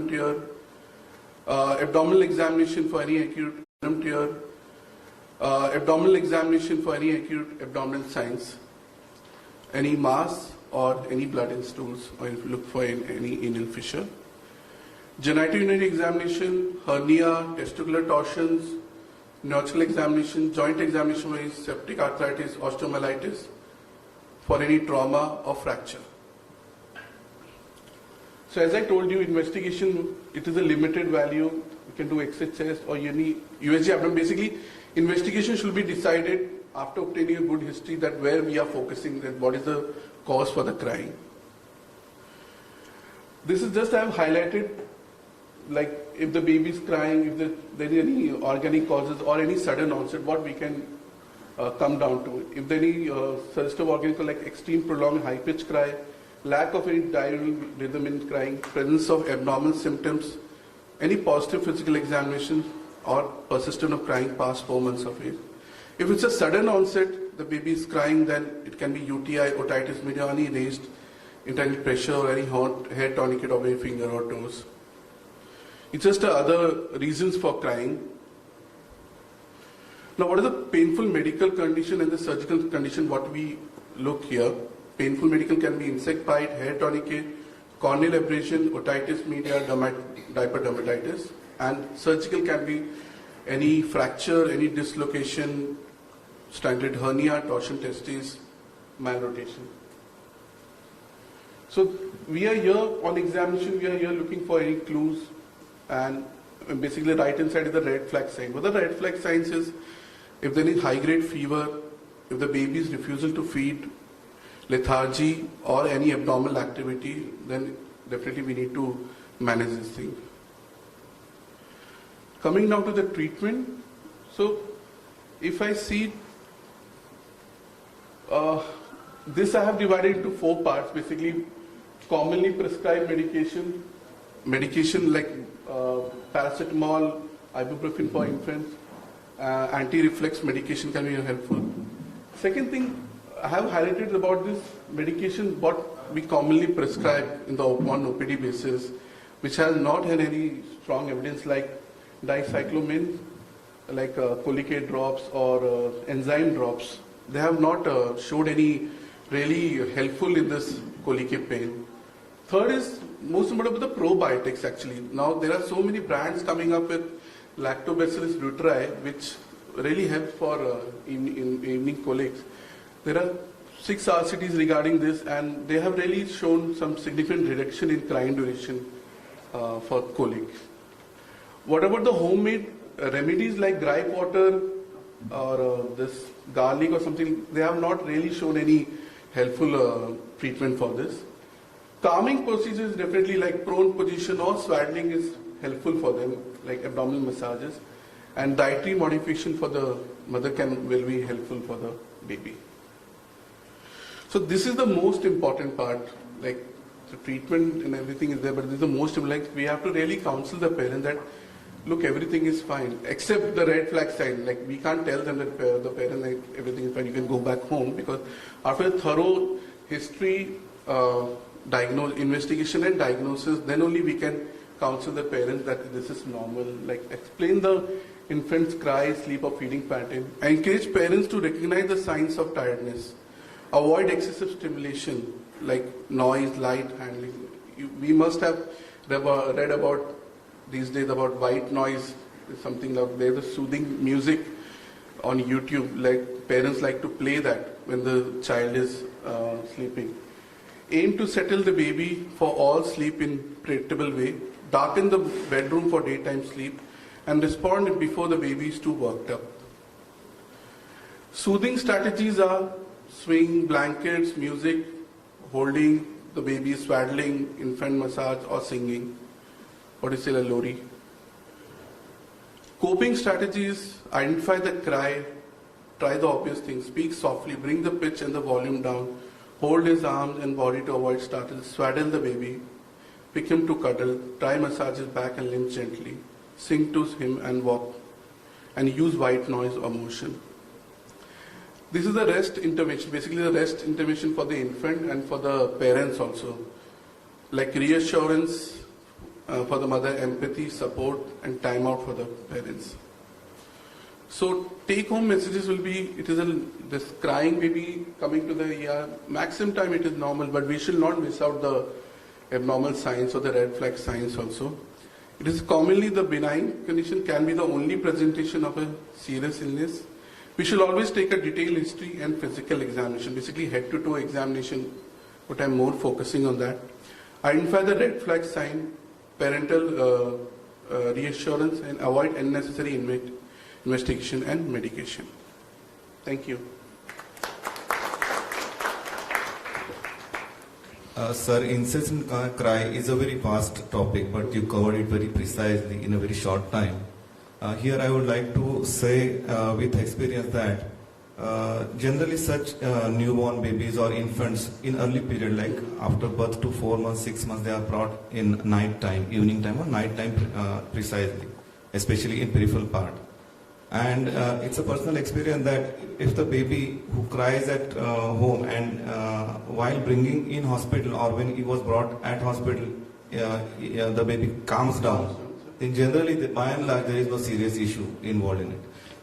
tear, abdominal examination for any acute tear, abdominal examination for any acute abdominal signs, any mass or any blood in stools, or if you look for any anal fissure. Genitourinary examination, hernia, testicular torsions, neonatal examination, joint examination for septic arthritis, osteomyelitis, for any trauma or fracture. So as I told you, investigation, it is a limited value. You can do X-ray chest or any USG abdomen. Basically, investigation should be decided after obtaining a good history that where we are focusing, that what is the cause for the crying. This is just I have highlighted, like if the baby is crying, if there is any organic causes or any sudden onset, what we can come down to. If there is any suggestive organic like extreme prolonged high-pitched cry, lack of any diurnal rhythm in crying, presence of abnormal symptoms, any positive physical examination or persistent of crying past 4 months of age. If it's a sudden onset, the baby is crying, then it can be UTI, otitis media, any raised internal pressure or any hair tourniquet of a finger or toes. It's just other reasons for crying. Now, what are the painful medical condition and the surgical condition? What we look here. Painful medical can be insect bite, hair tourniquet, corneal abrasion, otitis media, diaper dermatitis, and surgical can be any fracture, any dislocation, stranded hernia, torsion testes, malrotation. So we are here on examination, we are here looking for any clues, and basically right hand side is the red flag sign. What the red flag signs is if there is high grade fever, if the baby's refusal to feed, lethargy or any abdominal activity, then definitely we need to manage this thing. Coming now to the treatment. So if I see this, I have divided into 4 parts. Basically, commonly prescribed medication like paracetamol, ibuprofen for infants, anti-reflux medication can be helpful. Second thing I have highlighted about this medication, what we commonly prescribe on OPD basis, which has not had any strong evidence, like dicyclomine, like Colicate drops or enzyme drops. They have not showed any really helpful in this colic pain. Third is most important the probiotics actually. Now there are so many brands coming up with Lactobacillus reuteri, which really help for evening colics. There are 6 RCTs regarding this, and they have really shown some significant reduction in crying duration for colic. What about the homemade remedies like gripe water or this garlic or something? They have not really shown any helpful treatment for this. Calming procedures definitely like prone position or swaddling is helpful for them, like abdominal massages, and dietary modification for the mother will be helpful for the baby. So this is the most important part, like the treatment and everything is there, but this is the most important, like we have to really counsel the parent that, look, everything is fine, except the red flag sign. Like we can't tell them that the parent, like everything is fine, you can go back home, because after a thorough history, investigation and diagnosis, then only we can counsel the parents that this is normal, like explain the infant's cry, sleep or feeding pattern. I encourage parents to recognize the signs of tiredness. Avoid excessive stimulation like noise, light, handling. We must have read about these days about white noise, something like there's a soothing music on YouTube, like parents like to play that when the child is sleeping. Aim to settle the baby for all sleep in predictable way. Darken the bedroom for daytime sleep and respond before the baby is too worked up. Soothing strategies are swing, blankets, music, holding the baby, swaddling, infant massage or singing. What is a lori? Coping strategies: identify the cry, try the obvious things, speak softly, bring the pitch and the volume down, hold his arms and body to avoid startle, swaddle the baby, pick him to cuddle, try massage his back and limbs gently, sing to him and walk, and use white noise or motion. This is the rest intervention, basically the rest intervention for the infant and for the parents also. Like reassurance, for the mother, empathy, support, and time out for the parents. So take-home messages will be, this crying baby coming to the ER, maximum time it is normal, but we should not miss out the abnormal signs or the red flag signs also. It is commonly the benign condition can be the only presentation of a serious illness. We should always take a detailed history and physical examination, basically head-to-toe examination, but I'm more focusing on that. Identify the red flag sign, parental reassurance, and avoid unnecessary investigation and medication. Thank you. Sir, incessant cry is a very vast topic, but you covered it very precisely in a very short time. Here I would like to say with experience that generally such newborn babies or infants in early period, like after birth to 4 months, 6 months, they are brought in night time, evening time or night time precisely, especially in peripheral part. And it's a personal experience that if the baby who cries at home and while bringing in hospital or when he was brought at hospital, the baby calms down, then generally by and large there is no serious issue involved in it.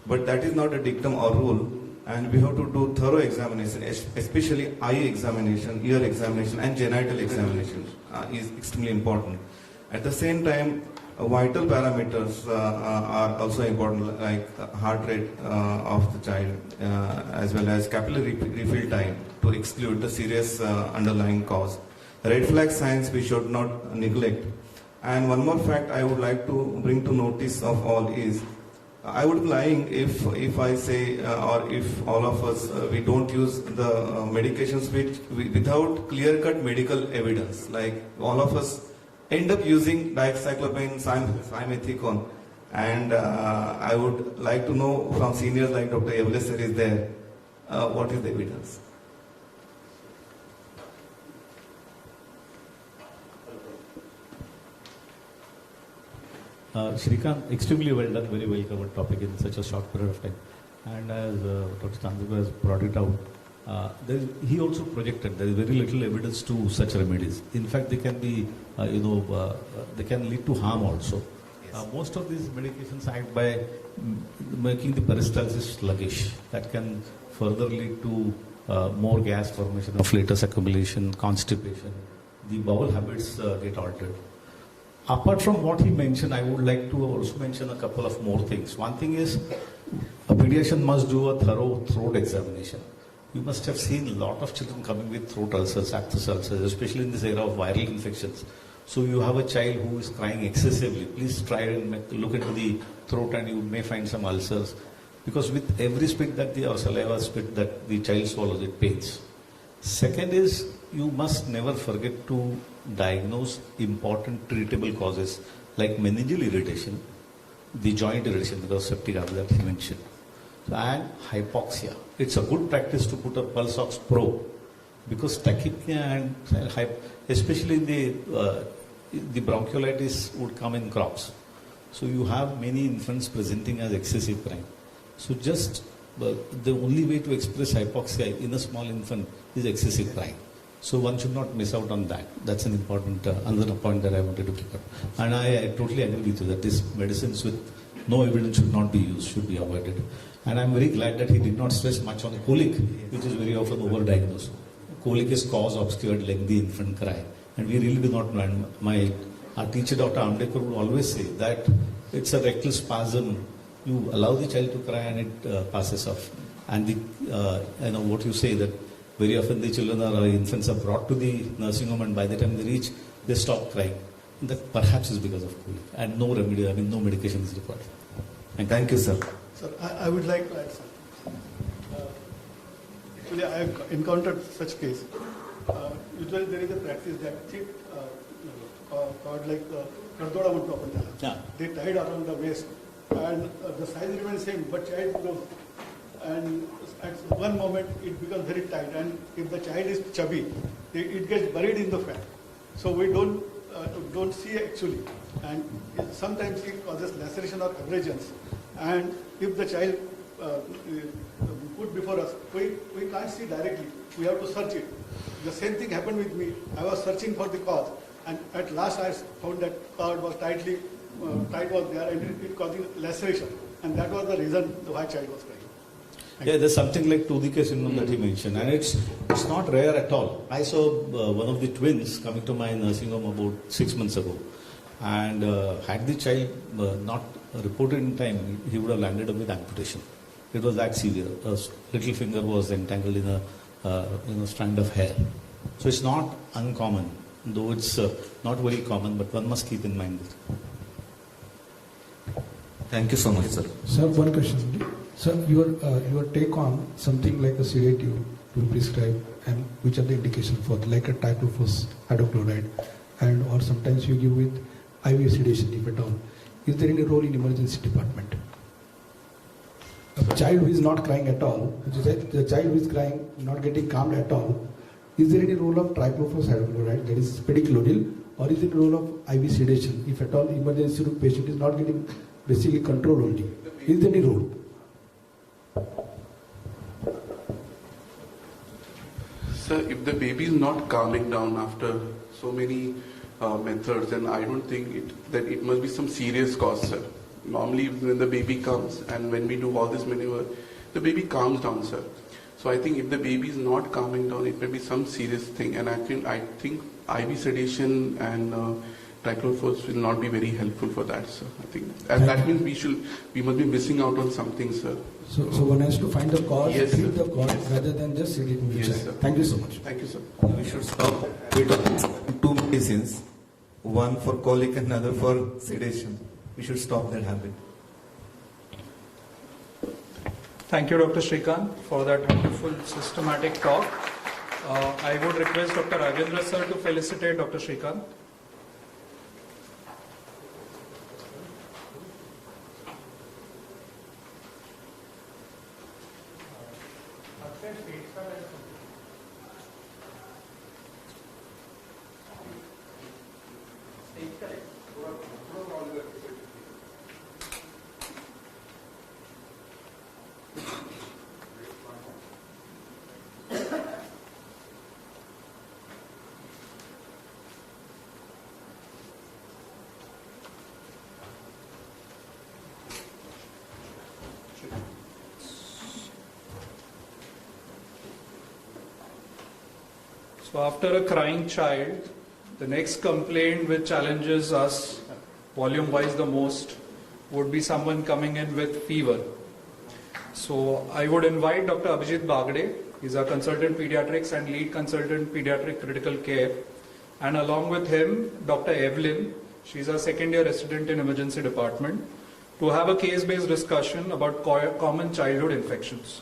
But that is not a dictum or rule, and we have to do thorough examination, especially eye examination, ear examination and genital examination is extremely important. At the same time, vital parameters are also important, like heart rate of the child as well as capillary refill time to exclude the serious underlying cause. Red flag signs we should not neglect. And one more fact I would like to bring to notice of all is, I would be lying if I say or if all of us we don't use the medications without clear-cut medical evidence. Like all of us end up using diacyclopine, simethicone, and I would like to know from seniors like Dr. Evleser is there, what is the evidence? Shrikant, extremely well done, very well covered topic in such a short period of time. And as Dr. Chandra has brought it out, he also projected there is very little evidence to such remedies. In fact, they can be, they can lead to harm also. Yes. Most of these medications act by making the peristalsis sluggish. That can further lead to more gas formation of flatus accumulation, constipation. The bowel habits get altered. Apart from what he mentioned, I would like to also mention a couple of more things. One thing is, a pediatrician must do a thorough throat examination. You must have seen a lot of children coming with throat ulcers, actus ulcers, especially in this era of viral infections. So you have a child who is crying excessively. Please try and look into the throat and you may find some ulcers. Because with every spit that or saliva spit that the child swallows, it pains. Second is, you must never forget to diagnose important treatable causes like meningeal irritation, the joint irritation because septic ulcer that he mentioned, and hypoxia. It's a good practice to put a pulse ox probe because tachypnea and especially the bronchiolitis would come in crops. So you have many infants presenting as excessive crying. So just the only way to express hypoxia in a small infant is excessive crying. So one should not miss out on that. That's an important another point that I wanted to pick up. And I totally agree with you that these medicines with no evidence should not be used, should be avoided. And I'm very glad that he did not stress much on colic, which is very often overdiagnosed. Colic is cause obscured lengthy infant cry. And we really do not know. Our teacher, Dr. Amdekar, would always say that it's a rectal spasm. You allow the child to cry and it passes off. And what you say that very often the children or infants are brought to the nursing home and by the time they reach, they stop crying. And that perhaps is because of colic. And no remedy, no medication is required. Thank you, sir. Sir, I would like to add something. Actually, I have encountered such case. Usually there is a practice that called like Kardoda would talk about. Yeah. They tied around the waist and the size remains same, but child grows. And at one moment it becomes very tight, and if the child is chubby, it gets buried in the fat. So we don't see actually, and sometimes it causes laceration or abrasions. And if the child put before us, we can't see directly. We have to search it. The same thing happened with me. I was searching for the cause, And at last I found that cord was tight was there and it causing laceration. And that was the reason why child was crying. Yeah, there's something like Tudike syndrome that he mentioned, and it's not rare at all. I saw one of the twins coming to my nursing home about 6 months ago, and had the child not reported in time, he would have landed up with amputation. It was that severe. A little finger was entangled in a strand of hair. So it's not uncommon, though it's not very common, but one must keep in mind this. Thank you so much, sir. Sir, one question. Sir, your take on something like a sedative to prescribe, and which are the indications for, like a triclopho's hydrochloride, and or sometimes you give with IV sedation if at all. Is there any role in emergency department? A child who is not crying at all, the child who is crying, not getting calmed at all, is there any role of triclopho's hydrochloride, that is pedicloride, or is it a role of IV sedation if at all emergency room patient is not getting basically control only? Is there any role? Sir, if the baby is not calming down after so many methods, then I don't think that it must be some serious cause, sir. Normally, when the baby comes and when we do all this maneuver, the baby calms down, sir. So I think if the baby is not calming down, it may be some serious thing. And I think IV sedation and triclopho's will not be very helpful for that, sir. I think, and that means we must be missing out on something, sir. So one has to find the cause, Yes, treat sir. the cause rather than just sedating the Yes, child. sir. Thank you so much. Thank you, sir. We should stop with 2 medicines, one for colic and another for sedation. We should stop that habit. Thank you, Dr. Srikanth, for that wonderful systematic talk. I would request Dr. Ravindra sir to felicitate Dr. Srikanth. So after a crying child, the next complaint which challenges us volume-wise the most would be someone coming in with fever. So I would invite Dr. Abhijit Bagde. He's our consultant pediatrics and lead consultant pediatric critical care. And along with him, Dr. Evelyn. She's our second-year resident in emergency department, to have a case-based discussion about common childhood infections.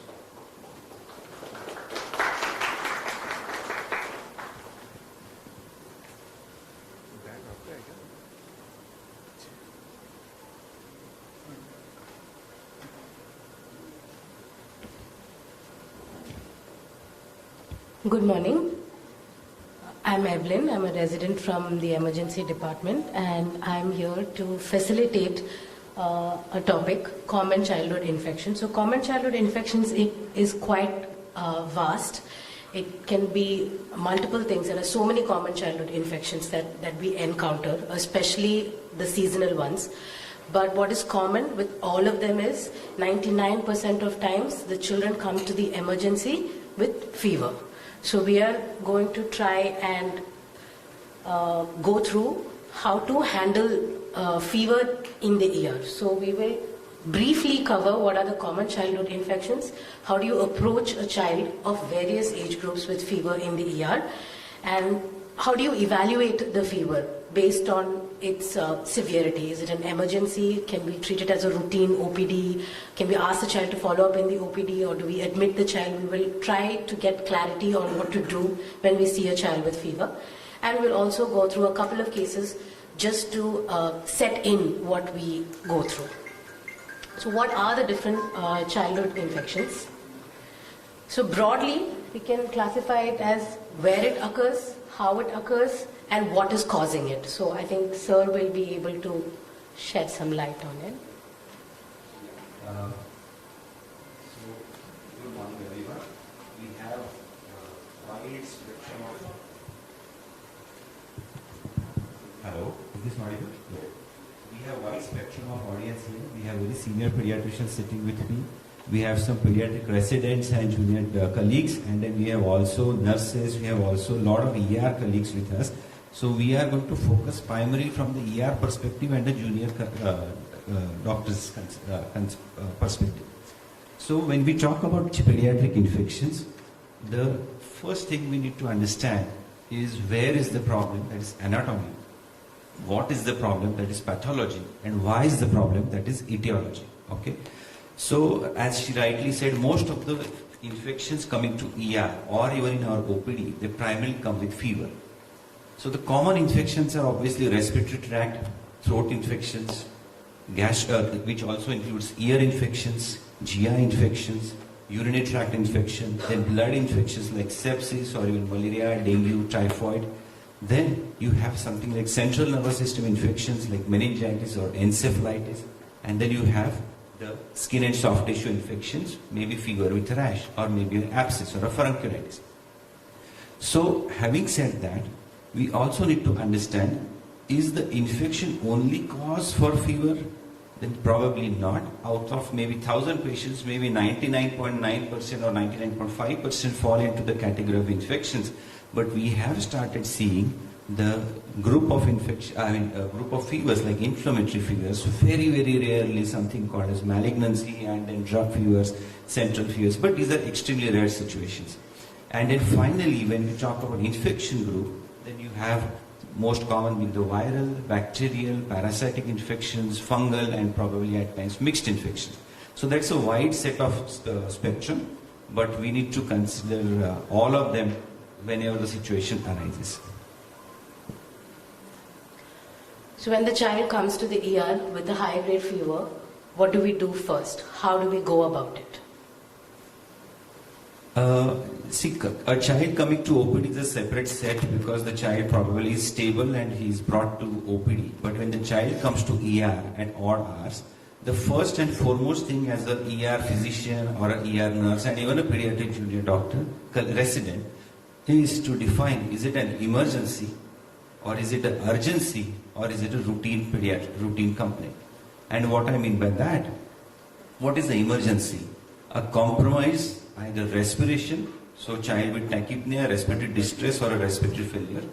Good morning. I'm Evelyn. I'm a resident from the emergency department, and I'm here to facilitate a topic, common childhood infections. So common childhood infections is quite vast. It can be multiple things. There are so many common childhood infections that we encounter, especially the seasonal ones. But what is common with all of them is 99% of times the children come to the emergency with fever. So we are going to try and go through how to handle fever in the ER. So we will briefly cover what are the common childhood infections, how do you approach a child of various age groups with fever in the ER, and how do you evaluate the fever based on its severity. Is it an emergency? Can we treat it as a routine OPD? Can we ask the child to follow up in the OPD, or do we admit the child? We will try to get clarity on what to do when we see a child with fever. And we'll also go through a couple of cases just to set in what we go through. So what are the different childhood infections? So broadly, we can classify it as where it occurs, how it occurs, and what is causing it. So I think Sir will be able to shed some light on it. So, good morning everyone. We have wide spectrum of Hello, is this audible? Yeah. We have wide spectrum of audience here. We have very senior pediatricians sitting with me. We have some pediatric residents and junior colleagues, and then we have also nurses. We have also a lot of ER colleagues with us. So we are going to focus primarily from the ER perspective and the junior doctors' perspective. So when we talk about pediatric infections, the first thing we need to understand is where is the problem, that is anatomy, what is the problem, that is pathology, and why is the problem, that is etiology. Okay. So as she rightly said, most of the infections coming to ER or even in our OPD, they primarily come with fever. So the common infections are obviously respiratory tract, throat infections, which also includes ear infections, GI infections, urinary tract infection, then blood infections like sepsis or even malaria, dengue, typhoid. Then you have something like central nervous system infections like meningitis or encephalitis, and then you have the skin and soft tissue infections, maybe fever with rash or maybe an abscess or a furuncularis. So having said that, we also need to understand, is the infection only cause for fever? Then probably not. Out of maybe 1,000 patients, maybe 99.9% or 99.5% fall into the category of infections. But we have started seeing the group of group of fevers like inflammatory fevers, very, very rarely something called as malignancy, and then drug fevers, central fevers. But these are extremely rare situations. And then finally, when we talk about infection group, then you have most common being the viral, bacterial, parasitic infections, fungal, and probably at times mixed infections. So that's a wide set of spectrum, but we need to consider all of them whenever the situation arises. So when the child comes to the ER with a high-grade fever, what do we do first? How do we go about it? A child coming to OPD is a separate set because the child probably is stable and he is brought to OPD. But when the child comes to ER at odd hours, the first and foremost thing as an ER physician or an ER nurse and even a pediatric junior doctor, resident, is to define, is it an emergency or is it an urgency or is it a routine complaint? And what I mean by that, what is the emergency? A compromise, either respiration, so child with tachypnea, respiratory distress or a respiratory failure,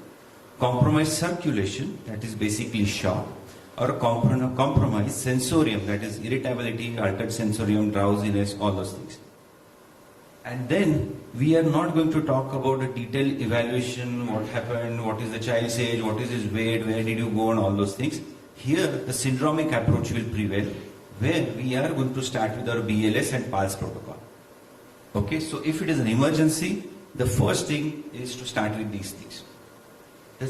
compromised circulation, that is basically shock, or a compromised sensorium, that is irritability, altered sensorium, drowsiness, all those things. And then we are not going to talk about a detailed evaluation, what happened, what is the child's age, what is his weight, where did you go, and all those things. Here the syndromic approach will prevail, where we are going to start with our BLS and PALS protocol. Okay, so if it is an emergency, the first thing is to start with these things.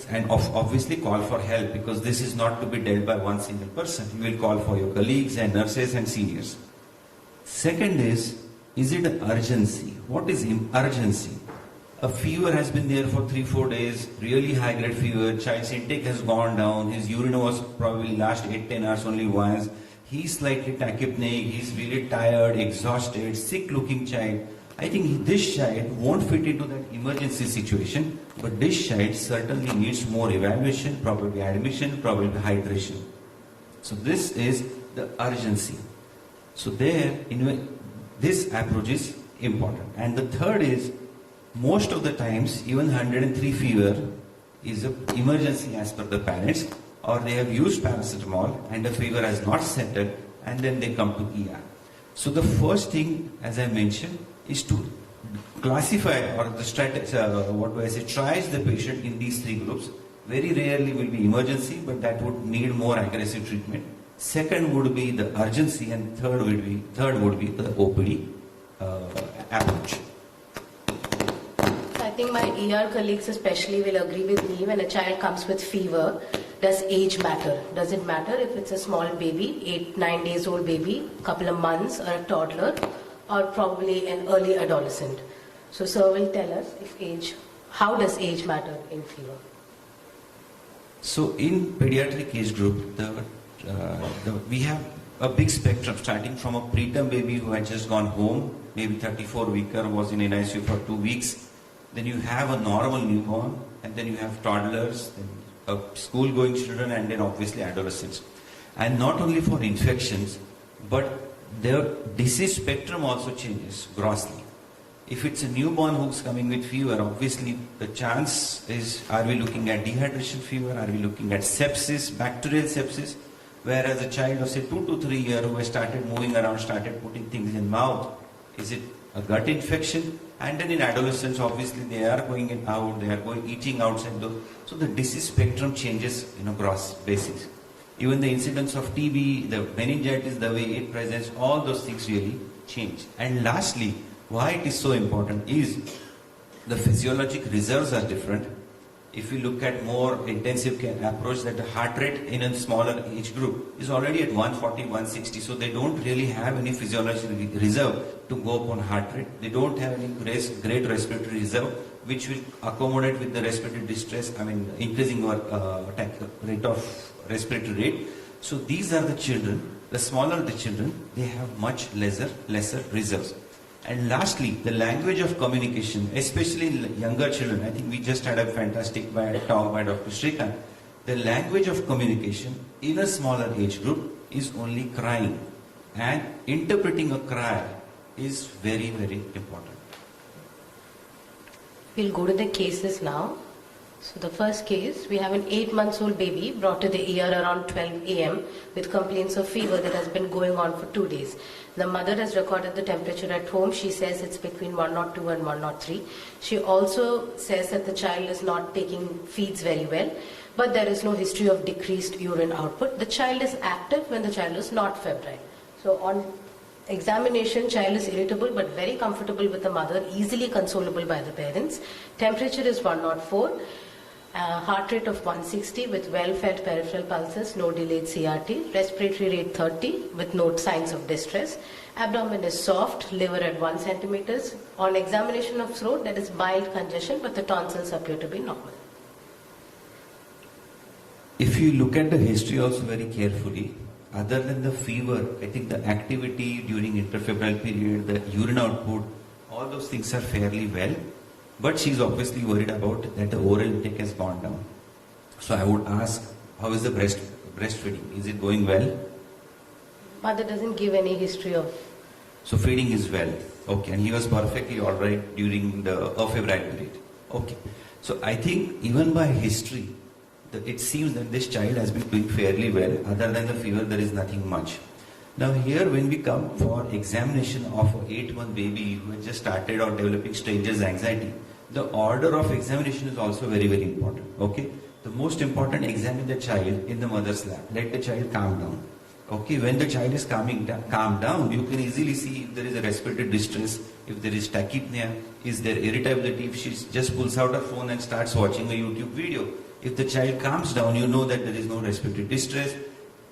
And obviously call for help, because this is not to be dealt by one single person. You will call for your colleagues and nurses and seniors. Second is it an urgency? What is urgency? A fever has been there for 3-4 days, really high grade fever, child's intake has gone down, his urine was probably last 8-10 hours only once, he's slightly tachypneic, he's really tired, exhausted, sick looking child. I think this child won't fit into that emergency situation, but this child certainly needs more evaluation, probably admission, probably hydration. So this is the urgency. So there, this approach is important. And the third is, most of the times, even 103 fever is an emergency as per the parents, or they have used paracetamol and the fever has not settled, and then they come to ER. So the first thing, as I mentioned, is to classify or triage the patient in these three groups. Very rarely will be emergency, but that would need more aggressive treatment. Second would be the urgency, and third would be the OPD approach. I think my ER colleagues especially will agree with me. When a child comes with fever, does age matter? Does it matter if it's a small baby, 8-9 days old baby, couple of months, or a toddler, or probably an early adolescent? So sir will tell us how does age matter in fever? So in pediatric age group, we have a big spectrum, starting from a preterm baby who had just gone home, maybe 34-weeker, was in NICU for 2 weeks. Then you have a normal newborn, and then you have toddlers, then school-going children and then obviously adolescents. And not only for infections, but their disease spectrum also changes grossly. If it's a newborn who's coming with fever, obviously the chance is, are we looking at dehydration fever, are we looking at sepsis, bacterial sepsis, whereas a child of say 2 to 3 years who has started moving around, started putting things in mouth, is it a gut infection? And then in adolescents, obviously they are going in out, they are going eating outside. So the disease spectrum changes in a gross basis. Even the incidence of TB, the meningitis, the way it presents, all those things really change. And lastly, why it is so important is the physiologic reserves are different. If you look at more intensive care approach, that the heart rate in a smaller age group is already at 140, 160, so they don't really have any physiological reserve to go upon heart rate. They don't have any great respiratory reserve, which will accommodate with the respiratory distress, increasing our rate of respiratory rate. So these are the children, the smaller the children, they have much lesser reserves. And lastly, the language of communication, especially in younger children. I think we just had a fantastic talk by Dr. Srikanth. The language of communication in a smaller age group is only crying. And interpreting a cry is very, very important. We'll go to the cases now. So the first case, we have an 8-month-old baby brought to the ER around 12 a.m. with complaints of fever that has been going on for 2 days. The mother has recorded the temperature at home. She says it's between 102 and 103. She also says that the child is not taking feeds very well, but there is no history of decreased urine output. The child is active when the child is not febrile. So on examination, child is irritable but very comfortable with the mother, easily consolable by the parents. Temperature is 104. Heart rate of 160 with well-fed peripheral pulses, no delayed CRT, respiratory rate 30 with no signs of distress. Abdomen is soft, liver at 1 centimeters. On examination of throat, there is mild congestion, but the tonsils appear to be normal. If you look at the history also very carefully, other than the fever, I think the activity during interfebrile period, the urine output, all those things are fairly well. But she's obviously worried about that the oral intake has gone down. So I would ask, how is the breastfeeding? Is it going well? Mother doesn't give any history of... So feeding is well. Okay, and he was perfectly alright during the febrile period. Okay. So I think even by history, it seems that this child has been doing fairly well. Other than the fever, there is nothing much. Now here when we come for examination of an 8-month baby who has just started on developing stranger's anxiety, the order of examination is also very, very important. Okay? The most important, examine the child in the mother's lap. Let the child calm down. Okay? When the child is calm down, you can easily see if there is a respiratory distress, if there is tachypnea, is there irritability, if she just pulls out her phone and starts watching a YouTube video. If the child calms down, you know that there is no respiratory distress.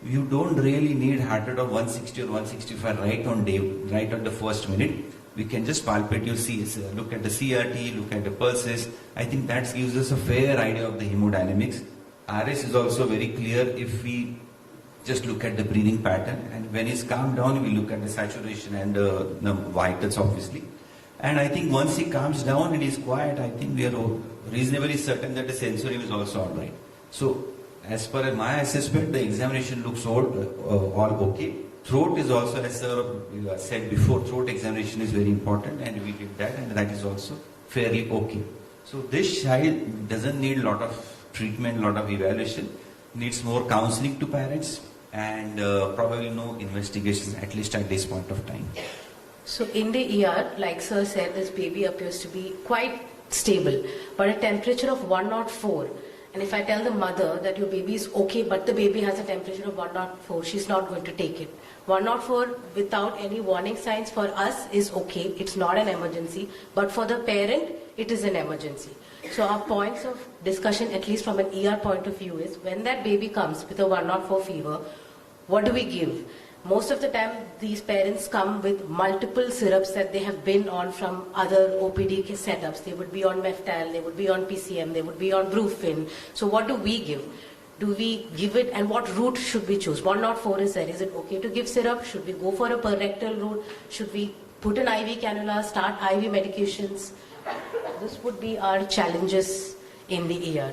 You don't really need heart rate of 160 or 165 right on the first minute. We can just palpate your look at the CRT, look at the pulses. I think that gives us a fair idea of the hemodynamics. RS is also very clear if we just look at the breathing pattern, and when he's calmed down, we look at the saturation and the vitals obviously. And I think once he calms down and he's quiet, I think we are reasonably certain that the sensorium is also alright. So as per my assessment, the examination looks all okay. Throat is also, as you said before, throat examination is very important, and we did that, and that is also fairly okay. So this child doesn't need a lot of treatment, a lot of evaluation, needs more counseling to parents, and probably no investigation, at least at this point of time. So in the ER, like sir said, this baby appears to be quite stable, but a temperature of 104. And if I tell the mother that your baby is okay, but the baby has a temperature of 104, she's not going to take it. 104 without any warning signs for us is okay. It's not an emergency. But for the parent, it is an emergency. So our points of discussion, at least from an ER point of view, is when that baby comes with a 104 fever, what do we give? Most of the time, these parents come with multiple syrups that they have been on from other OPD setups. They would be on Meftal, they would be on PCM, they would be on Brufen. So what do we give? Do we give it, and what route should we choose? 104 is there. Is it okay to give syrup? Should we go for a per-rectal route? Should we put an IV cannula, start IV medications? This would be our challenges in the ER.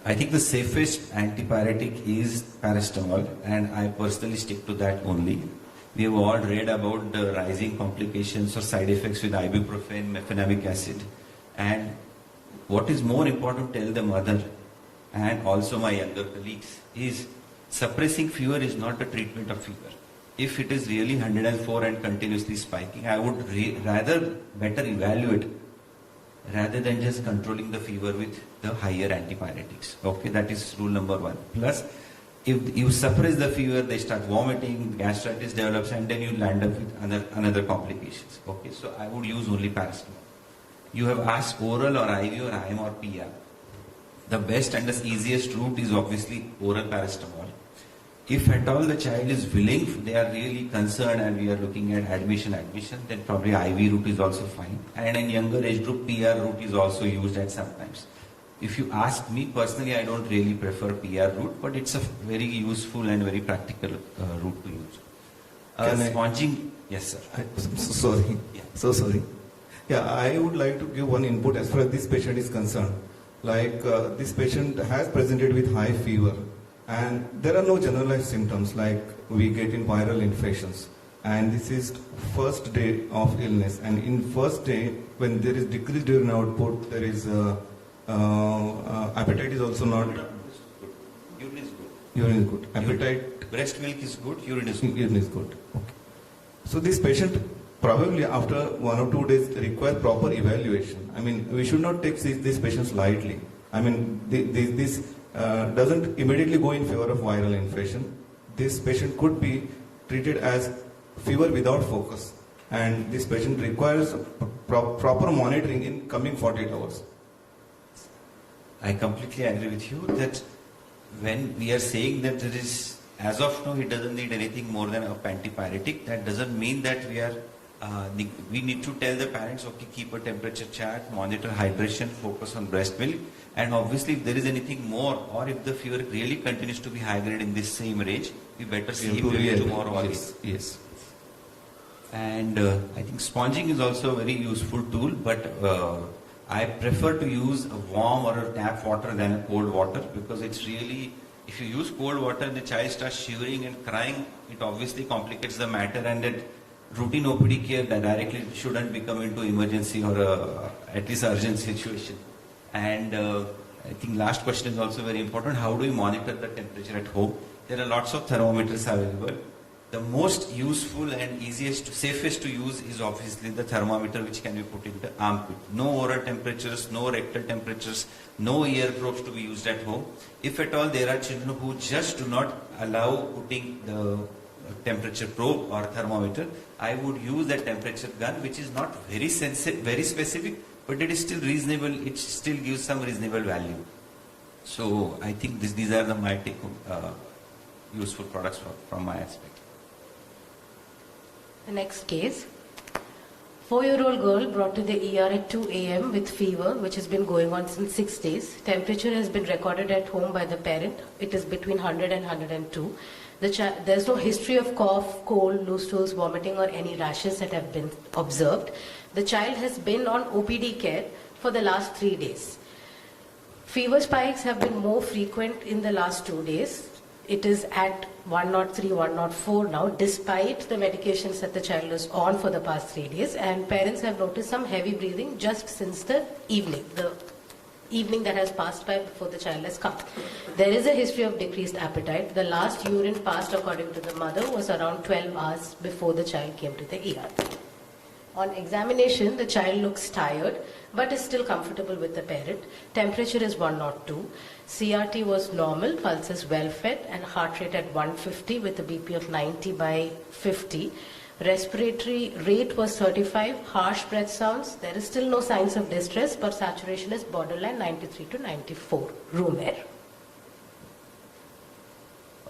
I think the safest antipyretic is paracetamol, and I personally stick to that only. We have all read about the rising complications or side effects with ibuprofen, mefenamic acid, and what is more important to tell the mother and also my younger colleagues is suppressing fever is not a treatment of fever. If it is really 104 and continuously spiking, I would rather better evaluate rather than just controlling the fever with the higher antipyretics. Okay, that is rule number 1. Plus, if you suppress the fever, they start vomiting, gastritis develops, and then you land up with another complications. Okay, so I would use only paracetamol. You have asked oral or IV or IM or PR. The best and the easiest route is obviously oral paracetamol. If at all the child is willing, they are really concerned and we are looking at admission, then probably IV route is also fine. And in younger age group, PR route is also used at sometimes. If you ask me personally, I don't really prefer PR route, but it's a very useful and very practical route to use. Sponging, yes sir. Sorry. Yeah. So sorry. Yeah, I would like to give one input as far as this patient is concerned. Like this patient has presented with high fever and there are no generalized symptoms like we get in viral infections. And this is first day of illness, and in first day when there is decreased urine output, there is appetite is also not. Urine is good. Urine is good. Appetite. Breast milk is good. Urine is good. Urine is good. Okay. So this patient probably after 1 or 2 days require proper evaluation. I mean, we should not take these patients lightly. I mean, this doesn't immediately go in favor of viral infection. This patient could be treated as fever without focus, and this patient requires proper monitoring in coming 48 hours. I completely agree with you that when we are saying that there is, as of now, he doesn't need anything more than a antipyretic, that doesn't mean that we need to tell the parents, okay, keep a temperature chart, monitor hydration, focus on breast milk, and obviously if there is anything more, or if the fever really continues to be high grade in this same range, we better see him tomorrow or Yes. And I think sponging is also a very useful tool, but I prefer to use a warm or a tap water than a cold water, because it's really, if you use cold water and the child starts shivering and crying, it obviously complicates the matter, and that routine OPD care that directly shouldn't become into emergency or at least urgent situation. And I think last question is also very important. How do we monitor the temperature at home? There are lots of thermometers available. The most useful and easiest, safest to use is obviously the thermometer, which can be put in the armpit. No oral temperatures, no rectal temperatures, no ear probes to be used at home. If at all there are children who just do not allow putting the temperature probe or thermometer, I would use that temperature gun, which is not very sensitive, very specific, but it is still reasonable. It still gives some reasonable value. So I think these are my take-home useful products from my aspect. The next case, 4-year-old girl brought to the ER at 2 a.m. with fever, which has been going on since 6 days. Temperature has been recorded at home by the parent. It is between 100 and 102. There's no history of cough, cold, loose stools, vomiting, or any rashes that have been observed. The child has been on OPD care for the last 3 days. Fever spikes have been more frequent in the last 2 days. It is at 103, 104 now, despite the medications that the child is on for the past 3 days. And parents have noticed some heavy breathing just since the evening that has passed by before the child has come. There is a history of decreased appetite. The last urine passed, according to the mother, was around 12 hours before the child came to the ER. On examination, the child looks tired, but is still comfortable with the parent. Temperature is 102. CRT was normal, pulse is well fed, and heart rate at 150 with a BP of 90 by 50. Respiratory rate was 35, harsh breath sounds. There is still no signs of distress, but saturation is borderline 93 to 94, room air.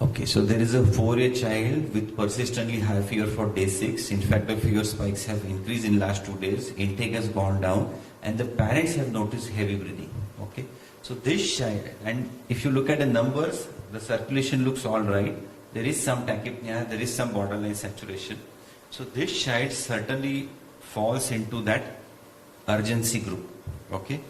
Okay, so there is a 4-year child with persistently high fever for day 6. In fact, the fever spikes have increased in last 2 days. Intake has gone down, and the parents have noticed heavy breathing. Okay, so this child, and if you look at the numbers, the circulation looks all right. There is some tachypnea, there is some borderline saturation. So this child certainly falls into that urgency group. Okay.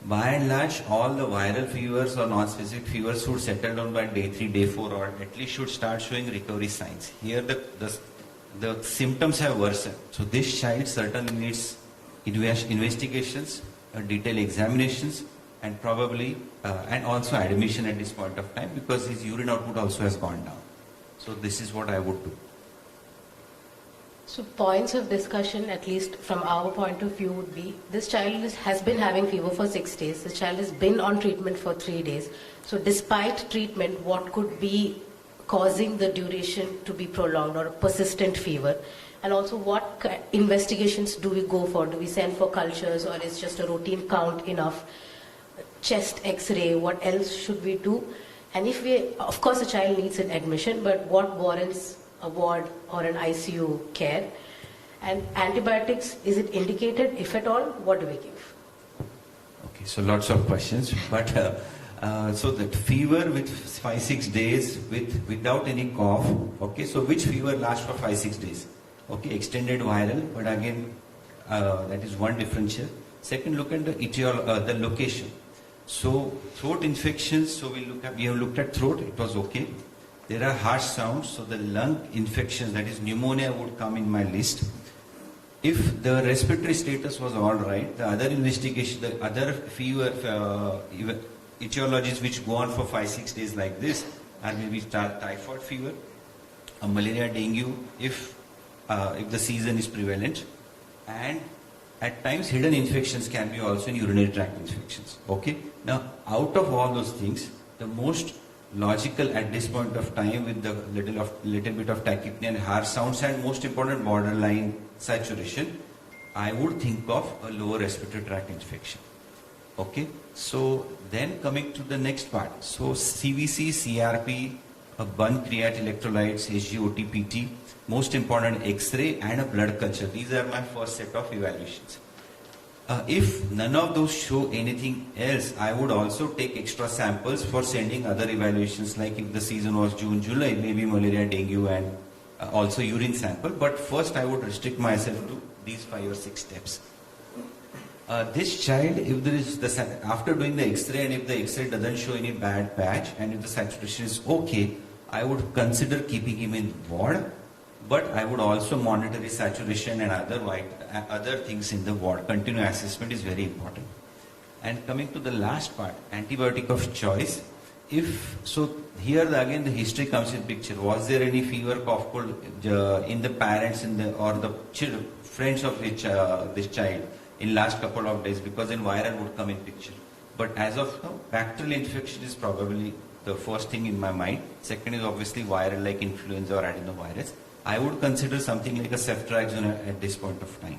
by and large, all the viral fevers or non-specific fevers should settle down by day 3, day 4, or at least should start showing recovery signs. Here the symptoms have worsened. So this child certainly needs investigations, detailed examinations, and probably and also admission at this point of time, because his urine output also has gone down. So this is what I would do. So points of discussion, at least from our point of view, would be this child has been having fever for 6 days. This child has been on treatment for 3 days. So despite treatment, what could be causing the duration to be prolonged or a persistent fever? And also, what investigations do we go for? Do we send for cultures, or is just a routine count enough? Chest X-ray, what else should we do? And if we, of course, the child needs an admission, but what warrants a ward or an ICU care? And antibiotics, is it indicated? If at all, what do we give? Okay, so lots of questions, but so that fever with 5-6 days without any cough. Okay, so which fever lasts for 5-6 days? Okay, extended viral, but again that is one differential. Second, look at the location. So throat infections. So we have looked at throat. It was okay. There are harsh sounds, so the lung infections, that is pneumonia, would come in my list. If the respiratory status was all right, the other investigation, the other fever etiologies which go on for 5-6 days like this are maybe typhoid fever, a malaria, dengue, if the season is prevalent, and at times hidden infections can be also in urinary tract infections. Okay. Now, out of all those things, the most logical at this point of time, with the little bit of tachypnea and harsh sounds, and most important, borderline saturation, I would think of a lower respiratory tract infection. Okay. So then coming to the next part. So CVC, CRP, a bun create electrolytes, SGOT, PT, most important X-ray and a blood culture. These are my first set of evaluations. If none of those show anything else, I would also take extra samples for sending other evaluations, like if the season was June, July, maybe malaria, dengue, and also urine sample. But first I would restrict myself to these 5 or 6 steps. This child, if there is after doing the X-ray, and if the X-ray doesn't show any bad patch, and if the saturation is okay, I would consider keeping him in ward. But I would also monitor his saturation and other things in the ward. Continuous assessment is very important. And coming to the last part, antibiotic of choice. Here again the history comes in picture. Was there any fever, cough, cold in the parents or the children, friends of this child in last couple of days? Because then viral would come in picture. But as of now, bacterial infection is probably the first thing in my mind. Second is obviously viral, like influenza or adenovirus. I would consider something like a ceftriaxone at this point of time.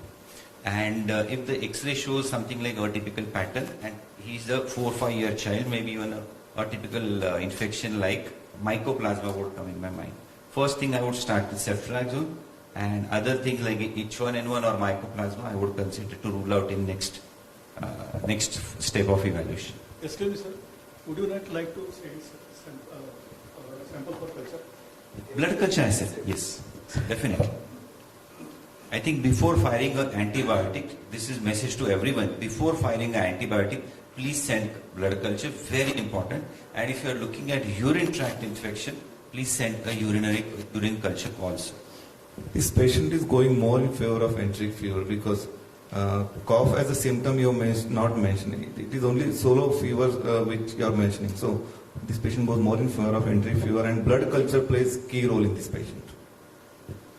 And if the X-ray shows something like a typical pattern, and he's a 4 or 5 year child, maybe even a typical infection like mycoplasma would come in my mind. First thing I would start with ceftriaxone, and other things like H1N1 or mycoplasma I would consider to rule out in next step of evaluation. Excuse me, sir. Would you not like to send sample for culture? Blood culture assay, yes, definitely. I think before firing an antibiotic, this is message to everyone. Before firing an antibiotic, please send blood culture, very important. And if you are looking at urine tract infection, please send a urine culture also. This patient is going more in favor of enteric fever because cough as a symptom you are not mentioning. It is only solo fever which you are mentioning. So this patient goes more in favor of enteric fever, and blood culture plays key role in this patient.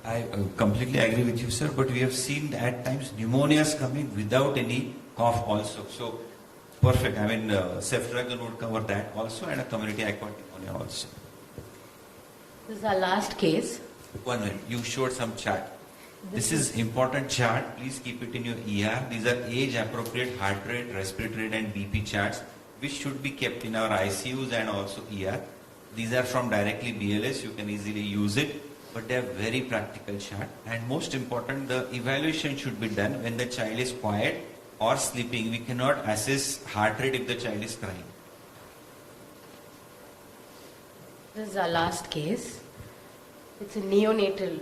I completely agree with you, sir, but we have seen at times pneumonias coming without any cough also. So perfect. I mean, ceftriaxone would cover that also, and a community acquired pneumonia also. This is our last case. One minute. You showed some chart. This is important chart. Please keep it in your ER. These are age-appropriate heart rate, respiratory rate, and BP charts, which should be kept in our ICUs and also ER. These are from directly BLS. You can easily use it, but they are very practical chart. And most important, the evaluation should be done when the child is quiet or sleeping. We cannot assess heart rate if the child is crying. This is our last case. It's a neonatal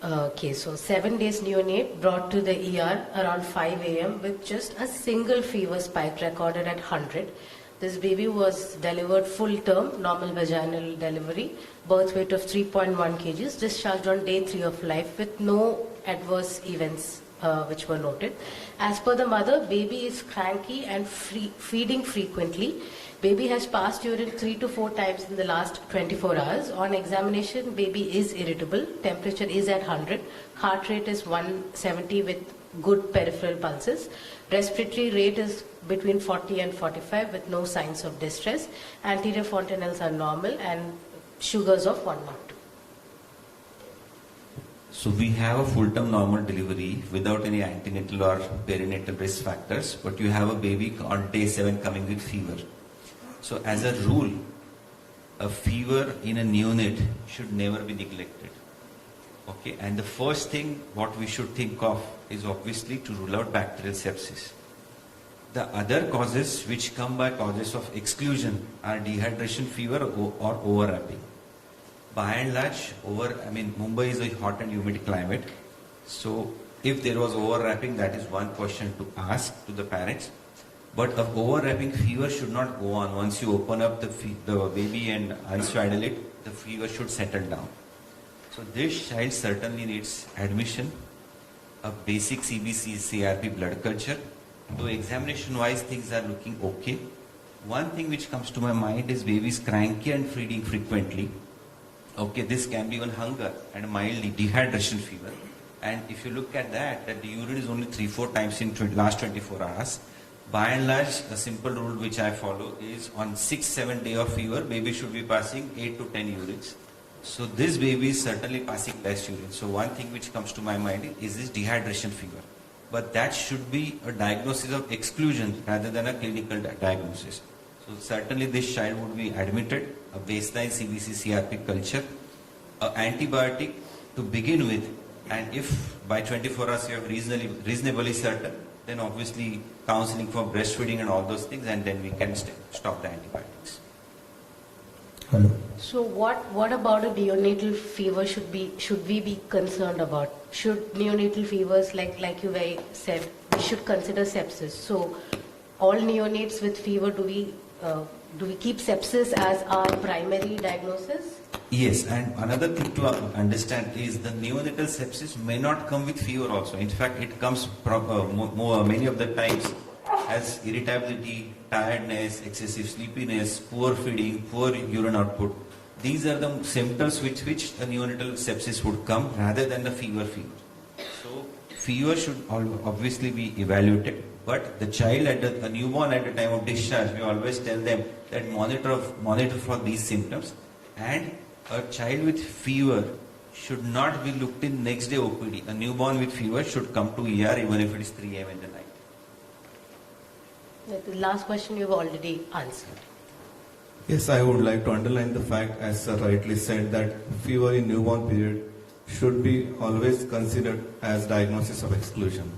Okay, so 7 days neonate brought to the ER around 5 a.m. with just a single fever spike recorded at 100. This baby was delivered full term, normal vaginal delivery, birth weight of 3.1 kgs, discharged on day 3 of life with no adverse events which were noted. As per the mother, baby is cranky and feeding frequently. Baby has passed urine 3 to 4 times in the last 24 hours. On examination, baby is irritable. Temperature is at 100. Heart rate is 170 with good peripheral pulses. Respiratory rate is between 40 and 45 with no signs of distress. Anterior fontanelles are normal and sugars of 102. So we have a full-term normal delivery without any antenatal or perinatal risk factors, but you have a baby on day 7 coming with fever. So as a rule, a fever in a neonate should never be neglected. Okay, and the first thing what we should think of is obviously to rule out bacterial sepsis. The other causes which come by causes of exclusion are dehydration, fever or overwrapping. By and large, Mumbai is a hot and humid climate. So if there was overwrapping, that is one question to ask to the parents. But a overwrapping fever should not go on. Once you open up the baby and unswaddle it, the fever should settle down. So this child certainly needs admission, a basic CBC CRP blood culture. Though examination-wise things are looking okay. One thing which comes to my mind is babies cranky and feeding frequently. Okay, this can be even hunger and mildly dehydration fever. And if you look at that the urine is only 3-4 times in last 24 hours. By and large, a simple rule which I follow is on 6-7 day of fever, baby should be passing 8 to 10 urines. So this baby is certainly passing less urine. So one thing which comes to my mind is this dehydration fever. But that should be a diagnosis of exclusion rather than a clinical diagnosis. So certainly this child would be admitted, a baseline CBC CRP culture, an antibiotic to begin with, and if by 24 hours you are reasonably certain, then obviously counseling for breastfeeding and all those things, and then we can stop the antibiotics. Hello. So what about a neonatal fever should we be concerned about? Should neonatal fevers, like you said, we should consider sepsis. So all neonates with fever, do we keep sepsis as our primary diagnosis? Yes, and another thing to understand is the neonatal sepsis may not come with fever also. In fact, it comes many of the times as irritability, tiredness, excessive sleepiness, poor feeding, poor urine output. These are the symptoms with which a neonatal sepsis would come rather than the fever. So fever should obviously be evaluated, but the child a newborn at the time of discharge, we always tell them that monitor for these symptoms, and a child with fever should not be looked in next day OPD. A newborn with fever should come to ER even if it is 3 a.m. in the night. The last question you've already answered. Yes, I would like to underline the fact, as sir rightly said, that fever in newborn period should be always considered as diagnosis of exclusion.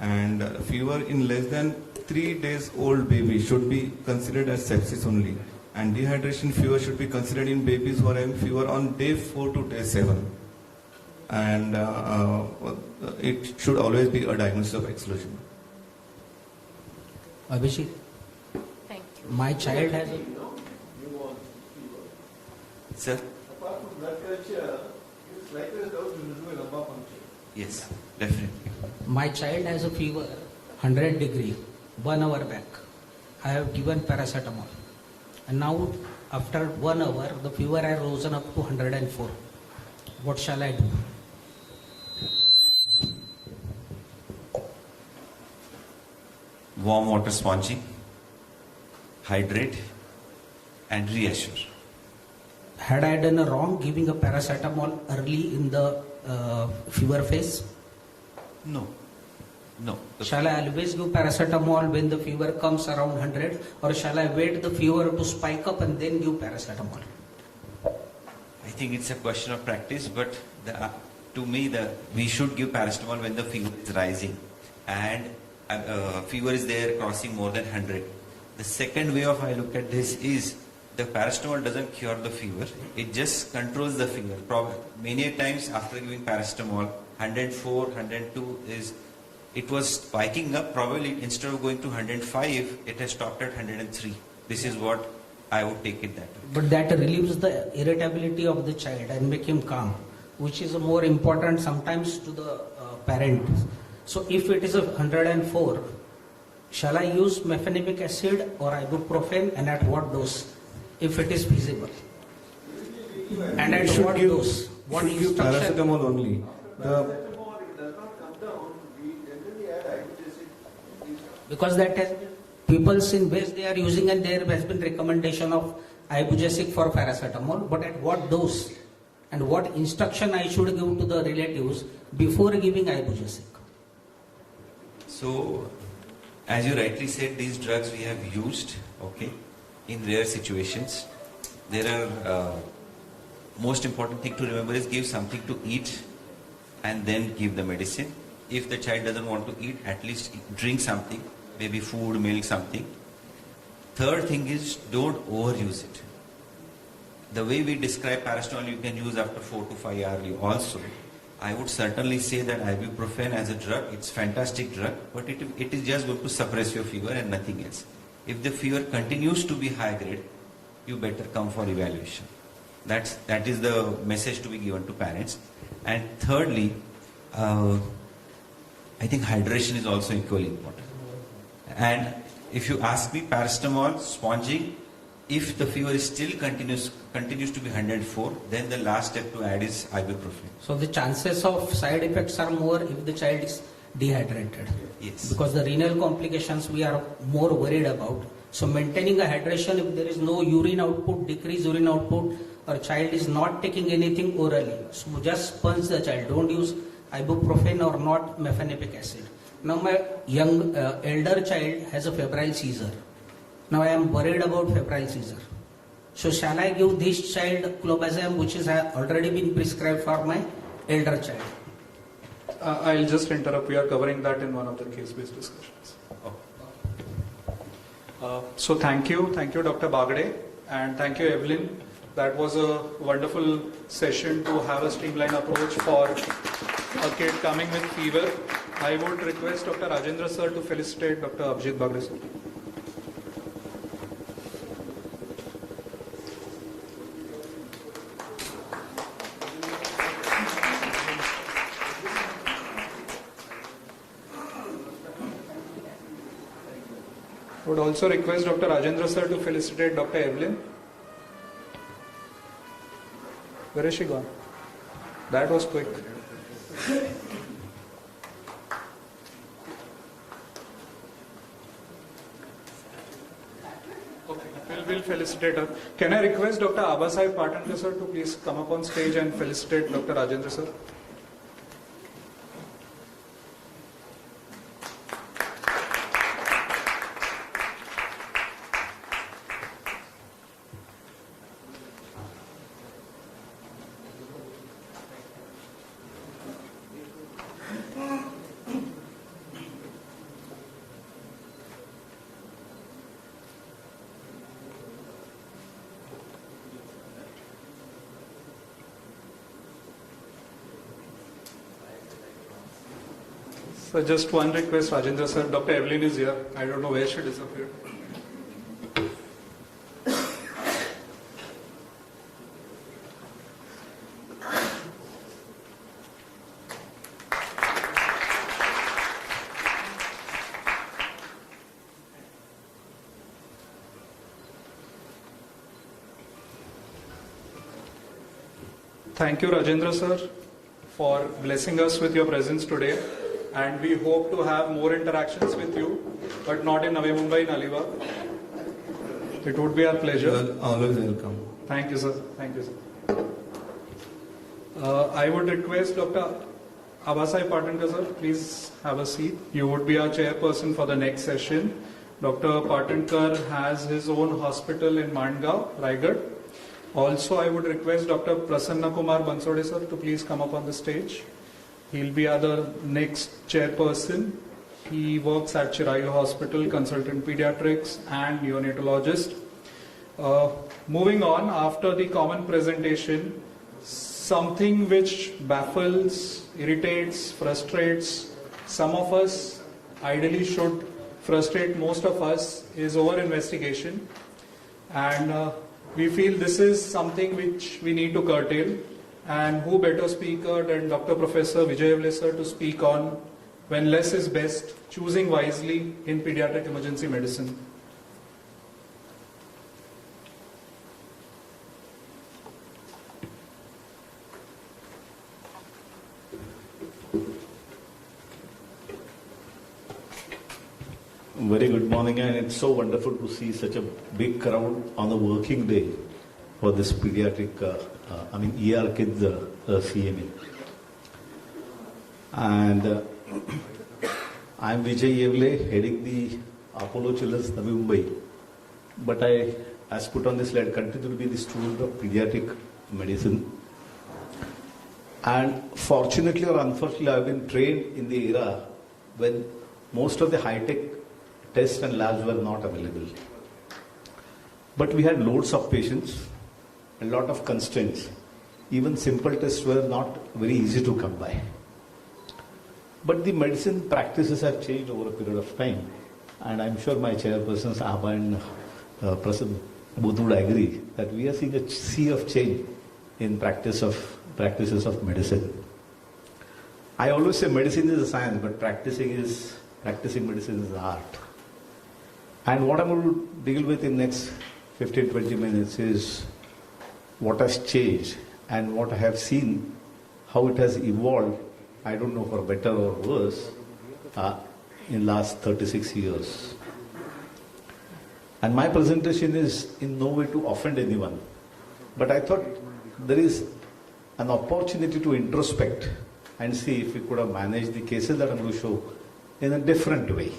And fever in less than 3 days old baby should be considered as sepsis only. And dehydration fever should be considered in babies who are having fever on day 4 to day 7. And it should always be a diagnosis of exclusion. Abhishek, Thank you. my child has Sir? Apart from blood culture, it's likely that those will do a lumbar puncture. Yes, definitely. my child has a fever 100 degree 1 hour back. I have given paracetamol, and now after 1 hour the fever has risen up to 104. What shall I do? Warm water sponging, hydrate and reassure. Had I done a wrong giving a paracetamol early in the fever phase? No. Shall I always give paracetamol when the fever comes around 100, or shall I wait the fever to spike up and then give paracetamol? I think it's a question of practice, but to me, we should give paracetamol when the fever is rising and fever is there crossing more than 100. The second way of I look at this is the paracetamol doesn't cure the fever, it just controls the fever. Many times after giving paracetamol, 104, 102 it was spiking up. Probably instead of going to 105, it has stopped at 103. This is what I would take it that way. But that relieves the irritability of the child and make him calm, which is more important sometimes to the parent. So if it is a 104, shall I use mefenamic acid or ibuprofen, and at what dose, if it is feasible? And at what dose? What should give instruction? paracetamol only. Because that has, people in West they are using, and there has been recommendation of ibugesic for paracetamol, but at what dose and what instruction I should give to the relatives before giving ibugesic? So, as you rightly said, these drugs we have used, okay, in rare situations. There are, most important thing to remember is give something to eat and then give the medicine. If the child doesn't want to eat, at least drink something, maybe food, milk, something. Third thing is don't overuse it. The way we describe paracetamol you can use after 4 to 5 hours also. I would certainly say that ibuprofen as a drug, it's fantastic drug, but it is just going to suppress your fever and nothing else. If the fever continues to be high grade, you better come for evaluation. That is the message to be given to parents. And thirdly, I think hydration is also equally important. And if you ask me, paracetamol, sponging, if the fever is still continues to be 104, then the last step to add is ibuprofen. So the chances of side effects are more if the child is dehydrated. Yes. Because the renal complications we are more worried about. So maintaining a hydration, if there is no urine output, decreased urine output, or child is not taking anything orally, so just sponge the child. Don't use ibuprofen or not mefenamic acid. Now my young elder child has a febrile seizure. Now I am worried about febrile seizure. So shall I give this child clobazam, which is already been prescribed for my elder child? I'll just interrupt. We are covering that in one of the case-based discussions. So thank you, Dr. Bagde, and thank you, Evelyn. That was a wonderful session to have a streamlined approach for a kid coming with fever. I would request Dr. Rajendra sir to felicitate Dr. Abhijit Bagde sir. Would also request Dr. Rajendra sir to felicitate Dr. Evelyn. Where is she gone? That was quick. Okay, we'll felicitate her. Can I request Dr. Abasai Patanka sir to please come up on stage and felicitate Dr. Rajendra sir? So just one request, Rajendra sir. Dr. Evelyn is here. I don't know where she disappeared. Thank you, Rajendra sir, for blessing us with your presence today. And we hope to have more interactions with you, but not in Navi Mumbai, in Alibaug. It would be our pleasure. You are always welcome. Thank you, sir. Thank you, sir. I would request Dr. Abasai Patanka, sir, please have a seat. You would be our chairperson for the next session. Dr. Patanka has his own hospital in Mandgaon, Raigad. Also, I would request Dr. Prasanna Kumar Bansode, sir, to please come up on the stage. He'll be our next chairperson. He works at Chirayu Hospital, consultant pediatrics and neonatologist. moving on, after the common presentation, something which baffles, irritates, frustrates some of us, ideally should frustrate most of us, is over-investigation. And we feel this is something which we need to curtail. And who better speaker than Dr. Professor Vijay Evle sir to speak on when less is best, choosing wisely in pediatric emergency medicine. Very good morning, and it's so wonderful to see such a big crowd on a working day for this pediatric, ER kids CME. And I'm Vijay Evle, heading the Apollo Children's Navi Mumbai. But I, as put on this slide, continue to be the student of pediatric medicine. And fortunately or unfortunately, I've been trained in the era when most of the high-tech tests and labs were not available. But we had loads of patients, a lot of constraints. Even simple tests were not very easy to come by. But the medicine practices have changed over a period of time. And I'm sure my chairpersons, Abba and Prasad, both would agree that we are seeing a sea of change in practices of medicine. I always say medicine is a science, but practicing medicine is an art. And what I'm going to deal with in the next 15-20 minutes is what has changed and what I have seen, how it has evolved, I don't know for better or worse, in last 36 years. And my presentation is in no way to offend anyone, but I thought there is an opportunity to introspect and see if we could have managed the cases that I'm going to show in a different way.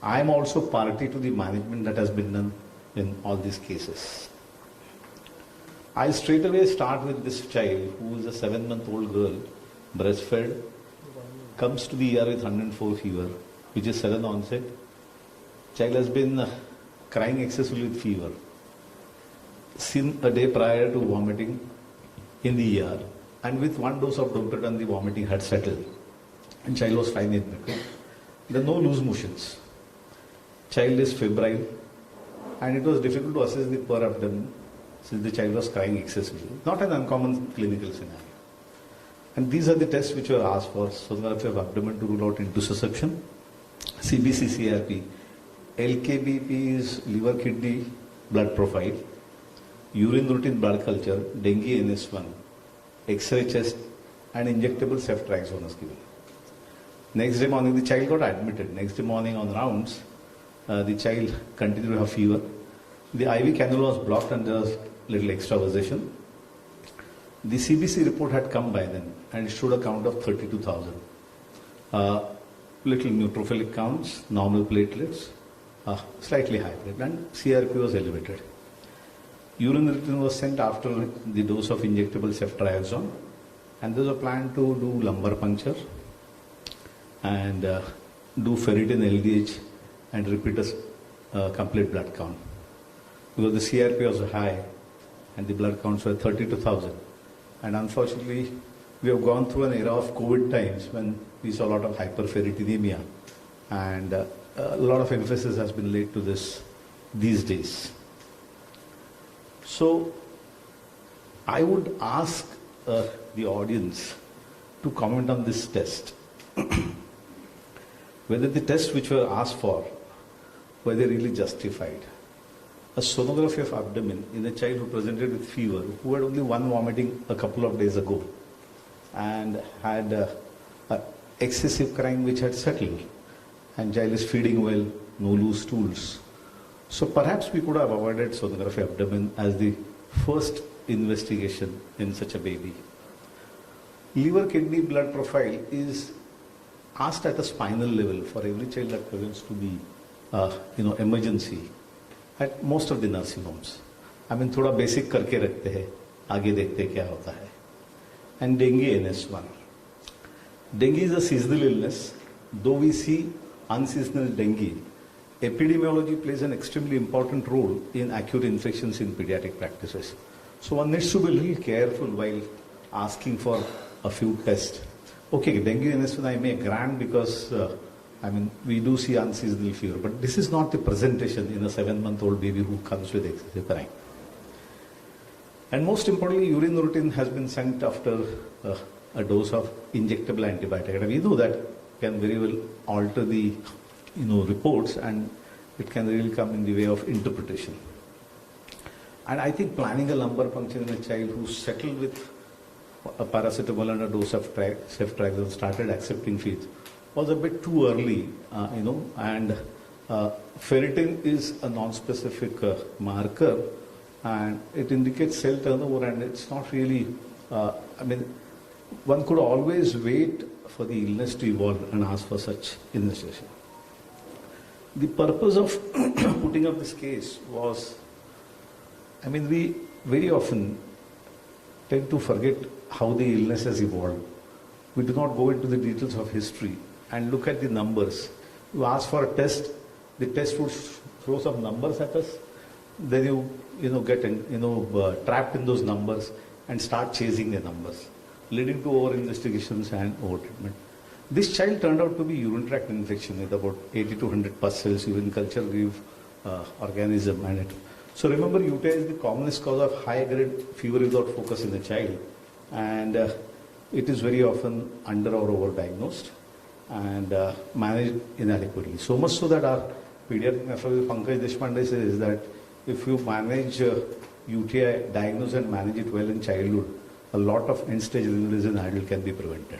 I am also party to the management that has been done in all these cases. I straight away start with this child who is a 7-month-old girl, breastfed, comes to the ER with 104 fever, which is sudden onset. Child has been crying excessively with fever. Seen a day prior to vomiting in the ER, and with 1 dose of Domperidone the vomiting had settled. And child was fine in it. There are no loose motions. Child is febrile, and it was difficult to assess the per abdomen since the child was crying excessively. Not an uncommon clinical scenario. And these are the tests which were asked for: sonography of abdomen to rule out intussusception, CBC CRP, LKBP is liver kidney blood profile, urine routine blood culture, dengue NS1, X-ray chest, and injectable ceftriaxone was given. Next day morning, the child got admitted. Next day morning on rounds, the child continued to have fever. The IV cannula was blocked and there was little extravasation. The CBC report had come by then and it showed a count of 32,000. Little neutrophilic counts, normal platelets, slightly high platelet, and CRP was elevated. Urine routine was sent after the dose of injectable ceftriaxone, and there was a plan to do lumbar puncture and do ferritin LDH and repeat a complete blood count. Because the CRP was high and the blood counts were 32,000. And unfortunately, we have gone through an era of COVID times when we saw a lot of hyperferritinemia, and a lot of emphasis has been laid to this these days. So I would ask the audience to comment on this test. Whether the tests which were asked for, were they really justified. A sonography of abdomen in a child who presented with fever, who had only one vomiting a couple of days ago and had excessive crying which had settled, and child is feeding well, no loose stools. So perhaps we could have avoided sonography abdomen as the first investigation in such a baby. Liver kidney blood profile is asked at a spinal level for every child that presents to the emergency at most of the nursing homes. I mean, थोड़ा basic करके रखते हैं, आगे देखते क्या होता है. And dengue NS1. Dengue is a seasonal illness. Though we see unseasonal dengue, epidemiology plays an extremely important role in acute infections in pediatric practices. So one needs to be a little careful while asking for a few tests. Okay, dengue and asthma I may grant because we do see unseasonal fever, but this is not the presentation in a 7-month-old baby who comes with excessive crying. And most importantly, urine routine has been sent after a dose of injectable antibiotic. And we know that can very well alter the reports, and it can really come in the way of interpretation. And I think planning a lumbar puncture in a child who's settled with a paracetamol and a dose of ceftriaxone started accepting feeds was a bit too early, and ferritin is a non-specific marker, and it indicates cell turnover, and it's not really, one could always wait for the illness to evolve and ask for such investigation. The purpose of putting up this case was, we very often tend to forget how the illness has evolved. We do not go into the details of history and look at the numbers. You ask for a test, the test would throw some numbers at us, then you get trapped in those numbers and start chasing the numbers, leading to over investigations and over treatment. This child turned out to be urinary tract infection with about 80 to 100 pus cells, urine culture gave organism, and it. So remember, UTI is the commonest cause of high-grade fever without focus in the child, and it is very often under or over-diagnosed and managed inadequately. So much so that our pediatric nephrologist Pankaj Deshpande says that if you manage UTI, diagnose and manage it well in childhood, a lot of end-stage illness in adult can be prevented.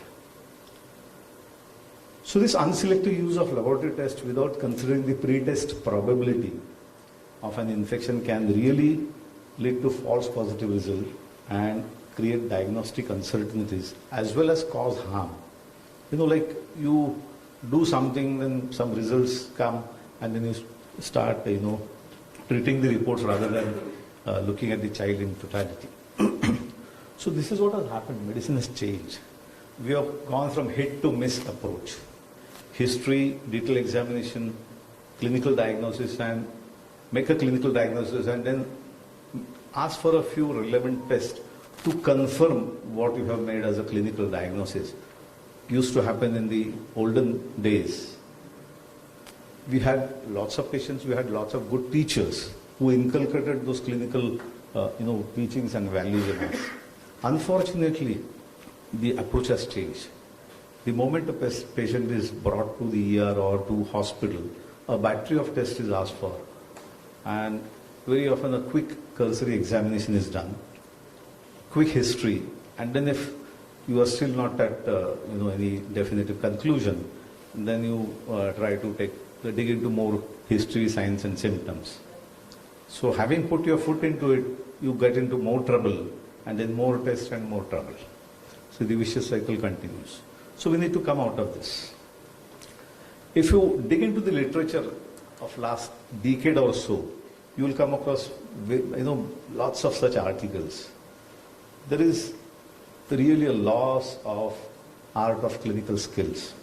So this unselective use of laboratory tests without considering the pre-test probability of an infection can really lead to false positive result and create diagnostic uncertainties as well as cause harm. Like you do something, then some results come, and then you start, treating the reports rather than looking at the child in totality. So this is what has happened. Medicine has changed. We have gone from hit to miss approach. History, detailed examination, clinical diagnosis, and make a clinical diagnosis, and then ask for a few relevant tests to confirm what you have made as a clinical diagnosis. Used to happen in the olden days. We had lots of patients, we had lots of good teachers who inculcated those clinical teachings and values in us. Unfortunately, the approach has changed. The moment a patient is brought to the ER or to hospital, a battery of tests is asked for, and very often a quick cursory examination is done, quick history, and then if you are still not at any definitive conclusion, then you try to dig into more history, signs and symptoms. So having put your foot into it, you get into more trouble, and then more tests and more trouble. So the vicious cycle continues. So we need to come out of this. If you dig into the literature of last decade or so, you will come across lots of such articles. There is really a loss of art of clinical skills.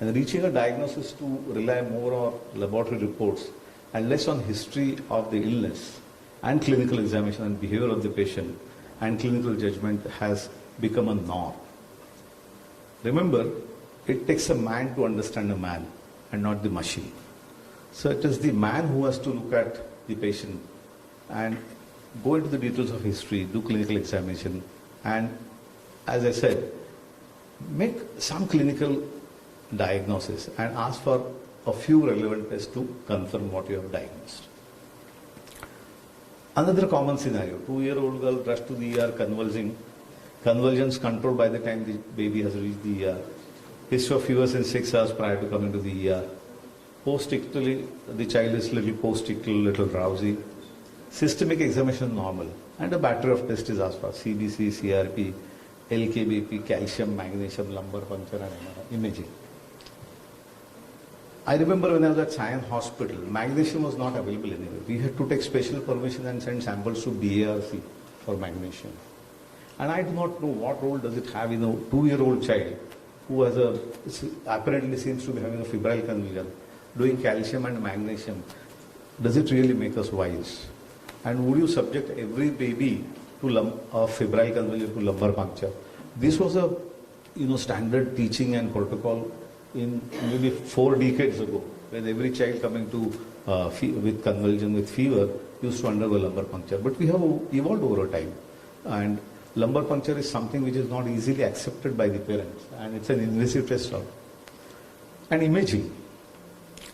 And reaching a diagnosis to rely more on laboratory reports and less on history of the illness and clinical examination and behavior of the patient and clinical judgment has become a norm. Remember, it takes a man to understand a man and not the machine. So it is the man who has to look at the patient and go into the details of history, do clinical examination, and as I said, make some clinical diagnosis and ask for a few relevant tests to confirm what you have diagnosed. Another common scenario, 2-year-old girl rushed to the ER convulsing, convulsions controlled by the time the baby has reached the ER, history of fever since 6 hours prior to coming to the ER, post-ictally, the child is little post-ictal, little drowsy, systemic examination normal, and a battery of tests is asked for, CBC, CRP, LKBP, calcium, magnesium, lumbar puncture, and imaging. I remember when I was at Sion Hospital, magnesium was not available anywhere. We had to take special permission and send samples to BARC for magnesium. And I do not know what role does it have in a 2-year-old child who has apparently seems to be having a febrile convulsion. doing calcium and magnesium, does it really make us wise? And would you subject every baby to febrile convulsion to lumbar puncture? This was a standard teaching and protocol in maybe 4 decades ago, when every child coming to with convulsion, with fever, used to undergo lumbar puncture. But we have evolved over time, and lumbar puncture is something which is not easily accepted by the parents, and it's an invasive test. And imaging.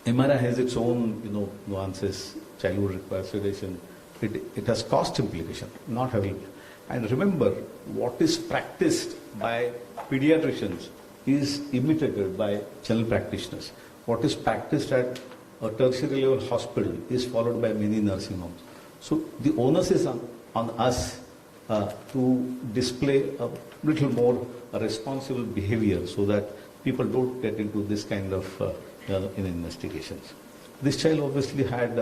MRI has its own nuances. Childhood requires sedation. It has cost implication, not available. And remember, what is practiced by pediatricians is imitated by general practitioners. What is practiced at a tertiary level hospital is followed by many nursing homes. So the onus is on us to display a little more responsible behavior so that people don't get into this kind of investigations. This child obviously had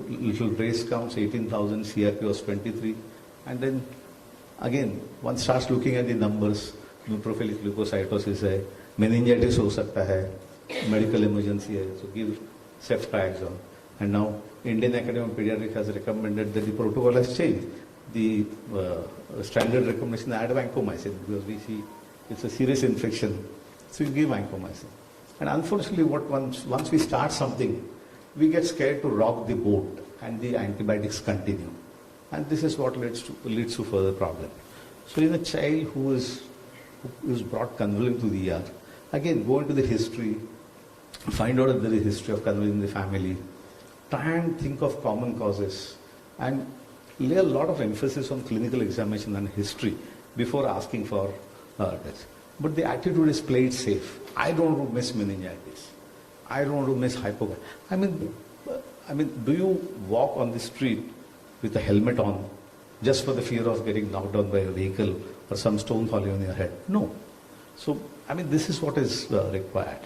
little race counts, 18,000, CRP was 23, and then again, one starts looking at the numbers, neutrophilic leukocytosis hai, meningitis ho sakta hai, medical emergency hai, so give ceftriaxone. And now Indian Academy of Pediatrics has recommended that the protocol has changed. The standard recommendation is add vancomycin, because we see it's a serious infection, so you give vancomycin. And unfortunately, once we start something, we get scared to rock the boat, and the antibiotics continue. And this is what leads to further problem. So in a child who is brought convulsing to the ER, again, go into the history, find out if there is history of convulsion in the family, try and think of common causes, and lay a lot of emphasis on clinical examination and history before asking for tests. But the attitude is play it safe. I don't want to miss meningitis. I don't want to miss hypoxia. I mean, do you walk on the street with a helmet on just for the fear of getting knocked down by a vehicle or some stone falling on your head? No. So, this is what is required.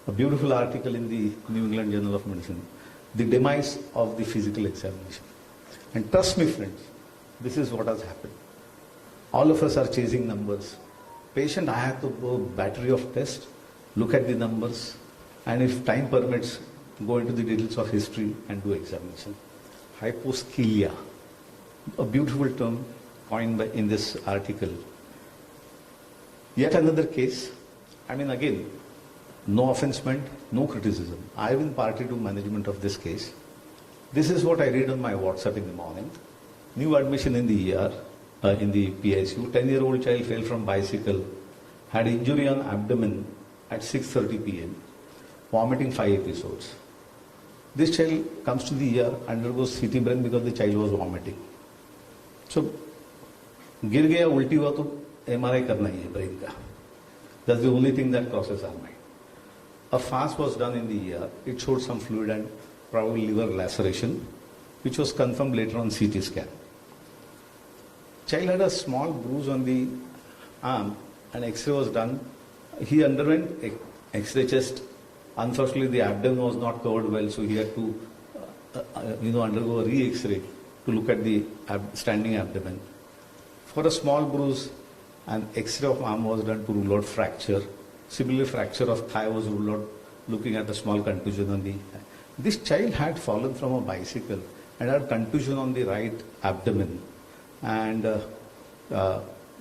A beautiful article in the New England Journal of Medicine, the demise of the physical examination. And trust me, friends, this is what has happened. All of us are chasing numbers. Patient, I have to go battery of tests, look at the numbers, and if time permits, go into the details of history and do examination. Hyposkilia, a beautiful term coined in this article. Yet another case, again, no offense meant, no criticism. I have been party to management of this case. This is what I read on my WhatsApp in the morning. New admission in the ER, in the PICU, 10-year-old child fell from bicycle, had injury on abdomen at 6:30 p.m., vomiting 5 episodes. This child comes to the ER, undergoes CT brain because the child was vomiting. So, गिर गया उल्टी हुआ तो MRI करना ही है brain का. That's the only thing that crosses our mind. A FAST was done in the ER. It showed some fluid and probably liver laceration, which was confirmed later on CT scan. Child had a small bruise on the arm, and X-ray was done. He underwent X-ray chest. Unfortunately, the abdomen was not covered well, so he had to, undergo a re-X-ray to look at the standing abdomen. For a small bruise, an X-ray of arm was done to rule out fracture. Similarly, fracture of thigh was ruled out, looking at a small contusion on the. This child had fallen from a bicycle and had contusion on the right abdomen, and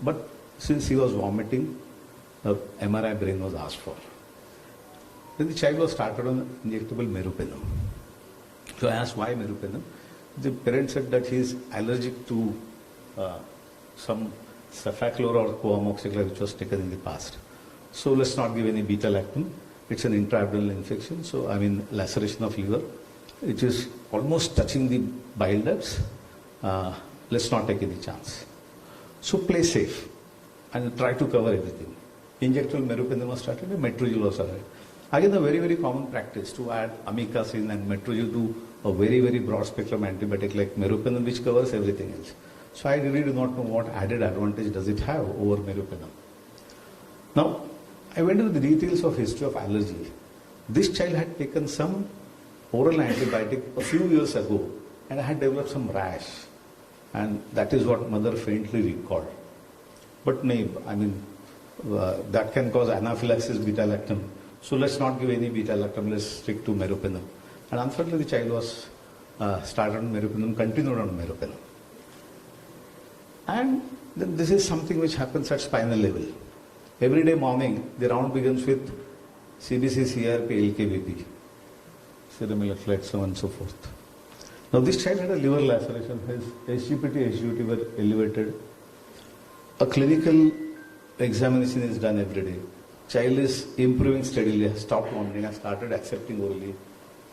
but since he was vomiting, MRI brain was asked for. Then the child was started on injectable meropenem. So I asked why meropenem. The parent said that he is allergic to some cefaclor or coamoxiclav which was taken in the past. So let's not give any beta-lactam. It's an intra-abdominal infection, so laceration of liver. It is almost touching the bile ducts. Let's not take any chance. So play safe and try to cover everything. Injectable meropenem was started, metrogel was started. Again, a very, very common practice to add amikacin and metrogel to a very, very broad spectrum antibiotic like meropenem, which covers everything else. So I really do not know what added advantage does it have over meropenem. Now, I went into the details of history of allergy. This child had taken some oral antibiotic a few years ago and had developed some rash, and that is what mother faintly recalled. But that can cause anaphylaxis beta-lactam. So let's not give any beta-lactam, let's stick to meropenem. And unfortunately, the child was started on meropenem, continued on meropenem. And then this is something which happens at spinal level. Every day morning, the round begins with CBC, CRP, LKBP, serum electrolytes, so on and so forth. Now this child had a liver laceration, his SGPT, SGUT were elevated. A clinical examination is done every day. Child is improving steadily, has stopped vomiting, has started accepting orally.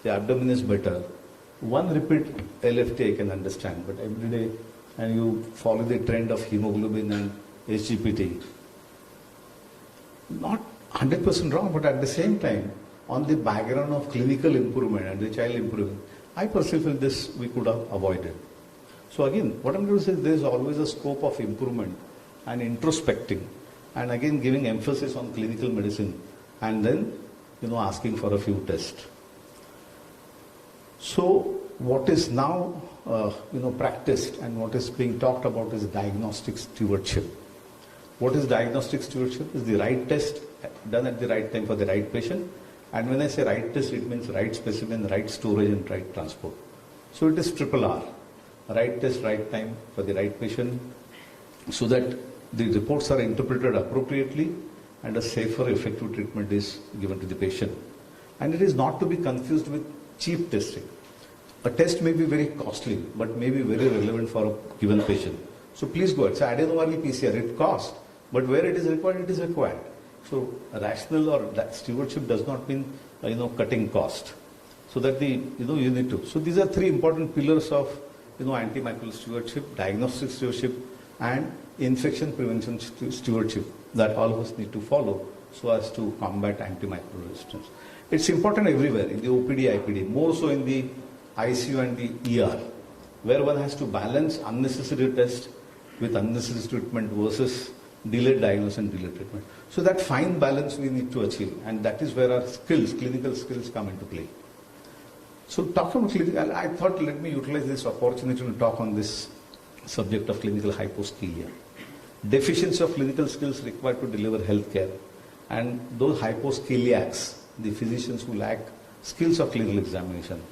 The abdomen is better. One repeat LFT I can understand, but every day, and you follow the trend of hemoglobin and SGPT. Not 100% wrong, but at the same time, on the background of clinical improvement and the child improving, I personally feel this we could have avoided. So again, what I'm going to say is there is always a scope of improvement and introspecting, and again giving emphasis on clinical medicine, and then asking for a few tests. So what is now practiced and what is being talked about is diagnostic stewardship. What is diagnostic stewardship? Is the right test done at the right time for the right patient. And when I say right test, it means right specimen, right storage and right transport. So it is triple R. Right test, right time for the right patient, so that the reports are interpreted appropriately and a safer, effective treatment is given to the patient. And it is not to be confused with cheap testing. A test may be very costly, but may be very relevant for a given patient. So please go ahead. So adenovirus PCR, it costs, but where it is required, it is required. So rational or that stewardship does not mean cutting cost. So that you need to. So these are three important pillars of antimicrobial stewardship, diagnostic stewardship, and infection prevention stewardship that all of us need to follow so as to combat antimicrobial resistance. It's important everywhere, in the OPD, IPD, more so in the ICU and the ER, where one has to balance unnecessary tests with unnecessary treatment versus delayed diagnosis and delayed treatment. So that fine balance we need to achieve, and that is where our skills, clinical skills, come into play. So talking about clinical, I thought let me utilize this opportunity to talk on this subject of clinical hyposkilia. Deficiency of clinical skills required to deliver healthcare, and those hyposkiliacs, the physicians who lack skills of clinical examination.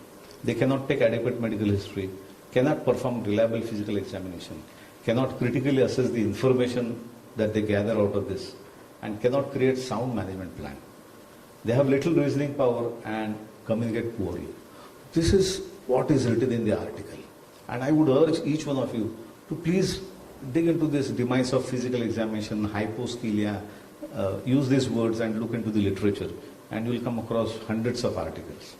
They cannot take adequate medical history, cannot perform reliable physical examination, cannot critically assess the information that they gather out of this, and cannot create sound management plan. They have little reasoning power and communicate poorly. This is what is written in the article. And I would urge each one of you to please dig into this demise of physical examination, hyposkilia, use these words and look into the literature, and you will come across hundreds of articles.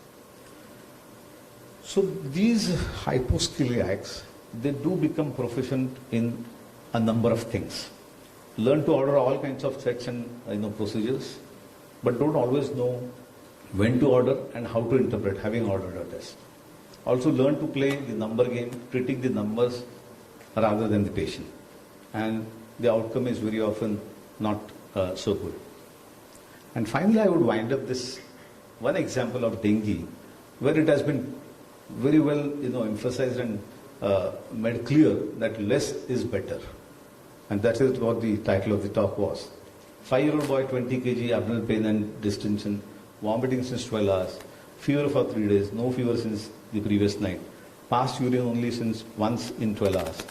So these hyposkiliacs, they do become proficient in a number of things. Learn to order all kinds of sets and procedures, but don't always know when to order and how to interpret having ordered a test. Also learn to play the number game, treating the numbers rather than the patient. And the outcome is very often not so good. And finally, I would wind up this one example of dengue, where it has been very well emphasized and made clear that less is better. And that is what the title of the talk was. 5-year-old boy, 20 kg, abdominal pain and distension, vomiting since 12 hours, fever for 3 days, no fever since the previous night, passed urine only since once in 12 hours.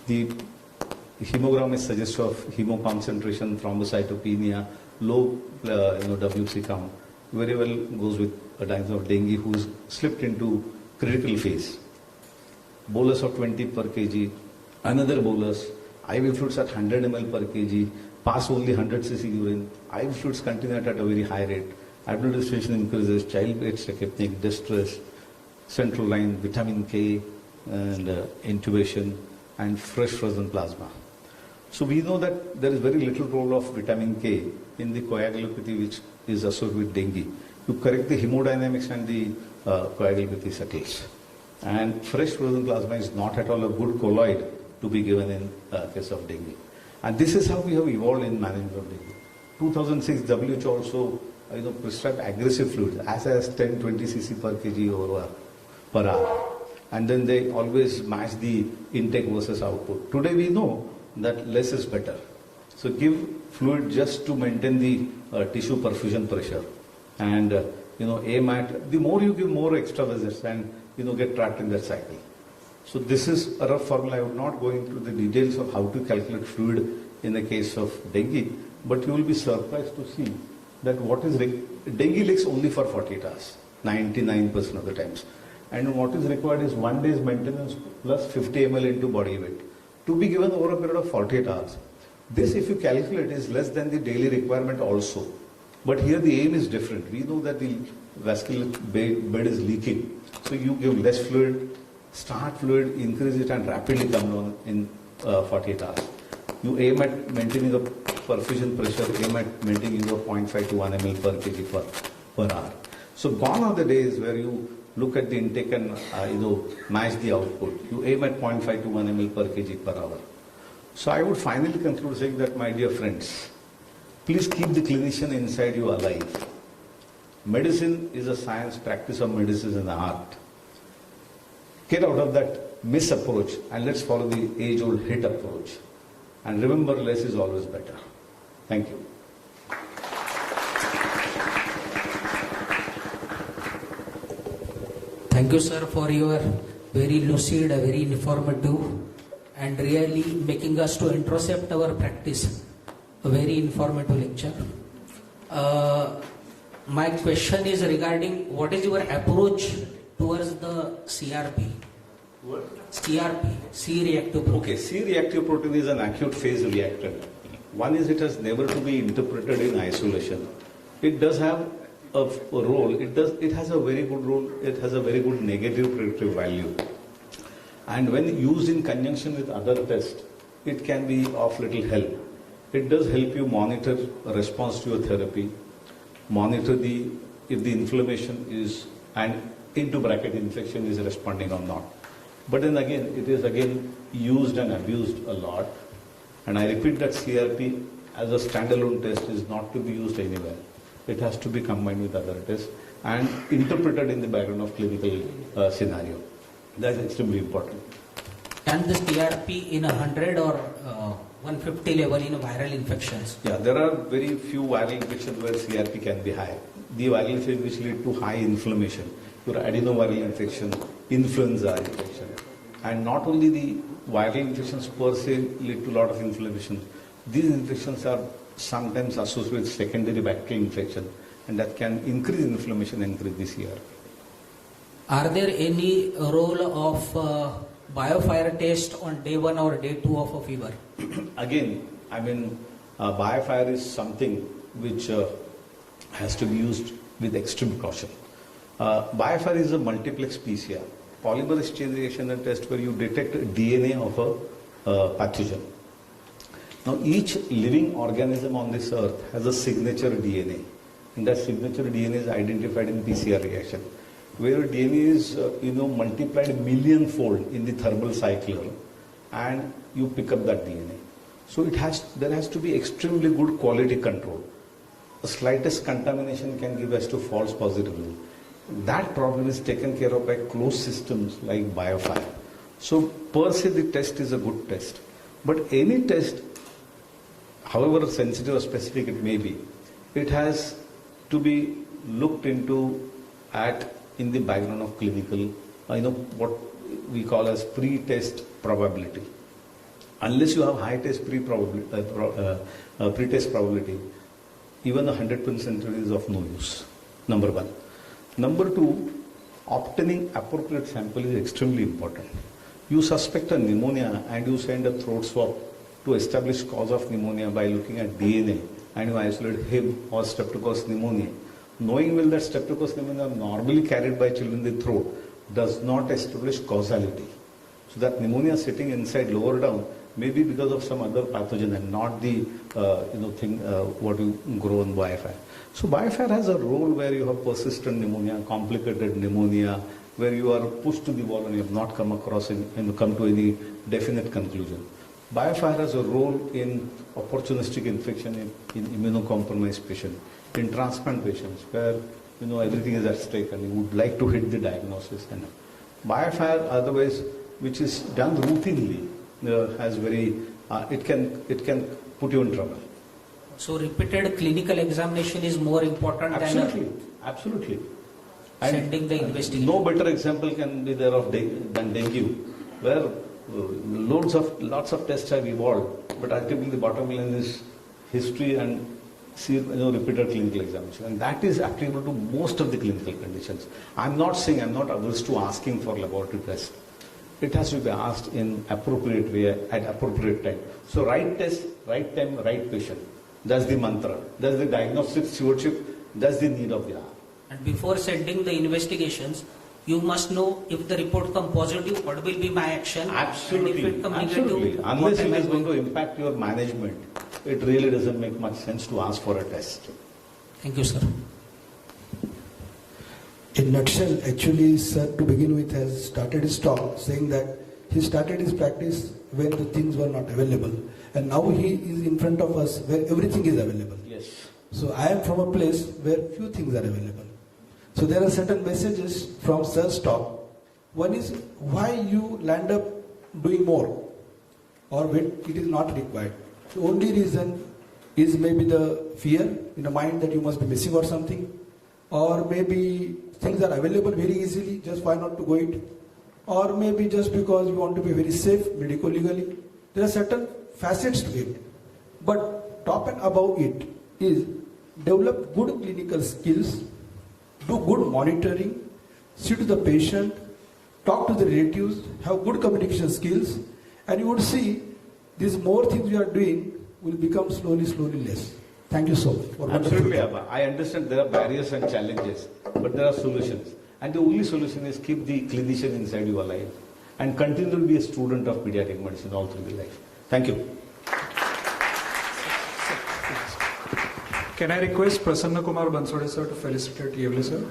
The hemogram is suggestive of hemoconcentration, thrombocytopenia, low WC count. Very well goes with a diagnosis of dengue who's slipped into critical phase. Bolus of 20 per kg, another bolus, IV fluids at 100 ml per kg, pass only 100 cc urine, IV fluids continue at a very high rate, abdominal distension increases, child gets tachypneic, distress, central line, vitamin K, and intubation, and fresh frozen plasma. So we know that there is very little role of vitamin K in the coagulopathy which is associated with dengue. To correct the hemodynamics and the coagulopathy settles. And fresh frozen plasma is not at all a good colloid to be given in case of dengue. And this is how we have evolved in management of dengue. 2006 WHO also prescribed aggressive fluids as high as 10-20 cc per kg or per hour. And then they always match the intake versus output. Today we know that less is better. So give fluid just to maintain the tissue perfusion pressure. and aim at, the more you give, more extra visits, and get trapped in that cycle. So this is a rough formula. I would not go into the details of how to calculate fluid in the case of dengue, but you will be surprised to see that dengue leaks only for 48 hours, 99% of the times. And what is required is 1 day's maintenance plus 50 ml into body weight to be given over a period of 48 hours. This, if you calculate, is less than the daily requirement also. But here the aim is different. We know that the vascular bed is leaking. So you give less fluid, start fluid, increase it, and rapidly come down in 48 hours. You aim at maintaining a perfusion pressure, aim at maintaining your 0.5 to 1 ml per kg per hour. So gone are the days where you look at the intake and match the output. You aim at 0.5 to 1 ml per kg per hour. So I would finally conclude saying that, my dear friends, please keep the clinician inside you alive. Medicine is a science, practice of medicine is an art. Get out of that misapproach and let's follow the age-old HIT approach. And remember, less is always better. Thank you. Thank you, sir, for your very lucid, very informative, and really making us to intercept our practice. A very informative lecture. My question is regarding what is your approach towards the CRP? What? CRP, C-reactive protein. Okay, C-reactive protein is an acute phase reactor. One is it has never to be interpreted in isolation. It does have a role. It has a very good role. It has a very good negative predictive value. And when used in conjunction with other tests, it can be of little help. It does help you monitor a response to your therapy, monitor if the inflammation is, and into bracket infection is responding or not. But then again, it is again used and abused a lot. And I repeat that CRP as a standalone test is not to be used anywhere. It has to be combined with other tests and interpreted in the background of clinical scenario. That's extremely important. And this CRP in 100 or 150 level in viral infections? Yeah, there are very few viral infections where CRP can be high. The viral infections which lead to high inflammation, your adenoviral infection, influenza infection. And not only the viral infections per se lead to a lot of inflammation. These infections are sometimes associated with secondary bacterial infection, and that can increase inflammation and increase the CRP. Are there any role of biofire test on day 1 or day 2 of a fever? Again, biofire is something which has to be used with extreme caution. Biofire is a multiplex PCR, polymerase chain reaction test where you detect DNA of a pathogen. Now, each living organism on this earth has a signature DNA, and that signature DNA is identified in PCR reaction, where DNA is multiplied million-fold in the thermal cycler, and you pick up that DNA. So there has to be extremely good quality control. The slightest contamination can give us to false positive. That problem is taken care of by closed systems like biofire. So per se the test is a good test. But any test, however sensitive or specific it may be, it has to be looked into in the background of clinical, what we call as pre-test probability. Unless you have high test pre-test probability, even a 100% is of no use. Number one. Number two, obtaining appropriate sample is extremely important. You suspect a pneumonia and you send a throat swab to establish cause of pneumonia by looking at DNA, and you isolate him or streptococcus pneumoniae. Knowing well that streptococcus pneumoniae are normally carried by children in the throat does not establish causality. So that pneumonia sitting inside lower down may be because of some other pathogen and not the what you grow in biofire. So biofire has a role where you have persistent pneumonia, complicated pneumonia, where you are pushed to the wall and you have not come across and come to any definite conclusion. Biofire has a role in opportunistic infection in immunocompromised patients, in transplant patients where everything is at stake and you would like to hit the diagnosis. And biofire, otherwise, which is done routinely, has very it can put you in trouble. So repeated clinical examination is more important Absolutely, than absolutely. sending the investigation. No better example can be there of than dengue, where lots of tests have evolved, but ultimately the bottom line is history and repeated clinical examination, and that is applicable to most of the clinical conditions. I'm not averse to asking for laboratory tests. It has to be asked in appropriate way at appropriate time. So right test, right time, right patient. That's the mantra. That's the diagnostic stewardship. That's the need of the hour. And before sending the investigations, you must know if the report comes positive, what will be my action? Absolutely. And if it comes Absolutely. negative, Unless what it am I is going going to impact your management, it really doesn't make much sense to ask for a test. Thank you, sir. In nutshell, actually, sir, to begin with, has started his talk saying that he started his practice when the things were not available, and now he is in front of us where everything is available. Yes. So I am from a place where few things are available. So there are certain messages from sir's talk. One is why you land up doing more, or when it is not required. The only reason is maybe the fear in the mind that you must be missing or something, or maybe things are available very easily, just why not to go it, or maybe just because you want to be very safe medico-legally. There are certain facets to it, but top and above it is develop good clinical skills, do good monitoring, see to the patient, talk to the relatives, have good communication skills, and you would see these more things you are doing will become slowly less. Thank you so much. Absolutely, Abba. I understand there are barriers and challenges, but there are solutions. And the only solution is keep the clinician inside you alive and continue to be a student of pediatric medicine all through the life. Thank you. Can I request Prasanna Kumar Bansode sir to felicitate Yevli sir?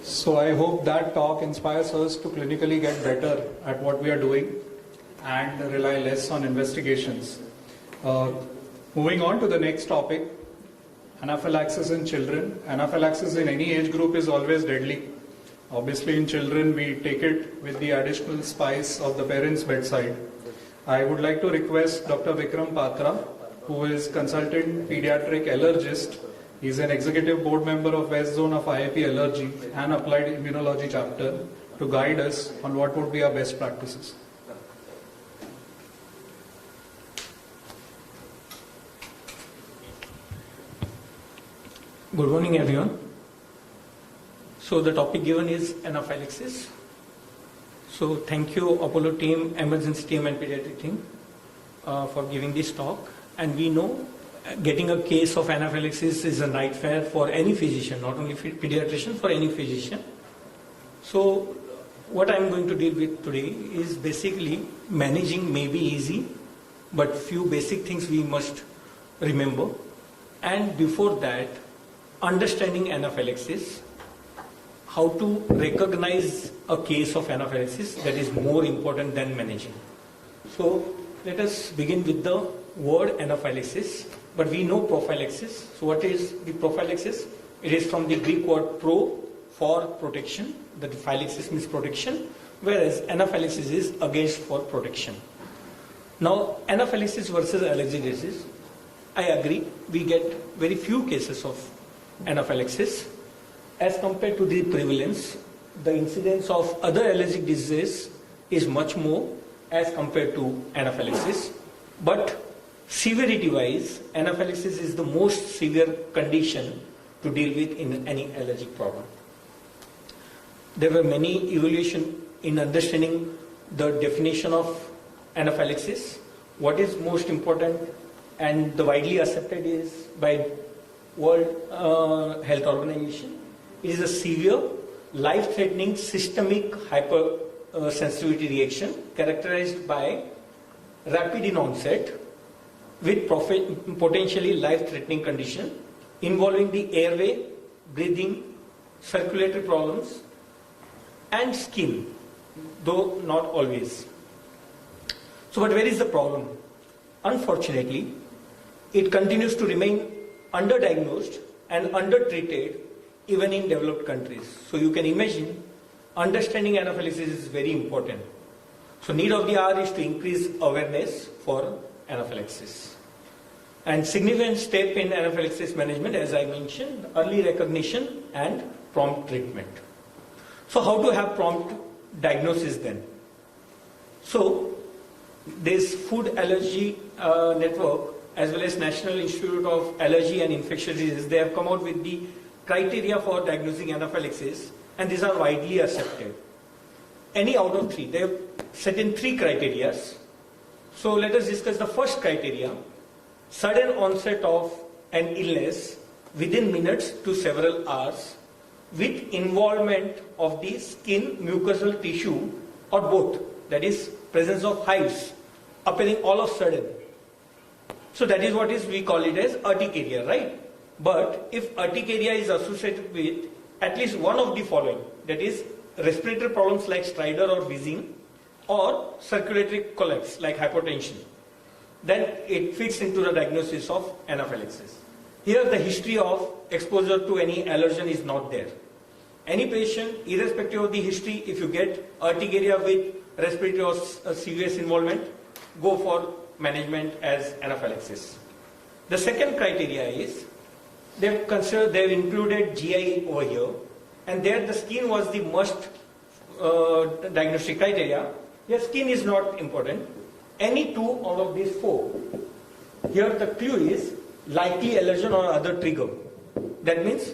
So I hope that talk inspires us to clinically get better at what we are doing and rely less on investigations. Moving on to the next topic, anaphylaxis in children. Anaphylaxis in any age group is always deadly. Obviously in children we take it with the additional spice of the parents' bedside. I would like to request Dr. Vikram Patra, who is consultant pediatric allergist. He is an executive board member of West Zone of IIP Allergy and Applied Immunology chapter, to guide us on what would be our best practices. Good morning, everyone. So the topic given is anaphylaxis. So thank you, Apollo team, emergency team and pediatric team for giving this talk. And we know getting a case of anaphylaxis is a nightmare for any physician, not only pediatrician, for any physician. So what I'm going to deal with today is basically managing may be easy, but few basic things we must remember. And before that, understanding anaphylaxis, how to recognize a case of anaphylaxis, that is more important than managing. So let us begin with the word anaphylaxis, but we know prophylaxis. So what is the prophylaxis? It is from the Greek word pro, for protection. The phylaxis means protection, whereas anaphylaxis is against for protection. Now anaphylaxis versus allergic disease, I agree, we get very few cases of anaphylaxis. As compared to the prevalence, the incidence of other allergic diseases is much more as compared to anaphylaxis. But severity wise, anaphylaxis is the most severe condition to deal with in any allergic problem. There were many evaluations in understanding the definition of anaphylaxis. What is most important and the widely accepted is by World Health Organization. It is a severe, life-threatening systemic hypersensitivity reaction characterized by rapid in onset, with potentially life-threatening condition involving the airway, breathing, circulatory problems, and skin, though not always. So, but where is the problem? Unfortunately, it continues to remain underdiagnosed and undertreated even in developed countries. So you can imagine understanding anaphylaxis is very important. So need of the hour is to increase awareness for anaphylaxis. And significant step in anaphylaxis management, as I mentioned, early recognition and prompt treatment. So how to have prompt diagnosis then? So this Food Allergy Network as well as National Institute of Allergy and Infectious Diseases, they have come out with the criteria for diagnosing anaphylaxis, and these are widely accepted. Any out of three, they have set in 3 criteria. So let us discuss the first criteria: sudden onset of an illness within minutes to several hours with involvement of the skin, mucosal tissue, or both, that is presence of hives appearing all of a sudden. So that is what we call it as urticaria, right? But if urticaria is associated with at least one of the following, that is respiratory problems like stridor or wheezing, or circulatory collapse like hypotension, then it fits into the diagnosis of anaphylaxis. Here the history of exposure to any allergen is not there. Any patient, irrespective of the history, if you get urticaria with respiratory or serious involvement, go for management as anaphylaxis. The second criteria is they've included GI over here, and there the skin was the must diagnostic criteria. Here skin is not important. Any 2 out of these 4. Here the clue is likely allergen or other trigger. That means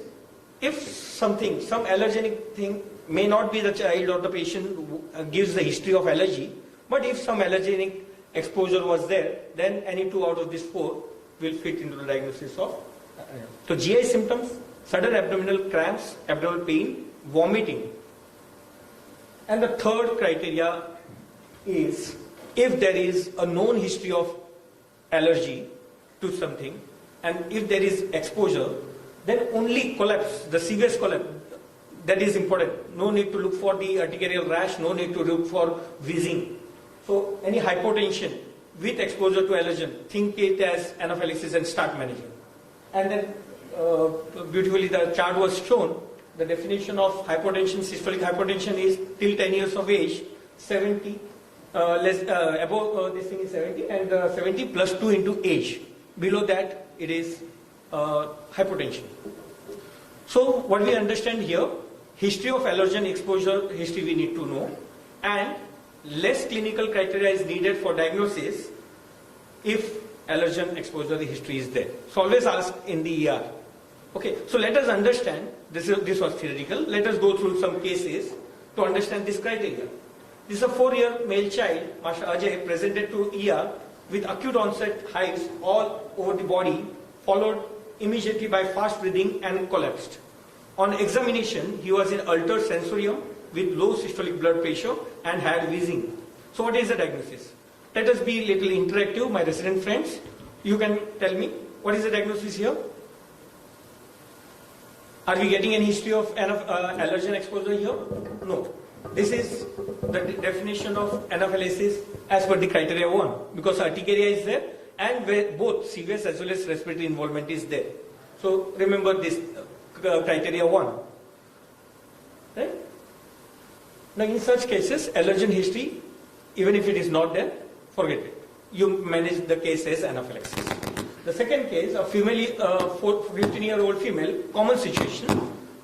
if some allergenic thing may not be the child or the patient gives the history of allergy, but if some allergenic exposure was there, then any 2 out of these 4 will fit into the diagnosis of. So GI symptoms: sudden abdominal cramps, abdominal pain, vomiting. And the third criteria is if there is a known history of allergy to something, and if there is exposure, then only collapse, the serious collapse, that is important. No need to look for the urticarial rash, no need to look for wheezing. So any hypotension with exposure to allergen, think it as anaphylaxis and start managing. And then beautifully the chart was shown. The definition of hypotension, systolic hypotension, is till 10 years of age, 70, above this thing is 70, and 70 plus 2 into age. Below that it is hypotension. So what we understand here, history of allergen exposure, history we need to know, and less clinical criteria is needed for diagnosis if allergen exposure history is there. So always ask in the ER. Okay, so let us understand, this was theoretical, let us go through some cases to understand this criteria. This is a 4-year male child, Master Ajay, presented to ER with acute onset hives all over the body, followed immediately by fast breathing and collapsed. On examination, he was in altered sensorium with low systolic blood pressure and had wheezing. So what is the diagnosis? Let us be a little interactive, my resident friends. You can tell me, what is the diagnosis here? Are we getting any history of allergen exposure here? No. This is the definition of anaphylaxis as per the criteria 1, because urticaria is there and where both serious as well as respiratory involvement is there. So remember this criteria 1. Right? Now in such cases, allergen history, even if it is not there, forget it. You manage the case as anaphylaxis. The second case, a female, 15-year-old female, common situation.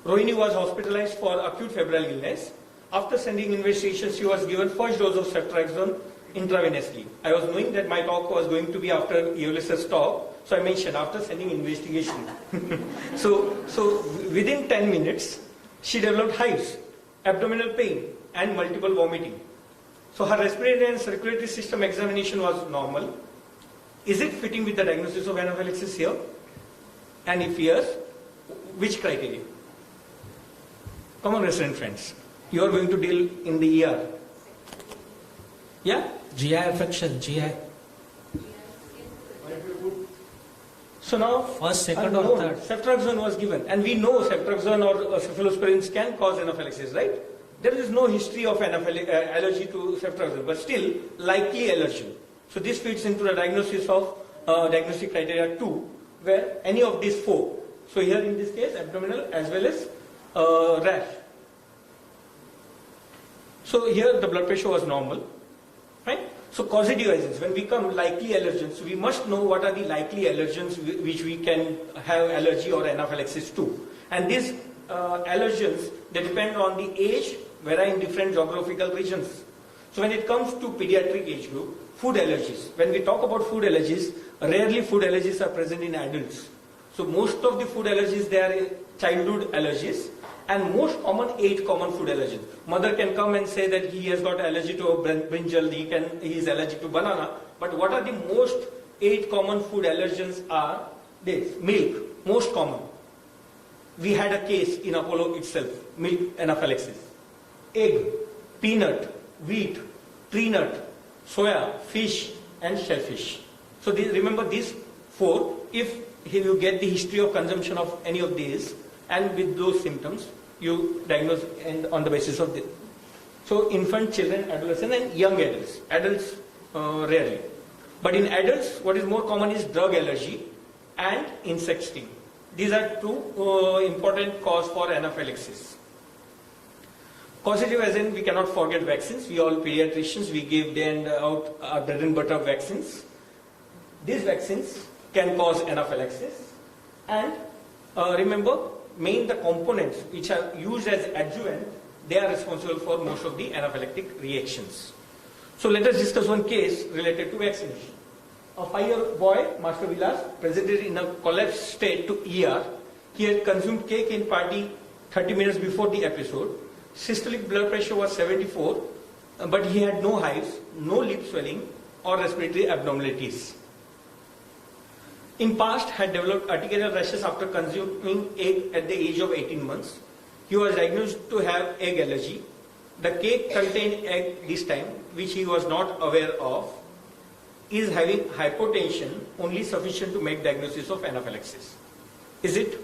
Rohini was hospitalized for acute febrile illness. After sending investigation, she was given first dose of ceftriaxone intravenously. I was knowing that my talk was going to be after Ulysses' talk, so I mentioned after sending investigation. so within 10 minutes, she developed hives, abdominal pain, and multiple vomiting. So her respiratory and circulatory system examination was normal. Is it fitting with the diagnosis of anaphylaxis here? And if yes, which criteria? Come on, resident friends. You are going to deal in the ER. Yeah? GI affection, GI. So now, First, second, or third? ceftriaxone was given, and we know ceftriaxone or cephalosporins can cause anaphylaxis, right? There is no history of allergy to ceftriaxone, but still likely allergen. So this fits into the diagnosis of diagnostic criteria 2, where any of these 4. So here in this case, abdominal as well as rash. So here the blood pressure was normal, right? So causative agents, when we come likely allergens, we must know what are the likely allergens which we can have allergy or anaphylaxis to. And these allergens, they depend on the age, vary in different geographical regions. So when it comes to pediatric age group, food allergies. When we talk about food allergies, rarely food allergies are present in adults. So most of the food allergies, they are childhood allergies. And most common, 8 common food allergens. Mother can come and say that he has got allergy to a brinjal, he is allergic to banana. But what are the most 8 common food allergens are this? Milk, most common. We had a case in Apollo itself, milk anaphylaxis. Egg, peanut, wheat, tree nut, soya, fish and shellfish. So remember these 4, if you get the history of consumption of any of these, and with those symptoms, you diagnose and on the basis of this. So infant, children, adolescent and young adults. Adults rarely. But in adults, what is more common is drug allergy and insect sting. These are 2 important cause for anaphylaxis. Causative agent, we cannot forget vaccines. We all pediatricians, we give them out our bread and butter vaccines. These vaccines can cause anaphylaxis. And remember, the components which are used as adjuvant, they are responsible for most of the anaphylactic reactions. So let us discuss one case related to vaccination. A 5-year-old boy, Master Vilas, presented in a collapsed state to ER. He had consumed cake in party 30 minutes before the episode. Systolic blood pressure was 74, but he had no hives, no lip swelling or respiratory abnormalities. In past, had developed urticarial rashes after consuming egg at the age of 18 months. He was diagnosed to have egg allergy. The cake contained egg this time, which he was not aware of. Is having hypotension only sufficient to make diagnosis of anaphylaxis? Is it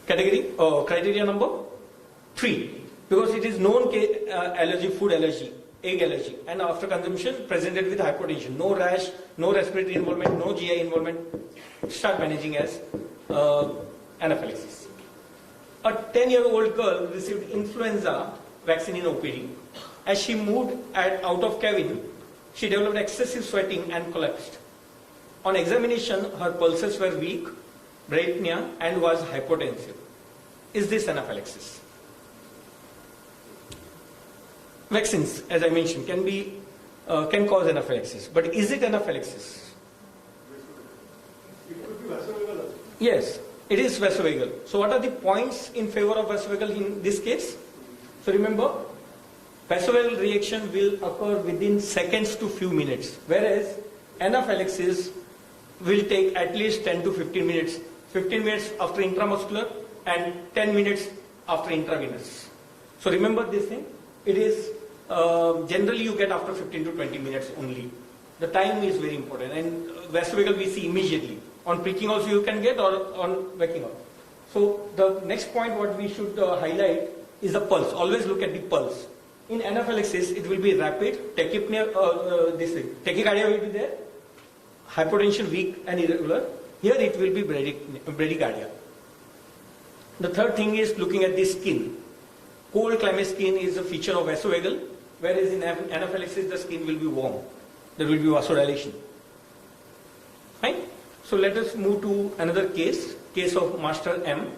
category or criteria number 3? Because it is known allergy, food allergy, egg allergy, and after consumption presented with hypotension, no rash, no respiratory involvement, no GI involvement, start managing as anaphylaxis. A 10-year-old girl received influenza vaccine in OPD. As she moved out of cabin, she developed excessive sweating and collapsed. On examination, her pulses were weak, bradypnea, and was hypotensive. Is this anaphylaxis? Vaccines, as I mentioned, can cause anaphylaxis. But is it anaphylaxis? It could be vasovagal. Yes, it is vasovagal. So what are the points in favor of vasovagal in this case? So remember, vasovagal reaction will occur within seconds to few minutes, whereas anaphylaxis will take at least 10 to 15 minutes. 15 minutes after intramuscular and 10 minutes after intravenous. So remember this thing. It is generally you get after 15 to 20 minutes only. The time is very important, and vasovagal we see immediately. On pricking also you can get, or on waking up. So the next point what we should highlight is the pulse. Always look at the pulse. In anaphylaxis it will be rapid, tachycardia will be there, hypotension weak and irregular. Here it will be bradycardia. The third thing is looking at the skin. Cold climate skin is a feature of vasovagal, whereas in anaphylaxis the skin will be warm. There will be vasodilation. Fine? So let us move to another case of Master M.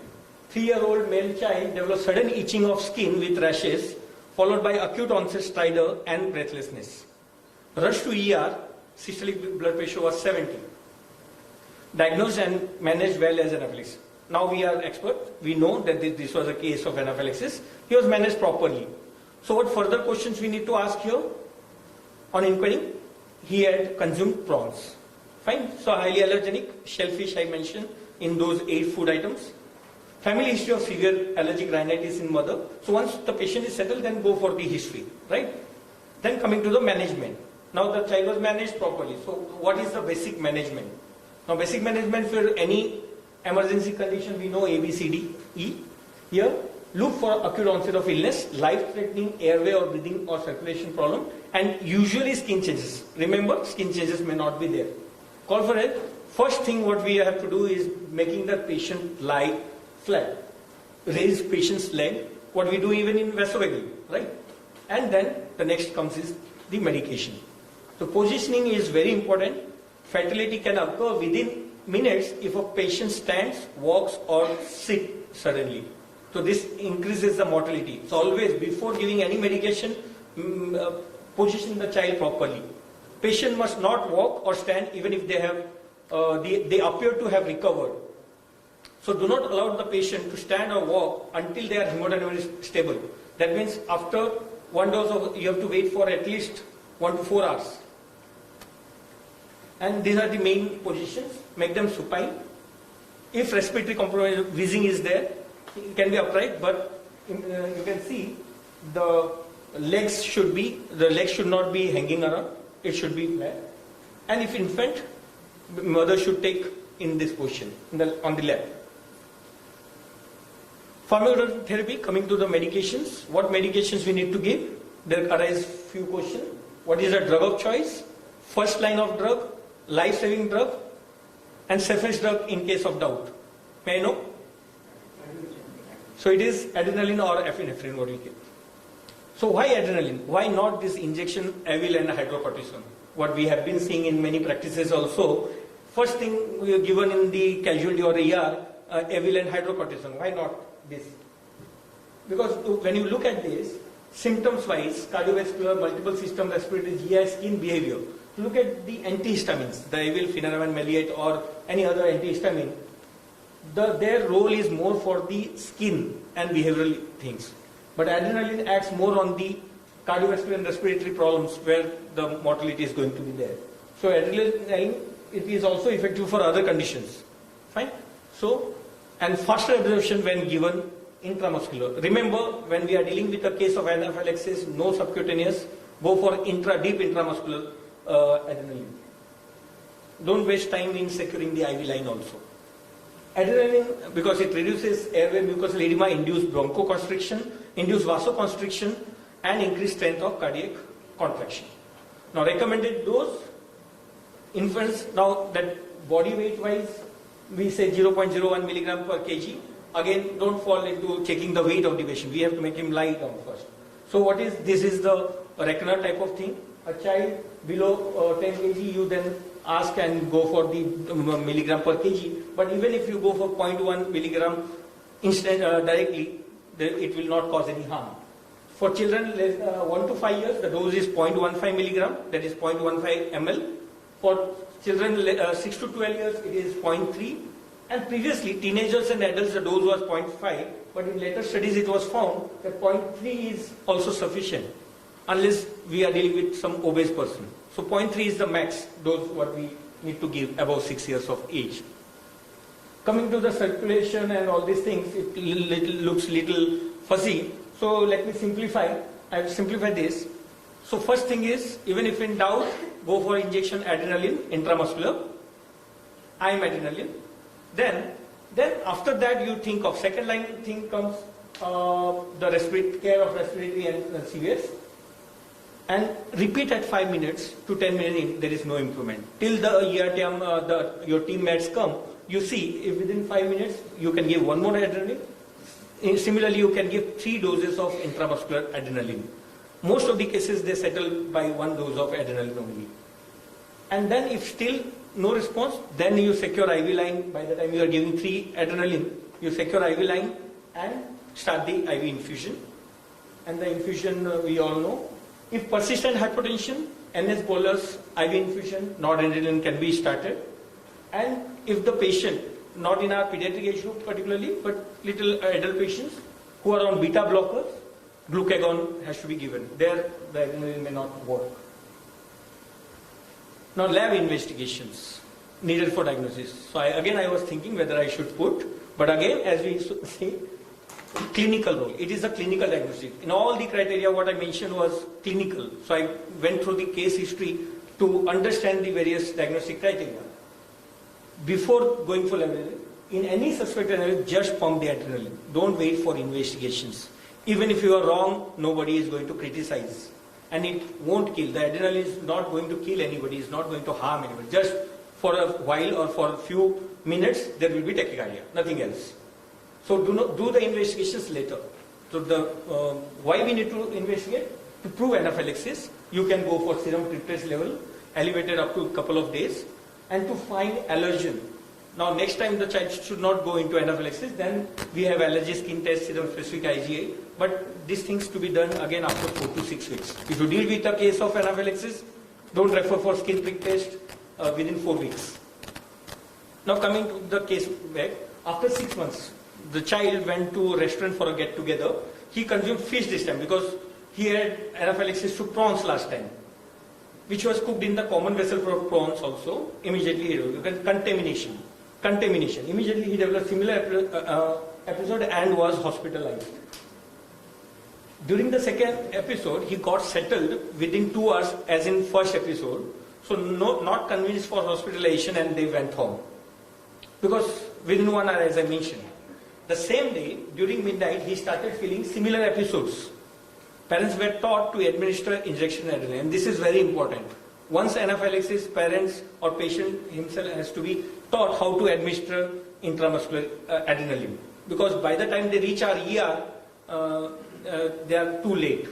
3-year-old male child developed sudden itching of skin with rashes, followed by acute onset stridor and breathlessness. Rushed to ER, systolic blood pressure was 70. Diagnosed and managed well as anaphylaxis. Now we are expert. We know that this was a case of anaphylaxis. He was managed properly. So what further questions we need to ask here? On inquiry, he had consumed prawns. Fine. So highly allergenic, shellfish I mentioned in those 8 food items. Family history of severe allergic rhinitis in mother. So once the patient is settled, then go for the history, right? Then coming to the management. Now the child was managed properly. So what is the basic management? Now basic management for any emergency condition, we know A, B, C, D, E. Here, look for acute onset of illness, life-threatening airway or breathing or circulation problem, and usually skin changes. Remember, skin changes may not be there. Call for help. First thing what we have to do is making the patient lie flat. Raise patient's leg, what we do even in vasovagal, right? And then the next comes is the medication. So positioning is very important. Fatality can occur within minutes if a patient stands, walks or sits suddenly. So this increases the mortality. So always before giving any medication, position the child properly. Patient must not walk or stand even if they have they appear to have recovered. So do not allow the patient to stand or walk until their hemodynamics is stable. That means after one dose of, you have to wait for at least 1 to 4 hours. And these are the main positions. Make them supine. If respiratory compromise, wheezing is there, it can be upright, but you can see the legs should not be hanging around. It should be flat. And if infant, mother should take in this position on the left. Pharmacotherapy, coming to the medications. What medications we need to give? There arise few questions. What is the drug of choice? First line of drug, life-saving drug, and safest drug in case of doubt. May I know? So it is adrenaline or epinephrine what we give. So why adrenaline? Why not this injection, Avil and hydrocortisone? What we have been seeing in many practices also. First thing we are given in the casualty or ER, Avil and hydrocortisone. Why not this? Because when you look at this, symptoms-wise, cardiovascular, multiple system, respiratory, GI, skin behavior. Look at the antihistamines, the Avil, Phenyramine, Maleate or any other antihistamine. Their role is more for the skin and behavioral things. But adrenaline acts more on the cardiovascular and respiratory problems where the mortality is going to be there. So adrenaline, it is also effective for other conditions. Fine? So, and faster absorption when given intramuscular. Remember, when we are dealing with a case of anaphylaxis, no subcutaneous, go for deep intramuscular adrenaline. Don't waste time in securing the IV line also. Adrenaline, because it reduces airway mucosal edema, induced bronchoconstriction, induced vasoconstriction, and increased strength of cardiac contraction. Now, recommended dose, infants, now that body weight wise, we say 0.01 milligram per kg. Again, don't fall into checking the weight of the patient. We have to make him lie down first. So what is, this is the reckoner type of thing. A child below 10 kg, you then ask and go for the milligram per kg. But even if you go for 0.1 milligram directly, it will not cause any harm. For children 1 to 5 years, the dose is 0.15 milligram, that is 0.15 ml. For children 6 to 12 years, it is 0.3. And previously, teenagers and adults, the dose was 0.5. But in later studies, it was found that 0.3 is also sufficient, unless we are dealing with some obese person. So 0.3 is the max dose what we need to give above 6 years of age. Coming to the circulation and all these things, it looks little fuzzy. So let me simplify. I have simplified this. So first thing is, even if in doubt, go for injection adrenaline, intramuscular, IM adrenaline. Then after that you think of second line thing comes the care of respiratory and severe. And repeat at 5 minutes to 10 minutes, there is no improvement. Till the your teammates come, you see if within 5 minutes you can give one more adrenaline. Similarly, you can give 3 doses of intramuscular adrenaline. Most of the cases they settle by 1 dose of adrenaline only. And then if still no response, then you secure IV line. By the time you are giving 3 adrenaline, you secure IV line and start the IV infusion. And the infusion we all know. If persistent hypertension, NS bolus, IV infusion, noradrenaline can be started. And if the patient, not in our pediatric age group particularly, but little adult patients who are on beta blockers, glucagon has to be given. There the adrenaline may not work. Now lab investigations needed for diagnosis. So I was thinking whether I should put, but again as we say, clinical role. It is a clinical diagnostic. In all the criteria what I mentioned was clinical. So I went through the case history to understand the various diagnostic criteria. before going for adrenaline, in any suspected adrenaline, just pump the adrenaline. Don't wait for investigations. Even if you are wrong, nobody is going to criticize. And it won't kill. The adrenaline is not going to kill anybody, it's not going to harm anybody. Just for a while or for a few minutes, there will be tachycardia, nothing else. So do the investigations later. So why we need to investigate? To prove anaphylaxis, you can go for serum tryptase level, elevated up to a couple of days, and to find allergen. Now next time the child should not go into anaphylaxis, then we have allergy skin test, serum specific IgA, but these things to be done again after 4 to 6 weeks. If you deal with a case of anaphylaxis, don't refer for skin prick test within 4 weeks. Now coming to the case back, after 6 months, the child went to a restaurant for a get-together. He consumed fish this time because he had anaphylaxis to prawns last time, which was cooked in the common vessel for prawns also. Immediately he developed contamination. Immediately he developed similar episode and was hospitalized. During the second episode, he got settled within 2 hours as in first episode. So not convinced for hospitalization, and they went home. Because within 1 hour, as I mentioned. The same day, during midnight, he started feeling similar episodes. Parents were taught to administer injection adrenaline. And this is very important. Once anaphylaxis, parents or patient himself has to be taught how to administer intramuscular adrenaline. Because by the time they reach our ER, they are too late.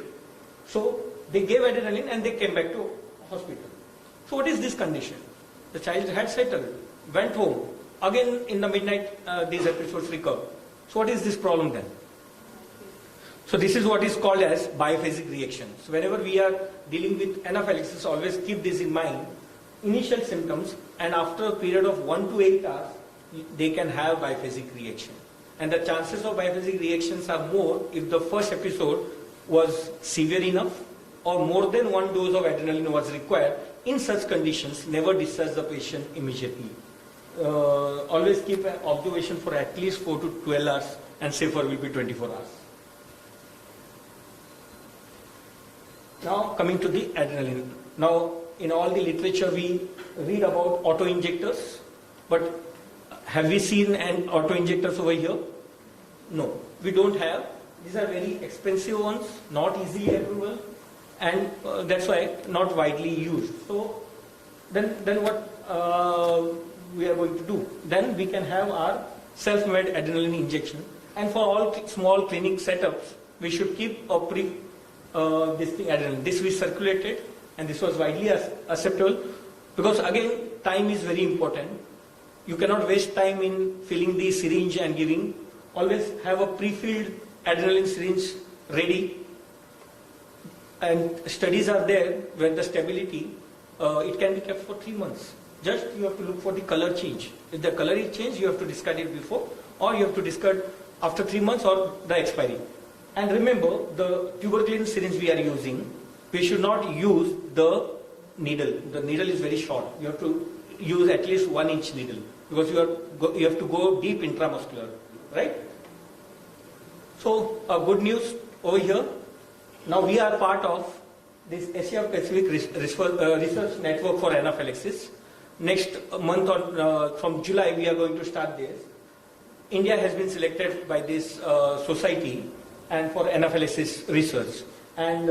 So they gave adrenaline and they came back to hospital. So what is this condition? The child had settled, went home. Again in the midnight, these episodes recur. So what is this problem then? So this is what is called as biphasic reaction. So whenever we are dealing with anaphylaxis, always keep this in mind. Initial symptoms, and after a period of 1 to 8 hours, they can have biphasic reaction. And the chances of biphasic reactions are more if the first episode was severe enough or more than 1 dose of adrenaline was required. In such conditions, never discharge the patient immediately. Always keep an observation for at least 4 to 12 hours, and safer will be 24 hours. Now coming to the adrenaline. Now in all the literature we read about auto-injectors, but have we seen an auto-injectors over here? No, we don't have. These are very expensive ones, not easily available, and that's why not widely used. So then what we are going to do? Then we can have our self-made adrenaline injection, and for all small clinic setups, we should keep a this thing adrenaline. This we circulated, and this was widely acceptable, because again time is very important. You cannot waste time in filling the syringe and giving. Always have a pre-filled adrenaline syringe ready, and studies are there where the stability it can be kept for 3 months. Just you have to look for the color change. If the color is changed, you have to discard it before, or you have to discard after 3 months or the expiry. And remember, the tuberculin syringe we are using, we should not use the needle. The needle is very short. You have to use at least 1 inch needle, because you have to go deep intramuscular, right? So good news over here. Now we are part of this Asia Pacific research network for anaphylaxis. Next month from July we are going to start this. India has been selected by this society and for anaphylaxis research. And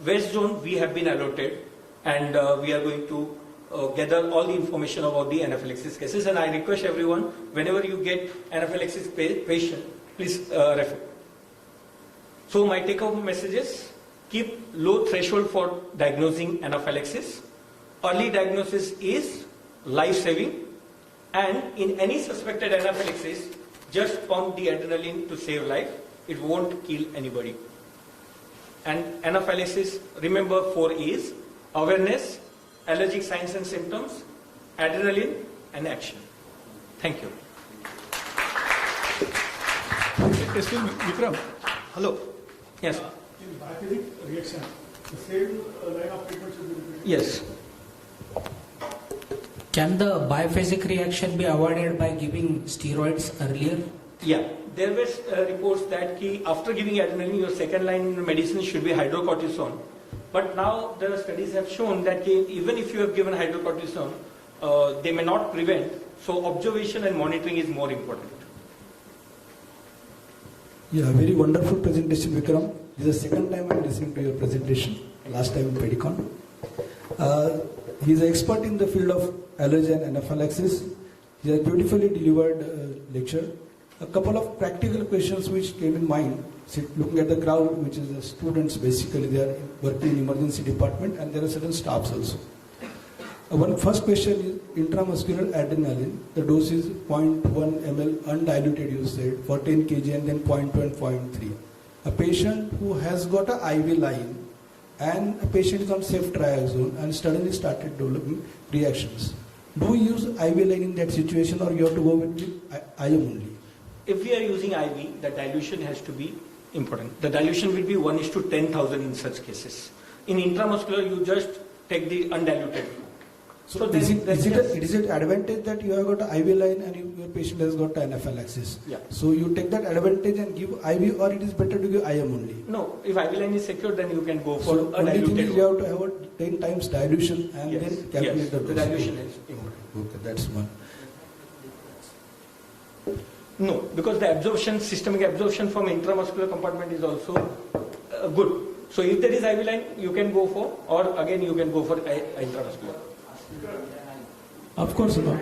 West Zone we have been allotted, and we are going to gather all the information about the anaphylaxis cases. And I request everyone, whenever you get anaphylaxis patient, please refer. So my take-home messages: keep low threshold for diagnosing anaphylaxis. Early diagnosis is life-saving, and in any suspected anaphylaxis, just pump the adrenaline to save life. It won't kill anybody. And anaphylaxis, remember 4 A's: awareness, allergic signs and symptoms, adrenaline, and action. Thank you. Excuse me, Vikram. Hello. Yes. In biphasic reaction, the same line of treatment should be repeated? Yes. Can the biphasic reaction be avoided by giving steroids earlier? Yeah. There were reports that after giving adrenaline, your second line medicine should be hydrocortisone. But now the studies have shown that even if you have given hydrocortisone, they may not prevent, So observation and monitoring is more important. Yeah, very wonderful presentation, Vikram. This is the second time I'm listening to your presentation. Last time in Pedicon. He's an expert in the field of allergen and anaphylaxis. He has beautifully delivered lecture. A couple of practical questions which came in mind. Looking at the crowd, which is the students basically, they are working in emergency department, and there are certain staffs also. One first question is intramuscular adrenaline. The dose is 0.1 ml undiluted, you said, for 10 kg and then 0.2 and 0.3. A patient who has got an IV line and a patient is on safe triage zone and suddenly started developing reactions. Do we use IV line in that situation, or you have to go with IM only? If we are using IV, the dilution has to be important. The dilution will be 1:10,000 in such cases. In intramuscular, you just take the undiluted. So is it advantage that you have got an IV line and your patient has got anaphylaxis? Yeah. So you take that advantage and give IV, or it is better to give IM only? No, if IV line is secured, then you can go for So a only thing diluted is you have to have a 10 times dilution and Yes, then calculate yes, the dose. the dilution is important. Okay, that's one. No, because the absorption, systemic absorption from intramuscular compartment is also good. So if there is IV line, you can go for, or again you can go for intravascular. Of course not.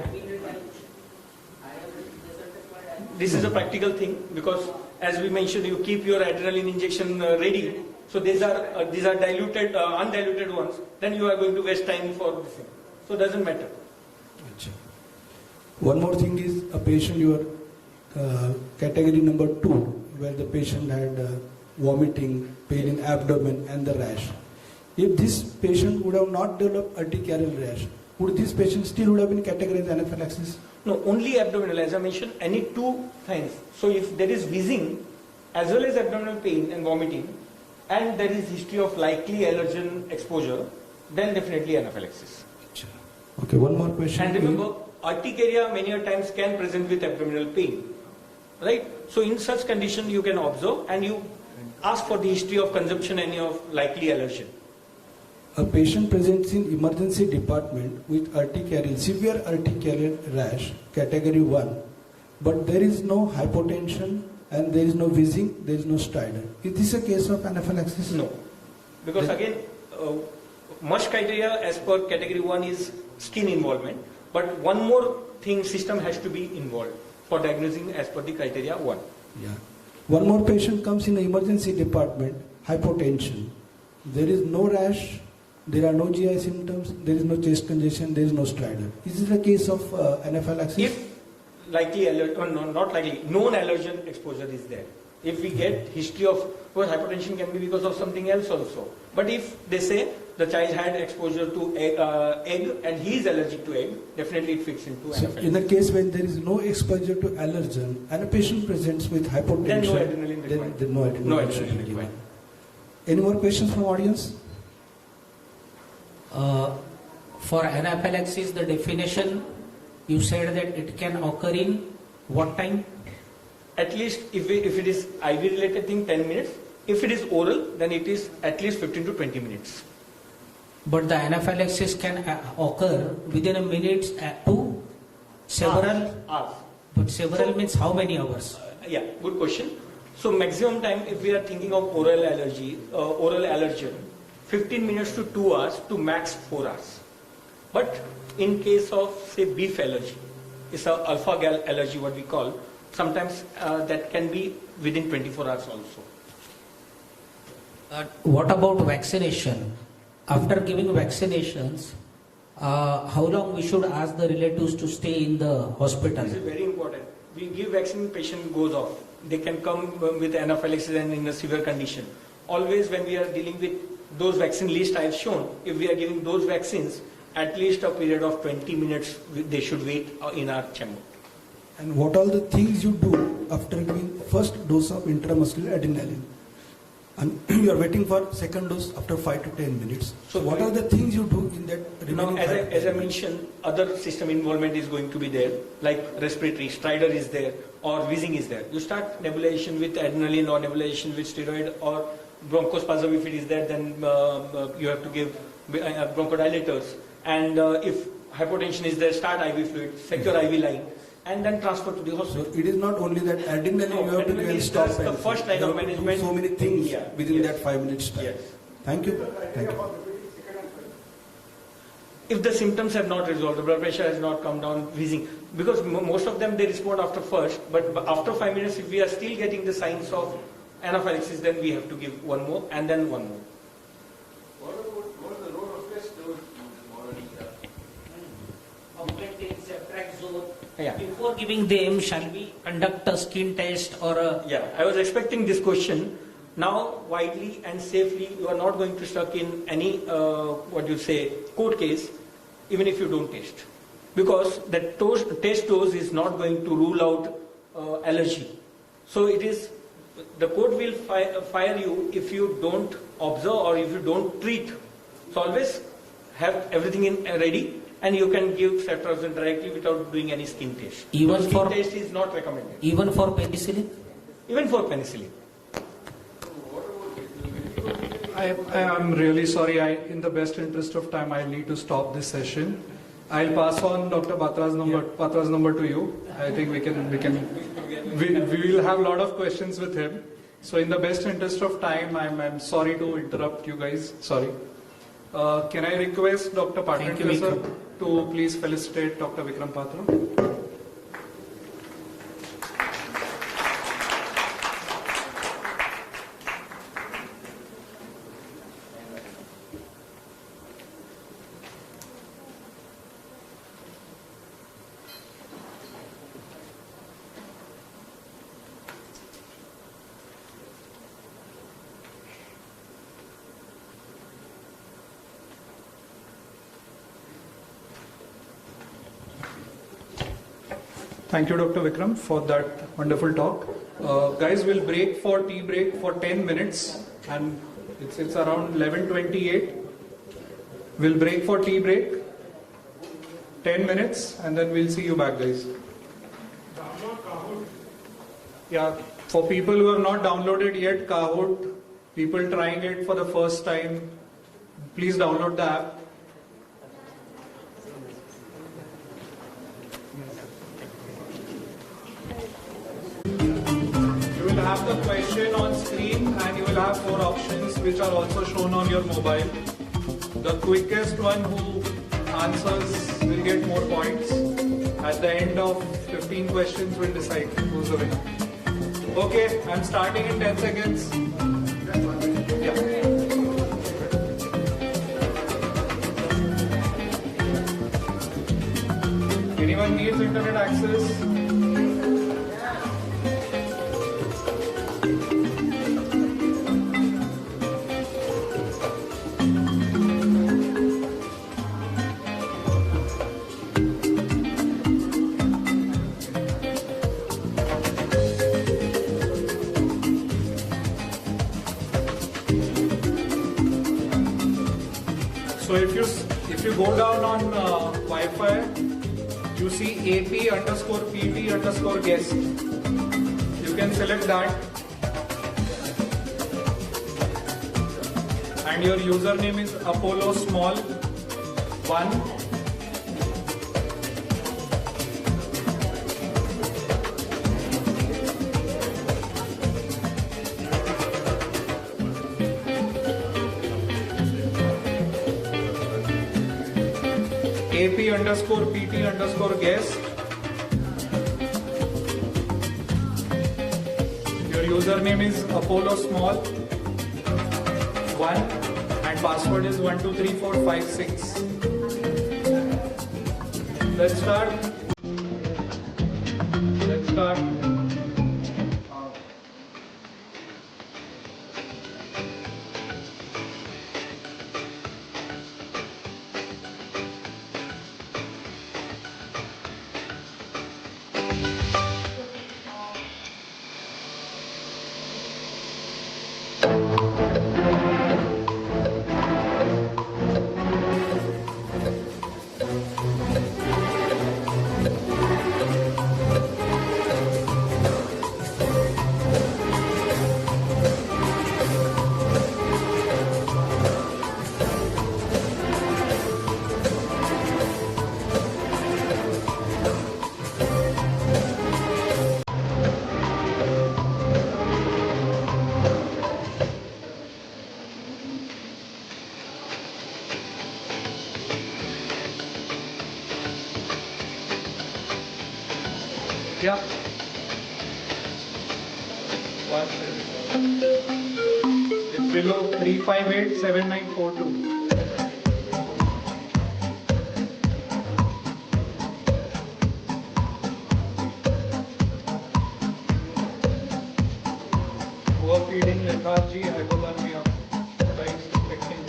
This is a practical thing because, as we mentioned, you keep your adrenaline injection ready. So these are diluted, undiluted ones. Then you are going to waste time for this thing. So it doesn't matter. One more thing is a patient, your category number 2, where the patient had vomiting, pain in abdomen and the rash. If this patient would have not developed urticarial rash, would this patient still would have been categorized anaphylaxis? No, only abdominal. As I mentioned, any two things. So if there is wheezing, as well as abdominal pain and vomiting, and there is history of likely allergen exposure, then definitely anaphylaxis. Okay, one more question. And remember, urticaria many a times can present with abdominal pain, right? So in such condition, you can observe and you ask for the history of consumption any of likely allergen. A patient presents in emergency department with urticarial, severe urticarial rash, category 1, but there is no hypotension and there is no wheezing, there is no stridor. Is this a case of anaphylaxis? No, because again, much criteria as per category 1 is skin involvement, but one more thing, system has to be involved for diagnosing as per the criteria 1. Yeah. One more patient comes in the emergency department, hypotension. There is no rash, there are no GI symptoms, there is no chest congestion, there is no stridor. Is this a case of anaphylaxis? If likely allergen, or no, not likely, known allergen exposure is there. If we get history of, well, hypertension can be because of something else also. But if they say the child had exposure to egg and he is allergic to egg, definitely it fits into so anaphylaxis. in the case when there is no exposure to allergen and a patient presents with hypotension, Then no adrenaline required. Then no adrenaline, No adrenaline required. Any more questions from audience? For anaphylaxis, the definition, you said that it can occur in what time? At least if it is IV related thing, 10 minutes. If it is oral, then it is at least 15 to 20 minutes. But the anaphylaxis can occur within a minute to several hours. But several means how many hours? Yeah, good question. So maximum time, if we are thinking of oral allergy, oral allergen, 15 minutes to 2 hours to max 4 hours. But in case of say beef allergy, it's a alpha-gal allergy what we call, sometimes that can be within 24 hours also. What about vaccination? After giving vaccinations, how long we should ask the relatives to stay in the hospital? This is very important. We give vaccine, patient goes off. They can come with anaphylaxis and in a severe condition. Always when we are dealing with those vaccine list I have shown, if we are giving those vaccines, at least a period of 20 minutes they should wait in our chamber. And what are the things you do after giving first dose of intramuscular adrenaline? And you are waiting for second dose after 5 to 10 minutes. So what are the things you do in that remaining? Now, as I mentioned, other system involvement is going to be there, like respiratory, stridor is there, or wheezing is there. You start nebulization with adrenaline or nebulization with steroid or bronchospasm if it is there, then you have to give bronchodilators. And if hypotension is there, start IV fluid, secure IV line, and then transfer to the hospital. So it is not only that adrenaline No, you have to adrenaline give is stop just the and first line you of have to do management. so many things Yeah, within yes. that 5 minutes time. Yes. Thank you. Thank you. If the symptoms have not resolved, the blood pressure has not come down, wheezing, because most of them they respond after first, but after 5 minutes, if we are still getting the signs of anaphylaxis, then we have to give one more and then one more. Augmentin, ceftriaxone. Yeah. Before giving them, shall we conduct a skin test or a... Yeah, I was expecting this question. Now, widely and safely, you are not going to stuck in any, court case, even if you don't test. Because the test dose is not going to rule out allergy. So it is, the court will fire you if you don't observe or if you don't treat. So always have everything in ready, and you can give ceftriaxone directly without doing any skin test. Even skin for test is not recommended. Even for penicillin? Even for penicillin. I am really sorry. In the best interest of time, I need to stop this session. I'll pass on Dr. Batra's number to you. I think we will have a lot of questions with him. So in the best interest of time, I'm sorry to interrupt you guys. Sorry. Can I request Dr. Parental sir to please felicitate Dr. Vikram Patra? Thank you, Dr. Vikram, for that wonderful talk. Guys, we'll break for tea break for 10 minutes, and it's around 11:28. We'll break for tea break, 10 minutes, and then we'll see you back, guys. Yeah, for people who have not downloaded yet Kahoot, people trying it for the first time, please download the app. Have the question on screen, and you will have 4 options which are also shown on your mobile. The quickest one who answers will get more points. At the end of 15 questions, we'll decide who's the winner. Okay, I'm starting in 10 seconds. Yeah. Anyone needs internet access? So if you go down on Wi-Fi, you see AP_PT_guest. You can select that, and your username is Apollo Small 1. AP_PT_guest. Your username is Apollo Small 1 and password is 123456. Let's start. Yeah. It's below 3587942. Overfeeding, lethargy, hypothermia, strikes affecting.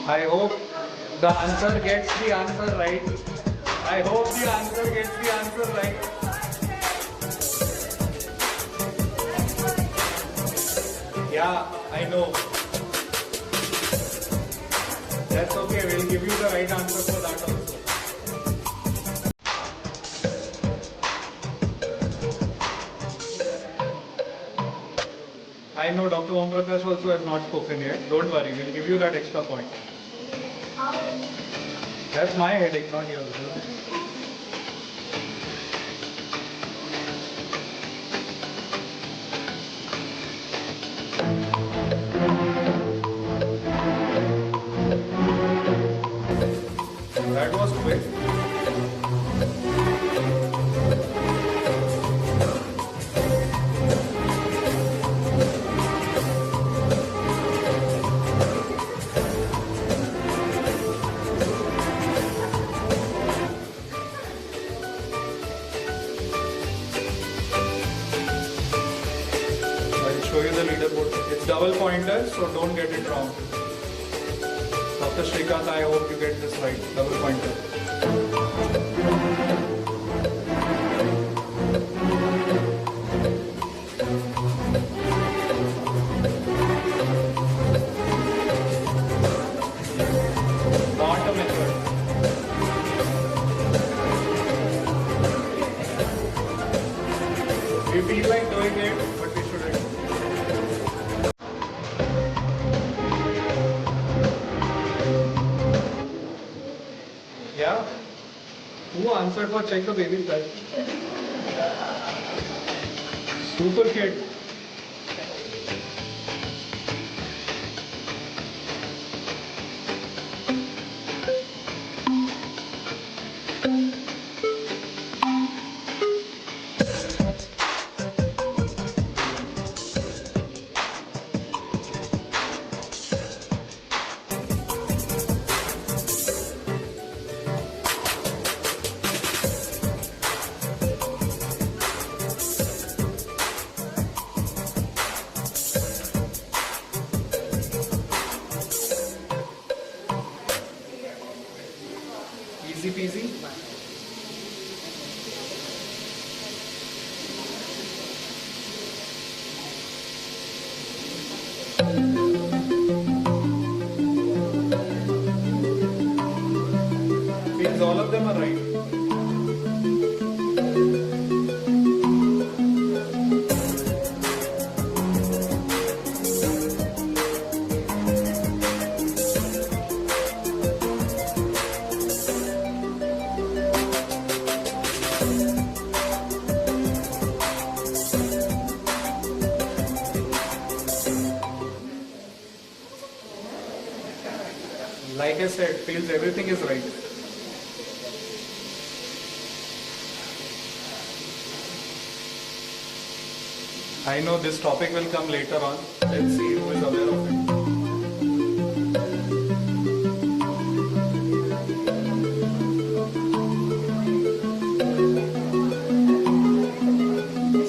I hope the answer gets the answer right. I hope the answer gets the answer right. Yeah, I know. That's okay, we'll give you the right answer for that also. I know Dr. Om Prakash also has not spoken yet. Don't worry, we'll give you that extra point. That's my headache, not yours. That was quick. I'll show you the leaderboard. It's double pointer, so don't get it wrong. Dr. Shrikant, I hope you get this right. Double pointer. Not a method. We feel like doing it, but we shouldn't. Yeah? Who answered for check the baby's diet? Super kid. Easy peasy. Means all of them are right. Like I said, feels everything is right. I know this topic will come later on. Let's see who is aware of it.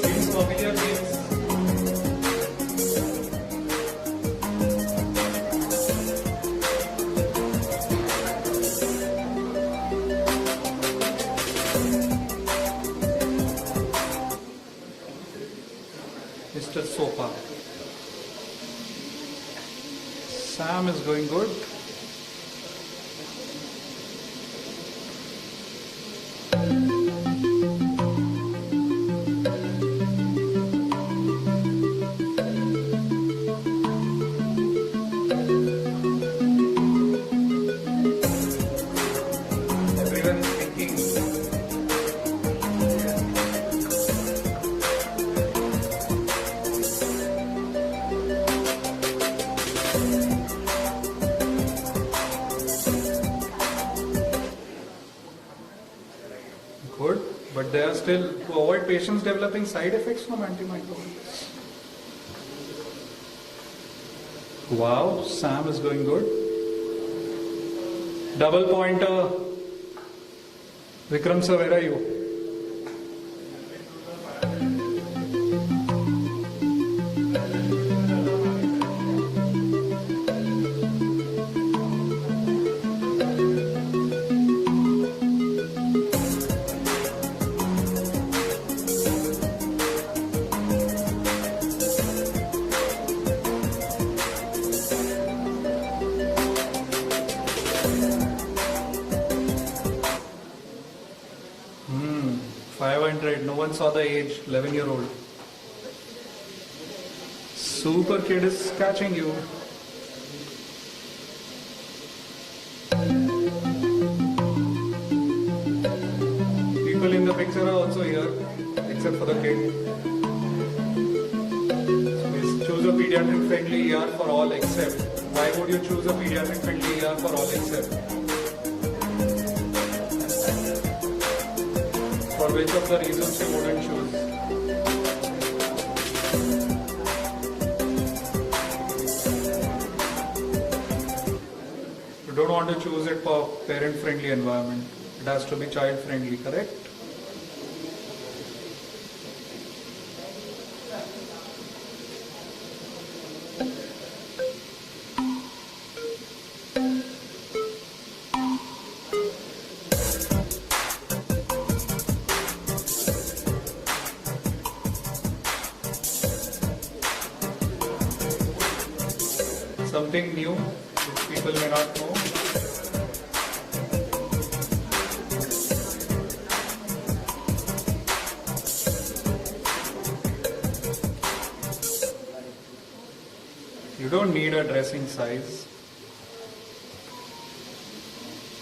Seems familiar names. Mr. Sopa. Sam is going good. Everyone is thinking Good, but they are still to avoid patients developing side effects from antimicrobials. Wow, Sam is doing good. Double pointer. Vikram sir, where are you? No one saw the age, 11-year-old. Super kid is catching you. People in the picture are also here, except for the kid. Please choose a pediatric friendly ER for all except. Why would you choose a pediatric friendly ER for all except? For which of the reasons you wouldn't choose? You don't want to choose it for parent-friendly environment. It has to be child-friendly, correct? Something new which people may not know. You don't need a dressing size.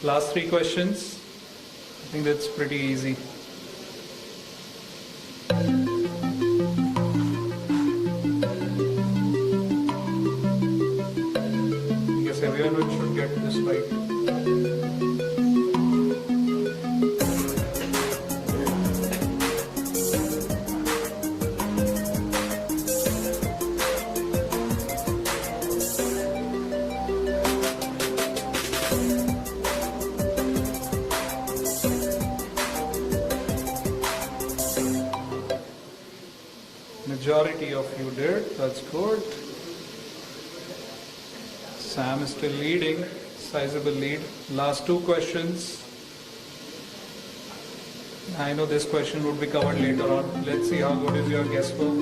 Last 3 questions. I think that's pretty easy. Everyone should get this right. Majority of you did, that's good. Sam is still leading, sizable lead. Last 2 questions. I know this question would be covered later on. Let's see how good is your guesswork.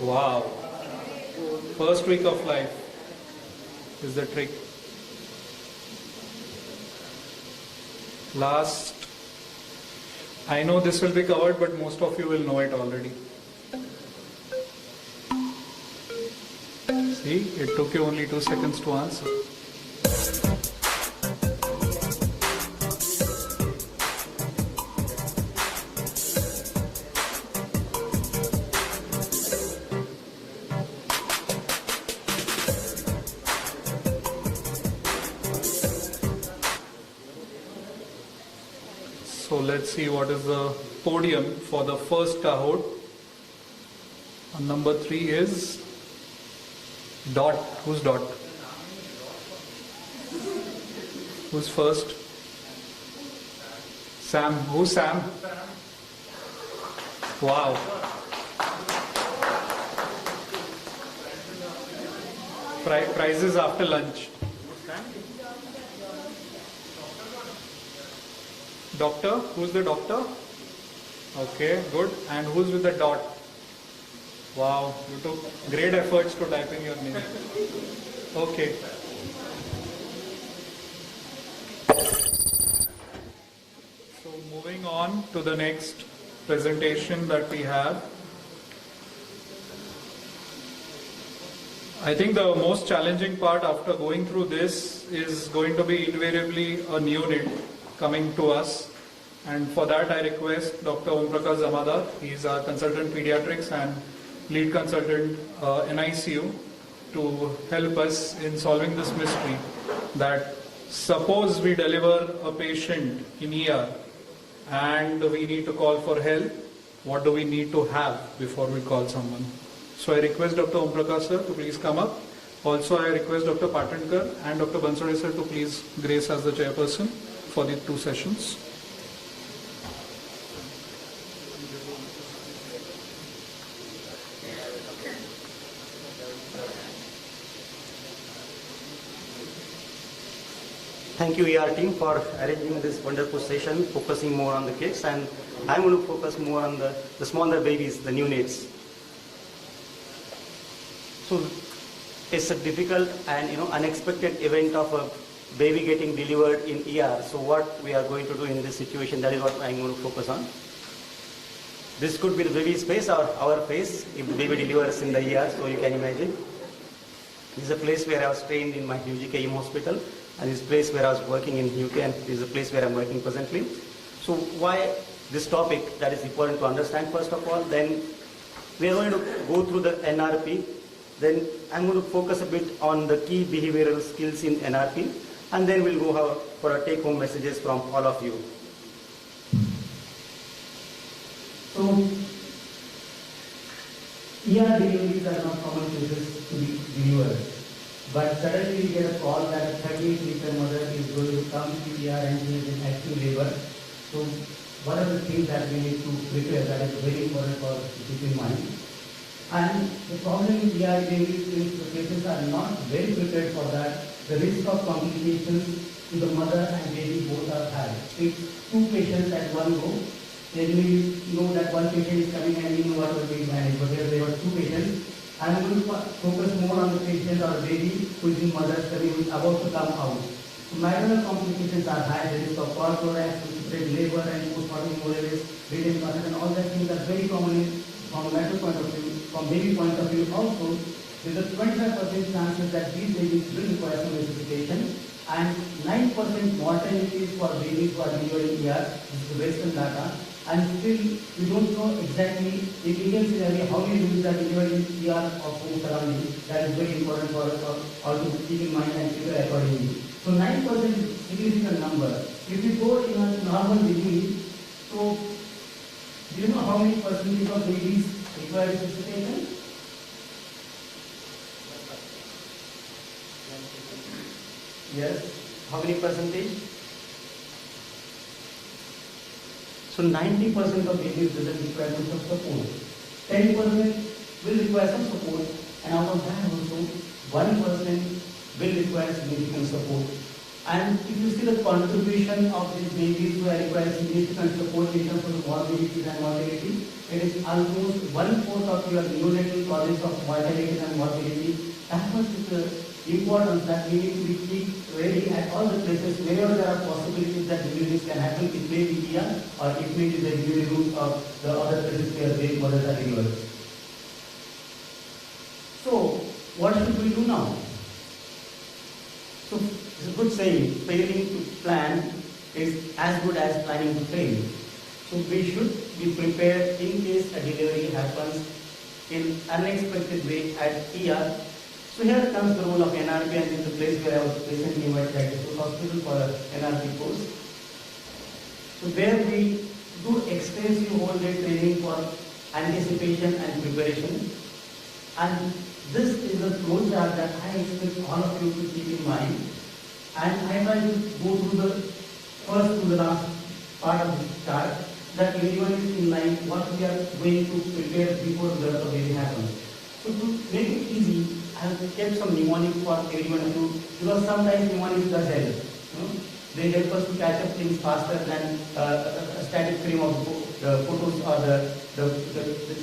Wow. First week of life is the trick. Last, I know this will be covered, but most of you will know it already. See, it took you only 2 seconds to answer. So let's see what is the podium for the first cahoot. Number 3 is Dot. Who's Dot? Who's first? Sam. Who's Sam? Wow. Prizes after lunch. Doctor? Who's the doctor? Okay, good. And who's with the dot? Wow, you took great efforts to type in your name. Okay. So moving on to the next presentation that we have. I think the most challenging part after going through this is going to be invariably a neonate coming to us. And for that I request Dr. Om Prakash Zamadar, he is our consultant pediatrics and lead consultant NICU, to help us in solving this mystery that suppose we deliver a patient in ER and we need to call for help, what do we need to have before we call someone? So I request Dr. Om Prakash sir to please come up. Also I request Dr. Patentkar and Dr. Bansode sir to please grace as the chairperson for the 2 sessions. Thank you ER team for arranging this wonderful session, focusing more on the kids, and I'm going to focus more on the smaller babies, the neonates. So it's a difficult and unexpected event of a baby getting delivered in ER. So what we are going to do in this situation, that is what I'm going to focus on. This could be the baby's face or our face if the baby delivers in the ER, so you can imagine. This is a place where I was trained in my UGKM hospital, and this is a place where I was working in UK, and this is a place where I'm working presently. So why this topic, that is important to understand first of all. Then we are going to go through the NRP. Then I'm going to focus a bit on the key behavioral skills in NRP, and then we'll go for our take-home messages from all of you. So, ER deliveries are not common cases to be delivered, but suddenly we get a call that a 38-week mother is going to come to ER and she is in active labor. So, what are the things that we need to prepare? That is very important for keep in mind. And the problem in ER deliveries is the patients are not very prepared for that. The risk of complications to the mother and baby both are high. If 2 patients at one go, then we know that one patient is coming and we know what will be managed. But here there were 2 patients. I'm going to focus more on the patient or baby who is in mother's tummy, who is about to come out. So maternal complications are high. The risk of thorax, labor and postpartum hemorrhages, bleeding causes, and all that things are very common from a maternal point of view. From baby point of view also, there is a 25% chances that these babies will require some resuscitation, and 9% mortality for babies who are delivered in ER. This is the Western data. And still, we don't know exactly in Indian scenario how many babies are delivered in ER or home surrounding. That is very important for us all to keep in mind and prepare accordingly. So 9% is a significant number. If you go in a normal delivery, so do you know how many percentage of babies require resuscitation? Yes. How many percentage? So 90% of babies doesn't require some support. 10% will require some support, and out of that also 1% will require significant support. And if you see the contribution of these babies who require significant support in terms of morbidity and mortality, it is almost 1/4 of your neonatal causes of mortality and morbidity. That much is the importance that we need to be keep ready at all the places wherever there are possibilities that deliveries can happen. It may be ER or it may be the delivery room of the other places where the mothers are delivered. So, what should we do now? So, it's a good saying, failing to plan is as good as planning to fail. So, we should be prepared in case a delivery happens in unexpected way at ER. So here comes the role of NRP, and this is the place where I was recently invited at the hospital for an NRP course. So there we do extensive whole day training for anticipation and preparation. And this is the flow chart that I expect all of you to keep in mind. And I try to go through the first to the last part of this chart, that everyone is in line what we are going to prepare before the birth of baby happens. So to make it easy, I have kept some mnemonic for everyone to, because sometimes mnemonic does help. They help us to catch up things faster than a static frame of the photos or the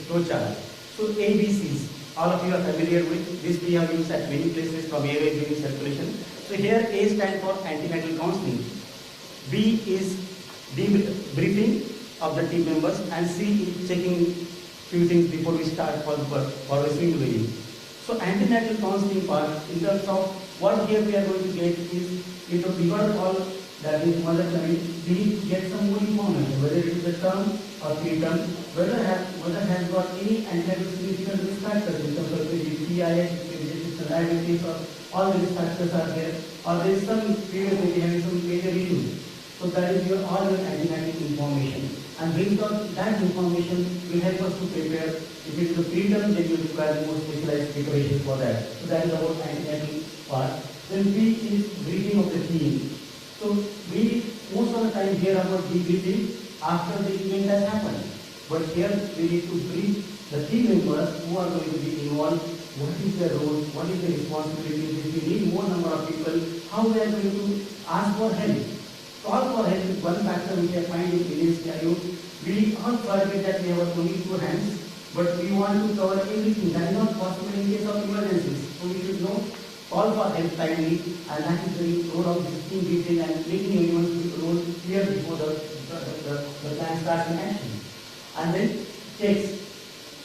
flow chart. So ABCs, all of you are familiar with this. We have used at many places from Airway during circulation. So here A stands for antenatal counseling, B is debriefing of the team members, and C is checking few things before we start for receiving the baby. So antenatal counseling part, in terms of what here we are going to get is, we got a call that is mother coming, we need to get some more information, whether it is a term or preterm, whether has got any antenatal significant risk factors in terms of PIH, diabetes, or all the risk factors are there, or there is some previously having some major issues. So that is all your antenatal information. And based on that information will help us to prepare. If it is a preterm, then you require more specialized preparation for that. So that is about antenatal part. Then B is briefing of the team. So we most of the time hear about debriefing after the event has happened. But here we need to brief the team members who are going to be involved. What is their role? What is the responsibility? If we need more number of people, how we are going to ask for help? Call for help is one factor which I find in Indian scenario. We all forget that we have only 2 hands, but we want to cover everything. That is not possible in case of emergencies. So we should know, call for help timely, and that is the role of this team briefing and making everyone's role clear before the plan starts in action. And then checks.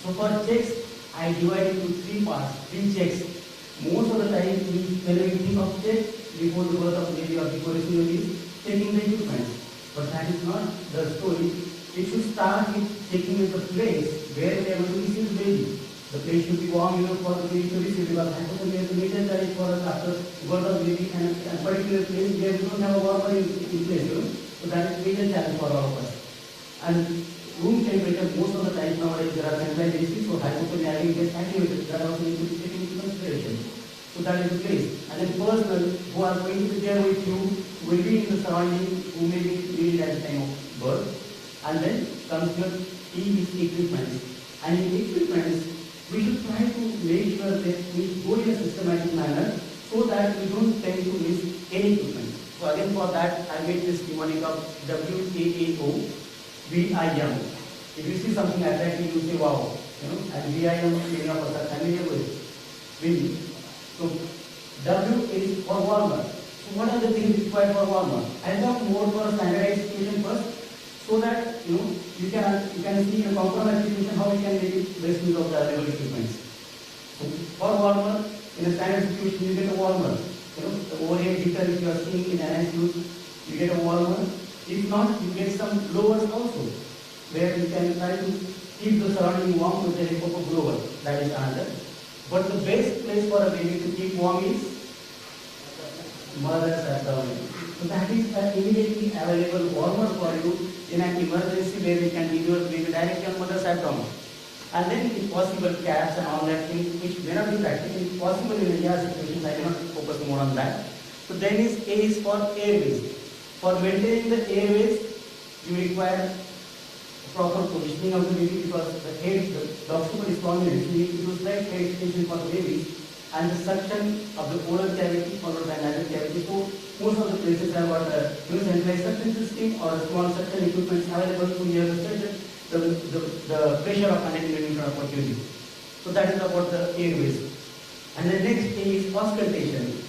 So for checks, I divide into 3 parts, 3 checks. Most of the time, whenever we think of checks, before the birth of baby or before receiving baby, checking the equipment. But that is not the story. It should start with checking the place where we are going to receive the baby. The place should be warm enough for the baby to receive, because hypothermia is a major challenge for us after birth of baby, and a particular place where we don't have a warmer in place. So that is a major challenge for all of us. And room temperature, most of the time nowadays there are centralized ACs, so hypothermia gets activated. That also needs to be taken into consideration. So that is the place. And then personnel who are going to be there with you will be in the surrounding, who may be needed at the time of birth. And then comes your E is equipment. And in equipment, we should try to make sure that we go in a systematic manner so that we don't tend to miss any equipment. So again for that, I made this mnemonic of WAAO, VIM. If you see something attractive, you say wow. And VIM, many of us are familiar with. So W is for warmer. So what are the things required for warmer? I'll talk more for standardized situation first, so that you can see in a compromised situation how we can make best use of the available equipment. So for warmer, in a standard situation you get a warmer. The overhead heater if you are seeing in NICU, you get a warmer. If not, you get some blowers also, where you can try to keep the surrounding warm with the help of a blower. That is another. But the best place for a baby to keep warm is mother's abdomen. So that is an immediately available warmer for you in an emergency where we can give your baby directly on mother's abdomen. And then if possible caps and all that things which may not be practically possible in India situations, I cannot focus more on that. So then A is for airways. For maintaining the airways, you require proper positioning of the baby, because the head, the occiput is prominent. You need to use right head extension for the baby, and the suction of the oral cavity followed by nasal cavity. So most of the places have got a centralized suction system or a small suction equipment available to near the pressure of 100 millimeter of mercury. So that is about the airways. And the next thing is auscultation.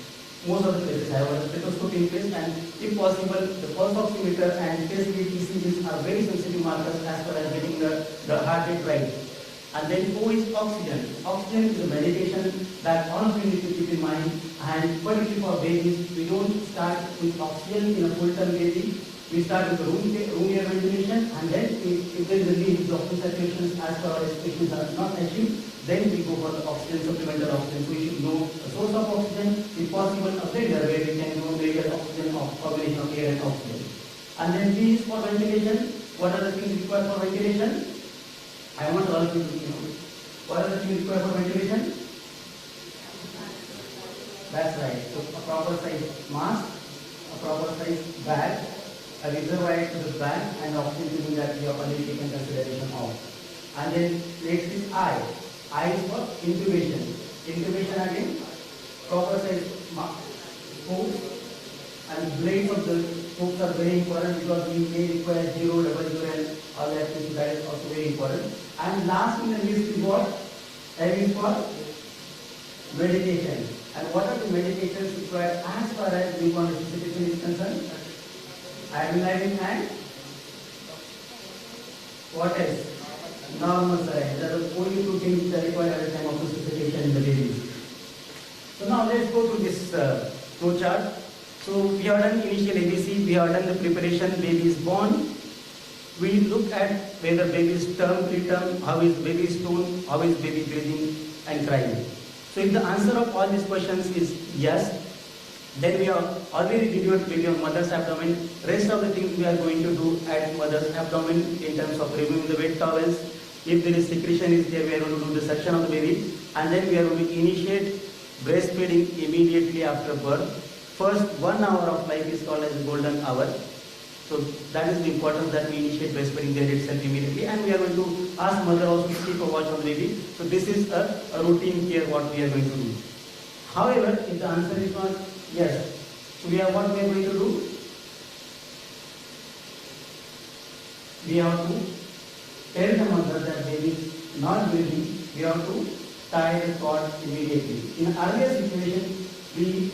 Most of the places have a stethoscope in place, and if possible, the pulse oximeter and chest beat ECGs are very sensitive markers as far as getting the heart rate right. And then O is oxygen. Oxygen is a medication that all of you need to keep in mind, and particularly for babies, we don't start with oxygen in a full-term baby. We start with the room air ventilation, and then if there is a need, the oxygen saturation as far as expectations are not achieved, then we go for the oxygen, supplemental oxygen. So we should know the source of oxygen, if possible a blender where we can know various oxygen of combination of air and oxygen. And then V is for ventilation. What are the things required for ventilation? I want all of you to know. What are the things required for ventilation? That's right. So a proper size mask, a proper size bag, a reservoir to the bag, and oxygen tubing that we have already taken consideration of. And then next is I. I is for intubation. Intubation again, proper size spokes, and blades of the spokes are very important, because we may require 0, double zero, and all that, so that is also very important. And last in the list is what? M is for medication. And what are the medications required as far as newborn resuscitation is concerned? Adrenaline and what else? Normal saline. That is only 2 things that are required at the time of resuscitation in the babies. flow chart. So we have done initial ABC, we have done the preparation, baby is born. We look at whether baby is term, preterm, how is baby's tone, how is baby breathing and crying. So if the answer of all these questions is yes, then we have already delivered baby on mother's abdomen. Rest of the things we are going to do at mother's abdomen in terms of removing the wet towels. If there is secretion is there, we are going to do the suction of the baby, and then we are going to initiate breastfeeding immediately after birth. First 1 hour of life is called as golden hour. So that is the importance that we initiate breastfeeding there itself immediately, and we are going to ask mother also to keep a watch on the baby. So this is a routine care what we are going to do. However, if the answer is not yes, so we have what we are going to do? We have to tell the mother that baby is not breathing. We have to tie the cord immediately. In earlier situation, we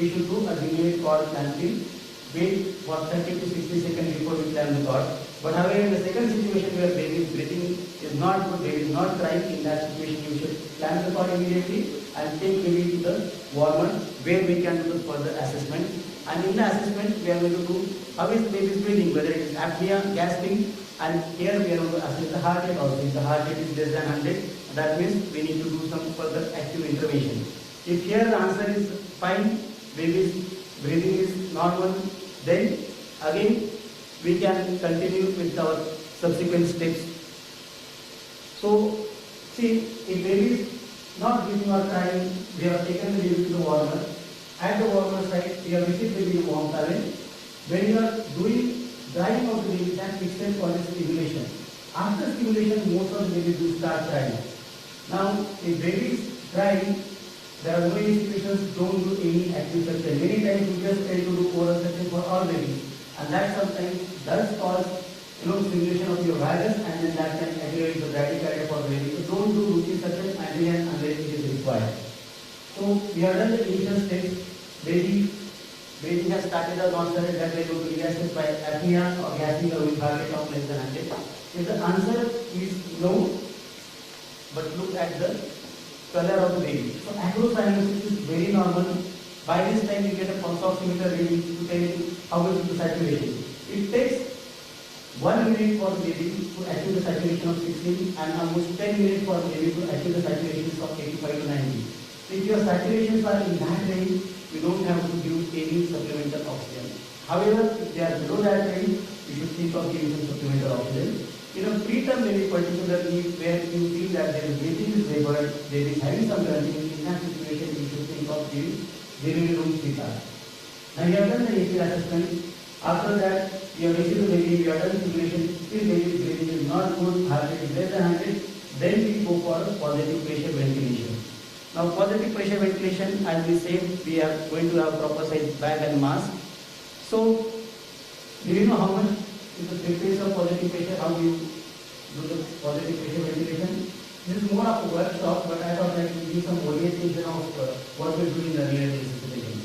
should do a delayed cord clamping, wait for 30 to 60 seconds before we clamp the cord. But however, in the second situation where baby is breathing is not good, baby is not crying, in that situation you should clamp the cord immediately and take baby to the warmer where we can do the further assessment. And in the assessment, we are going to do how is the baby's breathing, whether it is apnea, gasping, and here we are going to assess the heart rate also. If the heart rate is less than 100, that means we need to do some further active intervention. If here the answer is fine, baby's breathing is normal, then again we can continue with our subsequent steps. So, see, if baby is not breathing or crying, we have taken the baby to the warmer. At the warmer side, we have received the baby warm towel. When you are doing drying of the baby, that itself for the stimulation. After stimulation, most of the babies do start crying. Now, if baby is crying, there are no institutions don't do any active suction. Many times we just try to do oral suction for all babies, and that sometimes does cause stimulation of your virus, and then that can aggravate the bradycardia for the baby. So don't do routine suction unless it is required. So we have done the initial steps. Baby has started or not started, that way we will reassess by apnea or gasping or with heart rate of less than 100. If the answer is no, but look at the color of the baby. So acrocyanosis is very normal. By this time you get a pulse oximeter reading to tell you how much is the saturation. It takes 1 minute for the baby to achieve the saturation of 16 and almost 10 minutes for the baby to achieve the saturation of 85 to 90. So if your saturations are in that range, you don't have to give any supplemental oxygen. However, if they are below that range, you should think of giving some supplemental oxygen. In a preterm baby particularly, where you feel that there is breathing is labored, there is having some grunting, in that situation you should think of giving delivery room CPR. Now you have done the AP assessment. After that, you have received the baby, you have done simulation, still baby breathing is not good, heart rate is less than 100, then we go for positive pressure ventilation. Now positive pressure ventilation, as we said, we are going to have proper size bag and mask. So, do you know how much is the frequency of positive pressure, how you do the positive pressure ventilation? This is more of a workshop, but I thought that would give some orientation of what we do in the real resuscitation.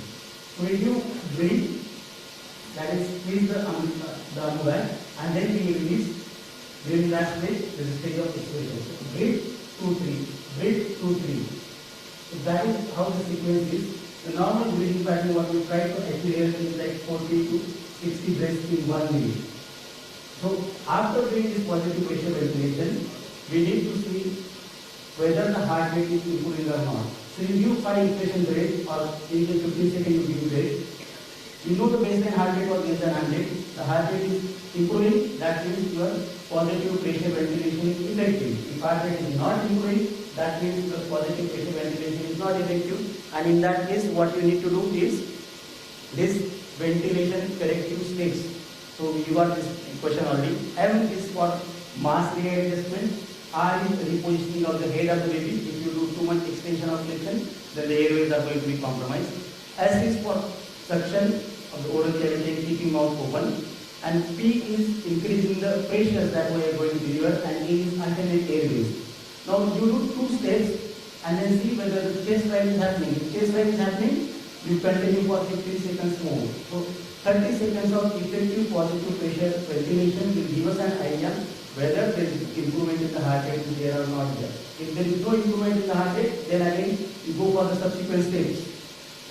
So if you breathe, that is squeeze the bag, and then we release. During that stage, there is a stage of expiration. So breathe, 2, 3, breathe, 2, 3. So that is how the sequence is. The normal breathing pattern, what we try to achieve is like 40 to 60 breaths in 1 minute. So after doing this positive pressure ventilation, we need to see whether the heart rate is improving or not. So if you find inflation rate or in the 15 seconds you give rate, you know the baseline heart rate was less than 100, the heart rate is improving, that means your positive pressure ventilation is effective. If heart rate is not improving, that means the positive pressure ventilation is not effective, and in that case what you need to do is this ventilation corrective steps. So you got this question already. M is for mass linear adjustment. R is repositioning of the head of the baby. If you do too much extension of flexion, then the airways are going to be compromised. S is for suction of the oral cavity and keeping mouth open. And P is increasing the pressure that we are going to deliver, and A is alternate airways. Now you do 2 steps and then see whether the chest rise is happening. If chest rise is happening, you continue for 15 seconds more. So 30 seconds of effective positive pressure ventilation will give us an idea whether there is improvement in the heart rate is there or not there. If there is no improvement in the heart rate, then again you go for the subsequent stage.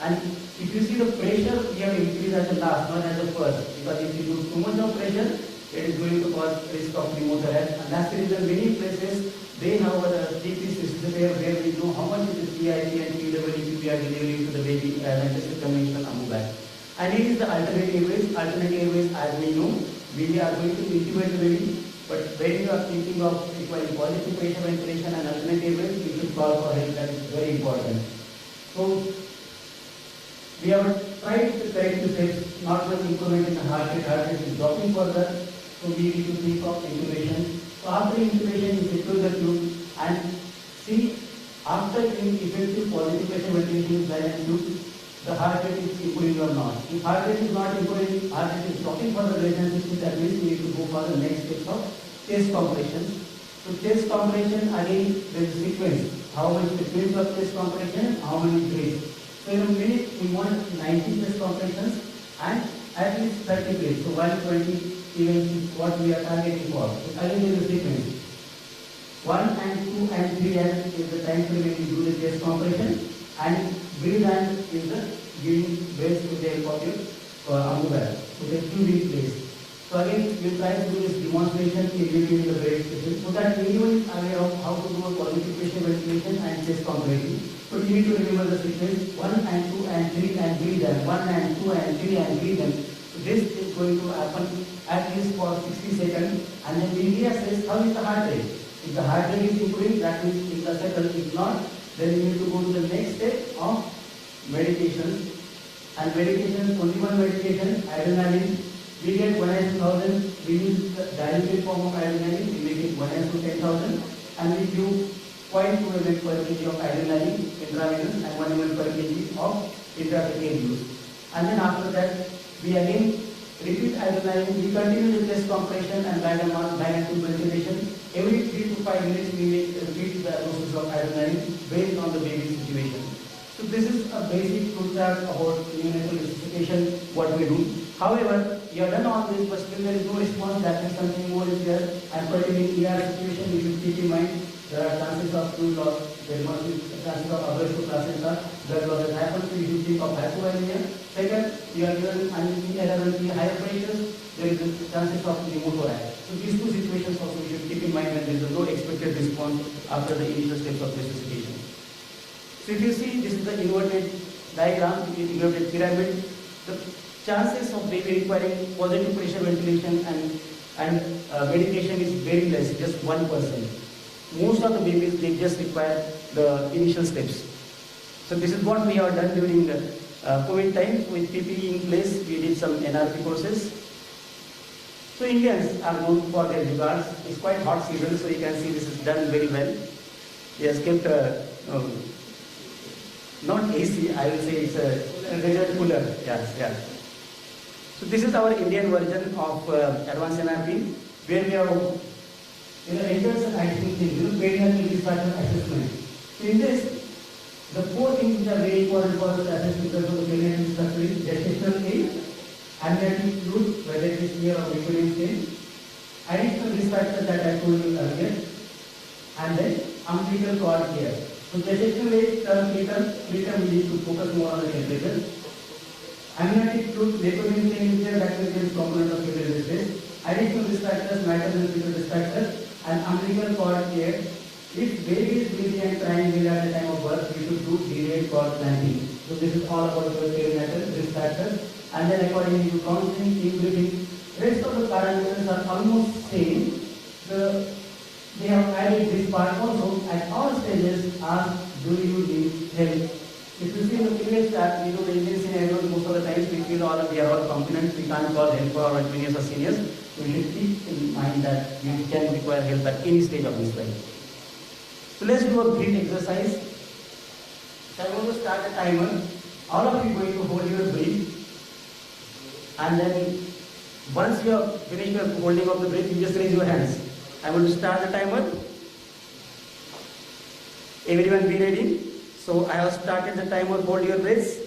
And if you see the pressure, we have increased at the last, not at the first. Because if you do too much of pressure, it is going to cause risk of pneumothorax. And that's the reason many places, they have a TP system where we know how much is the PIP and PWP we are delivering to the baby and just a conventional AMU bag. And it is the alternate airways. Alternate airways, as we know, we are going to intubate the baby. But when you are thinking of requiring positive pressure ventilation and alternate airways, you should call for help. That is very important. So, we have tried to correct the steps, not just improvement in the heart rate is dropping further, so we need to think of intubation. So after intubation, you secure the tube and see after giving effective positive pressure ventilation inside the tube, the heart rate is improving or not. If heart rate is not improving, heart rate is dropping for the reassurance system, at least we need to go for the next steps of chest compression. So chest compression, again, there is a sequence. How much sequence of chest compression, how many breaths. So in a minute, we want 90 chest compressions and at least 30 breaths. So 120 is what we are targeting for. So again, there is a sequence. 1 and 2 and 3 and is the time frame when we do the chest compression, and breathe and is the giving breath to the help of your AMU bag. So the two in place. So again, we try to do this demonstration in the breath session so that anyone is aware of how to do a positive pressure ventilation and chest compression. So you need to remember the sequence 1 and 2 and 3 and breathe and 1 and 2 and 3 and breathe and so this is going to happen at least for 60 seconds and then we reassess how is the heart rate. If the heart rate is improving, that means it will settle. If not, then you need to go to the next step of medication. And medication, only one medication, adrenaline. We get 1:1000. We use the diluted form of adrenaline. We make it 1:10,000, and we give 0.2 ml per kg of adrenaline intravenous and 1 ml per kg of intrathecal use. And then after that, we again repeat adrenaline. We continue the chest compression and bag and tube ventilation. Every 3 to 5 minutes, we repeat the doses of adrenaline based on the baby's situation. So this is a basic flow chart about neonatal resuscitation, what we do. However, you have done all this, but still there is no response. That means something more is there. And particularly in ER situation, you should keep in mind there are chances of fluid loss, there must be chances of abrasive placenta, blood loss that happens, so you should think of hypovolemia. Second, you are given higher pressures, there is a chances of pneumothorax. So these two situations also you should keep in mind when there is no expected response after the initial steps of resuscitation. So if you see, this is the inverted diagram, inverted pyramid. The chances of baby requiring positive pressure ventilation and medication is very less, just 1%. Most of the babies, they just require the initial steps. So this is what we have done during the COVID time. With PPE in place, we did some NRP courses. So Indians are known for their regards. It's quite hot season, so you can see this is done very well. He has kept not AC, I will say it's a desert cooler. Yeah. So this is our Indian version of advanced NRP, where we have enters an additional thing, pediatric discharge assessment. So in this, the 4 things which are very important for the assessment of the pediatric discharge is gestational age, amniotic fluid, whether it is near or liquid stage, additional risk factors that I told you earlier, and then umbilical cord care. So gestational age, later we need to focus more on the temperature. Amniotic fluid, liquid stage is there, that will be a component of fetal distress. Additional risk factors, maternal fetal risk factors, and umbilical cord care. If baby is breathing and crying at the time of birth, we should do delayed cord clamping. So this is all about the perinatal risk factors. And then according to counseling, including rest of the parameters are almost same. They have added this part also at all stages. Ask, do you need help? If you see in the previous chart, the Indian scenarios, most of the times we feel we are all competent, we can't call help for our juniors or seniors. So we should keep in mind that we can require help at any stage of this life. So let's do a breath exercise. So I'm going to start a timer. All of you are going to hold your breath. And then once you have finished your holding of the breath, you just raise your hands. I'm going to start the timer. Everyone be ready. So I have started the timer, hold your breath.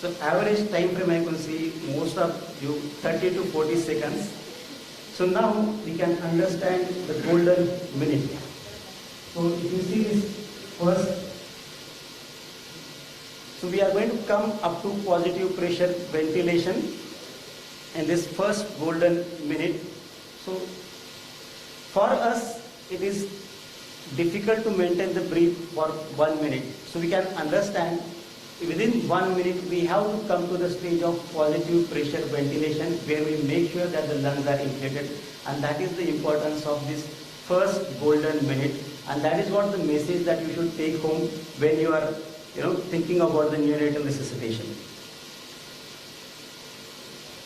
So average time frame I can see most of you 30 to 40 seconds. So now we can understand the golden minute. So if you see this first, so we are going to come up to positive pressure ventilation in this first golden minute. So for us it is difficult to maintain the breath for 1 minute. So we can understand within 1 minute we have to come to the stage of positive pressure ventilation where we make sure that the lungs are inflated, and that is the importance of this first golden minute, and that is what the message that you should take home when you are thinking about the neonatal resuscitation.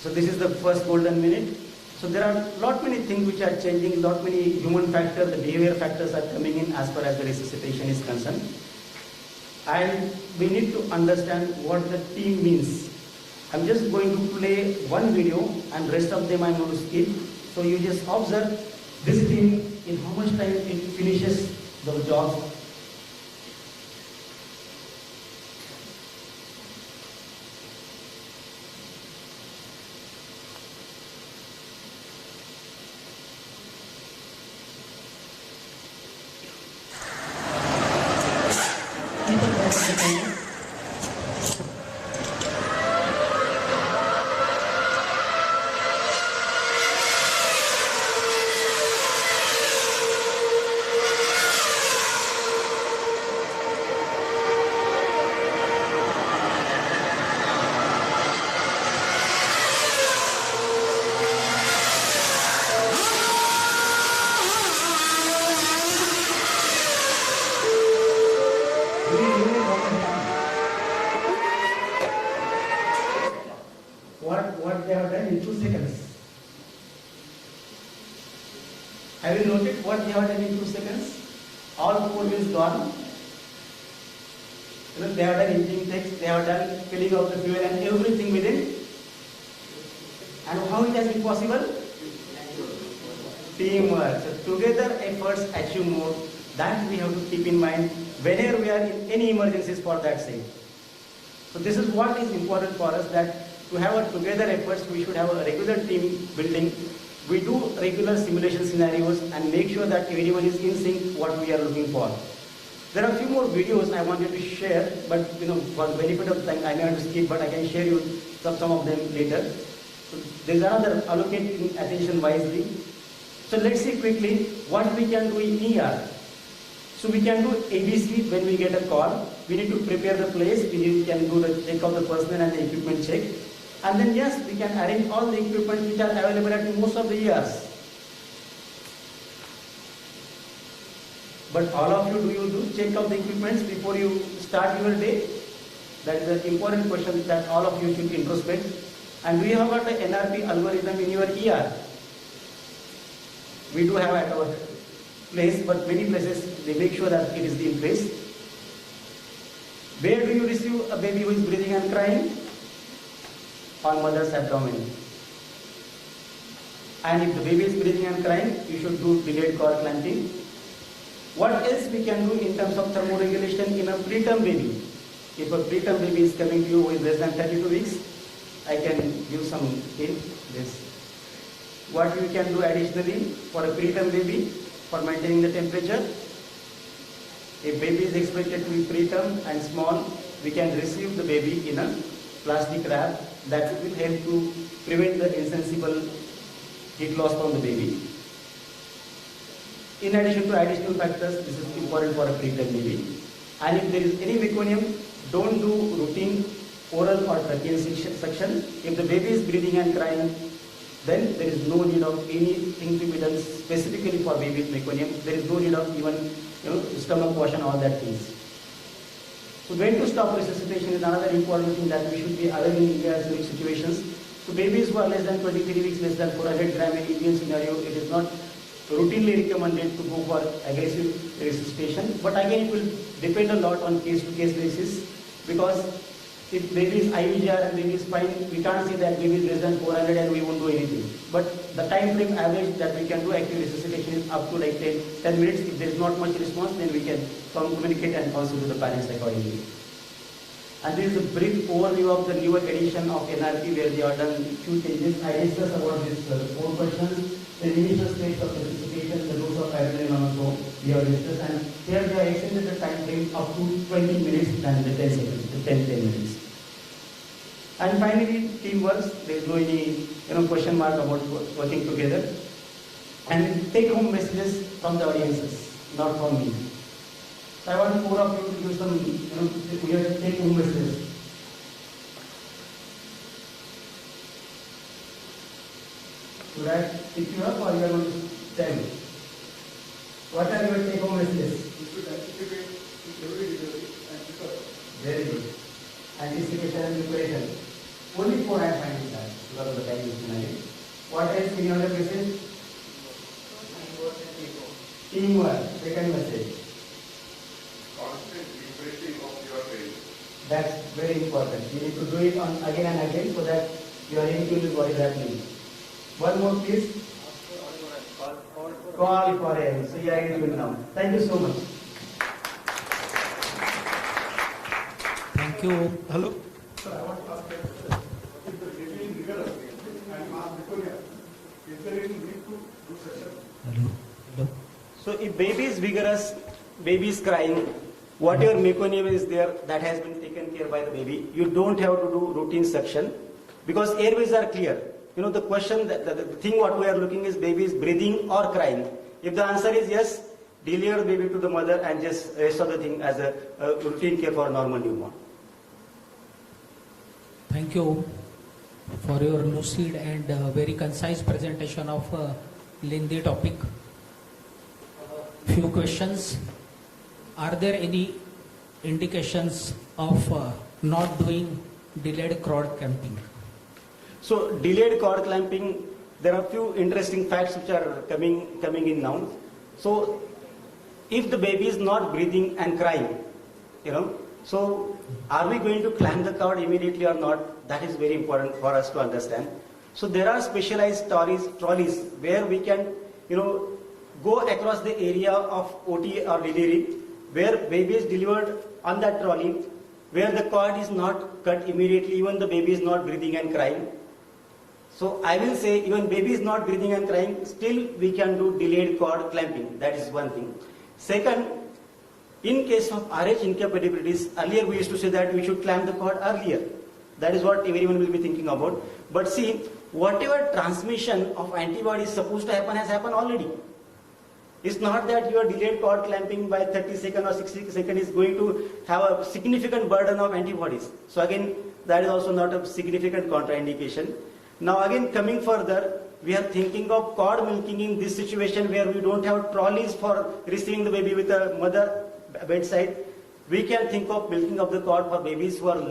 So this is the first golden minute. So there are lot many things which are changing, lot many human factors, the behavior factors are coming in as far as the resuscitation is concerned. And we need to understand what the team means. I'm just going to play one video and rest of them I'm going to skip. So you just observe this team in how much time it finishes the job. What they have done in 2 seconds. Have you noted what they have done in 2 seconds? All food is gone. They have done engine text, they have done filling of the fuel and everything within. And how it has been possible? Teamwork. So together efforts achieve more. That we have to keep in mind whenever we are in any emergencies for that sake. So this is what is important for us, that to have a together efforts, we should have a regular team building. We do regular simulation scenarios and make sure that everyone is in sync what we are looking for. There are a few more videos I wanted to share, but for the benefit of time I may have to skip, but I can share you some of them later. So there is another allocating attention wisely. So let's see quickly what we can do in ER. So we can do ABC when we get a call. We need to prepare the place. We can do the check of the personnel and the equipment check. And then yes, we can arrange all the equipment which are available at most of the ERs. But all of you, do you do check of the equipments before you start your day? That is an important question that all of you should introspect. And do you have got the NRP algorithm in your ER? We do have at our place, but many places they make sure that it is in place. Where do you receive a baby who is breathing and crying? On mother's abdomen. And if the baby is breathing and crying, you should do delayed cord clamping. What else we can do in terms of thermoregulation in a preterm baby? If a preterm baby is coming to you who is less than 32 weeks, I can give some hint. This. What you can do additionally for a preterm baby for maintaining the temperature? If baby is expected to be preterm and small, we can receive the baby in a plastic wrap that will help to prevent the insensible heat loss from the baby. In addition to additional factors, this is important for a preterm baby. And if there is any meconium, don't do routine oral or tracheal suction. If the baby is breathing and crying, then there is no need of anything to be done specifically for baby with meconium. There is no need of even stomach wash and all that things. So when to stop resuscitation is another important thing that we should be aware in India's unique situations. So babies who are less than 23 weeks, less than 400 gram in Indian scenario, it is not routinely recommended to go for aggressive resuscitation. But again, it will depend a lot on case-to-case basis, because if baby is IVGR and baby is fine, we can't say that baby is less than 400 and we won't do anything. But the time frame average that we can do active resuscitation is up to like 10 minutes. If there is not much response, then we can communicate and counsel to the parents accordingly. And this is a brief overview of the newer edition of NRP where we have done few changes. I discussed about these 4 questions. The initial stage of resuscitation, the dose of Parental also we have discussed, and here we have extended the time frame up to 20 minutes than the 10 seconds, the 10 minutes. And finally, teamwork. There is no any question mark about working together. And take home messages from the audiences, not from me. So I want 4 of you to give some take home messages. Should I pick you up or you are going to tell me? What are your take home messages? You should anticipate every delivery and prepare. Very good. Anticipation and preparation. Only 4 I am finding that because of the time is limited. What else in your message? Teamwork. Second message. Constant refreshing of your brain. That's very important. You need to do it on again and again so that you are in tune with what is happening. One more please. Call for him. So you are in tune now. Thank you so much. Thank you. Hello? Sir, I want to ask a question. If the baby is rigorous and has leukemia, is there any need to do session? Hello. So if baby is vigorous, baby is crying, whatever meconium is there, that has been taken care by the baby. You don't have to do routine suction because airways are clear. The question, the thing what we are looking is baby is breathing or crying. If the answer is yes, deliver the baby to the mother and just rest of the thing as a routine care for a normal newborn. Thank you for your lucid and very concise presentation of lengthy topic. Few questions. Are there any indications of not doing delayed cord clamping? So delayed cord clamping, there are few interesting facts which are coming in now. So if the baby is not breathing and crying, so are we going to clamp the cord immediately or not? That is very important for us to understand. So there are specialized trolleys where we can, go across the area of OT or delivery where baby is delivered on that trolley, where the cord is not cut immediately, even the baby is not breathing and crying. So I will say even baby is not breathing and crying, still we can do delayed cord clamping. That is one thing. Second, in case of RH incompatibilities, earlier we used to say that we should clamp the cord earlier. That is what everyone will be thinking about. But see, whatever transmission of antibodies supposed to happen has happened already. It's not that your delayed cord clamping by 30 seconds or 60 seconds is going to have a significant burden of antibodies. So again, that is also not a significant contraindication. Now again, coming further, we are thinking of cord milking in this situation where we don't have trolleys for receiving the baby with a mother bedside. We can think of milking of the cord for babies who are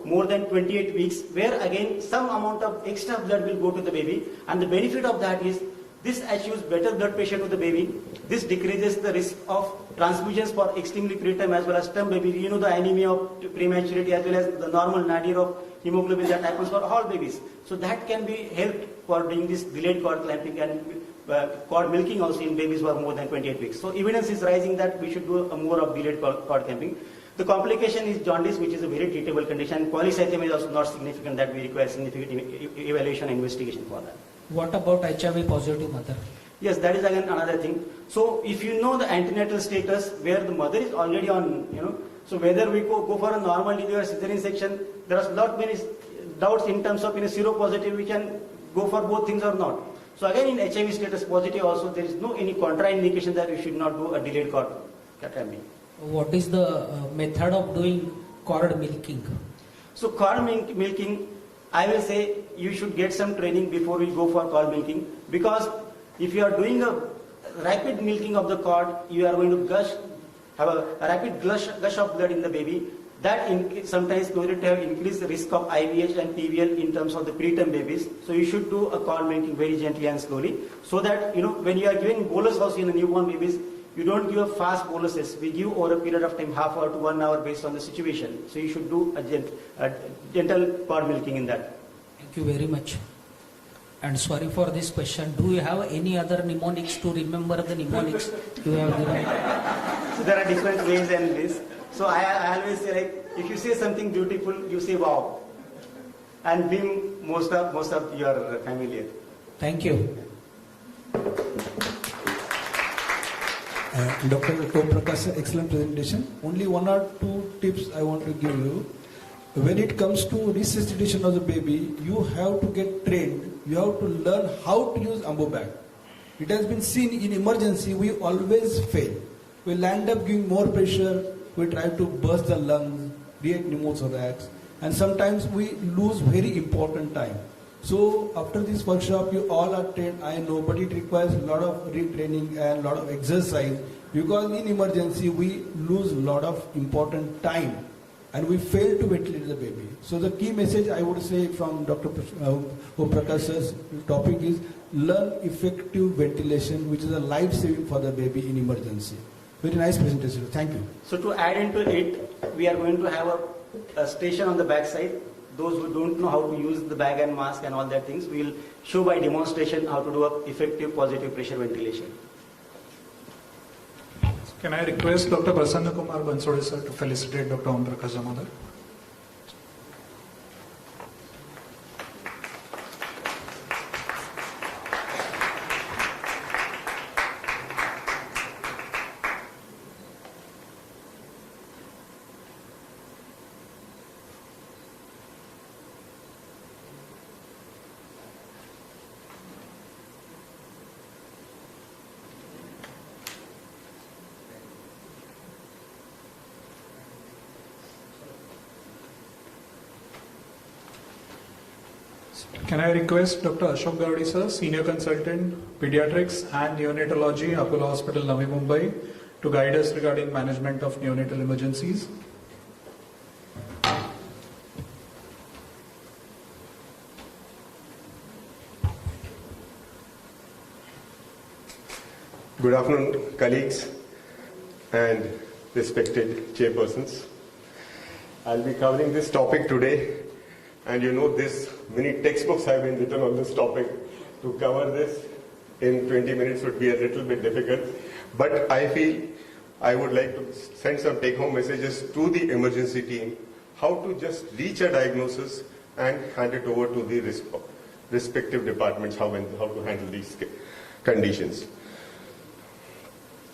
more than 28 weeks, where again some amount of extra blood will go to the baby, and the benefit of that is this achieves better blood pressure to the baby. This decreases the risk of transfusions for extremely preterm as well as term baby. The anemia of prematurity as well as the normal nadir of hemoglobin that happens for all babies. So that can be helped for doing this delayed cord clamping and cord milking also in babies who are more than 28 weeks. So evidence is rising that we should do more of delayed cord clamping. The complication is jaundice, which is a very treatable condition. Polycythemia is also not significant, that we require significant evaluation and investigation for that. What about HIV positive mother? Yes, that is again another thing. So if you know the antenatal status where the mother is already on, so whether we go for a normal delivery or cesarean section, there are lot many doubts in terms of seropositive, we can go for both things or not. So again in HIV status positive also there is no any contraindication that we should not do a delayed cord clamping. What is the method of doing cord milking? So cord milking, I will say you should get some training before we go for cord milking, because if you are doing a rapid milking of the cord, you are going to have a rapid gush of blood in the baby. That sometimes going to have increased risk of IVH and PVL in terms of the preterm babies. So you should do a cord milking very gently and slowly, so that when you are giving bolus also in the newborn babies, you don't give a fast boluses. We give over a period of time, half hour to 1 hour based on the situation. So you should do a gentle cord milking in that. Thank you very much. And sorry for this question. Do you have any other mnemonics to remember the mnemonics you have given? So there are different ways and ways. So I always say, like, if you say something beautiful, you say wow. And being most of your familiar. Thank you. Dr. Om Prakash, excellent presentation. Only one or two tips I want to give you. When it comes to resuscitation of the baby, you have to get trained. You have to learn how to use ambo bag. It has been seen in emergency, we always fail. We land up giving more pressure, we try to burst the lungs, create pneumothorax, and sometimes we lose very important time. So after this workshop, you all are trained, I know, but it requires a lot of retraining and a lot of exercise, because in emergency, we lose a lot of important time and we fail to ventilate the baby. So the key message I would say from Dr. Om Prakash's topic is learn effective ventilation, which is a life-saving for the baby in emergency. Very nice presentation. Thank you. So to add into it, we are going to have a station on the back side. Those who don't know how to use the bag and mask and all that things, we will show by demonstration how to do a effective positive pressure ventilation. Can I request Dr. Prasanna Kumar Bansode sir to felicitate Dr. Om Prakash Jamadar? Can I request Dr. Ashok Gowdy sir, Senior Consultant, Pediatrics and Neonatology, Apollo Hospital, Navi Mumbai, to guide us regarding management of neonatal emergencies? Good afternoon, colleagues and respected chairpersons. I'll be covering this topic today, and you know this, many textbooks have been written on this topic. To cover this in 20 minutes would be a little bit difficult, but I feel I would like to send some take-home messages to the emergency team, how to just reach a diagnosis and hand it over to the respective departments, how to handle these conditions.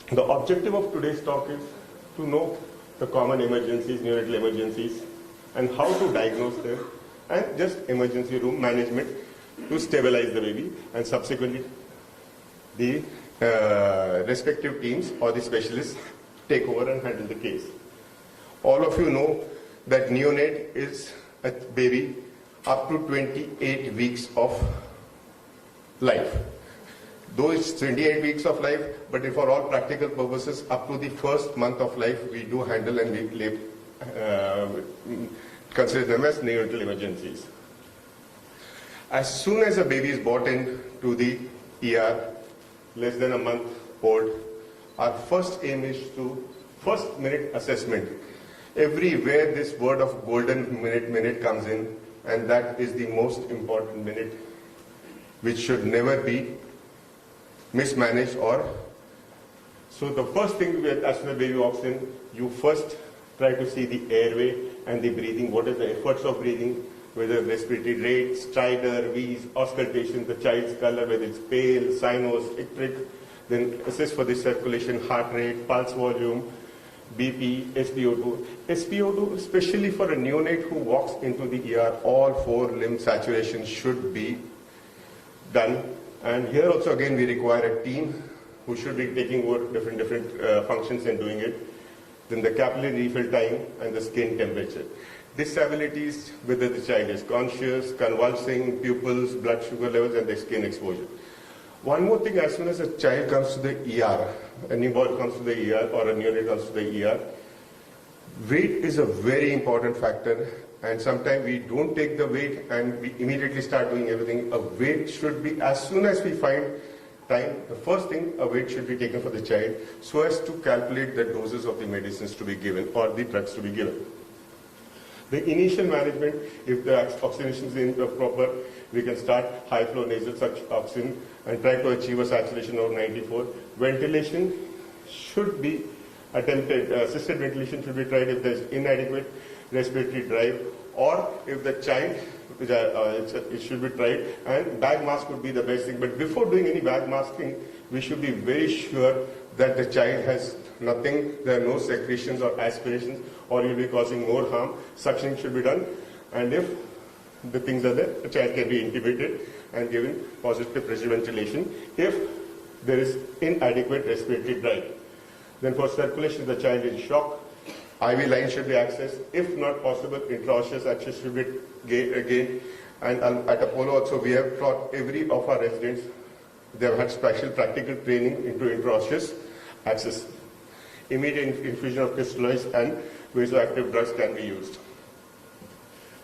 The objective of today's talk is to know the common emergencies, neonatal emergencies, and how to diagnose them, and just emergency room management to stabilize the baby, and subsequently the respective teams or the specialists take over and handle the case. All of you know that neonate is a baby up to 28 weeks of life. Though it's 28 weeks of life, but for all practical purposes, up to the first month of life, we do handle and we consider them as neonatal emergencies. As soon as a baby is brought in to the ER, less than a month old, our first aim is to first minute assessment. Everywhere this word of golden minute comes in, and that is the most important minute, which should never be mismanaged. So the first thing, as soon as the baby walks in, you first try to see the airway and the breathing. What is the efforts of breathing, whether respiratory rate, stridor, wheeze, auscultation, the child's color, whether it's pale, cyanos, icteric, then assess for the circulation, heart rate, pulse volume, BP, SpO2. SpO2, especially for a neonate who walks into the ER, all 4 limb saturation should be done. And here also again we require a team who should be taking over different functions and doing it. Then the capillary refill time and the skin temperature. Disabilities, whether the child is conscious, convulsing, pupils, blood sugar levels, and the skin exposure. One more thing, as soon as a child comes to the ER, a newborn comes to the ER or a neonate comes to the ER, weight is a very important factor, and sometimes we don't take the weight and we immediately start doing everything. A weight should be, as soon as we find time, the first thing, a weight should be taken for the child so as to calculate the doses of the medicines to be given or the drugs to be given. The initial management, if the oxygenation is improper, we can start high flow nasal such oxygen and try to achieve a saturation of 94. Ventilation should be assisted ventilation should be tried if there is inadequate respiratory drive, or if the child, it should be tried, and bag mask would be the best thing. But before doing any bag masking, we should be very sure that the child has nothing, there are no secretions or aspirations, or you'll be causing more harm. Suctioning should be done, and if the things are there, the child can be intubated and given positive pressure ventilation if there is inadequate respiratory drive. Then for circulation, the child is in shock, IV line should be accessed. If not possible, intraosseous access should be gained. And at Apollo also, we have taught every of our residents, they have had special practical training into intraosseous access. Immediate infusion of crystallized and vasoactive drugs can be used.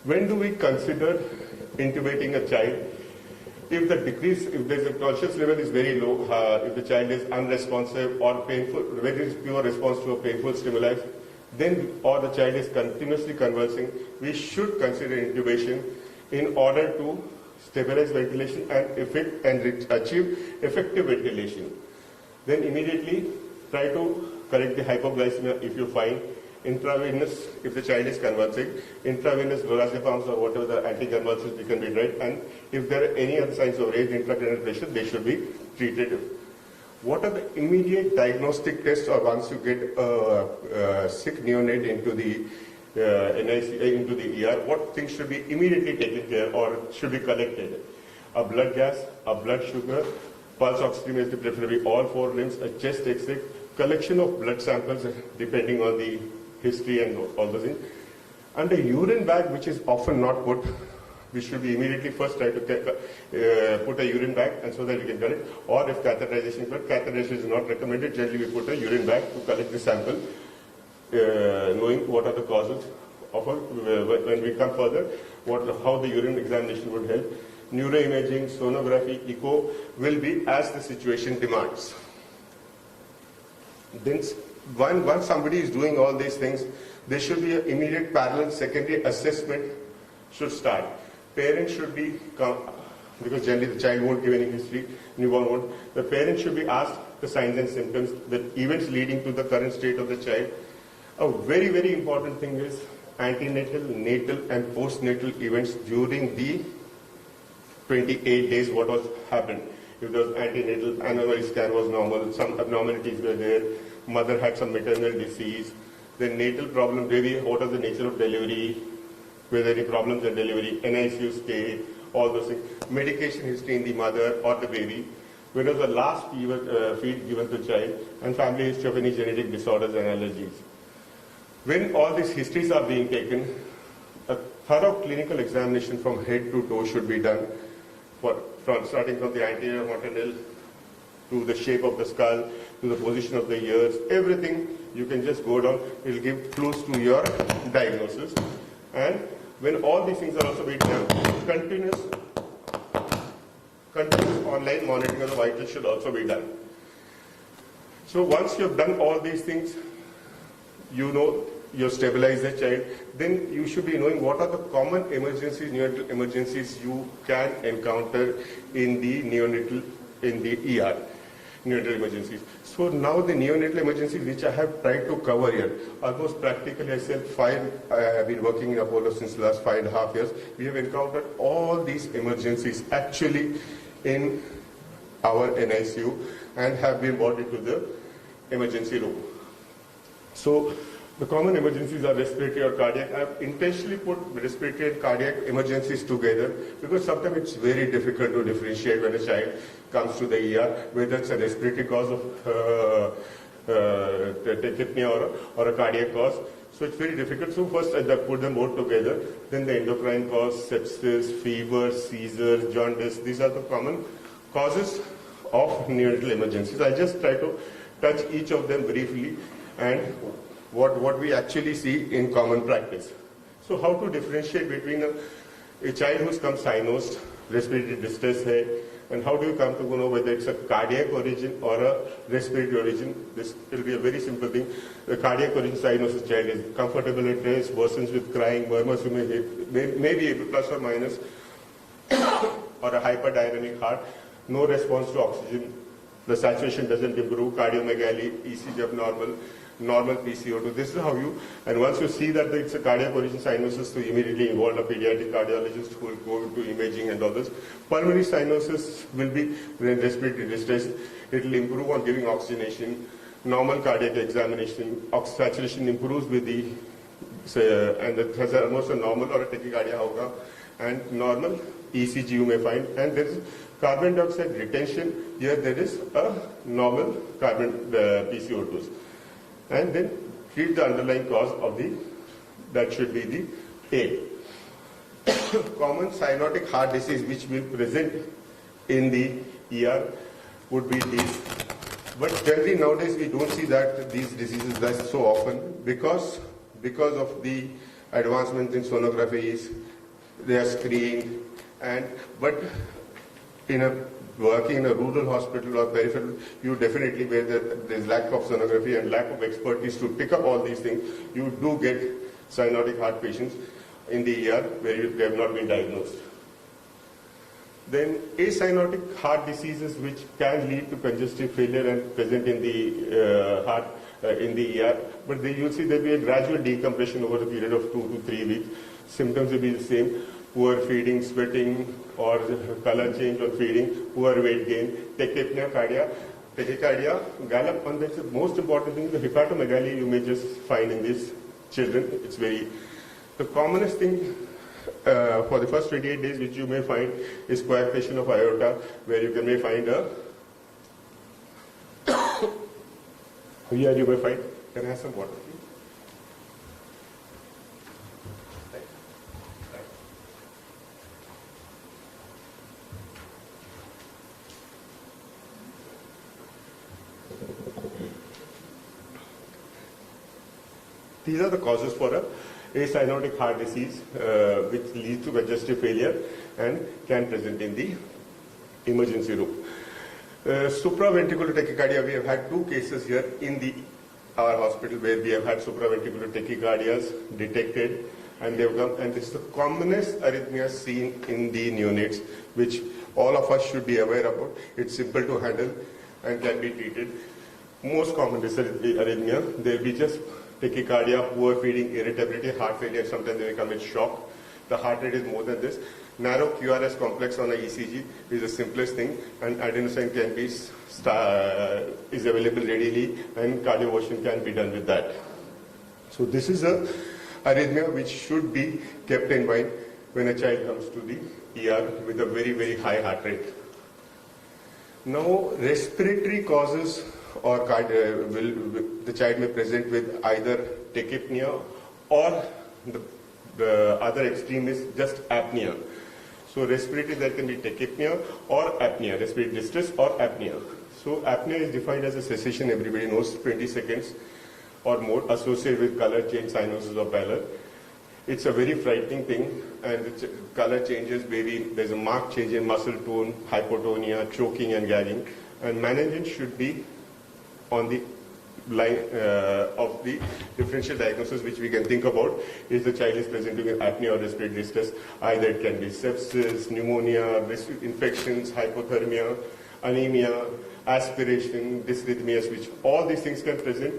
When do we consider intubating a child? If the decrease, if the conscious level is very low, if the child is unresponsive or painful, very pure response to a painful stimuli, then, or the child is continuously convulsing, we should consider intubation in order to stabilize ventilation and achieve effective ventilation. Then immediately try to correct the hypoglycemia if you find intravenous, if the child is convulsing, intravenous lorazepams or whatever the anticonvulsants they can be tried, and if there are any other signs of raised intracranial pressure, they should be treated. What are the immediate diagnostic tests, or once you get a sick neonate into the into the ER, what things should be immediately taken care or should be collected? A blood gas, a blood sugar, pulse oximetry, preferably all four limbs, a chest X-ray, collection of blood samples depending on the history and all those things, and a urine bag which is often not put. We should be immediately first try to put a urine bag, and so that we can collect. Or if catheterization, but catheterization is not recommended, generally we put a urine bag to collect the sample, knowing what are the causes of when we come further, how the urine examination would help. Neuroimaging, sonography, echo will be as the situation demands. Then once somebody is doing all these things, there should be an immediate parallel secondary assessment should start. Parents should be, because generally the child won't give any history, newborn won't, the parents should be asked the signs and symptoms, the events leading to the current state of the child. A very, very important thing is antenatal, natal and postnatal events during the 28 days what was happened. If there was antenatal, anomaly scan was normal, some abnormalities were there, mother had some maternal disease, then natal problem, baby, what was the nature of delivery, were there any problems at delivery, NICU stay, all those things, medication history in the mother or the baby, when was the last feed given to child, and family history of any genetic disorders and allergies. When all these histories are being taken, a thorough clinical examination from head to toe should be done, starting from the anterior maternal to the shape of the skull, to the position of the ears, everything you can just go down, it will give clues to your diagnosis. And when all these things are also being done, continuous online monitoring of the vitals should also be done. So once you have done all these things, you know you stabilize the child, then you should be knowing what are the common emergencies, neonatal emergencies you can encounter in the neonatal, in the ER, neonatal emergencies. So now the neonatal emergencies which I have tried to cover here, almost practically I said I have been working in Apollo since the last 5.5 years, we have encountered all these emergencies actually in our NICU and have been brought into the emergency room. So the common emergencies are respiratory or cardiac. I have intentionally put respiratory and cardiac emergencies together because sometimes it's very difficult to differentiate when a child comes to the ER, whether it's a respiratory cause of tachypnea or a cardiac cause. So it's very difficult. So first I put them both together. Then the endocrine cause, sepsis, fever, seizures, jaundice. These are the common causes of neonatal emergencies. I just try to touch each of them briefly and what we actually see in common practice. So how to differentiate between a child who's come cynosed, respiratory distress hai, and how do you come to know whether it's a cardiac origin or a respiratory origin? This will be a very simple thing. The cardiac origin cyanosis child is comfortable at rest, worsens with crying, murmurs maybe plus or minus, or a hyperdynamic heart, no response to oxygen, the saturation doesn't improve, cardiomegaly, ECG abnormal, normal PCO2. This is how you, and once you see that it's a cardiac origin cyanosis, so immediately involve a pediatric cardiologist who will go to imaging and all this. Pulmonary cyanosis will be respiratory distress. It will improve on giving oxygenation. Normal cardiac examination, saturation improves with the, and it has almost a normal or a tachycardia hoga, and normal ECG you may find, and there is carbon dioxide retention. Here there is a normal carbon PCO2s, and then treat the underlying cause of the, that should be the A. Common cyanotic heart disease which will present in the ER would be these. But generally nowadays we don't see that these diseases that so often because of the advancement in sonographies, they are screened, and but in a working in a rural hospital or peripheral, you definitely where there's lack of sonography and lack of expertise to pick up all these things, you do get cyanotic heart patients in the ER where they have not been diagnosed. Then acyanotic heart diseases which can lead to congestive failure and present in the heart in the ER, but you'll see there will be a gradual decompression over a period of 2 to 3 weeks. Symptoms will be the same: poor feeding, sweating, or color change on feeding, poor weight gain, tachycardia, gallop, and that's the most important thing. The hepatomegaly you may just find in these children. It's very, the commonest thing for the first 28 days which you may find is coarctation of aorta, where you may find a, here you may find, can I have some water please? These are the causes for a acyanotic heart disease which leads to congestive failure and can present in the emergency room. Supraventricular tachycardia, we have had 2 cases here in our hospital where we have had supraventricular tachycardias detected, and they have come, and this is the commonest arrhythmia seen in the neonates, which all of us should be aware about. It's simple to handle and can be treated. Most common arrhythmia, there will be just tachycardia, poor feeding, irritability, heart failure, sometimes they may come with shock. The heart rate is more than this. Narrow QRS complex on a ECG is the simplest thing, and adenosine can be is available readily, and cardioversion can be done with that. So this is a arrhythmia which should be kept in mind when a child comes to the ER with a very, very high heart rate. Now, respiratory causes or the child may present with either tachypnea or the other extreme is just apnea. So respiratory, there can be tachypnea or apnea, respiratory distress or apnea. So apnea is defined as a cessation, everybody knows, 20 seconds or more, associated with color change, cyanosis or pallor. It's a very frightening thing, and the color changes, maybe there's a marked change in muscle tone, hypotonia, choking and gagging, and management should be on the line of the differential diagnosis which we can think about is the child is presenting with apnea or respiratory distress. Either it can be sepsis, pneumonia, infections, hypothermia, anemia, aspiration, dysrhythmias, which all these things can present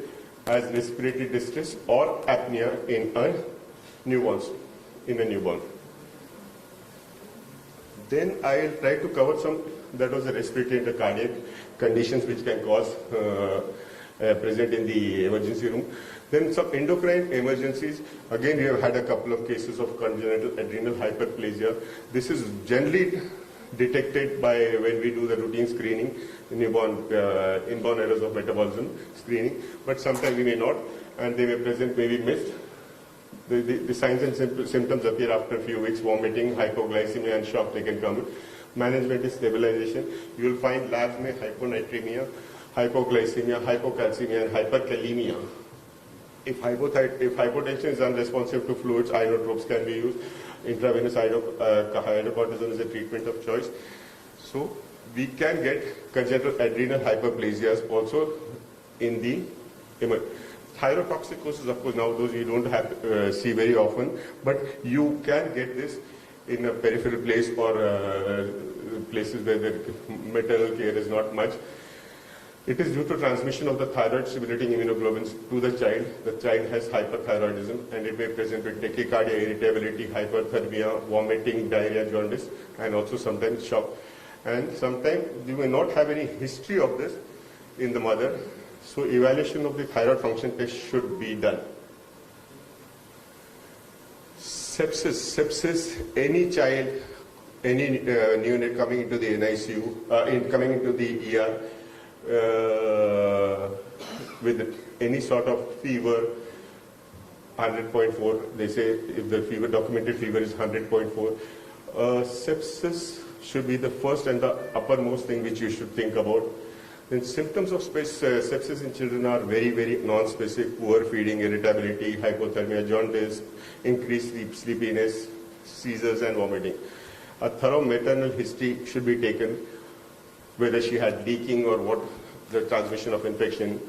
as respiratory distress or apnea in a newborn. Then I will try to cover some, that was the respiratory and the cardiac conditions which can cause present in the emergency room. Then some endocrine emergencies. Again, we have had a couple of cases of congenital adrenal hyperplasia. This is generally detected by when we do the routine screening, inborn errors of metabolism screening, but sometimes we may not, and they may present, may be missed. The signs and symptoms appear after a few weeks: vomiting, hypoglycemia, and shock. They can come. Management is stabilization. You will find labs may hyponatremia, hypoglycemia, hypocalcemia, and hyperkalemia. If hypotension is unresponsive to fluids, inotropes can be used. Intravenous hydrocortisone is a treatment of choice. So we can get congenital adrenal hyperplasias also in the thyrotoxicosis. Of course, now those you don't have see very often, but you can get this in a peripheral place or places where the maternal care is not much. It is due to transmission of the thyroid-stimulating immunoglobulins to the child. The child has hyperthyroidism and it may present with tachycardia, irritability, hyperthermia, vomiting, diarrhea, jaundice, and also sometimes shock. And sometimes you may not have any history of this in the mother, so evaluation of the thyroid function test should be done. Sepsis, any child, any neonate coming into the NICU, coming into the ER, with any sort of fever, 100.4, they say if the fever, documented fever is 100.4, sepsis should be the first and the uppermost thing which you should think about. Then symptoms of sepsis in children are very, very non-specific: poor feeding, irritability, hypothermia, jaundice, increased sleepiness, seizures and vomiting. A thorough maternal history should be taken, whether she had leaking or what the transmission of infection.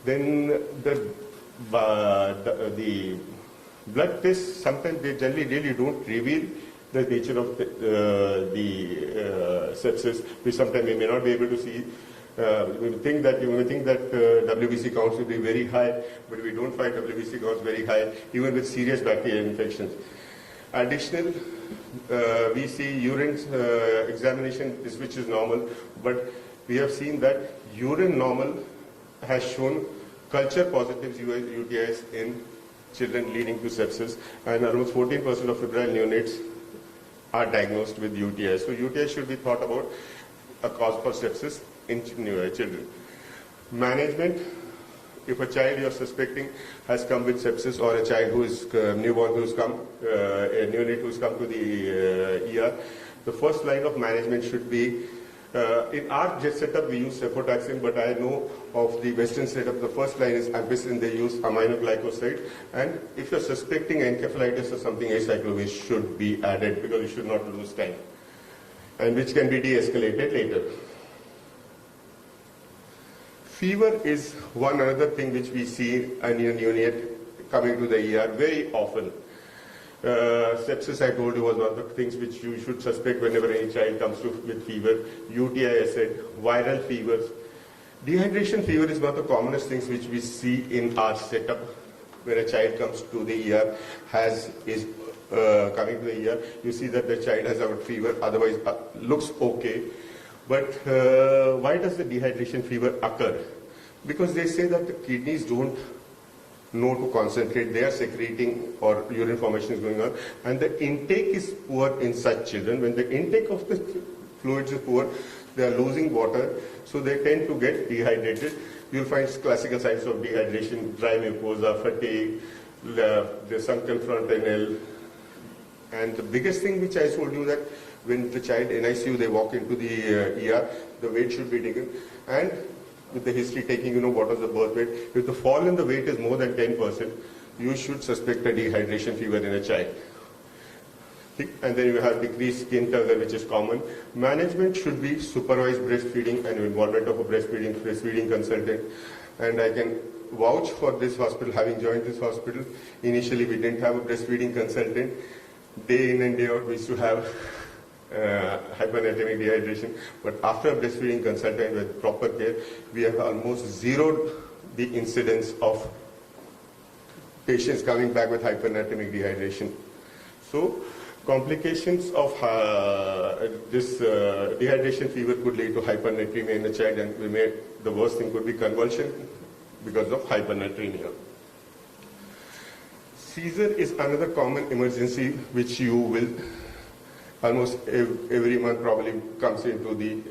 Then the blood tests, sometimes they generally really don't reveal the nature of the sepsis. We sometimes may not be able to see. We think that WBC counts will be very high, but we don't find WBC counts very high, even with serious bacterial infections. Additional, we see urine examination, which is normal, but we have seen that urine normal has shown culture positive UTIs in children leading to sepsis, and almost 14% of febrile neonates are diagnosed with UTIs. So UTI should be thought about a cause for sepsis in children. Management: if a child you are suspecting has come with sepsis, or a child who is newborn who has come, a neonate who has come to the ER, the first line of management should be, in our setup we use cefotaxime, but I know of the Western setup, the first line is ampicillin, they use aminoglycoside, and if you are suspecting encephalitis or something, acyclovir should be added because you should not lose time, and which can be de-escalated later. Fever is one another thing which we see in a neonate coming to the ER very often. Sepsis, I told you, was one of the things which you should suspect whenever any child comes with fever. UTI, I said, viral fevers. Dehydration fever is one of the commonest things which we see in our setup. When a child comes to the ER, coming to the ER, you see that the child has a fever, otherwise looks okay. But why does the dehydration fever occur? Because they say that the kidneys don't know to concentrate, they are secreting or urine formation is going on, and the intake is poor in such children. When the intake of the fluids is poor, they are losing water, so they tend to get dehydrated. You'll find classical signs of dehydration: dry mucosa, fatigue, the sunken frontal, and the biggest thing which I told you that when the child in ICU, they walk into the ER, the weight should be taken, and with the history taking, what was the birth weight. If the fall in the weight is more than 10%, you should suspect a dehydration fever in a child. And then you have decreased skin color, which is common. Management should be supervised breastfeeding and involvement of a breastfeeding consultant. And I can vouch for this hospital, having joined this hospital. Initially, we didn't have a breastfeeding consultant. Day in and day out, we used to have hyponatremic dehydration, but after a breastfeeding consultant with proper care, we have almost zeroed the incidence of patients coming back with hyponatremic dehydration. So complications of this dehydration fever could lead to hyponatremia in a child, and the worst thing could be convulsion because of hyponatremia. Seizure is another common emergency which you will almost every month probably comes into the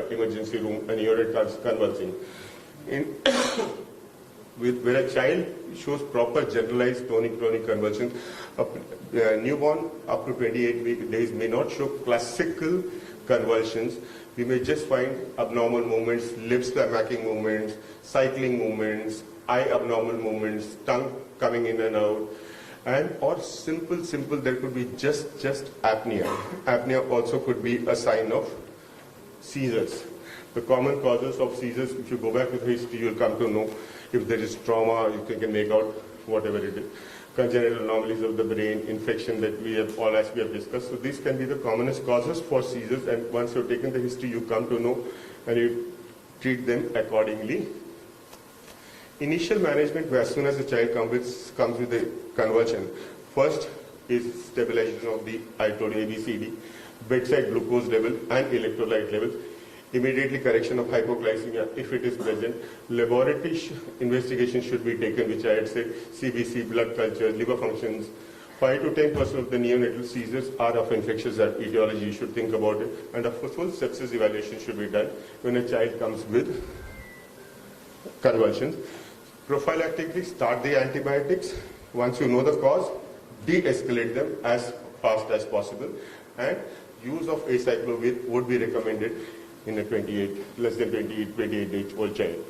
emergency room and neonate comes convulsing. When a child shows proper generalized tonic-clonic convulsions, a newborn up to 28 days may not show classical convulsions. We may just find abnormal movements, lip smacking movements, cycling movements, eye abnormal movements, tongue coming in and out. Or simple, there could be just apnea. Apnea also could be a sign of seizures. The common causes of seizures, if you go back to the history, you'll come to know if there is trauma, you can make out whatever it is. Congenital anomalies of the brain, infection that we have discussed. So these can be the commonest causes for seizures, and once you've taken the history, you come to know, and you treat them accordingly. Initial management, as soon as the child comes with a convulsion, first is stabilization of the, I told you, ABCD, bedside glucose level and electrolyte level, immediately correction of hypoglycemia if it is present. Laboratory investigation should be taken, which I had said, CBC, blood cultures, liver functions. 5 to 10% of the neonatal seizures are of infectious etiology. You should think about it. And a full sepsis evaluation should be done when a child comes with convulsions. Prophylactically, start the antibiotics. Once you know the cause, de-escalate them as fast as possible. And use of acyclovir would be recommended in a less than 28-day-old child.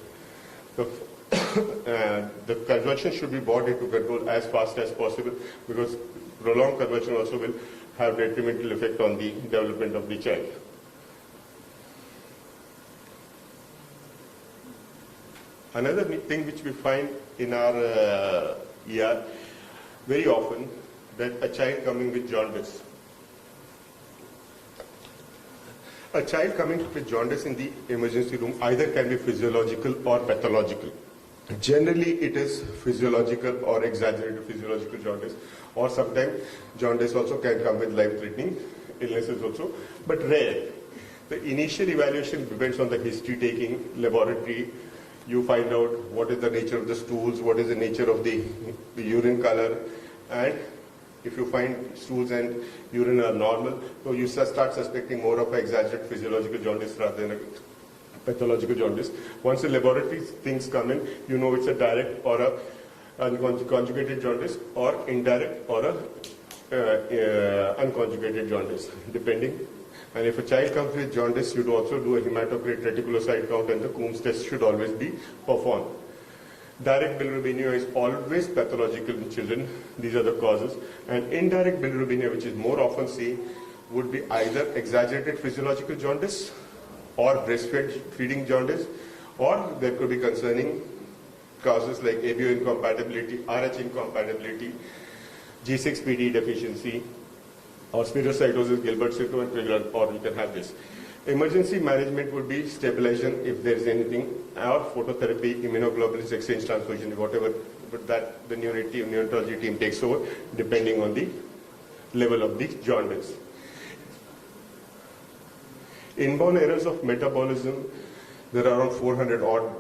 The convulsion should be brought into control as fast as possible, because prolonged convulsion also will have detrimental effect on the development of the child. Another thing which we find in our ER very often, that a child coming with jaundice. A child coming with jaundice in the emergency room either can be physiological or pathological. Generally, it is physiological or exaggerated physiological jaundice, or sometimes jaundice also can come with life-threatening illnesses also, but rare. The initial evaluation depends on the history taking, laboratory. You find out what is the nature of the stools, what is the nature of the urine color, and if you find stools and urine are normal, so you start suspecting more of an exaggerated physiological jaundice rather than a pathological jaundice. Once the laboratory things come in, you know it's a direct or a unconjugated jaundice, or indirect or a unconjugated jaundice, depending. And if a child comes with jaundice, you should also do a hematocrit reticulocyte count, and the Coombs test should always be performed. Direct bilirubemia is always pathological in children. These are the causes. And indirect bilirubemia, which is more often seen, would be either exaggerated physiological jaundice or breastfeeding jaundice, or there could be concerning causes like ABO incompatibility, RH incompatibility, G6PD deficiency, or spherocytosis, Gilbert syndrome, or you can have this. Emergency management would be stabilization if there is anything, or phototherapy, immunoglobulins exchange transfusion, whatever, but that the neonatology team takes over depending on the level of the jaundice. Inborn errors of metabolism, there are around 400 odd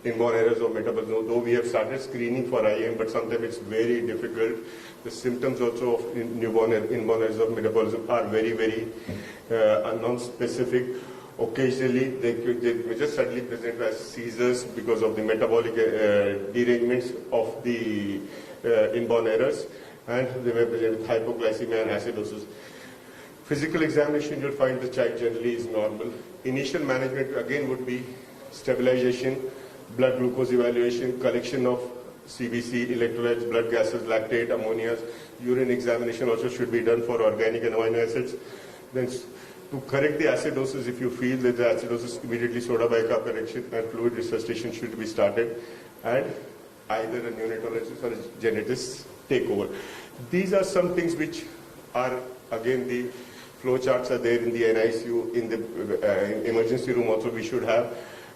inborn errors of metabolism, though we have started screening for IM, but sometimes it's very difficult. The symptoms also of inborn errors of metabolism are very, very non-specific. Occasionally, they may just suddenly present as seizures because of the metabolic derangements of the inborn errors, and they may present with hypoglycemia and acidosis. Physical examination, you'll find the child generally is normal. Initial management again would be stabilization, blood glucose evaluation, collection of CBC, electrolytes, blood gases, lactate, ammonias. Urine examination also should be done for organic and amino acids. Then to correct the acidosis, if you feel that the acidosis, immediately soda bicarb and fluid resuscitation should be started, and either a neonatologist or a genetist take over. These are some things which are, again, the flow charts are there in the NICU, in the emergency room also we should have,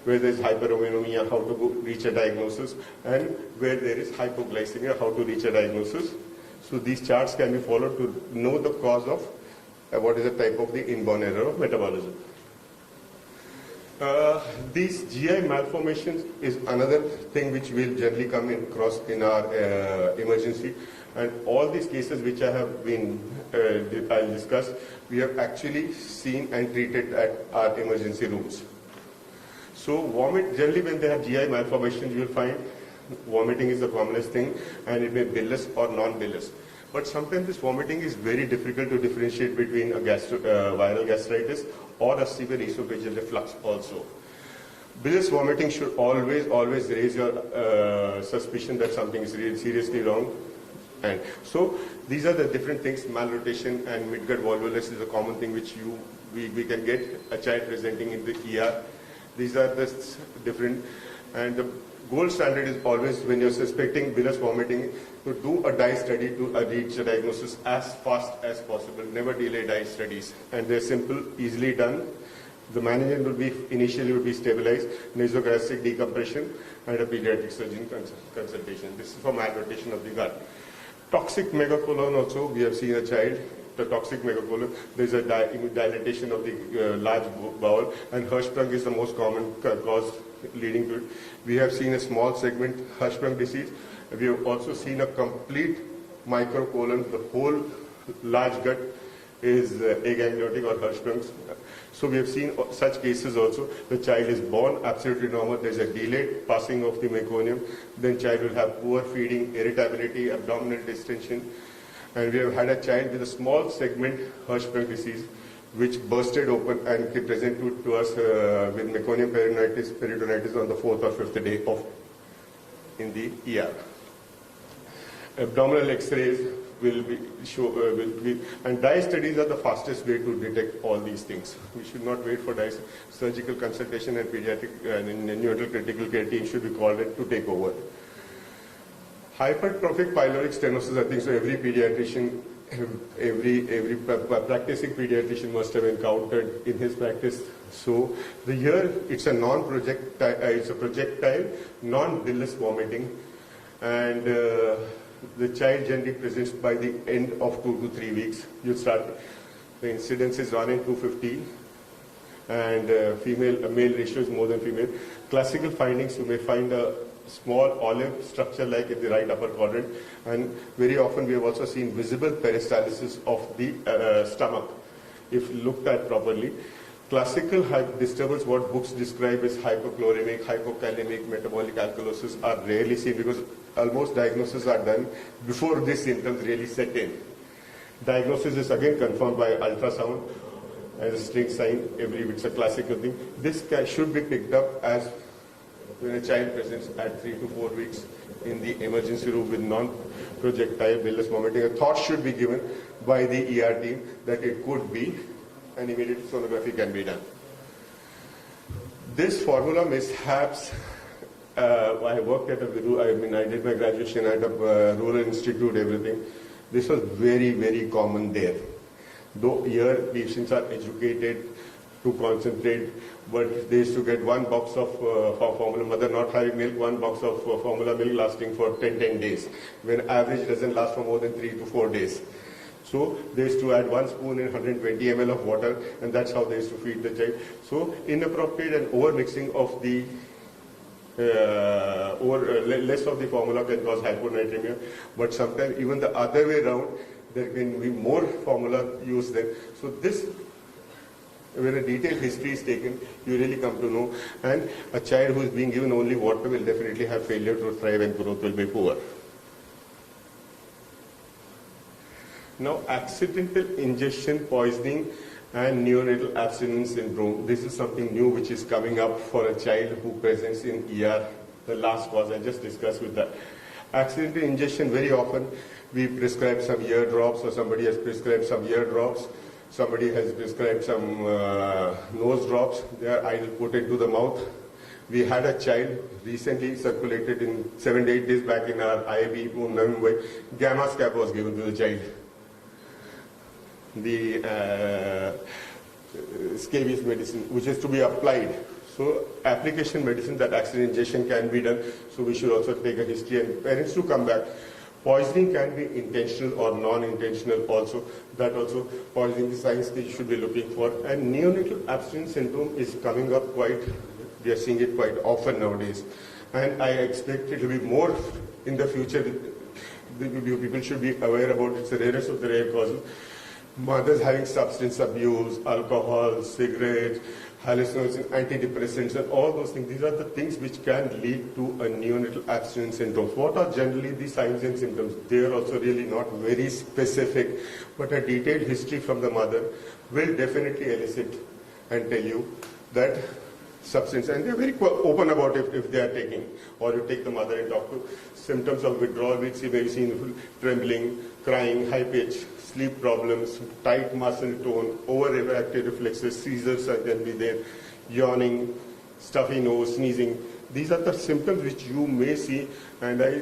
where there is hyperammonemia, how to reach a diagnosis, and where there is hypoglycemia, how to reach a diagnosis. So these charts can be followed to know the cause of what is the type of the inborn error of metabolism. These GI malformations is another thing which will generally come across in our emergency, and all these cases which I have been I'll discuss, we have actually seen and treated at our emergency rooms. So vomit, generally when they have GI malformations, you will find vomiting is the commonest thing, and it may be bilious or non-bilious. But sometimes this vomiting is very difficult to differentiate between a viral gastritis or a severe esophageal reflux also. Bilious vomiting should always raise your suspicion that something is really seriously wrong. And so these are the different things. Malrotation and midgut volvulus is a common thing which we can get a child presenting in the ER. These are the different, and the gold standard is always when you're suspecting bilious vomiting to do a dye study to reach a diagnosis as fast as possible. Never delay dye studies, and they're simple, easily done, The management will be initially stabilized, nasogastric decompression, and a pediatric surgeon consultation. This is for malrotation of the gut. Toxic megacolon also, we have seen a child, the toxic megacolon, there is a dilatation of the large bowel, and Hirschsprung is the most common cause leading to it. We have seen a small segment Hirschsprung disease. We have also seen a complete microcolon, the whole large gut is agangliotic or Hirschsprung's. So we have seen such cases also. The child is born absolutely normal. There is a delayed passing of the meconium. Then child will have poor feeding, irritability, abdominal distension. And we have had a child with a small segment Hirschsprung disease, which bursted open and presented to us with meconium peritonitis on the 4th or 5th day in the ER. Abdominal X-rays will be and dye studies are the fastest way to detect all these things. We should not wait for dye. Surgical consultation and pediatric and neonatal critical care team should be called in to take over. Hypertrophic pyloric stenosis, I think so every pediatrician, every practicing pediatrician must have encountered in his practice. So here it's a projectile, non-bilious vomiting, and the child generally presents by the end of 2 to 3 weeks. You start, the incidence is 1 in 215, and male ratio is more than female. Classical findings, you may find a small olive structure like in the right upper quadrant, and very often we have also seen visible peristalsis of the stomach if looked at properly. Classical disturbance, what books describe as hypochloremic, hypokalemic, metabolic alkalosis, are rarely seen because almost diagnoses are done before these symptoms really set in. Diagnosis is again confirmed by ultrasound as a string sign. It's a classical thing. This should be picked up as when a child presents at 3 to 4 weeks in the emergency room with non-projectile bilious vomiting. A thought should be given by the ER team that it could be, and immediate sonography can be done. This formula mishaps, I worked at I did my graduation at a rural institute, everything. This was very, very common there. Though here patients are educated to concentrate, but they used to get 1 box of formula, mother not having milk, 1 box of formula milk lasting for 10 days, when average doesn't last for more than 3 to 4 days. So they used to add 1 spoon in 120 ml of water, and that's how they used to feed the child. So inappropriate and overmixing of the less of the formula can cause hyponatremia, but sometimes even the other way around, there can be more formula used then. So this, when a detailed history is taken, you really come to know, and a child who is being given only water will definitely have failure to thrive and growth will be poor. Now, accidental ingestion poisoning and neonatal abstinence syndrome. This is something new which is coming up for a child who presents in ER. The last cause I just discussed with that. Accidental ingestion, very often we prescribe some ear drops, or somebody has prescribed some ear drops. Somebody has prescribed some nose drops. They are either put into the mouth. We had a child recently circulated in 7 to 8 days back in our IIB in Mumbai. Gamma scab was given to the child. The scabious medicine, which is to be applied. So application medicine, that accident ingestion can be done. So we should also take a history, and parents to come back. Poisoning can be intentional or non-intentional also. That also poisoning signs that you should be looking for. And neonatal abstinence syndrome is coming up quite, we are seeing it quite often nowadays. And I expect it to be more in the future. People should be aware about it. It's the rarest of the rare causes. Mothers having substance abuse, alcohol, cigarettes, hallucinogens, antidepressants, and all those things. These are the things which can lead to a neonatal abstinence syndrome. What are generally the signs and symptoms? They are also really not very specific, but a detailed history from the mother will definitely elicit and tell you that substance, and they're very open about it if they are taking, or you take the mother and talk to. Symptoms of withdrawal, we'll see maybe seen trembling, crying, high pitch, sleep problems, tight muscle tone, overactive reflexes, seizures can be there, yawning, stuffy nose, sneezing. These are the symptoms which you may see, and I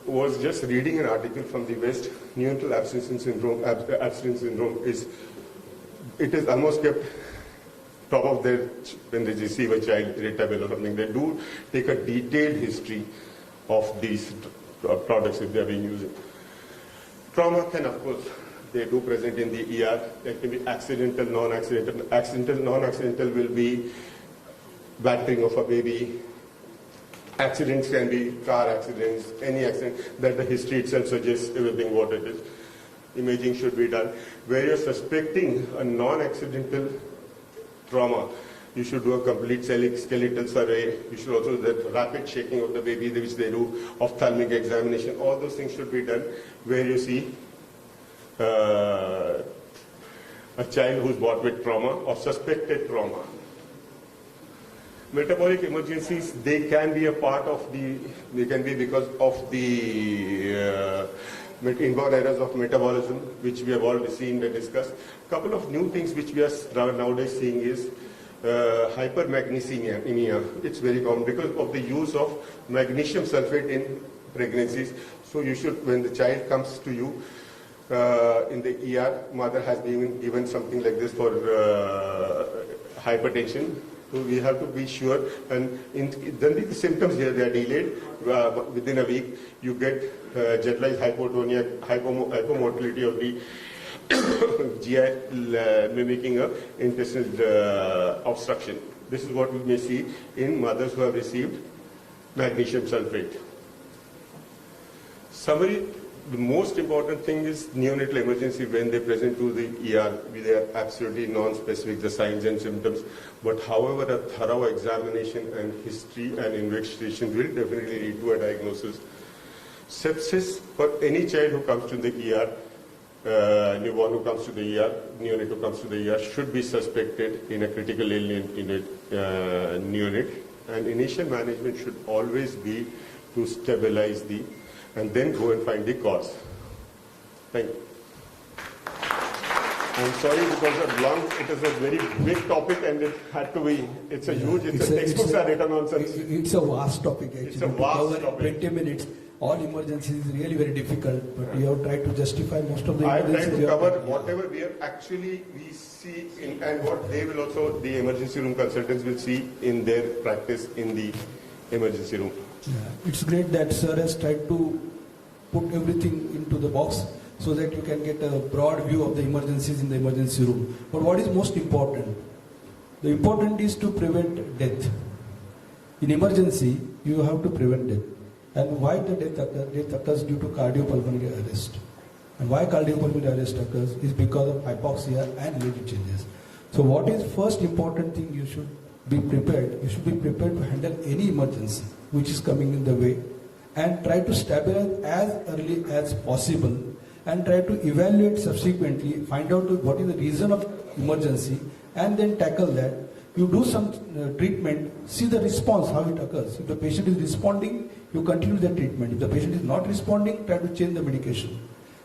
was just reading an article from the West. Neonatal abstinence syndrome is almost kept top of their, when they receive a child irritable or something, they do take a detailed history of these products if they are being used. Trauma can, of course, they do present in the ER. There can be accidental, non-accidental. Accidental, non-accidental will be battering of a baby. Accidents can be car accidents, any accident that the history itself suggests everything what it is. Imaging should be done. Where you're suspecting a non-accidental trauma, you should do a complete skeletal survey. You should also do the rapid shaking of the baby, which they do, ophthalmic examination. All those things should be done where you see a child who's brought with trauma or suspected trauma. Metabolic emergencies, they can be a part of they can be because of the inborn errors of metabolism, which we have already seen and discussed. A couple of new things which we are nowadays seeing is hypermagnesemia. It's very common because of the use of magnesium sulfate in pregnancies. So you should, when the child comes to you in the ER, mother has been given something like this for hypertension. So we have to be sure, and then the symptoms here, they are delayed. Within a week, you get generalized hypotonia, hypomotility of the GI, mimicking a intestinal obstruction. This is what we may see in mothers who have received magnesium sulfate. Summary. The most important thing is neonatal emergency when they present to the ER. They are absolutely non-specific, the signs and symptoms. But however, a thorough examination and history and investigation will definitely lead to a diagnosis. Sepsis for any child who comes to the ER, newborn who comes to the ER, neonate who comes to the ER, should be suspected in a critical illness in a neonate. And initial management should always be to stabilize and then go and find the cause. Thank you. I'm sorry because it is a very big topic and it had to be, it's a huge, textbooks are written on such. It's a vast topic actually. It's a vast topic. 20 minutes, all emergencies is really very difficult, but you have tried to justify most of the emergencies. I try to cover whatever we see and what they will also, the emergency room consultants will see in their practice in the emergency room. Yeah. It's great that sir has tried to put everything into the box so that you can get a broad view of the emergencies in the emergency room. But what is most important? The important is to prevent death. In emergency, you have to prevent death. And why the death occurs? Death occurs due to cardiopulmonary arrest. And why cardiopulmonary arrest occurs is because of hypoxia and related changes. So what is first important thing you should be prepared? You should be prepared to handle any emergency which is coming in the way and try to stabilize as early as possible and try to evaluate subsequently, find out what is the reason of emergency and then tackle that. You do some treatment, see the response, how it occurs. If the patient is responding, you continue the treatment. If the patient is not responding, try to change the medication.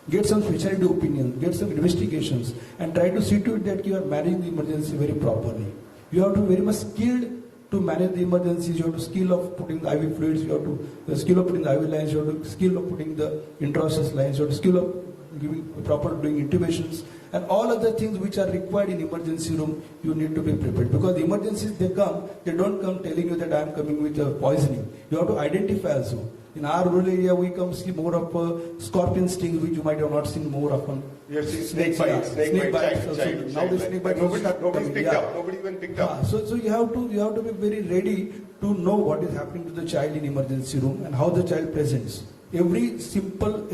Get some specialty opinion, get some investigations and try to see to it that you are managing the emergency very properly. You have to be very much skilled to manage the emergencies. You have to skill of putting the IV fluids, you have to skill of putting the IV lines, you have to skill of putting the intraosseous lines, you have to skill of giving proper doing intubations and all other things which are required in emergency room. You need to be prepared because the emergencies they don't come telling you that I am coming with poisoning. You have to identify also. In our rural area, we come see more of scorpion stings, which you might have not seen more often. We have seen snake bites. Now the snake bites. Nobody picked up. Nobody even picked up. So you have to be very ready to know what is happening to the child in emergency room and how the child presents. Every simple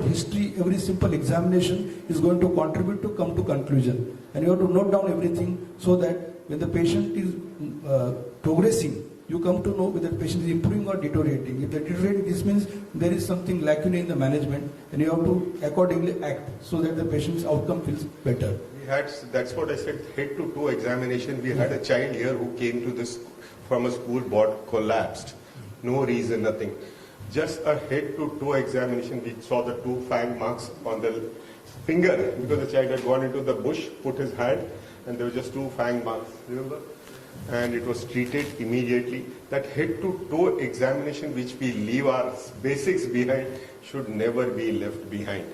history, every simple examination is going to contribute to come to conclusion. And you have to note down everything so that when the patient is progressing, you come to know whether the patient is improving or deteriorating. If they're deteriorating, this means there is something lacking in the management and you have to accordingly act so that the patient's outcome feels better. That's what I said, head to toe examination. We had a child here who came to this from a school board, collapsed. No reason, nothing. Just a head to toe examination. We saw the 2 fang marks on the finger because the child had gone into the bush, put his hand, and there were just 2 fang marks. Remember? And it was treated immediately. That head to toe examination which we leave our basics behind should never be left behind.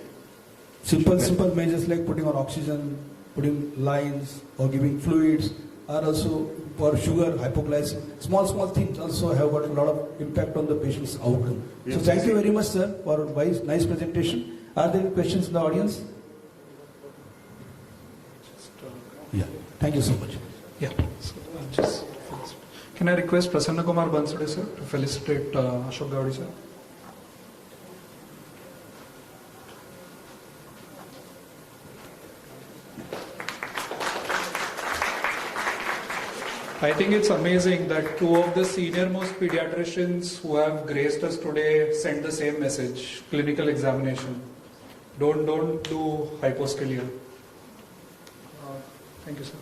Simple measures like putting on oxygen, putting lines or giving fluids or also for sugar, hypoglycemia, small things also have got a lot of impact on the patient's outcome. So thank you very much, sir, for a nice presentation. Are there any questions in the audience? Yeah, thank you so much. Yeah. So, can I request Prasanna Kumar Bansode, sir, to felicitate Ashok Gowdy, sir? I think it's amazing that two of the senior most pediatricians who have graced us today sent the same message: clinical examination. Don't do hyposkilia. Thank you, sir.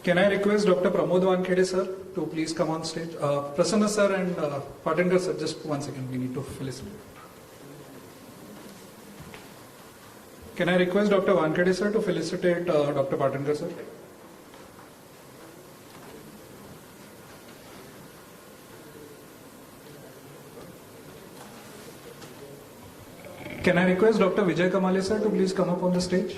Can I request Dr. Pramod Wankhede, sir, to please come on stage? Prasanna, sir, and Parental, sir, just 1 second, we need to felicitate. Can I request Dr. Wankhede, sir, to felicitate Dr. Parental, sir? Can I request Dr. Vijay Kamale, sir, to please come up on the stage?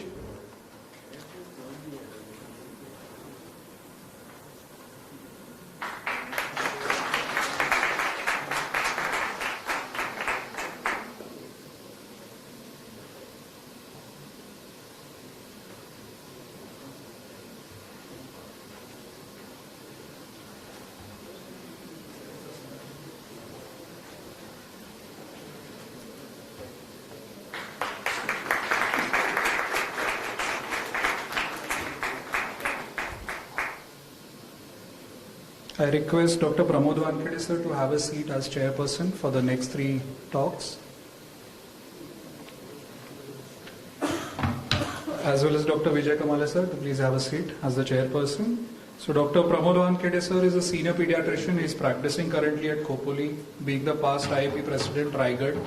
I request Dr. Pramod Wankhede, sir, to have a seat as chairperson for the next 3 talks, as well as Dr. Vijay Kamale, sir, to please have a seat as the chairperson. So Dr. Pramod Wankhede, sir, is a senior pediatrician. He is practicing currently at Khopoli, being the past IIP president, Raigad.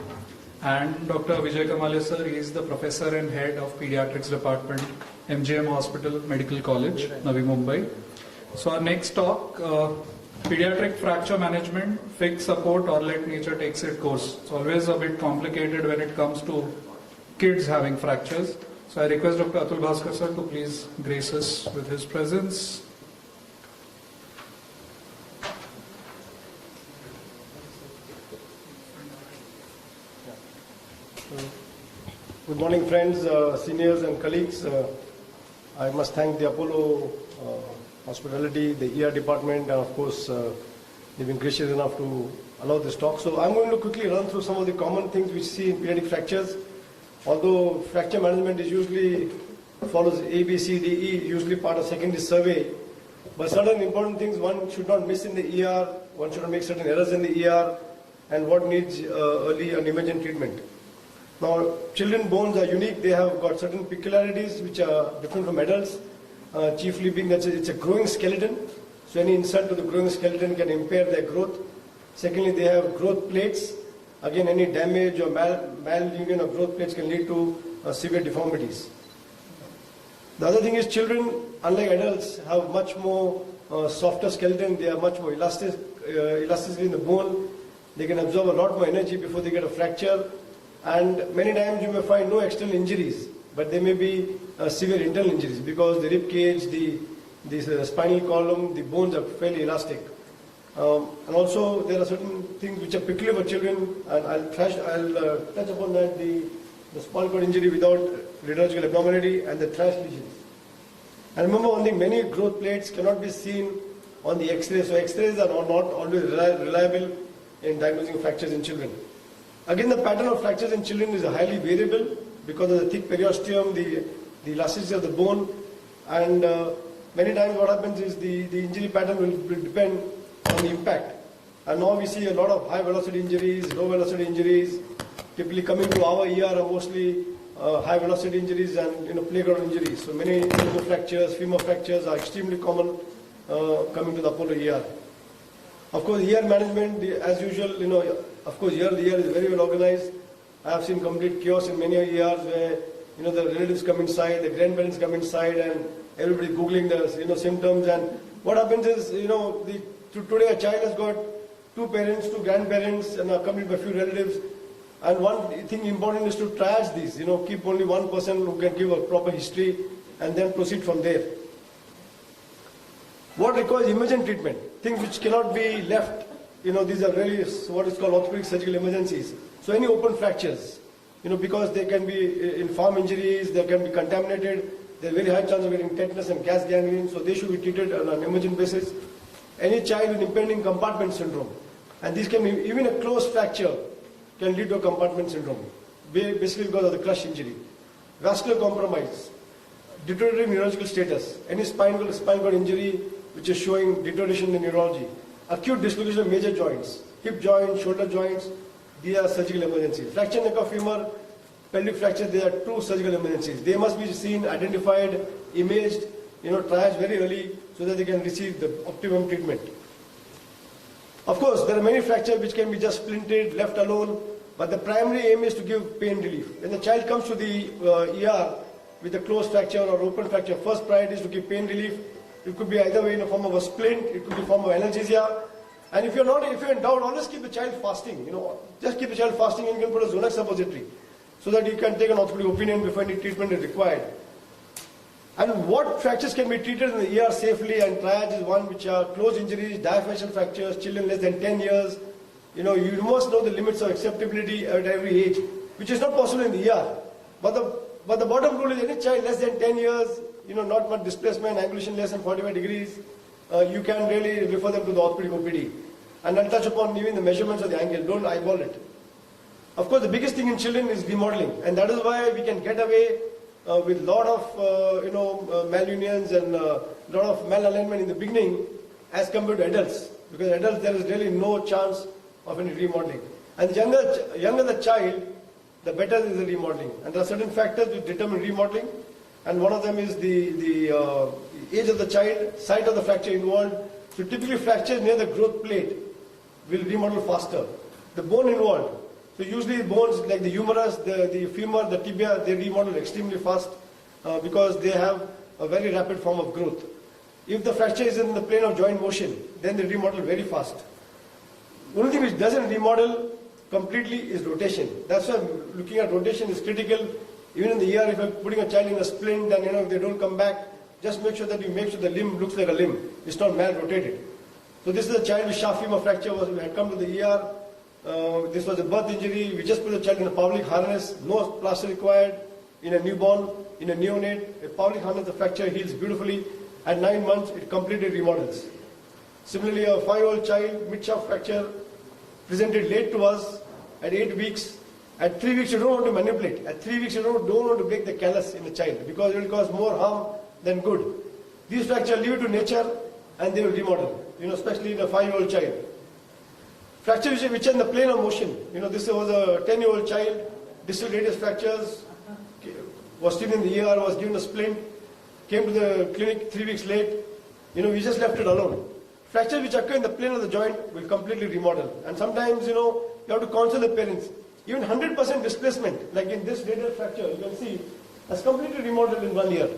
And Dr. Vijay Kamale, sir, he is the professor and head of pediatrics department, MGM Hospital, Medical College, Navi Mumbai. So our next talk, pediatric fracture management, fix, support, or let nature takes its course. It's always a bit complicated when it comes to kids having fractures. So I request Dr. Atul Bhaskar, sir, to please grace us with his presence. Good morning, friends, seniors and colleagues. I must thank the Apollo Hospitality, the ER department, and of course, they've been gracious enough to allow this talk. So I'm going to quickly run through some of the common things we see in pediatric fractures. Although fracture management is usually follows A, B, C, D, E, usually part of secondary survey, but certain important things one should not miss in the ER, one should not make certain errors in the ER, and what needs early and emergent treatment. Now, children bones are unique. They have got certain peculiarities which are different from adults, chiefly being that it's a growing skeleton. So any insult to the growing skeleton can impair their growth. Secondly, they have growth plates. Again, any damage or malunion of growth plates can lead to severe deformities. The other thing is children, unlike adults, have much more softer skeleton. They are much more elasticity in the bone. They can absorb a lot more energy before they get a fracture. And many times you may find no external injuries, but there may be severe internal injuries because the rib cage, the spinal column, the bones are fairly elastic. And also there are certain things which are peculiar for children, and I'll touch upon that, the spinal cord injury without radiological abnormality and the trash lesions. And remember one thing, many growth plates cannot be seen on the X-ray, so X-rays are not always reliable in diagnosing fractures in children. Again, the pattern of fractures in children is highly variable because of the thick periosteum, the elasticity of the bone, and many times what happens is the injury pattern will depend on the impact. And now we see a lot of high velocity injuries, low velocity injuries. Typically coming to our ER are mostly high velocity injuries and playground injuries. So many elbow fractures, femur fractures are extremely common coming to the Apollo ER. Of course, ER management, as usual, of course, the ER is very well organized. I have seen complete chaos in many ERs where, the relatives come inside, the grandparents come inside, and everybody Googling the, symptoms. And what happens is, today a child has got 2 parents, 2 grandparents, and accompanied by a few relatives. And one thing important is to triage these, keep only one person who can give a proper history and then proceed from there. What requires emergent treatment? Things which cannot be left. These are really what is called orthopedic surgical emergencies. So any open fractures, because they can be infirm injuries, they can be contaminated, there's very high chance of getting tetanus and gas gangrene, so they should be treated on an emergent basis. Any child with impending compartment syndrome, and these can be, even a closed fracture can lead to a compartment syndrome, basically because of the crush injury. Vascular compromise, deteriorating neurological status, any spine cord injury which is showing deterioration in neurology, acute dislocation of major joints, hip joints, shoulder joints, these are surgical emergencies. Fracture neck of femur, pelvic fracture, they are two surgical emergencies. They must be seen, identified, imaged, triaged very early so that they can receive the optimum treatment. Of course, there are many fractures which can be just splinted, left alone, but the primary aim is to give pain relief. When the child comes to the ER with a closed fracture or open fracture, first priority is to give pain relief. It could be either way in the form of a splint, it could be in the form of analgesia. And if you're in doubt, always keep the child fasting. Just keep the child fasting and you can put a Zonax suppository so that you can take an orthopedic opinion before any treatment is required. And what fractures can be treated in the ER safely and triage is one which are closed injuries, diaphragm fractures, children less than 10 years. You must know the limits of acceptability at every age, which is not possible in the ER. But the bottom rule is any child less than 10 years, not much displacement, angulation less than 45 degrees, you can really refer them to the orthopedic OPD. And I'll touch upon even the measurements of the angle, don't eyeball it. Of course, the biggest thing in children is remodeling, and that is why we can get away with a lot of malunions and a lot of malalignment in the beginning as compared to adults. Because adults, there is really no chance of any remodeling. And the younger the child, the better is the remodeling. And there are certain factors which determine remodeling. And one of them is the age of the child, site of the fracture involved. So typically fractures near the growth plate will remodel faster. The bone involved. So usually bones like the humerus, the femur, the tibia, they remodel extremely fast because they have a very rapid form of growth. If the fracture is in the plane of joint motion, then they remodel very fast. Only thing which doesn't remodel completely is rotation. That's why looking at rotation is critical. Even in the ER, if you're putting a child in a splint and if they don't come back, just make sure that you make sure the limb looks like a limb. It's not mal-rotated. So this is a child with shaft femur fracture who had come to the ER. This was a birth injury. We just put the child in a Pavlik harness. No plaster required. In a newborn, in a neonate, a Pavlik harness, the fracture heals beautifully. At 9 months, it completely remodels. Similarly, a 5-year-old child, mid-shaft fracture, presented late to us at 8 weeks. At 3 weeks, you don't want to manipulate. At 3 weeks, you don't want to break the callus in the child because it will cause more harm than good. These fractures leave it to nature and they will remodel, especially in a 5-year-old child. Fractures which are in the plane of motion. This was a 10-year-old child, distal radius fractures, was still in the ER, was given a splint, came to the clinic 3 weeks late. We just left it alone. Fractures which occur in the plane of the joint will completely remodel. And sometimes, you have to counsel the parents. Even 100% displacement, like in this radial fracture, you can see, has completely remodeled in 1 year.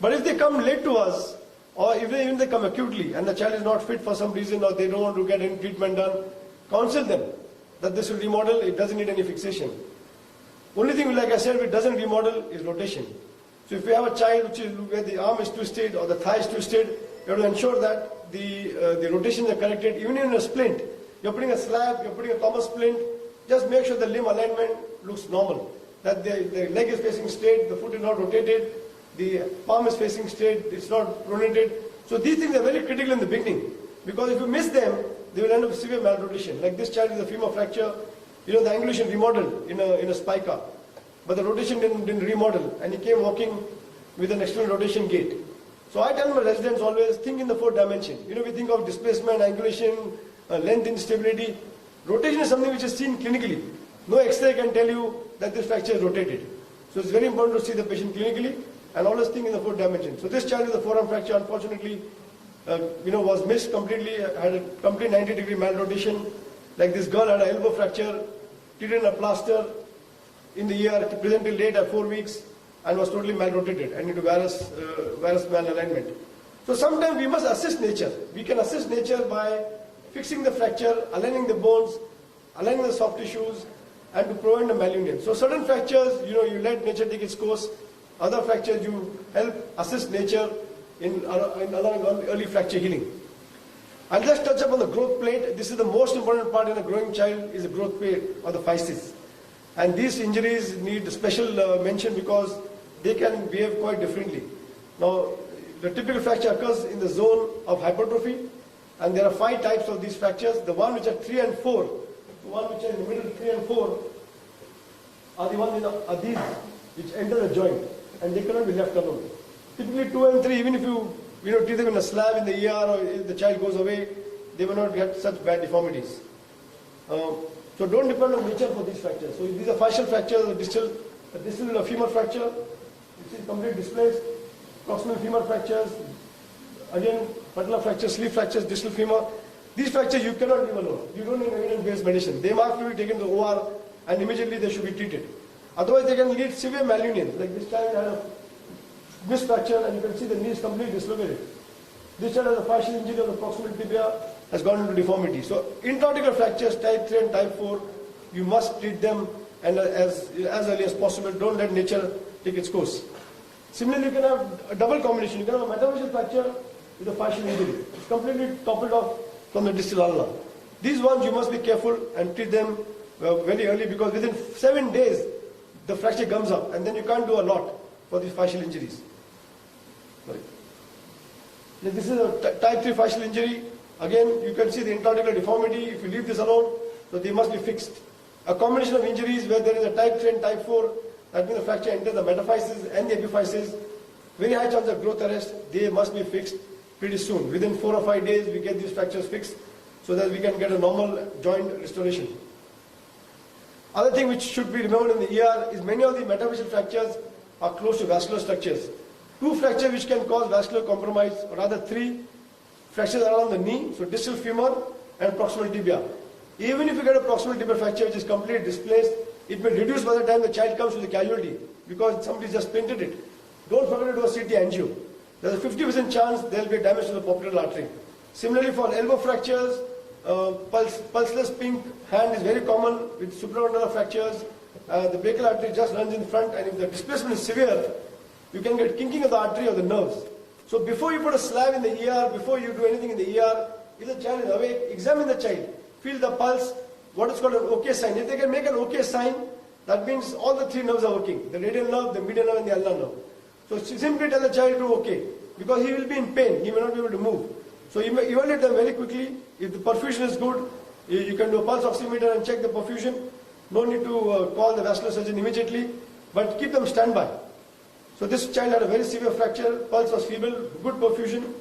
But if they come late to us, or even they come acutely, and the child is not fit for some reason, or they don't want to get any treatment done, counsel them that this will remodel, it doesn't need any fixation. Only thing, like I said, if it doesn't remodel, is rotation. So if you have a child where the arm is twisted or the thigh is twisted, you have to ensure that the rotations are corrected. Even in a splint, you're putting a slab, you're putting a Thomas splint, just make sure the limb alignment looks normal. That the leg is facing straight, the foot is not rotated, the palm is facing straight, it's not pronated. So these things are very critical in the beginning. Because if you miss them, they will end up with severe malrotation. Like this child with a femur fracture, the angulation remodeled in a spica. But the rotation didn't remodel, and he came walking with an external rotation gait. So I tell my residents always, think in the 4th dimension. We think of displacement, angulation, length instability. Rotation is something which is seen clinically. No X-ray can tell you that this fracture is rotated. So it's very important to see the patient clinically and always think in the 4th dimension. So this child with a forearm fracture, unfortunately, was missed completely, had a complete 90-degree malrotation. Like this girl had an elbow fracture, treated in a plaster in the ER, presented late at 4 weeks, and was totally malrotated and into varus malalignment. So sometimes we must assist nature. We can assist nature by fixing the fracture, aligning the bones, aligning the soft tissues, and to prevent the malunion. So certain fractures, you let nature take its course. Other fractures, you help assist nature in early fracture healing. I'll just touch upon the growth plate. This is the most important part in a growing child, is the growth plate or the physis. And these injuries need special mention because they can behave quite differently. Now, the typical fracture occurs in the zone of hypertrophy, and there are 5 types of these fractures. The one which are 3 and 4, the one which are in the middle, 3 and 4, are the ones are these which enter the joint, and they cannot be left alone. Typically 2 and 3, even if you treat them in a slab in the ER, or if the child goes away, they will not get such bad deformities. So don't depend on nature for these fractures. So these are fascial fractures, a distal femur fracture, which is completely displaced, proximal femur fractures, again patellar fractures, sleeve fractures, distal femur. These fractures you cannot leave alone. You don't need evidence-based medicine. They have to be taken to OR and immediately they should be treated. Otherwise they can lead severe malunions. Like this child had a wrist fracture and you can see the knee is completely dislocated. This child has a fascial injury of the proximal tibia, has gone into deformity. So intra-articular fractures type 3 and type 4, you must treat them and as early as possible. Don't let nature take its course. Similarly, you can have a double combination. You can have a metaphyseal fracture with a fascial injury. It's completely toppled off from the distal ulna. These ones you must be careful and treat them very early because within 7 days the fracture comes up and then you can't do a lot for these fascial injuries. Sorry. This is a type 3 fascial injury. Again, you can see the intra-articular deformity. If you leave this alone, so they must be fixed. A combination of injuries where there is a type 3 and type 4, that means the fracture enters the metaphysis and the epiphysis. Very high chance of growth arrest. They must be fixed pretty soon. Within 4 or 5 days, we get these fractures fixed so that we can get a normal joint restoration. Other thing which should be remembered in the ER is many of the metaphyseal fractures are close to vascular structures. 2 fractures which can cause vascular compromise, or rather 3 fractures around the knee, so distal femur and proximal tibia. Even if you get a proximal tibia fracture which is completely displaced, it may reduce by the time the child comes to the casualty because somebody just splintered it. Don't forget to do a CT angio. There's a 50% chance there will be damage to the popliteal artery. Similarly, for elbow fractures, pulseless pink hand is very common with supraorbital fractures. The brachial artery just runs in front, and if the displacement is severe, you can get kinking of the artery or the nerves. So before you put a slab in the ER, before you do anything in the ER, if the child is awake, examine the child, feel the pulse, what is called an OK sign. If they can make an OK sign, that means all the 3 nerves are working, the radial nerve, the medial nerve and the ulnar nerve. So simply tell the child to OK, because he will be in pain, he may not be able to move. So you may evaluate them very quickly. If the perfusion is good, you can do a pulse oximeter and check the perfusion. No need to call the vascular surgeon immediately, but keep them standby. So this child had a very severe fracture, pulse was feeble, good perfusion.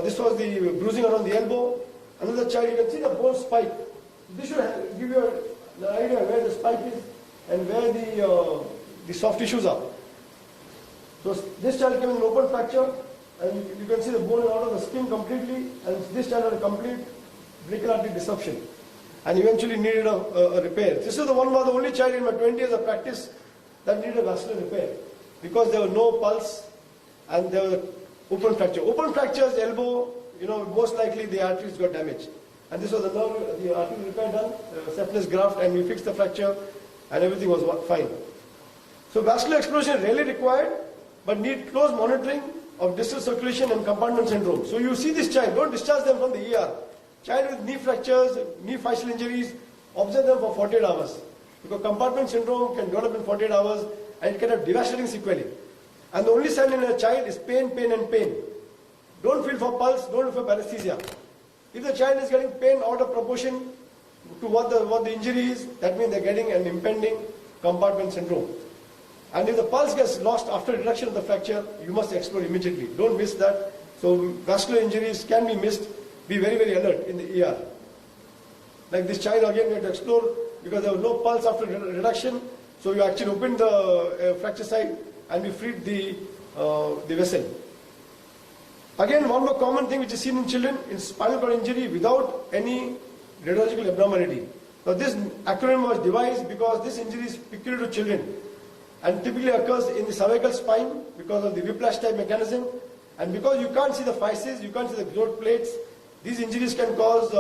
This was the bruising around the elbow. Another child, you can see the bone spike. This should give you an idea where the spike is and where the soft tissues are. So this child came with an open fracture, and you can see the bone out of the skin completely, and this child had a complete brachial artery disruption, and eventually needed a repair. This is the only child in my 20 years of practice that needed a vascular repair, because there was no pulse and there was open fracture. Open fractures, elbow, most likely the arteries got damaged. And this was the artery repair done, sepsis graft, and we fixed the fracture and everything was fine. So vascular exploration is rarely required, but need close monitoring of distal circulation and compartment syndrome. So you see this child, don't discharge them from the ER. Child with knee fractures, knee fascial injuries, observe them for 48 hours. Because compartment syndrome can develop in 48 hours and it can have devastating sequelae. And the only sign in a child is pain, pain and pain. Don't feel for pulse, don't look for paresthesia. If the child is getting pain out of proportion to what the injury is, that means they're getting an impending compartment syndrome. And if the pulse gets lost after reduction of the fracture, you must explore immediately. Don't miss that. So vascular injuries can be missed. Be very, very alert in the ER. Like this child, again, we had to explore because there was no pulse after reduction. So you actually opened the fracture site and we freed the vessel. Again, one more common thing which is seen in children is spinal cord injury without any radiological abnormality. Now this acronym was devised because this injury is peculiar to children and typically occurs in the cervical spine because of the whiplash type mechanism, and because you can't see the physis, you can't see the growth plates. These injuries can cause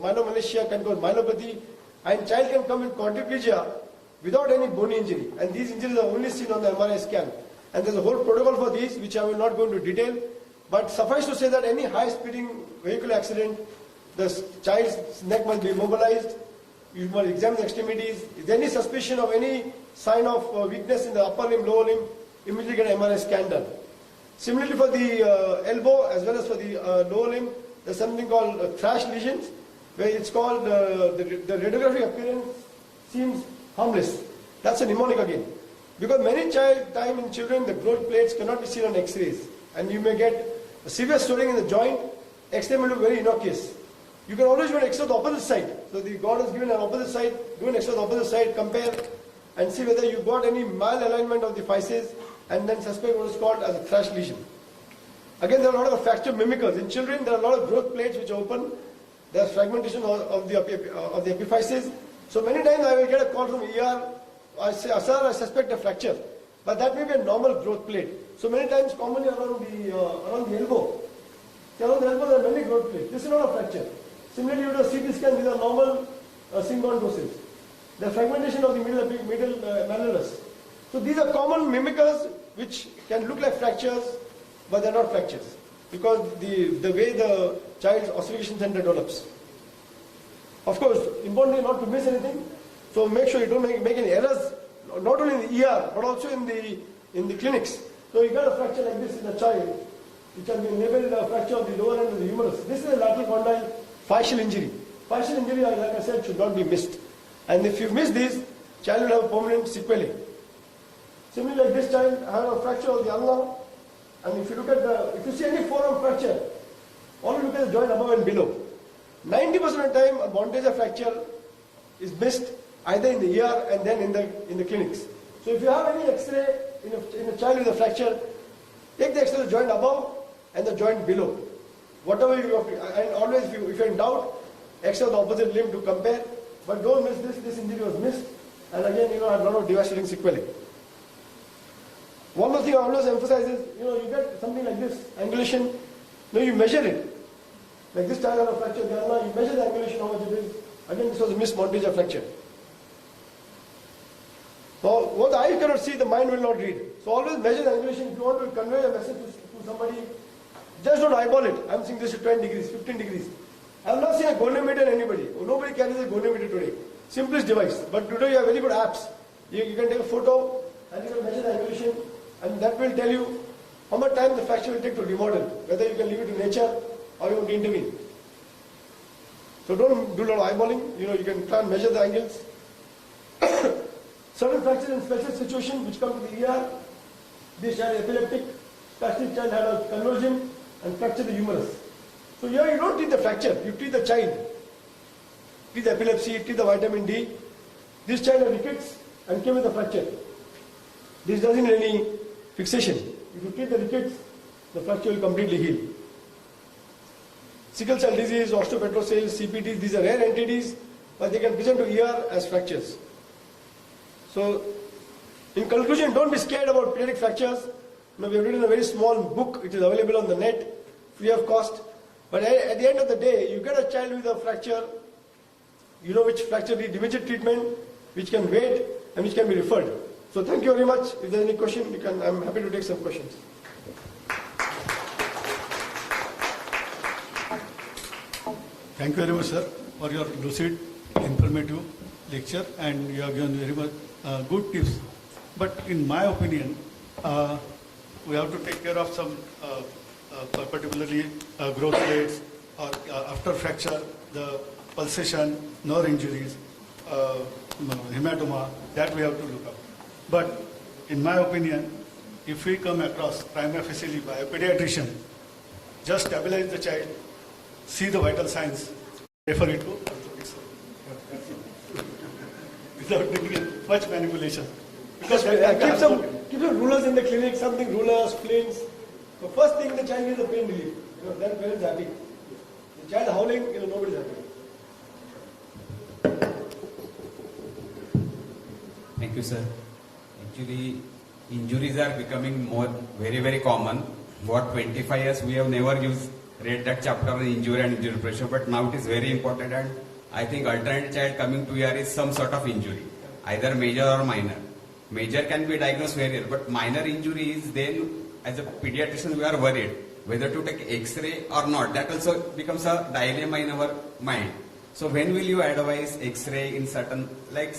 myelomalacia, can cause myelopathy, and child can come with quadriplegia without any bony injury, and these injuries are only seen on the MRI scan. And there's a whole protocol for these which I will not go into detail, But suffice to say that any high-speeding vehicular accident, the child's neck must be immobilized. You must examine the extremities. If there is any suspicion of any sign of weakness in the upper limb, lower limb, immediately get an MRI scan done. Similarly for the elbow as well as for the lower limb, there's something called thrash lesions, where it's called the radiographic appearance seems harmless. That's a mnemonic again. Because many time in children, the growth plates cannot be seen on X-rays, and you may get a severe swelling in the joint. X-ray may look very innocuous. You can always do an X-ray on the opposite side. So the God has given an opposite side, do an X-ray on the opposite side, compare, and see whether you got any malalignment of the phyces, and then suspect what is called as a thrash lesion. Again, there are a lot of fracture mimickers. In children, there are a lot of growth plates which open. There's fragmentation of the epiphyses. So many times I will get a call from ER. I say, sir, I suspect a fracture. But that may be a normal growth plate. So many times, commonly around the elbow. Around the elbow, there are many growth plates. This is not a fracture. Similarly, you do a CT scan, these are normal symbiondosis. The fragmentation of the middle malleolus. So these are common mimickers which can look like fractures, but they are not fractures, because the way the child's ossification center develops. Of course, importantly not to miss anything, so make sure you don't make any errors, not only in the ER, but also in the clinics. So you got a fracture like this in a child, which has been labeled a fracture of the lower end of the humerus. This is a lateral condyle fascial injury. Fascial injury, like I said, should not be missed. And if you miss this, child will have a permanent sequelae. Similarly, like this child had a fracture of the ulna, and if you look at if you see any forearm fracture, only look at the joint above and below. 90% of the time, a Monteja fracture is missed either in the ER and then in the clinics. So if you have any X-ray in a child with a fracture, take the X-ray of the joint above and the joint below. Whatever you have to, and always if you're in doubt, X-ray of the opposite limb to compare. But don't miss this. This injury was missed, and again, had a lot of devastating sequelae. One more thing I always emphasize is, you get something like this, angulation, you measure it. Like this child had a fracture, you measure the angulation, how much it is. Again, this was a missed Monteja fracture. So, what the eye cannot see, the mind will not read. So, always measure the angulation. If you want to convey a message to somebody, just don't eyeball it. I'm saying this is 20 degrees, 15 degrees. I have not seen a goniometer in anybody. Nobody carries a goniometer today. Simplest device. But today you have very good apps. You can take a photo and you can measure the angulation, and that will tell you how much time the fracture will take to remodel, whether you can leave it to nature or you want to intervene. So don't do a lot of eyeballing. You can try and measure the angles. Certain fractures in special situations which come to the ER, this child epileptic, spastic child had a conversion and fractured the humerus. So here you don't treat the fracture, you treat the child. Treat the epilepsy, treat the vitamin D. This child had rickets and came with a fracture. This doesn't need any fixation. If you treat the rickets, the fracture will completely heal. Sickle cell disease, osteopetrosis, CPT, these are rare entities, but they can present to ER as fractures. So, in conclusion, don't be scared about pediatric fractures. We have written a very small book, which is available on the net, free of cost. But at the end of the day, you get a child with a fracture, you know which fracture needs immediate treatment, which can wait, and which can be referred. So thank you very much. If there is any question, I'm happy to take some questions. Thank you very much, sir, for your lucid, informative lecture, and you have given very much good tips. But in my opinion, we have to take care of some particularly growth plates, or after fracture, the pulsation, nerve injuries, hematoma, that we have to look up. But in my opinion, if we come across prima facie by a pediatrician, just stabilize the child, see the vital signs, refer it to orthopedics. Without doing much manipulation. Because keep some rulers in the clinic, something rulers, splints. The first thing, the child needs a pain relief. Then parents are happy. The child howling, nobody's happy. Thank you, sir. Actually, injuries are becoming very, very common. For 25 years, we have never read that chapter on injury and injury prevention, but now it is very important, and I think alternate child coming to ER is some sort of injury, either major or minor. Major can be diagnosed very early, but minor injury is then, as a pediatrician, we are worried. whether to take X-ray or not. That also becomes a dilemma in our mind. So when will you advise X-ray in certain, like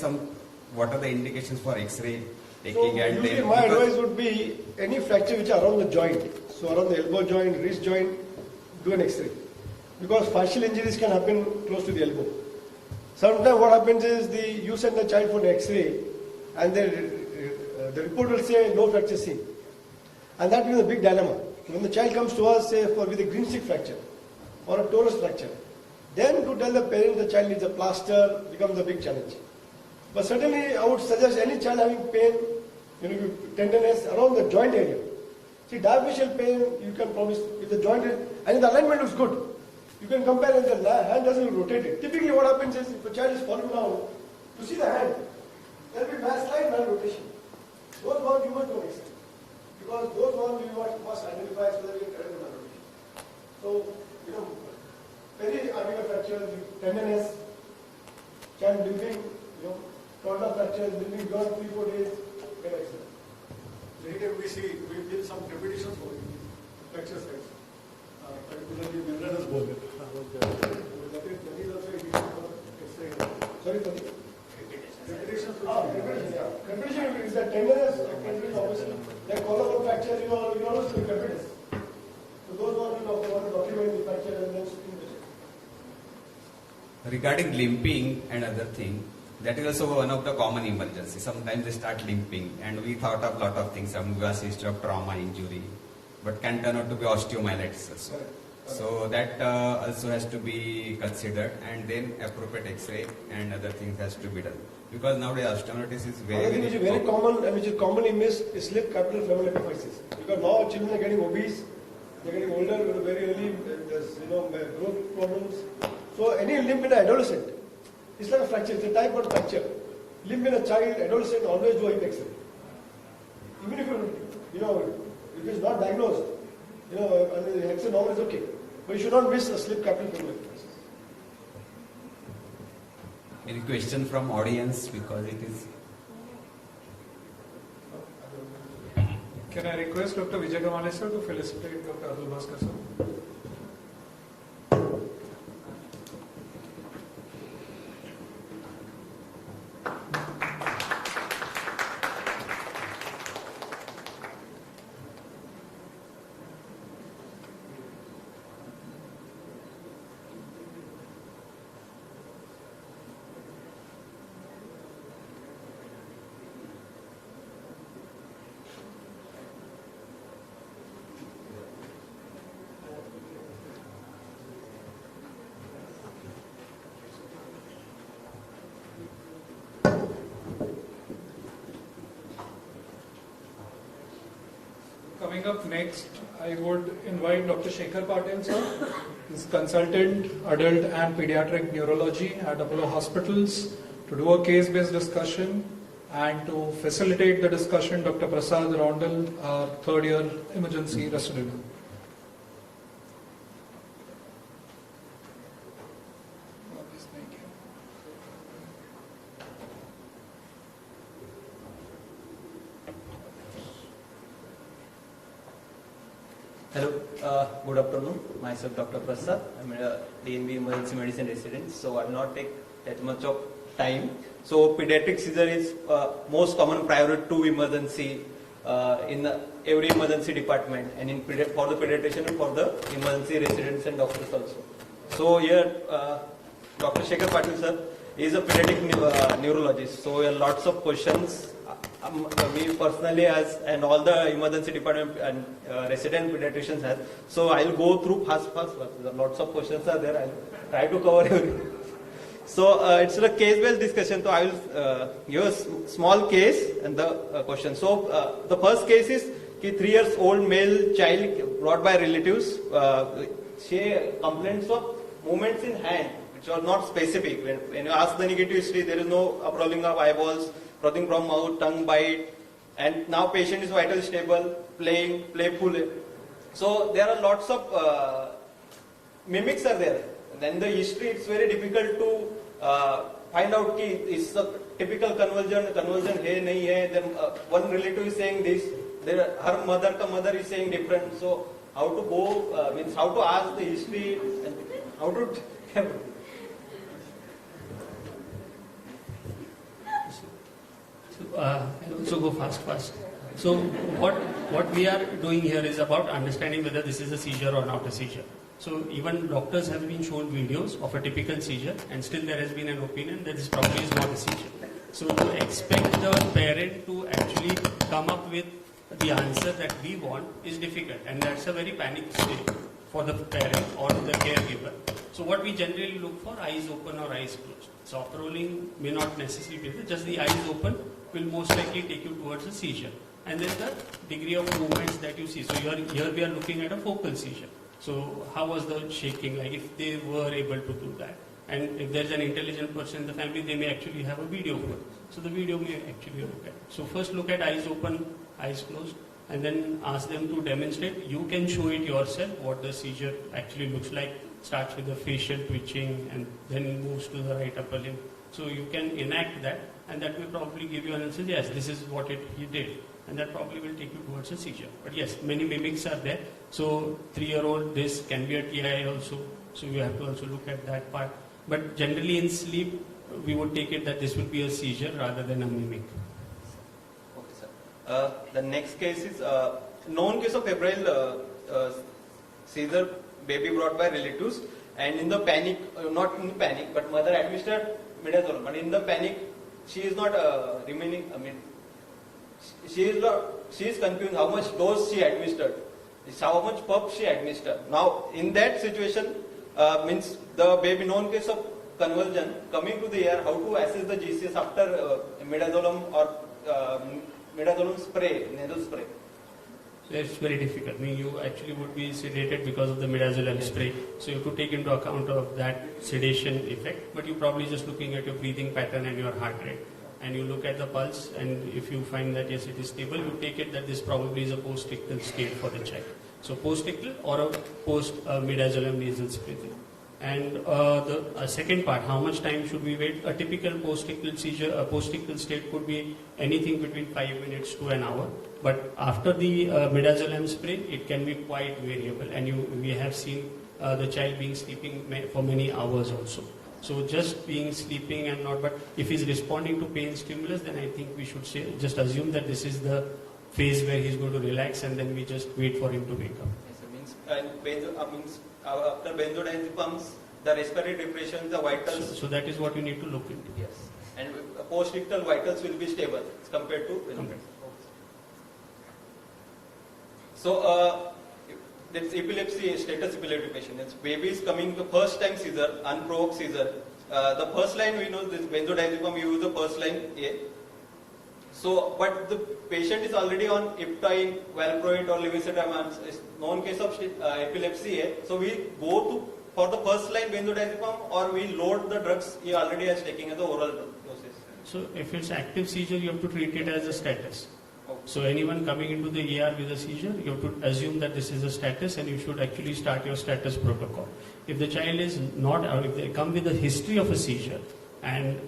what are the indications for X-ray taking? And usually then, my advice would be any fracture which are around the joint, so around the elbow joint, wrist joint, do an X-ray. Because fascial injuries can happen close to the elbow. Sometimes what happens is you send the child for an X-ray and the report will say no fracture seen. And that becomes a big dilemma. When the child comes to us, say with a green stick fracture or a torus fracture, then to tell the parent the child needs a plaster becomes a big challenge. But certainly I would suggest any child having pain, tenderness around the joint area. See, diaphyseal pain, you can promise if the joint is, and if the alignment looks good, you can compare if the hand doesn't rotate it. Typically what happens is if a child is falling down, you see the hand, there will be slight malrotation. Those ones you must do X-ray. Because those ones you must identify so that you can correct the malrotation. So, peri-articular fractures, tenderness, child limping, toddler fractures, limping beyond 3-4 days, get X-ray. Later we did some repetitions for fracture sites, particularly membranous bone. That is also a reason for X-ray. Sorry for the repetition. Repetition is the tenderness, obviously. Like collarbone fracture, you always do repetition. So those ones you want to document the fracture and then spin the check. regarding limping and other thing, that is also one of the common emergencies. Sometimes they start limping, and we thought of a lot of things, amoeba, history of trauma, injury, but can turn out to be osteomyelitis also. So that also has to be considered, and then appropriate X-ray and other things has to be done. Because nowadays osteomyelitis is Another thing which is very common and which is commonly missed is slip capital femoral epiphysis. Because now children are getting obese, they are getting older very early, there's growth problems. So any limp in an adolescent, it's like a fracture, it's a type of fracture. Limp in a child, adolescent, always do hip X-ray. Even if if it's not diagnosed, and X-ray normal is okay. But you should not miss a slip capital femoral epiphysis. Any question from audience, because it is. Can I request Dr. Vijay Gamale sir to felicitate Dr. Adul Bhaskar sir? Coming up next, I would invite Dr. Shekhar Patil sir. He's consultant adult and pediatric neurology at Apollo Hospitals, to do a case-based discussion, and to facilitate the discussion, Dr. Prasad Rondal, our third-year emergency resident. Hello, good afternoon. Myself Dr. Prasad. I'm a DNB emergency medicine resident, so I'll not take that much of time. So pediatric seizure is most common prior to emergency in every emergency department, and for the pediatrician and for the emergency residents and doctors also. So here, Dr. Shekhar Patil sir is a pediatric neurologist. So we have lots of questions. Me personally and all the emergency department and resident pediatricians has. So I'll go through fast. Lots of questions are there. I'll try to cover everything. So it's a case-based discussion. So I will give a small case and the question. So the first case is 3 years old male child brought by relatives. She complains of movements in hand which are not specific. When you ask the negative history, there is no uprolling of eyeballs, frothing from mouth, tongue bite, and now patient is vitally stable, playful. So there are lots of mimics are there. Then the history, it's very difficult to find out is a typical convulsion hai nahi hai. Then one relative is saying this, her mother is saying different. So how to go, means how to ask the history, and how to. I'll also go fast. So what we are doing here is about understanding whether this is a seizure or not a seizure. So even doctors have been shown videos of a typical seizure, and still there has been an opinion that this probably is not a seizure. So to expect the parent to actually come up with the answer that we want is difficult, and that's a very panic state for the parent or the caregiver. So what we generally look for, eyes open or eyes closed. Soft rolling may not necessarily be, just the eyes open will most likely take you towards a seizure. And then the degree of movements that you see. So here we are looking at a focal seizure. So how was the shaking, like if they were able to do that? And if there's an intelligent person in the family, they may actually have a video for it. So the video may actually look at. So first look at eyes open, eyes closed, and then ask them to demonstrate. You can show it yourself what the seizure actually looks like. Starts with the facial twitching and then moves to the right upper limb. So you can enact that, and that will probably give you an answer, yes, this is what he did. And that probably will take you towards a seizure. But yes, many mimics are there. So 3-year-old, this can be a TI also. So you have to also look at that part. But generally in sleep, we would take it that this will be a seizure rather than a mimic. Okay, sir. The next case is known case of febrile seizure, baby brought by relatives, and in the panic, not in panic, but mother administered midazolam. But in the panic, she is not remaining. I mean, she is confused how much dose she administered, how much puff she administered. Now, in that situation, means the baby known case of convulsion coming to the ER, how to assess the GCS after midazolam or midazolam spray, nasal spray. So it's very difficult. I mean, you actually would be sedated because of the midazolam spray. So you have to take into account of that sedation effect. But you're probably just looking at your breathing pattern and your heart rate. And you look at the pulse, and if you find that yes, it is stable, you take it that this probably is a post-ictal state for the child. So post-ictal or a post-midazolam nasal spray. And the second part, how much time should we wait? A typical post-ictal seizure, a post-ictal state could be anything between 5 minutes to an hour. But after the midazolam spray, it can be quite variable. And we have seen the child being sleeping for many hours also. So just being sleeping and not, but if he's responding to pain stimulus, then I think we should just assume that this is the phase where he's going to relax, and then we just wait for him to wake up. Yes, means after benzodiazepines, the respiratory depression, the vitals. So that is what you need to look into. Yes, and post-ictal vitals will be stable as compared to. So that's epilepsy, status epileptic patient. It's babies coming the first time seizure, unprovoked seizure. The first line we know this benzodiazepine, we use the first line A. So, but the patient is already on iptoin, valproate or levetiracetam, known case of epilepsy A. So we go for the first line benzodiazepine, or we load the drugs he already is taking as the oral doses. So if it's active seizure, you have to treat it as a status. So anyone coming into the ER with a seizure, you have to assume that this is a status, and you should actually start your status protocol. If the child is not, or if they come with a history of a seizure, and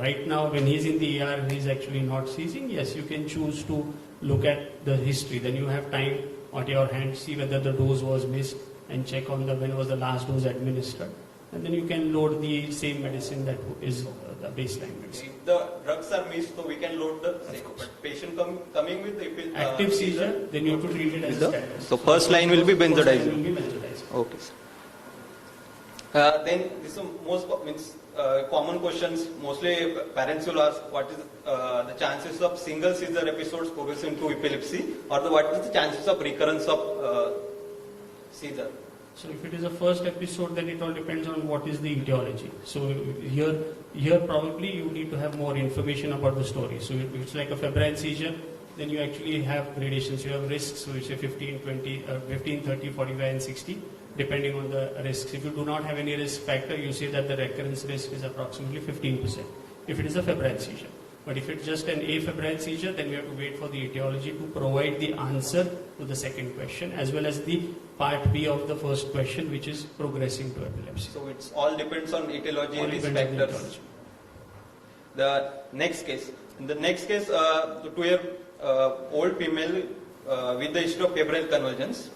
right now when he's in the ER, he's actually not seizing, yes, you can choose to look at the history. Then you have time at your hand, see whether the dose was missed, and check on when was the last dose administered. And then you can load the same medicine that is the baseline medicine. If the drugs are missed, so we can load the patient coming with the active seizure, then you have to treat it as a status. So first line will be benzodiazepine. Okay. Then this is most common questions. Mostly parents will ask, what is the chances of single seizure episodes progressing to epilepsy, or what is the chances of recurrence of seizure? So if it is a first episode, then it all depends on what is the etiology. So here probably you need to have more information about the story. So if it's like a febrile seizure, then you actually have gradations. You have risks, so it's a 15, 20, 15, 30, 45 and 60, depending on the risks. If you do not have any risk factor, you see that the recurrence risk is approximately 15%, if it is a febrile seizure. But if it's just an afebrile seizure, then we have to wait for the etiology to provide the answer to the second question, as well as the part B of the first question, which is progressing to epilepsy. So it's all depends on etiology and risk factors. The next case. In the next case, the 2-year-old female with the history of febrile convulsions,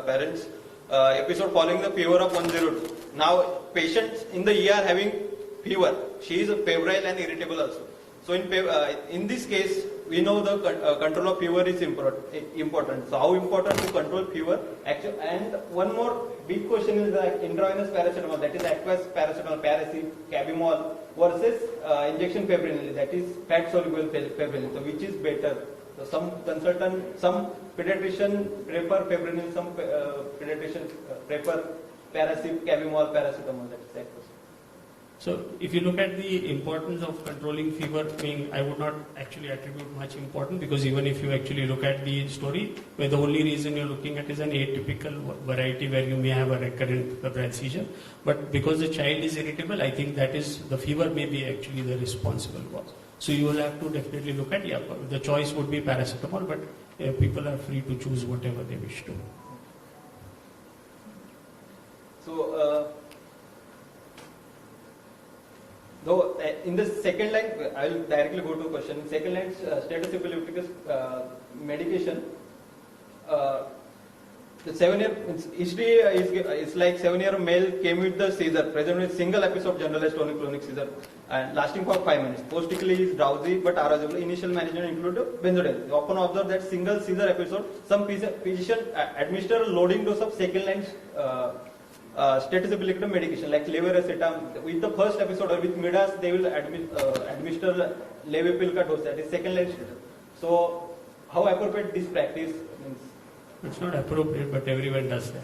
parents, episode following the fever of 102. Now, patients in the ER having fever, she is febrile and irritable also. So in this case, we know the control of fever is important. So how important to control fever? Actually, and one more big question is the intravenous paracetamol, that is aqueous paracetamol, Paracet, Cabimol versus injection febrinil, that is fat soluble febrinil. So which is better? So some pediatrician prefer febrinil, some pediatrician prefer Paracet, Cabimol, paracetamol. That is that question. So if you look at the importance of controlling fever, I would not actually attribute much importance, because even if you actually look at the story, where the only reason you're looking at is an atypical variety where you may have a recurrent febrile seizure, but because the child is irritable, I think that is, the fever may be actually the responsible cause. So you will have to definitely look at, the choice would be paracetamol, but people are free to choose whatever they wish to. So, though in the second line, I will directly go to a question. In second line, status epilepticus medication. The 7-year history is like 7-year male came with the seizure, present with single episode generalized tonic-clonic seizure, and lasting for 5 minutes. Post-ically is drowsy but arousable. Initial management included benzodiazepine. Often observe that single seizure episode, some physician administer a loading dose of second line status epilepticus medication like levetiracetam. With the first episode or with midas, they will administer levipilca dose, that is second line status. So, how appropriate this practice means? It's not appropriate, but everyone does that.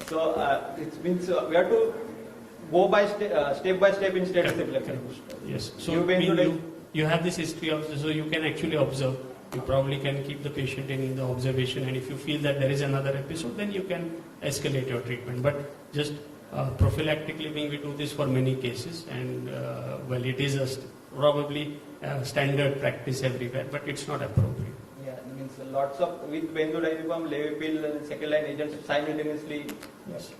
So, it means we have to go by step by step in status epilepticus. Yes. So you have this history of, so you can actually observe. You probably can keep the patient in the observation, and if you feel that there is another episode, then you can escalate your treatment. But just prophylactically, we do this for many cases, and well, it is probably standard practice everywhere, but it's not appropriate. Yeah, it means lots of, with benzodiazepam, levipil, and second line agents simultaneously. Yes.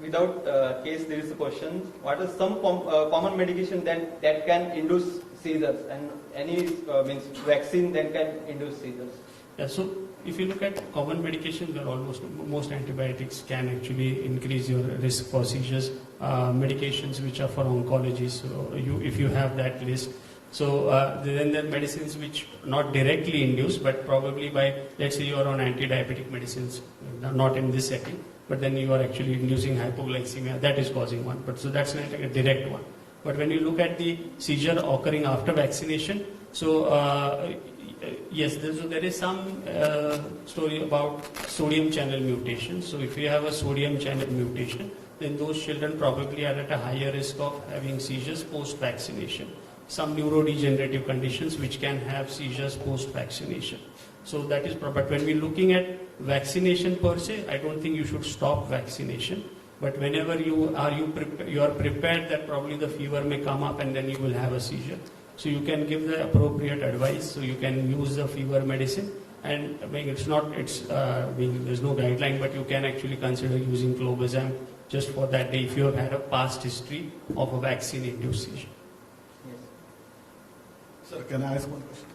Without case, there is a question: what is some common medication that can induce seizures, and any means vaccine that can induce seizures? Yeah, so if you look at common medications, there almost most antibiotics can actually increase your risk for seizures. Medications which are for oncology, so if you have that list. So then there are medicines which not directly induce, but probably by, let's say you are on anti-diabetic medicines, not in this setting, but then you are actually inducing hypoglycemia, that is causing one. But so that's not like a direct one. But when you look at the seizure occurring after vaccination, so yes, there is some story about sodium channel mutation. So if you have a sodium channel mutation, then those children probably are at a higher risk of having seizures post-vaccination. Some neurodegenerative conditions which can have seizures post-vaccination. So that is, but when we're looking at vaccination per se, I don't think you should stop vaccination. But whenever you are prepared that probably the fever may come up and then you will have a seizure. So you can give the appropriate advice. So you can use the fever medicine, and there's no guideline, but you can actually consider using clobazam just for that day if you have had a past history of a vaccine-induced seizure. Sir, can I ask one question?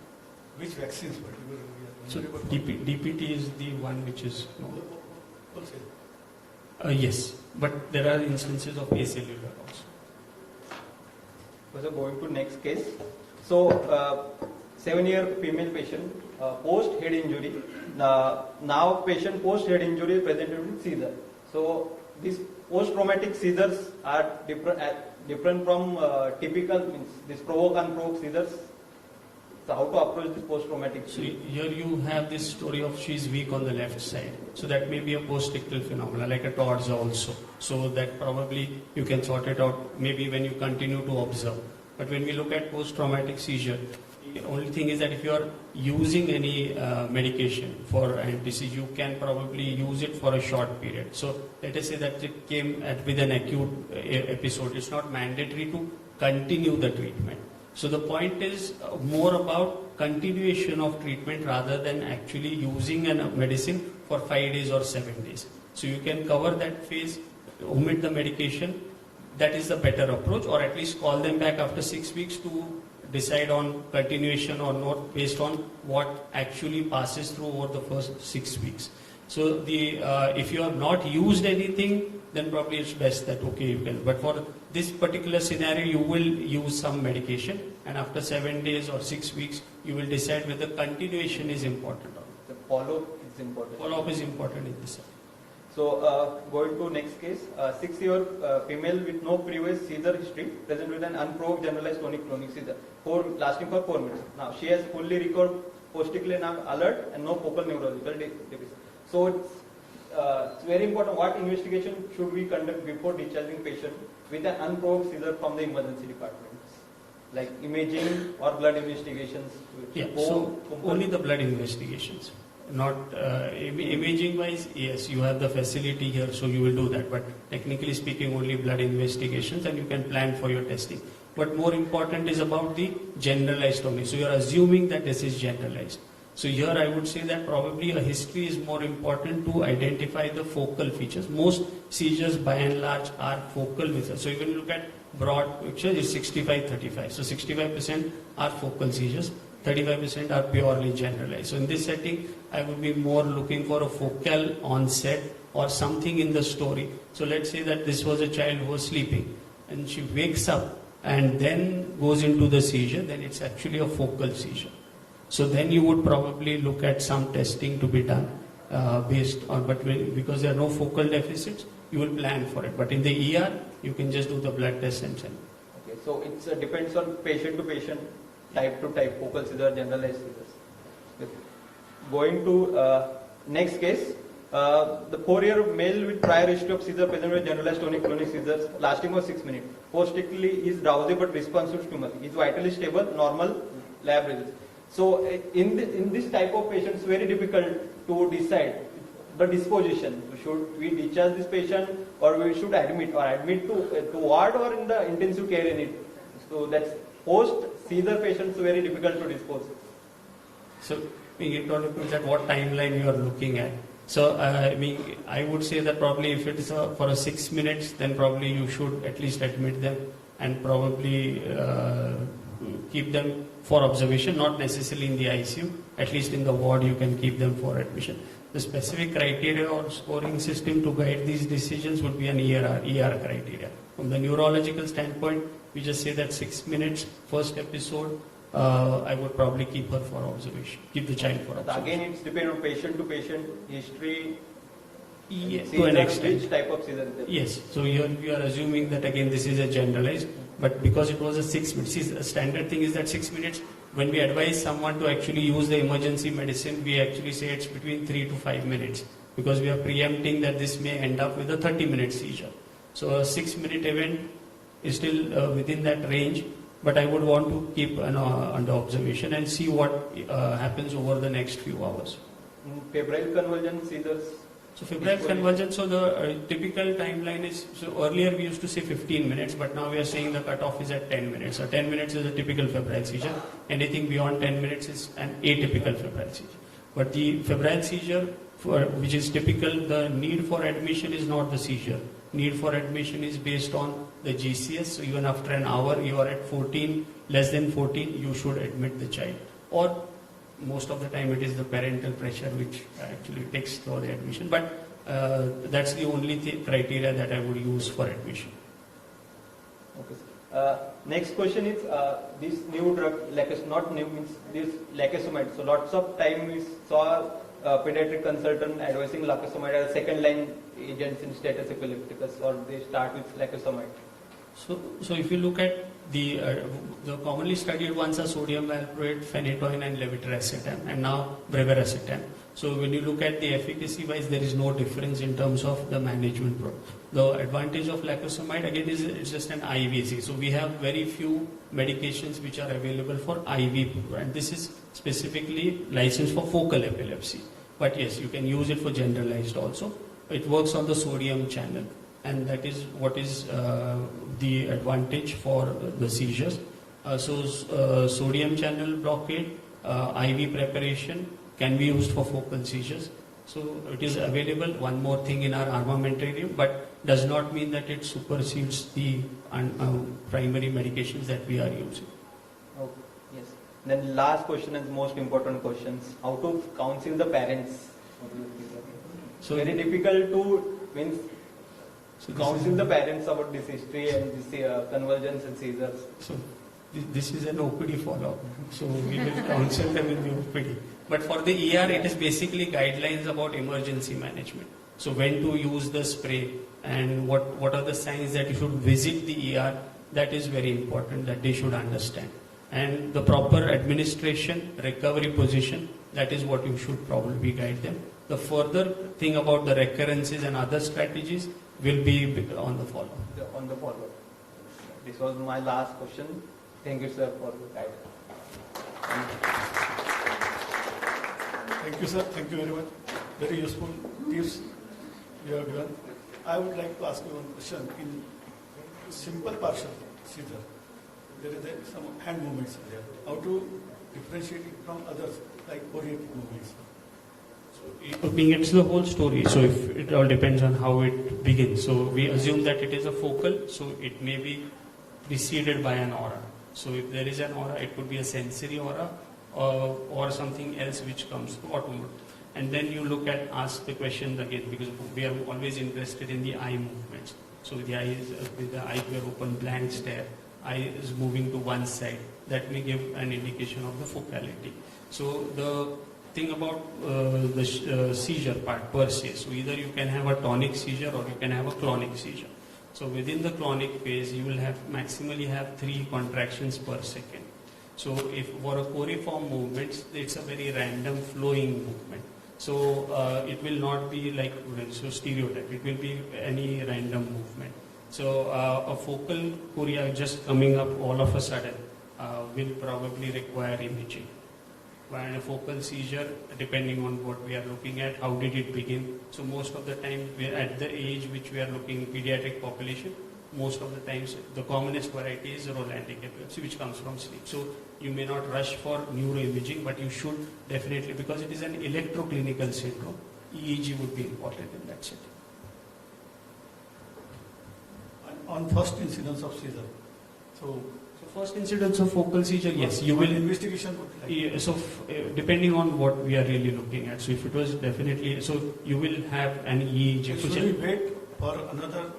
Which vaccines particularly? So DPT is the one which is yes, but there are instances of acellular also. So going to next case. So 7-year female patient, post head injury. Now patient post head injury presented with seizure. So these post-traumatic seizures are different from typical, means this provoke-unprovoke seizures. So how to approach this post-traumatic? So here you have this story of she's weak on the left side. So that may be a post-ictal phenomena, like a TORS also. So that probably you can sort it out maybe when you continue to observe. But when we look at post-traumatic seizure, the only thing is that if you are using any medication for anti-seizure, you can probably use it for a short period. So let us say that it came with an acute episode. It's not mandatory to continue the treatment. So the point is more about continuation of treatment rather than actually using a medicine for 5 days or 7 days. So you can cover that phase, omit the medication. That is the better approach, or at least call them back after 6 weeks to decide on continuation or not based on what actually passes through over the first 6 weeks. So if you have not used anything, then probably it's best that okay you can. But for this particular scenario, you will use some medication, and after 7 days or 6 weeks, you will decide whether continuation is important or not. The follow-up is important. Follow-up is important in this. So going to next case, 6-year female with no previous seizure history, present with an unprovoked generalized tonic-clonic seizure, lasting for 4 minutes. Now she has fully recovered, postically now alert, and no focal neurological deficit. So it's very important what investigation should we conduct before discharging patient with an unprovoked seizure from the emergency department, like imaging or blood investigations. Yeah, so only the blood investigations. Not imaging wise, yes, you have the facility here, so you will do that. But technically speaking, only blood investigations, and you can plan for your testing. But more important is about the generalized only. So you are assuming that this is generalized. So here I would say that probably a history is more important to identify the focal features. Most seizures by and large are focal features. So even look at broad picture is 65-35. So 65% are focal seizures. 35% are purely generalized. So in this setting, I would be more looking for a focal onset or something in the story. So let's say that this was a child who was sleeping and she wakes up and then goes into the seizure, then it's actually a focal seizure. So then you would probably look at some testing to be done based on, because there are no focal deficits, you will plan for it. But in the ER, you can just do the blood test and send. Okay, so it depends on patient to patient, type to type, focal seizure, generalized seizures. Going to next case, the 4-year male with prior history of seizure present with generalized tonic-clonic seizures lasting for 6 minutes. Postically is drowsy but responsive to stimuli. Is vitally stable, normal lab results. So in this type of patients, it's very difficult to decide the disposition. Should we discharge this patient or we should admit to ward or in the intensive care unit? So that's post-seizure patients very difficult to dispose. So it all depends at what timeline you are looking at. So I would say that probably if it is for a 6 minutes, then probably you should at least admit them and probably keep them for observation, not necessarily in the ICU. At least in the ward you can keep them for admission. The specific criteria or scoring system to guide these decisions would be an ER criteria. From the neurological standpoint, we just say that 6 minutes, first episode, I would probably keep her for observation, keep the child for observation. Again, it's depend on patient to patient, history, yes, to an extent. Which type of seizure? Yes, so here we are assuming that again this is a generalized, but because it was a 6 minutes, see, the standard thing is that 6 minutes, when we advise someone to actually use the emergency medicine, we actually say it's between 3 to 5 minutes, because we are preempting that this may end up with a 30-minute seizure. So a 6-minute event is still within that range, but I would want to keep under observation and see what happens over the next few hours. Febrile convulsion seizures? So febrile convulsion, so the typical timeline is, so earlier we used to say 15 minutes, but now we are saying the cutoff is at 10 minutes. So 10 minutes is a typical febrile seizure. Anything beyond 10 minutes is an atypical febrile seizure. But the febrile seizure, which is typical, the need for admission is not the seizure. Need for admission is based on the GCS. So even after an hour, you are at 14, less than 14, you should admit the child. Or most of the time it is the parental pressure which actually takes for the admission. But that's the only criteria that I would use for admission. Okay. Next question is this new drug, not new, means this lacosamide. So lots of time we saw pediatric consultant advising lacosamide as second line agents in status epilepticus, or they start with lacosamide. So if you look at the commonly studied ones are sodium valproate, phenytoin and levetiracetam, and now brivaracetam. So when you look at the efficacy wise, there is no difference in terms of the management. The advantage of lacosamide again is it's just an IVC. So we have very few medications which are available for IV, and this is specifically licensed for focal epilepsy. But yes, you can use it for generalized also. It works on the sodium channel, and that is what is the advantage for the seizures. Sodium channel blockade, IV preparation can be used for focal seizures. So it is available, one more thing in our armamentarium, but does not mean that it supersedes the primary medications that we are using. Okay. Then last question is most important questions. How to counsel the parents? So very difficult to counsel the parents about this history and this convulsions and seizures. So this is an OPD follow-up. So we will counsel them in the OPD. But for the ER, it is basically guidelines about emergency management. So when to use the spray and what are the signs that you should visit the ER, that is very important that they should understand. And the proper administration, recovery position, that is what you should probably guide them. The further thing about the recurrences and other strategies will be on the follow-up. On the follow-up. This was my last question. Thank you, sir, for the guidance. Thank you, sir. Thank you very much. Very useful tips you have given. I would like to ask you one question. In simple partial seizure, there is some hand movements there. How to differentiate it from others, like choreographic movements? It's the whole story. So if it all depends on how it begins. So we assume that it is a focal, so it may be preceded by an aura. So if there is an aura, it could be a sensory aura or something else which comes to automotive. And then you ask the question again, because we are always interested in the eye movements. So with the eyes were open, blank stare, eye is moving to one side. That may give an indication of the focality. So the thing about the seizure part per se. So either you can have a tonic seizure or you can have a clonic seizure. So within the clonic phase, you will maximally have 3 contractions per second. So if for a coriform movement, it's a very random flowing movement. So it will not be like stereotype. It will be any random movement. So a focal chorea just coming up all of a sudden will probably require imaging. And a focal seizure, depending on what we are looking at, how did it begin? So most of the time, we're at the age which we are looking pediatric population, most of the times the commonest variety is Rolandic epilepsy, which comes from sleep. So you may not rush for neuroimaging, but you should definitely, because it is an electroclinical syndrome, EEG would be important in that setting. On first incidence of seizure, so first incidence of focal seizure, yes, you will. Investigation would like. So depending on what we are really looking at. So if it was definitely, so you will have an EEG. Should we wait for another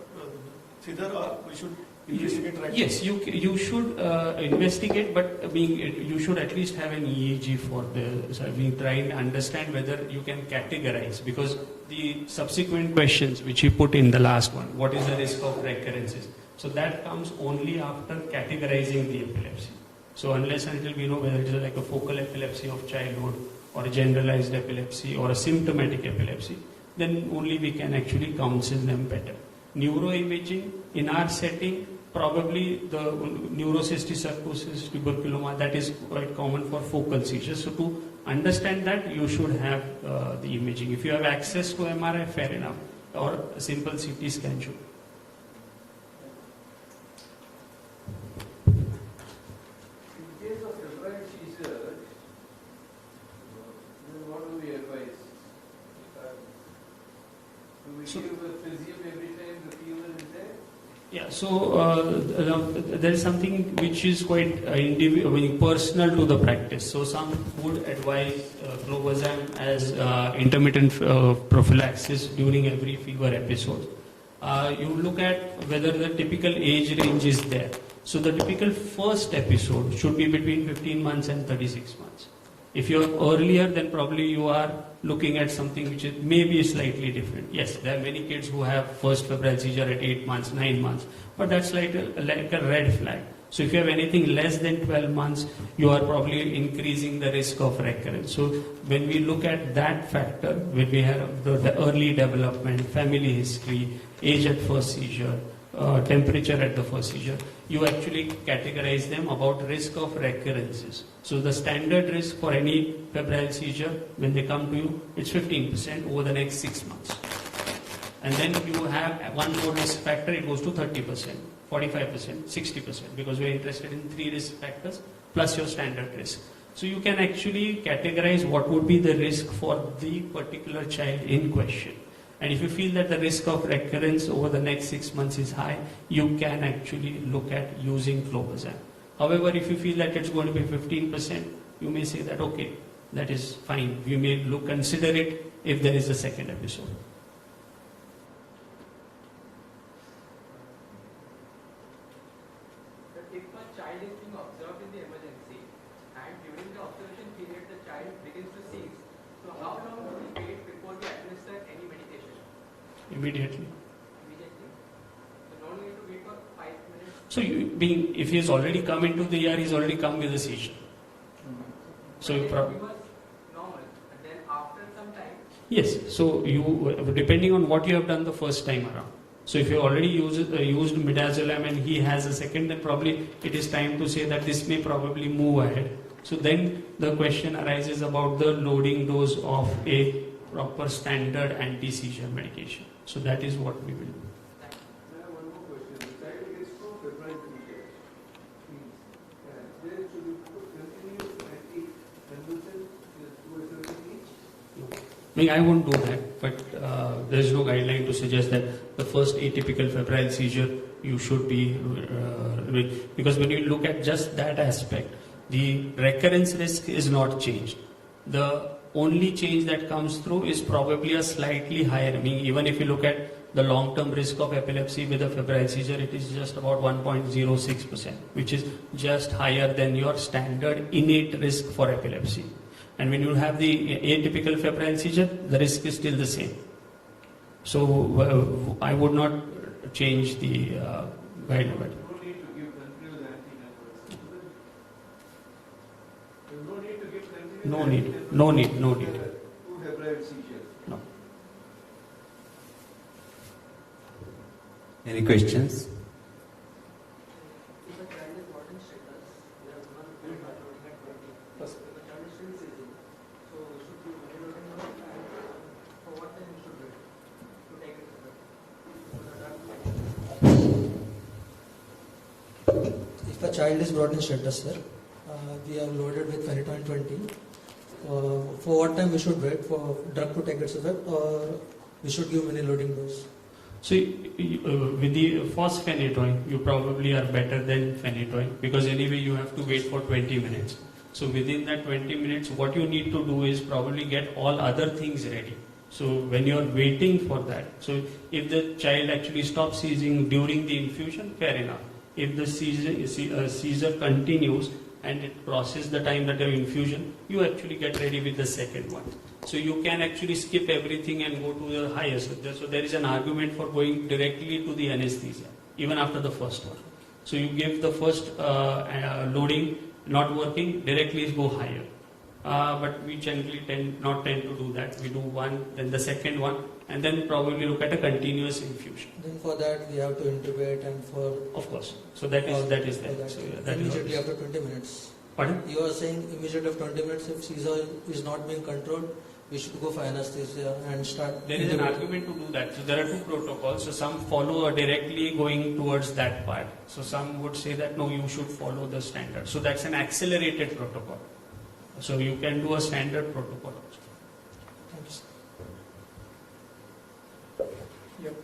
seizure, or we should investigate right? Yes, you should investigate, but you should at least have an EEG for the. So we try and understand whether you can categorize, because the subsequent questions which you put in the last one, what is the risk of recurrences? So that comes only after categorizing the epilepsy. So unless until we know whether it is like a focal epilepsy of childhood or a generalized epilepsy or a symptomatic epilepsy, then only we can actually counsel them better. Neuroimaging in our setting, probably the neurocystic sarcosis, tuberculoma, that is quite common for focal seizures. So to understand that, you should have the imaging. If you have access to MRI, fair enough, or a simple CT scan should. Yeah, so there is something which is quite personal to the practice. So some would advise clobazam as intermittent prophylaxis during every fever episode. You look at whether the typical age range is there. So the typical first episode should be between 15 months and 36 months. If you're earlier, then probably you are looking at something which is maybe slightly different. Yes, there are many kids who have first febrile seizure at 8 months, 9 months, but that's like a red flag. So if you have anything less than 12 months, you are probably increasing the risk of recurrence. So when we look at that factor, when we have the early development, family history, age at first seizure, temperature at the first seizure, you actually categorize them about risk of recurrences. So the standard risk for any febrile seizure, when they come to you, it's 15% over the next 6 months. And then you have one more risk factor, it goes to 30%, 45%, 60%, because we're interested in 3 risk factors plus your standard risk. So you can actually categorize what would be the risk for the particular child in question. And if you feel that the risk of recurrence over the next 6 months is high, you can actually look at using clobazam. However, if you feel that it's going to be 15%, you may say that, okay, that is fine. We may consider it if there is a second episode. If a child is being observed in the emergency and during the observation period the child begins to seize, so how long do we wait before we administer any medication? Immediately. Immediately. So no need to wait for 5 minutes. So if he has already come into the ER, he's already come with a seizure. So you normal, and then after some time. yes. So you, depending on what you have done the first time around. So if you already used midazolam and he has a second, then probably it is time to say that this may probably move ahead. So then the question arises about the loading dose of a proper standard anti-seizure medication. So that is what we will do. I won't do that, but there is no guideline to suggest that the first atypical febrile seizure you should be, because when you look at just that aspect, the recurrence risk is not changed. The only change that comes through is probably a slightly higher, even if you look at the long-term risk of epilepsy with a febrile seizure, it is just about 1.06%, which is just higher than your standard innate risk for epilepsy. And when you have the atypical febrile seizure, the risk is still the same. So I would not change the guideline. No need. No. Any questions? If a child is brought in status, sir, we have loaded with phenytoin 20. For what time we should wait for drug to take its effect, or we should give many loading dose? So with the phosphenytoin, you probably are better than phenytoin, because anyway you have to wait for 20 minutes. So within that 20 minutes, what you need to do is probably get all other things ready. So when you are waiting for that, so if the child actually stops seizing during the infusion, fair enough. If the seizure continues and it crosses the time that of infusion, you actually get ready with the second one. So you can actually skip everything and go to the highest. So there is an argument for going directly to the anesthesia, even after the first one. So you give the first loading, not working, directly go higher. But we generally tend to do that. We do one, then the second one, and then probably look at a continuous infusion. Then for that we have to intubate and for... Of course. So that is that. So that immediately is after 20 minutes. Pardon? You are saying immediately after 20 minutes, if seizure is not being controlled, we should go for anesthesia and start... There is an argument to do that. So there are two protocols. So some follow directly going towards that part. So some would say that no, you should follow the standard. So that's an accelerated protocol. So you can do a standard protocol also. Thanks. Yep.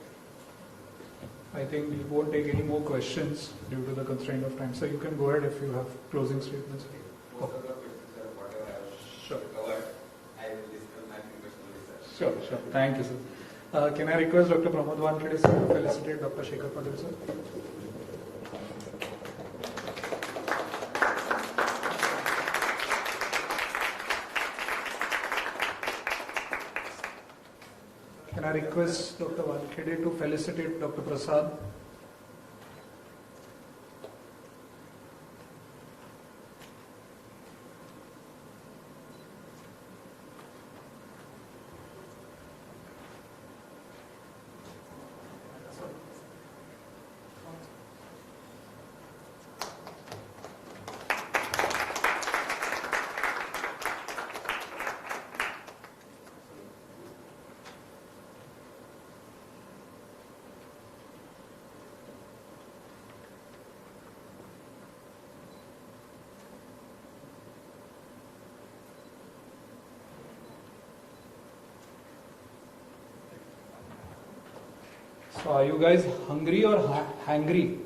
I think we won't take any more questions due to the constraint of time. So you can go ahead if you have closing statements. Sure. Thank you, sir. Can I request Dr. Pramod Wankhede sir to felicitate Dr. Shekhar Patel sir? Can I request Dr. Wankhede to felicitate Dr. Prasad? So are you guys hungry or hangry?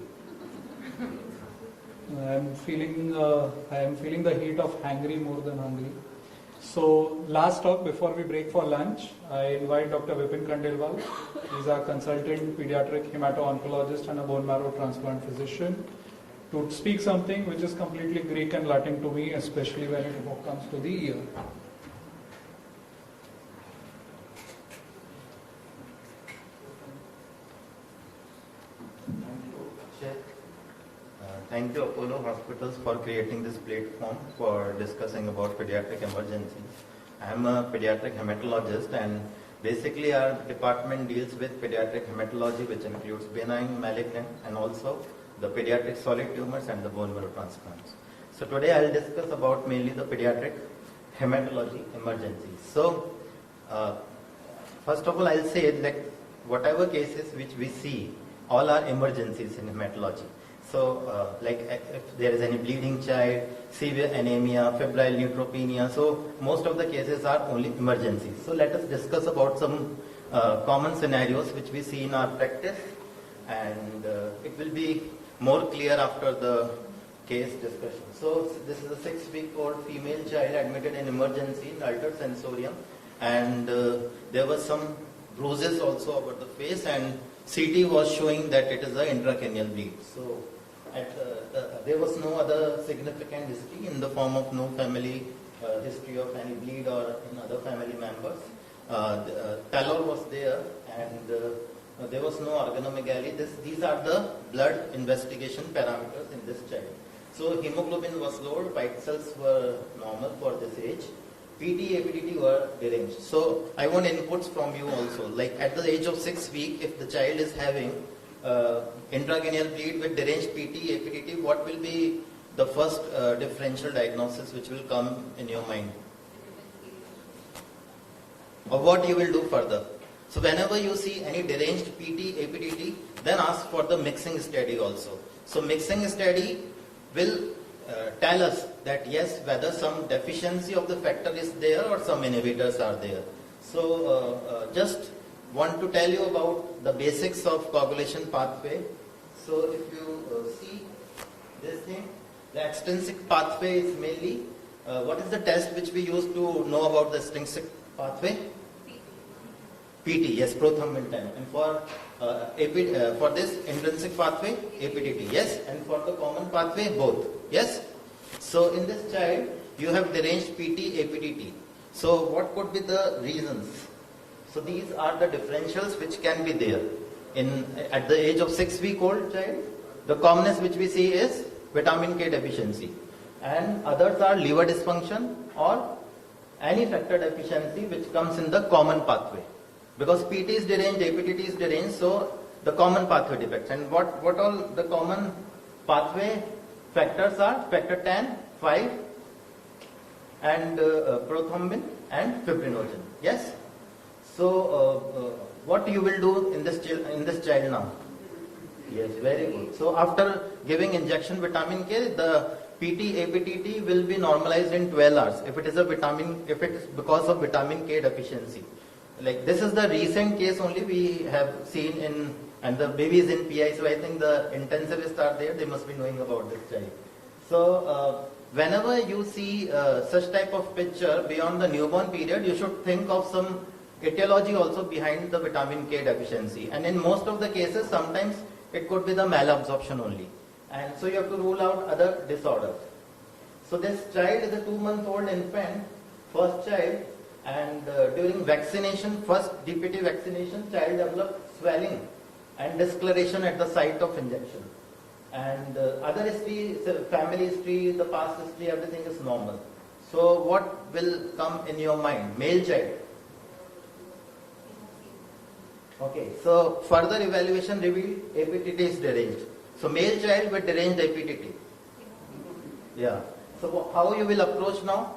I'm am feeling the heat of hangry more than hungry. So last talk before we break for lunch, I invite Dr. Vipin Khandelwal. He's our consultant pediatric hemato-oncologist and a bone marrow transplant physician, to speak something which is completely Greek and Latin to me, especially when it comes to the ear. Thank you, Apollo Hospitals, for creating this platform for discussing about pediatric emergencies. I am a pediatric hematologist, and basically our department deals with pediatric hematology, which includes benign, malignant, and also the pediatric solid tumors and the bone marrow transplants. So today I'll discuss about mainly the pediatric hematology emergencies. So first of all, I'll say that whatever cases which we see, all are emergencies in hematology. So like if there is any bleeding child, severe anemia, febrile neutropenia, so most of the cases are only emergencies. So let us discuss about some common scenarios which we see in our practice, and it will be more clear after the case discussion. So this is a 6-week-old female child admitted in emergency in altered sensorium, and there was some bruises also over the face, and CT was showing that it is an intracranial bleed. So there was no other significant history in the form of no family history of any bleed or in other family members. Pallor was there, and there was no organomegaly. These are the blood investigation parameters in this child. So hemoglobin was low, white cells were normal for this age. PT, APDT were deranged. So I want inputs from you also. Like at the age of 6 weeks, if the child is having intracranial bleed with deranged PT, APDT, what will be the first differential diagnosis which will come in your mind? Or what you will do further? So whenever you see any deranged PT, APDT, then ask for the mixing study also. So mixing study will tell us that yes, whether some deficiency of the factor is there or some inhibitors are there. So just want to tell you about the basics of coagulation pathway. So if you see this thing, the extrinsic pathway is mainly, what is the test which we use to know about the extrinsic pathway? PT, yes, prothrombin time. And for this intrinsic pathway, APDT, yes. And for the common pathway, both, yes. So in this child, you have deranged PT, APDT. So what could be the reasons? So these are the differentials which can be there. At the age of 6-week-old child, the commonest which we see is vitamin K deficiency. And others are liver dysfunction or any factor deficiency which comes in the common pathway. Because PT is deranged, APDT is deranged, so the common pathway defects. And what all the common pathway factors are? Factor 10, 5, and prothrombin and fibrinogen. Yes? So what you will do in this child now? Yes, very good. So after giving injection vitamin K, the PT, APDT will be normalized in 12 hours if it is because of vitamin K deficiency. Like this is the recent case only we have seen and the baby is in PI, so I think the intensivists are there, they must be knowing about this child. So whenever you see such type of picture beyond the newborn period, you should think of some etiology also behind the vitamin K deficiency. And in most of the cases, sometimes it could be the malabsorption only. And so you have to rule out other disorders. So this child is a 2-month-old infant, first child, and during vaccination, first DPT vaccination, child developed swelling and discoloration at the site of injection. And other history, family history, the past history, everything is normal. So what will come in your mind? Male child. Okay, so further evaluation revealed APDT is deranged. So male child with deranged APDT. Yeah. So how you will approach now?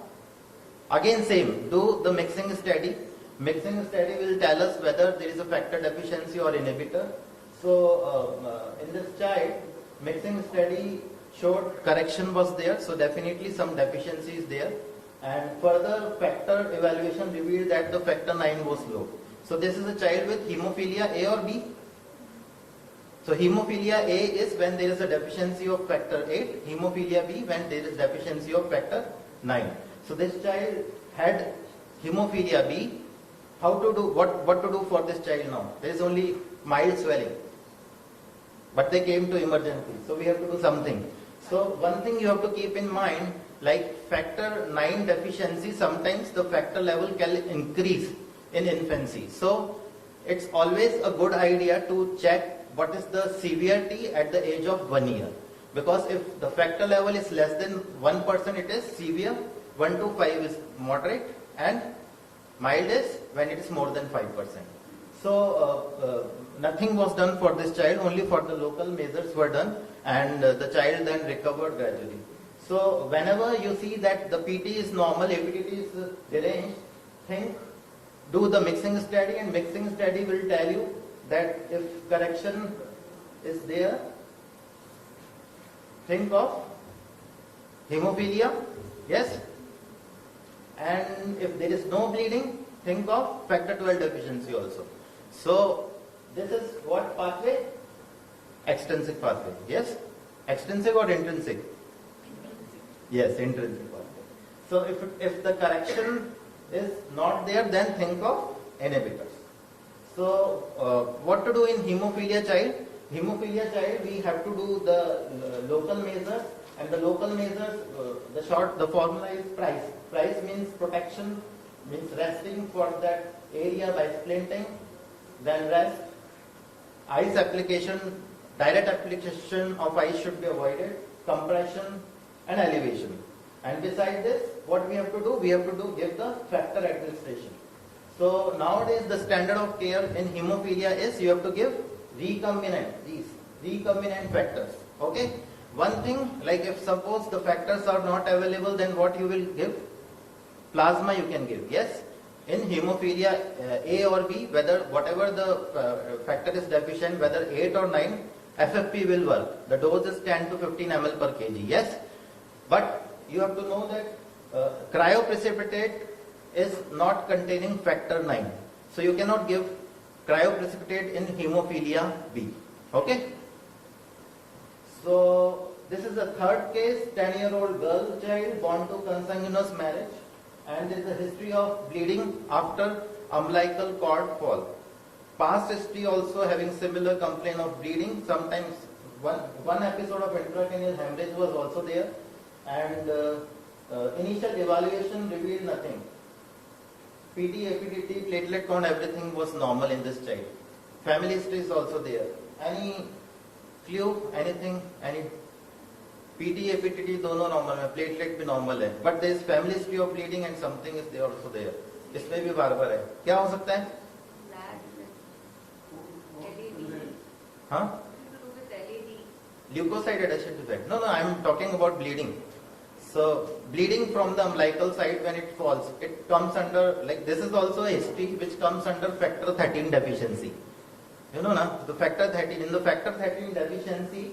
Again same, do the mixing study. Mixing study will tell us whether there is a factor deficiency or inhibitor. So in this child, mixing study showed correction was there, so definitely some deficiency is there. And further factor evaluation revealed that the factor 9 was low. So this is a child with hemophilia A or B. So hemophilia A is when there is a deficiency of factor 8, hemophilia B when there is deficiency of factor 9. So this child had hemophilia B. How to do, what to do for this child now? There is only mild swelling. But they came to emergency, so we have to do something. So one thing you have to keep in mind, like factor 9 deficiency, sometimes the factor level can increase in infancy. So it's always a good idea to check what is the severity at the age of 1 year. Because if the factor level is less than 1%, it is severe, 1 to 5 is moderate, and mild is when it is more than 5%. So nothing was done for this child, only for the local measures were done, and the child then recovered gradually. So whenever you see that the PT is normal, APTT is deranged, do the mixing study, and mixing study will tell you that if correction is there, think of hemophilia, yes, and if there is no bleeding, think of factor 12 deficiency also. So this is what pathway? Extrinsic pathway, yes? Extrinsic or intrinsic? Yes, intrinsic pathway. So if the correction is not there, then think of inhibitors. So what to do in hemophilia child? Hemophilia child, we have to do the local measures, and the local measures, the formula is price. Price means protection, means resting for that area by splinting, then rest. Ice application, direct application of ice should be avoided, compression and elevation. And beside this, what we have to do? We have to give the factor administration. So nowadays the standard of care in hemophilia is you have to give recombinant, these recombinant factors. Okay? One thing, like if suppose the factors are not available, then what you will give? Plasma you can give, yes? In hemophilia A or B, whatever the factor is deficient, whether 8 or 9, FFP will work. The dose is 10 to 15 ml per kg, yes? But you have to know that cryoprecipitate is not containing factor 9. So you cannot give cryoprecipitate in hemophilia B. Okay? So this is the third case, 10-year-old girl child born to consanguineous marriage, and there is a history of bleeding after umbilical cord fall. Past history also having similar complaint of bleeding. Sometimes one episode of intracranial hemorrhage was also there, and initial evaluation revealed nothing. PT, APTT, platelet count, everything was normal in this child. Family history is also there. Any clue, anything, any PT, APTT दोनों normal है, platelet भी normal है, but there is family history of bleeding and something is there also there. इसमें भी बार-बार है. क्या हो सकता है? हाँ? Leukocyte adhesion defect. No, I am talking about bleeding. So bleeding from the umbilical side when it falls, it comes under, like this is also a history which comes under factor 13 deficiency. You know na, the factor 13, in the factor 13 deficiency,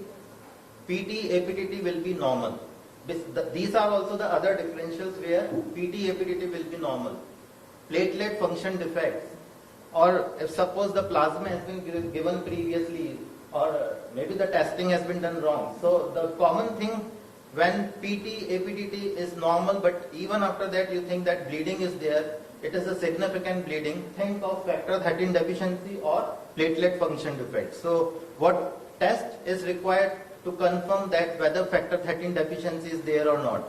PT, APTT will be normal. These are also the other differentials where PT, APTT will be normal. Platelet function defects, or if suppose the plasma has been given previously, or maybe the testing has been done wrong. So the common thing when PT, APTT is normal, but even after that you think that bleeding is there, it is a significant bleeding, think of factor 13 deficiency or platelet function defect. So what test is required to confirm that whether factor 13 deficiency is there or not?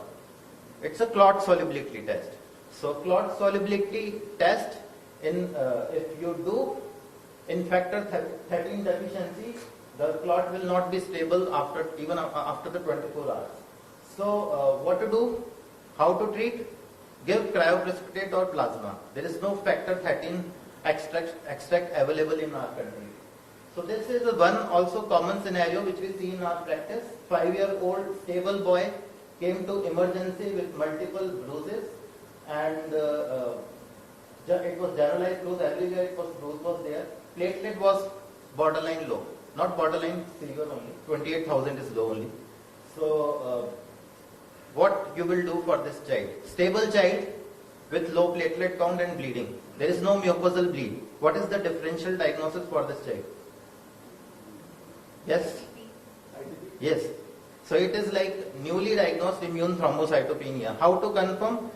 It's a clot solubility test. So clot solubility test, in if you do in factor 13 deficiency, the clot will not be stable even after the 24 hours. So what to do? How to treat? Give cryoprecipitate or plasma. There is no factor 13 extract available in our country. So this is one also common scenario which we see in our practice. 5-year-old stable boy came to emergency with multiple bruises, and it was generalized bruise everywhere. Bruise was there. Platelet was borderline low, not borderline severe only. 28,000 is low only. So what you will do for this child? Stable child with low platelet count and bleeding. There is no mucosal bleed. What is the differential diagnosis for this child? Yes? Yes. So it is like newly diagnosed immune thrombocytopenia. How to confirm?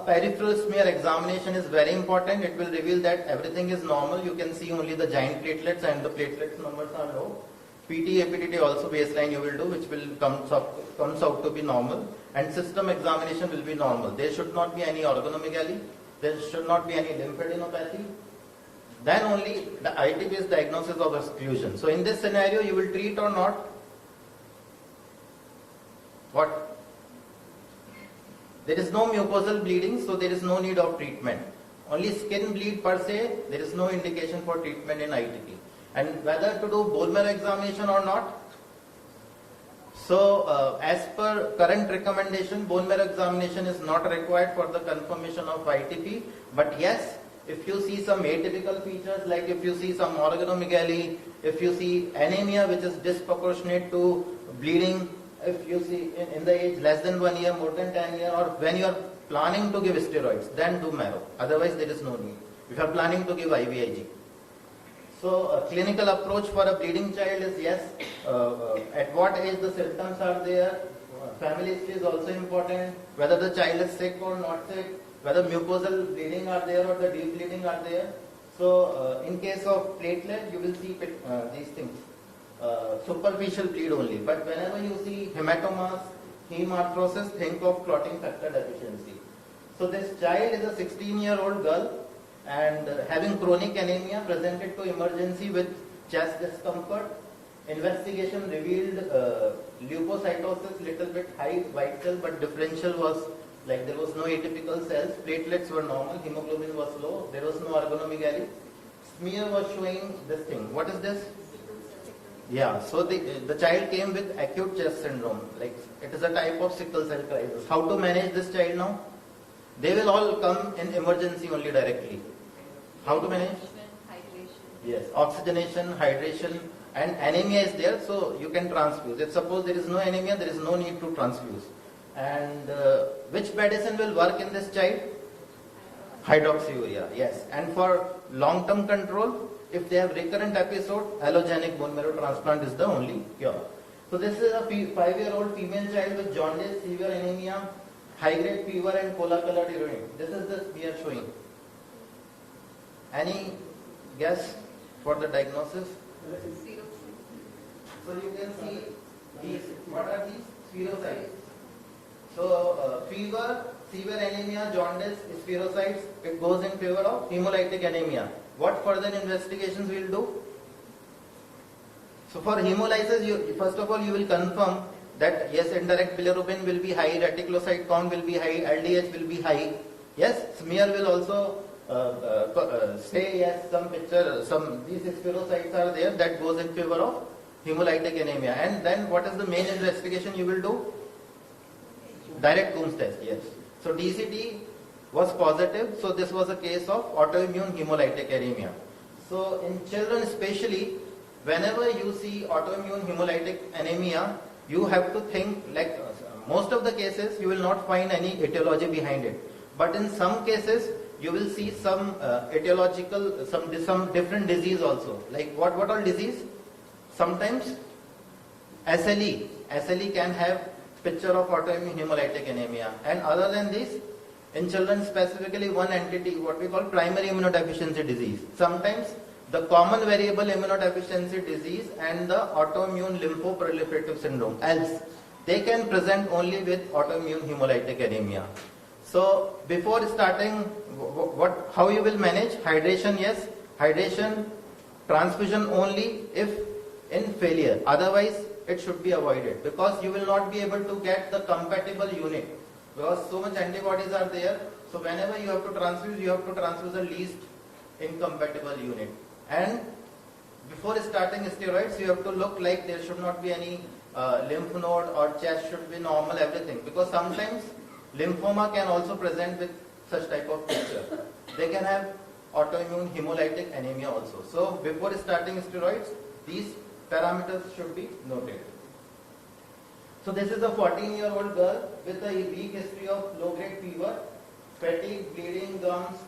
Peripheral smear examination is very important. It will reveal that everything is normal. You can see only the giant platelets and the platelets numbers are low. PT, APTT also baseline you will do, which will comes out to be normal. And system examination will be normal. There should not be any organomegaly. There should not be any lymphadenopathy. Then only the IT-based diagnosis of exclusion. So in this scenario, you will treat or not? What? There is no mucosal bleeding, so there is no need of treatment. Only skin bleed per se, there is no indication for treatment in ITP. And whether to do bone marrow examination or not? So as per current recommendation, bone marrow examination is not required for the confirmation of ITP. But yes, if you see some atypical features, like if you see some organomegaly, if you see anemia which is disproportionate to bleeding, if you see in the age less than 1 year, more than 10 years, or when you are planning to give steroids, then do marrow. Otherwise there is no need. If you are planning to give IVIG. So a clinical approach for a bleeding child is yes, at what age the symptoms are there, family history is also important, whether the child is sick or not sick, whether mucosal bleeding are there or the deep bleeding are there. So in case of platelet, you will see these things. Superficial bleed only, but whenever you see hematomas, hemarthrosis, think of clotting factor deficiency. So this child is a 16-year-old girl and having chronic anemia, presented to emergency with chest discomfort. Investigation revealed leukocytosis, little bit high white cell, but differential was like there was no atypical cells, platelets were normal, hemoglobin was low, there was no organomegaly. Smear was showing this thing. What is this? Yeah, so the child came with acute chest syndrome, like it is a type of sickle cell crisis. How to manage this child now? They will all come in emergency only directly. How to manage? Yes, oxygenation, hydration, and anemia is there, so you can transfuse. If suppose there is no anemia, there is no need to transfuse. And which medicine will work in this child? Hydroxyurea, yes. And for long-term control, if they have recurrent episode, allogenic bone marrow transplant is the only cure. So this is a 5-year-old female child with jaundice, severe anemia, high-grade fever and cola-colored urine. This is the smear showing. Any guess for the diagnosis? So you can see these. What are these? Spherocytes. So fever, severe anemia, jaundice, spherocytes, it goes in favor of hemolytic anemia. What further investigations we will do? So for hemolysis, first of all you will confirm that yes, indirect bilirubin will be high, reticulocyte count will be high, LDH will be high. Yes, smear will also say yes, some picture, these spherocytes are there, that goes in favor of hemolytic anemia. And then what is the main investigation you will do? Direct Coombs test, yes. So DCT was positive, so this was a case of autoimmune hemolytic anemia. So in children especially, whenever you see autoimmune hemolytic anemia, you have to think like most of the cases you will not find any etiology behind it. But in some cases you will see some etiological, some different disease also. Like what all disease? Sometimes SLE can have picture of autoimmune hemolytic anemia. And other than this, in children specifically one entity, what we call primary immunodeficiency disease. Sometimes the common variable immunodeficiency disease and the autoimmune lymphoproliferative syndrome, else they can present only with autoimmune hemolytic anemia. So before starting, how you will manage? Hydration, yes. Hydration, transfusion only if in failure. Otherwise, it should be avoided because you will not be able to get the compatible unit because so much antibodies are there. So whenever you have to transfuse the least incompatible unit. And before starting steroids, you have to look like there should not be any lymph node or chest should be normal, everything. Because sometimes lymphoma can also present with such type of picture. They can have autoimmune hemolytic anemia also. So before starting steroids, these parameters should be noted. So this is a 14-year-old girl with a weak history of low-grade fever, fatigue, bleeding, gums.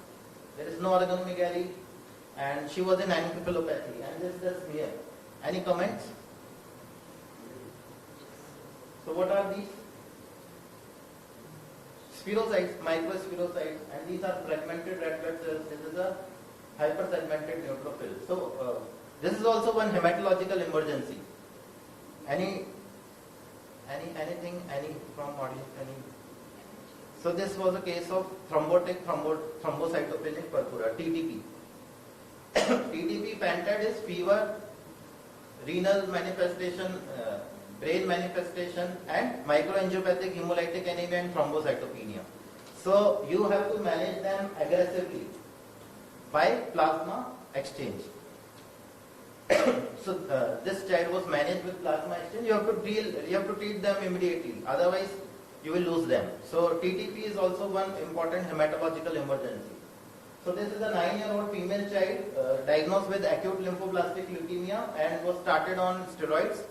There is no organomegaly, and she was in encephalopathy. And this is the smear. Any comments? So what are these? Spherocytes, microspherocytes, and these are fragmented red blood cells. This is a hypersegmented neutrophil. So this is also one hematological emergency. Anything from audience? So this was a case of thrombocytopenic purpura, TTP. TTP PANTAD is fever, renal manifestation, brain manifestation, and microangiopathic hemolytic anemia and thrombocytopenia. So you have to manage them aggressively by plasma exchange. So this child was managed with plasma exchange. You have to treat them immediately. Otherwise, you will lose them. So TTP is also one important hematological emergency. So this is a 9-year-old female child diagnosed with acute lymphoblastic leukemia and was started on steroids.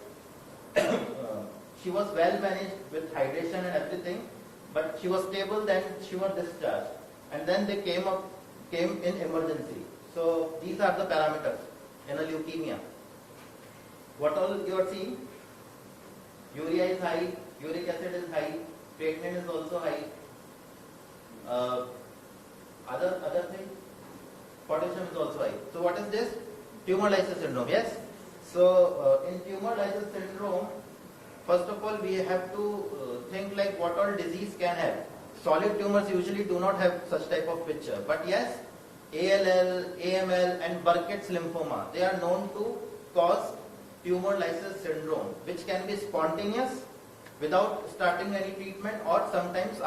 She was well managed with hydration and everything, but she was stable. Then she was discharged, and then they came in emergency. So these are the parameters in a leukemia. What all you are seeing? Urea is high, uric acid is high, creatinine is also high. Other thing, potassium is also high. So what is this? Tumor lysis syndrome. Yes. So in tumor lysis syndrome, first of all we have to think like what all disease can have. Solid tumors usually do not have such type of picture, but yes, ALL, AML, and Burkitt's lymphoma, they are known to cause tumor lysis syndrome, which can be spontaneous without starting any treatment, or sometimes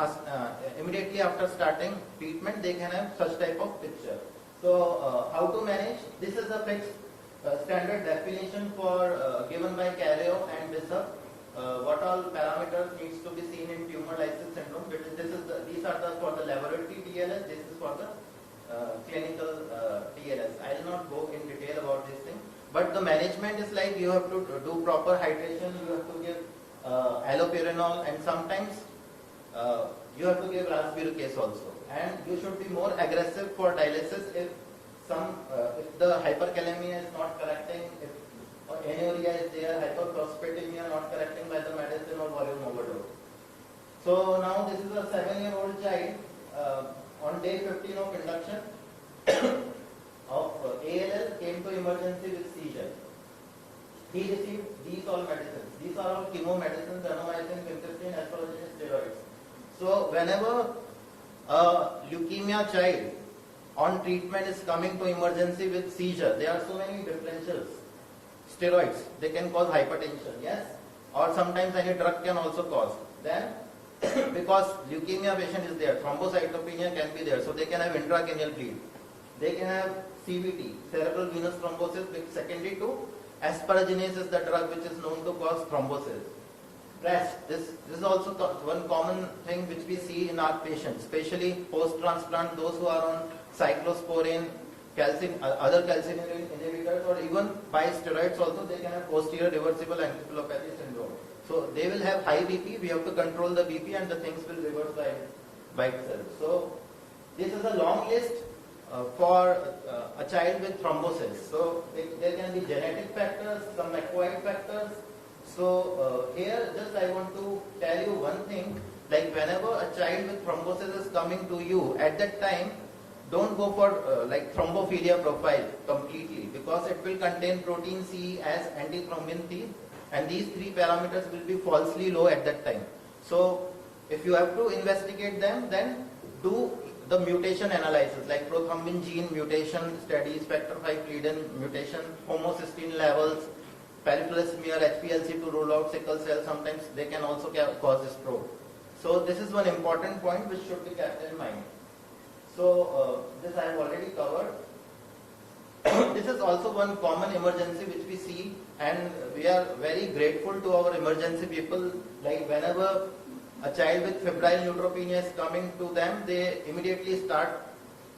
immediately after starting treatment they can have such type of picture. So how to manage? This is a fixed standard definition for given by Careo and Bishop. What all parameters needs to be seen in tumor lysis syndrome? These are for the laboratory TLS. This is for the clinical TLS. I will not go in detail about this thing, but the management is like you have to do proper hydration. You have to give allopurinol, and sometimes you have to give rasburicase also. And you should be more aggressive for dialysis if the hyperkalemia is not correcting, if anuria is there, hyperphosphatemia not correcting by the medicine or volume overdose. So now this is a 7-year-old child on day 15 of induction of ALL came to emergency with seizure. He received these all medicines. These are all chemo medicines, anomycin, vincristine, aspirin, steroids. So whenever a leukemia child on treatment is coming to emergency with seizure, there are so many differentials. Steroids, they can cause hypertension, yes, or sometimes any drug can also cause. Then because leukemia patient is there, thrombocytopenia can be there, so they can have intracranial bleed. They can have CVT, cerebral venous thrombosis, which secondary to asparaginase is the drug which is known to cause thrombosis. Rest, this is also one common thing which we see in our patients, especially post-transplant, those who are on cyclosporine, other calcineurin inhibitors, or even by steroids also, they can have posterior reversible encephalopathy syndrome. So they will have high BP, we have to control the BP and the things will reverse by itself. So this is a long list for a child with thrombosis. So there can be genetic factors, some acquired factors. So here just I want to tell you one thing, like whenever a child with thrombosis is coming to you, at that time don't go for like thrombophilia profile completely, because it will contain protein C as antithrombin T, and these three parameters will be falsely low at that time. So if you have to investigate them, then do the mutation analysis like prothrombin gene mutation studies, factor V Leiden mutation, homocysteine levels, peripheral smear, HPLC to rule out sickle cell. Sometimes they can also cause stroke. So this is one important point which should be kept in mind. So this I have already covered. This is also one common emergency which we see, and we are very grateful to our emergency people. Like whenever a child with febrile neutropenia is coming to them, they immediately start,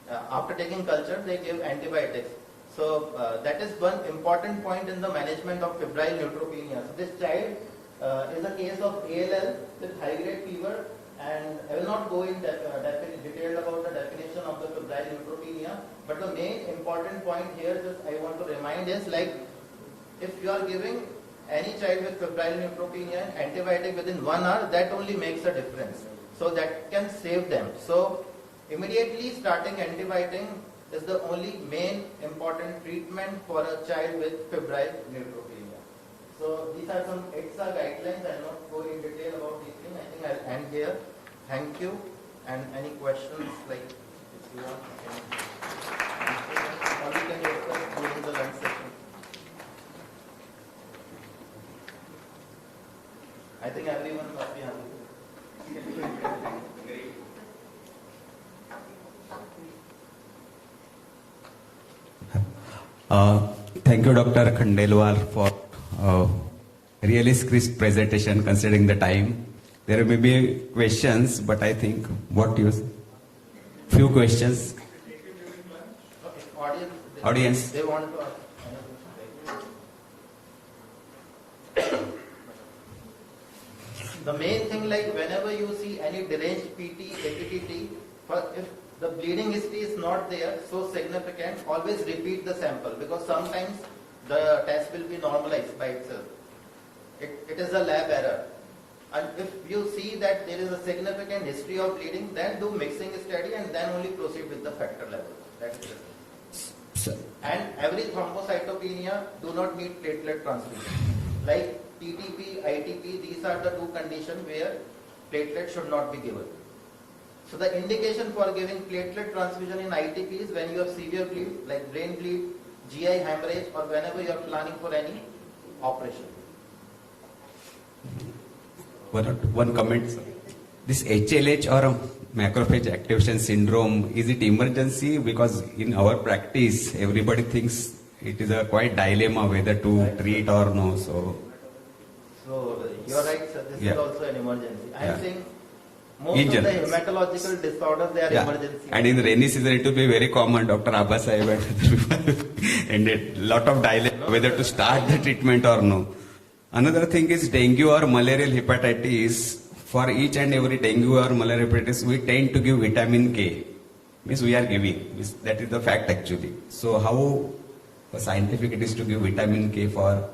after taking culture, they give antibiotics. So that is one important point in the management of febrile neutropenia. So this child is a case of ALL with high-grade fever, and I will not go in detail about the definition of the febrile neutropenia, but the main important point here just I want to remind is like if you are giving any child with febrile neutropenia, antibiotic within 1 hour, that only makes a difference. So that can save them. So immediately starting antibiotic is the only main important treatment for a child with febrile neutropenia. So these are some ETSA guidelines. I will not go in detail about these things. I think I will end here. Thank you. And any questions, like if you want, or you can discuss during the lunch session. I think everyone must be happy. Thank you, Dr. Khandelwal, for really crisp presentation considering the time. There may be questions, but I think few questions. Okay, Audience. They want to ask. The main thing, like whenever you see any deranged PT, APTT, if the bleeding history is not there, so significant, always repeat the sample, because sometimes the test will be normalized by itself. It is a lab error. And if you see that there is a significant history of bleeding, then do mixing study and then only proceed with the factor level. That is it. And every thrombocytopenia do not need platelet transfusion. Like TTP, ITP, these are the two conditions where platelet should not be given. So the indication for giving platelet transfusion in ITP is when you have severe bleed, like brain bleed, GI hemorrhage, or whenever you are planning for any operation. One comment. This HLH or macrophage activation syndrome, is it emergency? Because in our practice, everybody thinks it is a quite dilemma whether to treat or no. So you are right, sir. This is also an emergency. I am saying most in of the general. hematological disorders, they are emergency. And in rainy season, it will be very common. Dr. Abbas Sahib and a lot of dilemma whether to start the treatment or no. Another thing is dengue or malarial hepatitis. For each and every dengue or malarial hepatitis, we tend to give vitamin K. Means we are giving. That is the fact actually. So how scientific it is to give vitamin K for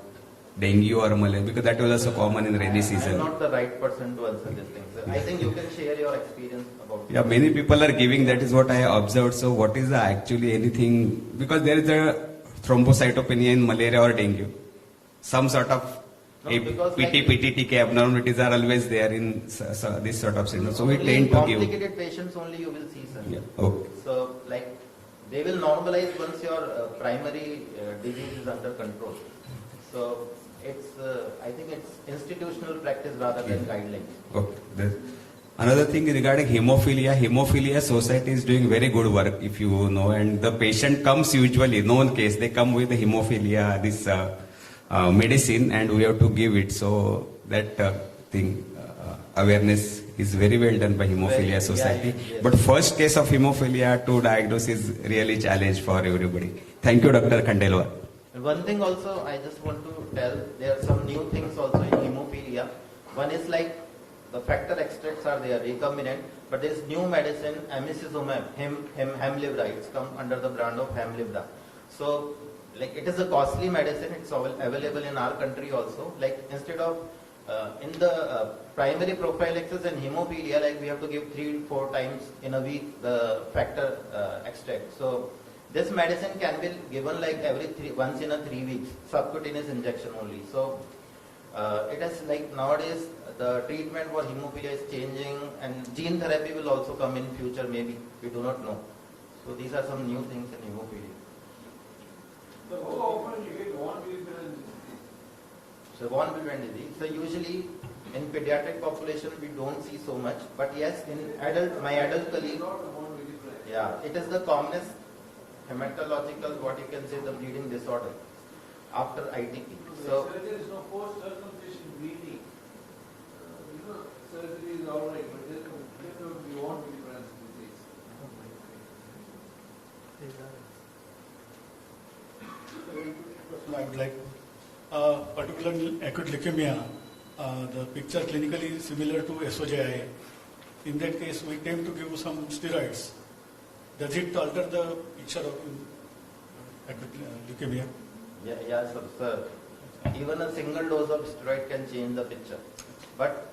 dengue or malaria? Because that was also common in rainy season. I am not the right person to answer this thing, sir. I think you can share your experience about it. Yeah, many people are giving. That is what I observed. So what is actually anything? Because there is a thrombocytopenia in malaria or dengue. Some sort of PTTK abnormalities are always there in this sort of syndrome. So we tend to give. Complicated patients only you will see, sir. Yeah. Okay. So like they will normalize once your primary disease is under control. So it's I think it's institutional practice rather than guidelines. Okay. Another thing regarding hemophilia. Hemophilia society is doing very good work, if you know, and the patient comes usually, known case, they come with the hemophilia, this medicine, and we have to give it. So that awareness is very well done by Hemophilia Society. Yes. But first case of hemophilia to diagnose is really challenge for everybody. Thank you, Dr. Khandelwal. And one thing also I just want to tell, there are some new things also in hemophilia. One is like the factor extracts are there, recombinant, but there is new medicine, amicizumab, Hemlibra. It's come under the brand of Hemlibra. So like it is a costly medicine, it's available in our country also. Like instead of in the primary prophylaxis and hemophilia, like we have to give 3-4 times in a week the factor extract. So this medicine can be given like once in a 3 weeks, subcutaneous injection only. So it is like nowadays the treatment for hemophilia is changing, and gene therapy will also come in future, maybe, we do not know. So these are some new things in hemophilia. So how often you get one Wilson disease? So von Willebrand disease. So usually in pediatric population we don't see so much, but yes, in adult, my adult colleague, yeah, it is the commonest hematological, what you can say, the bleeding disorder after ITP. So there is no post-circumcision bleeding. Surgery is all right, but there will be one Willebrand disease. I would like, particularly acute leukemia, the picture clinically is similar to SOJI. In that case, we tend to give some steroids. Does it alter the picture of acute leukemia? Yeah, sir. even a single dose of steroid can change the picture. But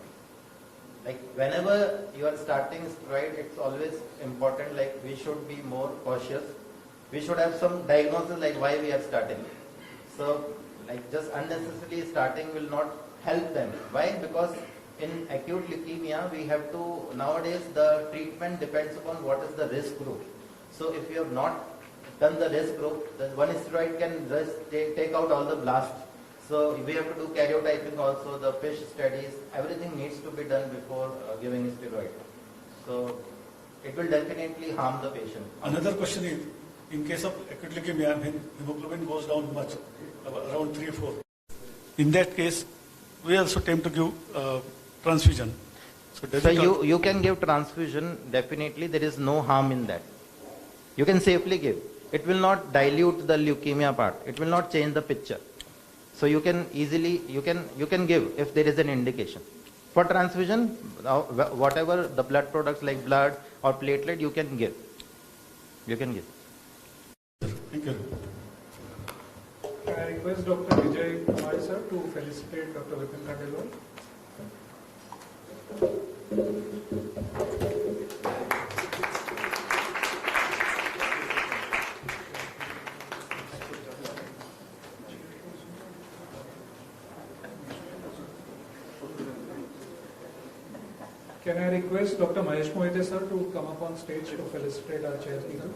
like whenever you are starting steroid, it's always important, like we should be more cautious. We should have some diagnosis like why we are starting. So like just unnecessarily starting will not help them. Why? Because in acute leukemia, we have to, nowadays the treatment depends upon what is the risk group. So if you have not done the risk group, the one steroid can just take out all the blasts. So we have to do karyotyping also, the fish studies, everything needs to be done before giving steroid. So it will definitely harm the patient. Another question is, in case of acute leukemia, when hemoglobin goes down much, around 3 or 4, in that case, we also tend to give transfusion. So you can give transfusion, definitely there is no harm in that. You can safely give. It will not dilute the leukemia part. It will not change the picture. So you can easily, you can give if there is an indication. For transfusion, whatever the blood products like blood or platelet, you can give. You can give. Thank you. Can I request Dr. Vijay Kumar sir to felicitate Dr. Vipin Khandelwal? Can I request Dr. Mahesh Mohite sir to come up on stage to felicitate our chairperson?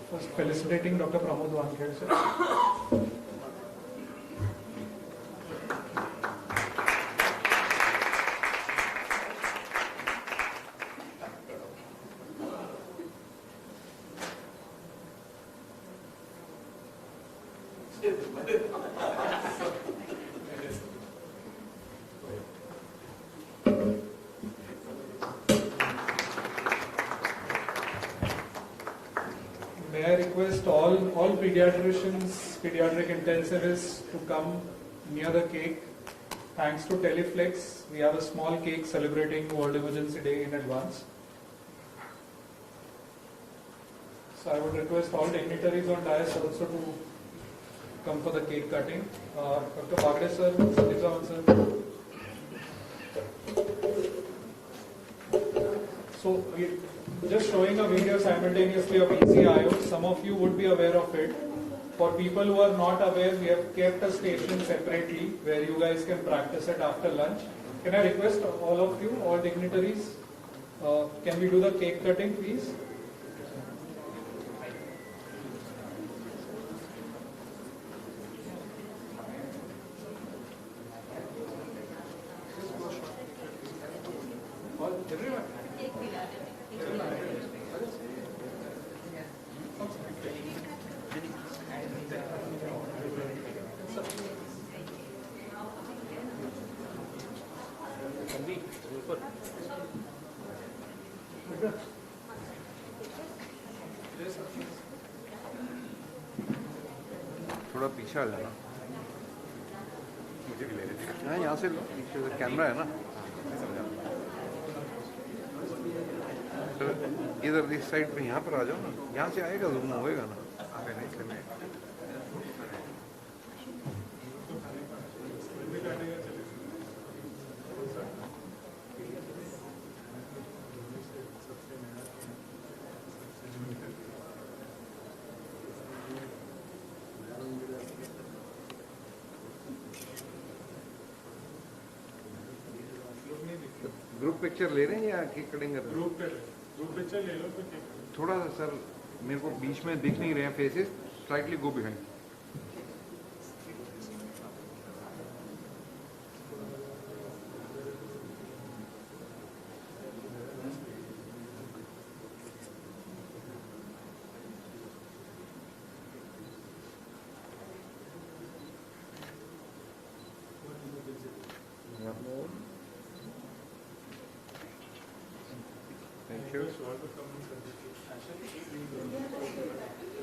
First, felicitating Dr. Pramod Wankhede sir. May I request all pediatricians, pediatric intensivists to come near the cake. Thanks to Teleflex, we have a small cake celebrating World Emergency Day in advance. So I would request all dignitaries on dais also to come for the cake cutting. Dr. Bagre sir, Satish Raman sir. So just showing a video simultaneously of ECIO. Some of you would be aware of it. For people who are not aware, we have kept a station separately where you guys can practice it after lunch. Can I request all of you, all dignitaries, can we do the cake cutting please? थोड़ा पीछे आ जाना मुझे भी ले लेते हैं यहाँ से लो पीछे से कैमरा है ना सर इधर इस साइड पे यहाँ पर आ जाओ ना यहाँ से आएगा जूम होएगा ना आगे नहीं चले ग्रुप पिक्चर ले रहे हैं या केक कटिंग कर रहे हैं ग्रुप पिक्चर ले लो तो थोड़ा सा सर मेरे को बीच में दिख नहीं रहे हैं फेसेस स्लाइटली गो बिहाइंड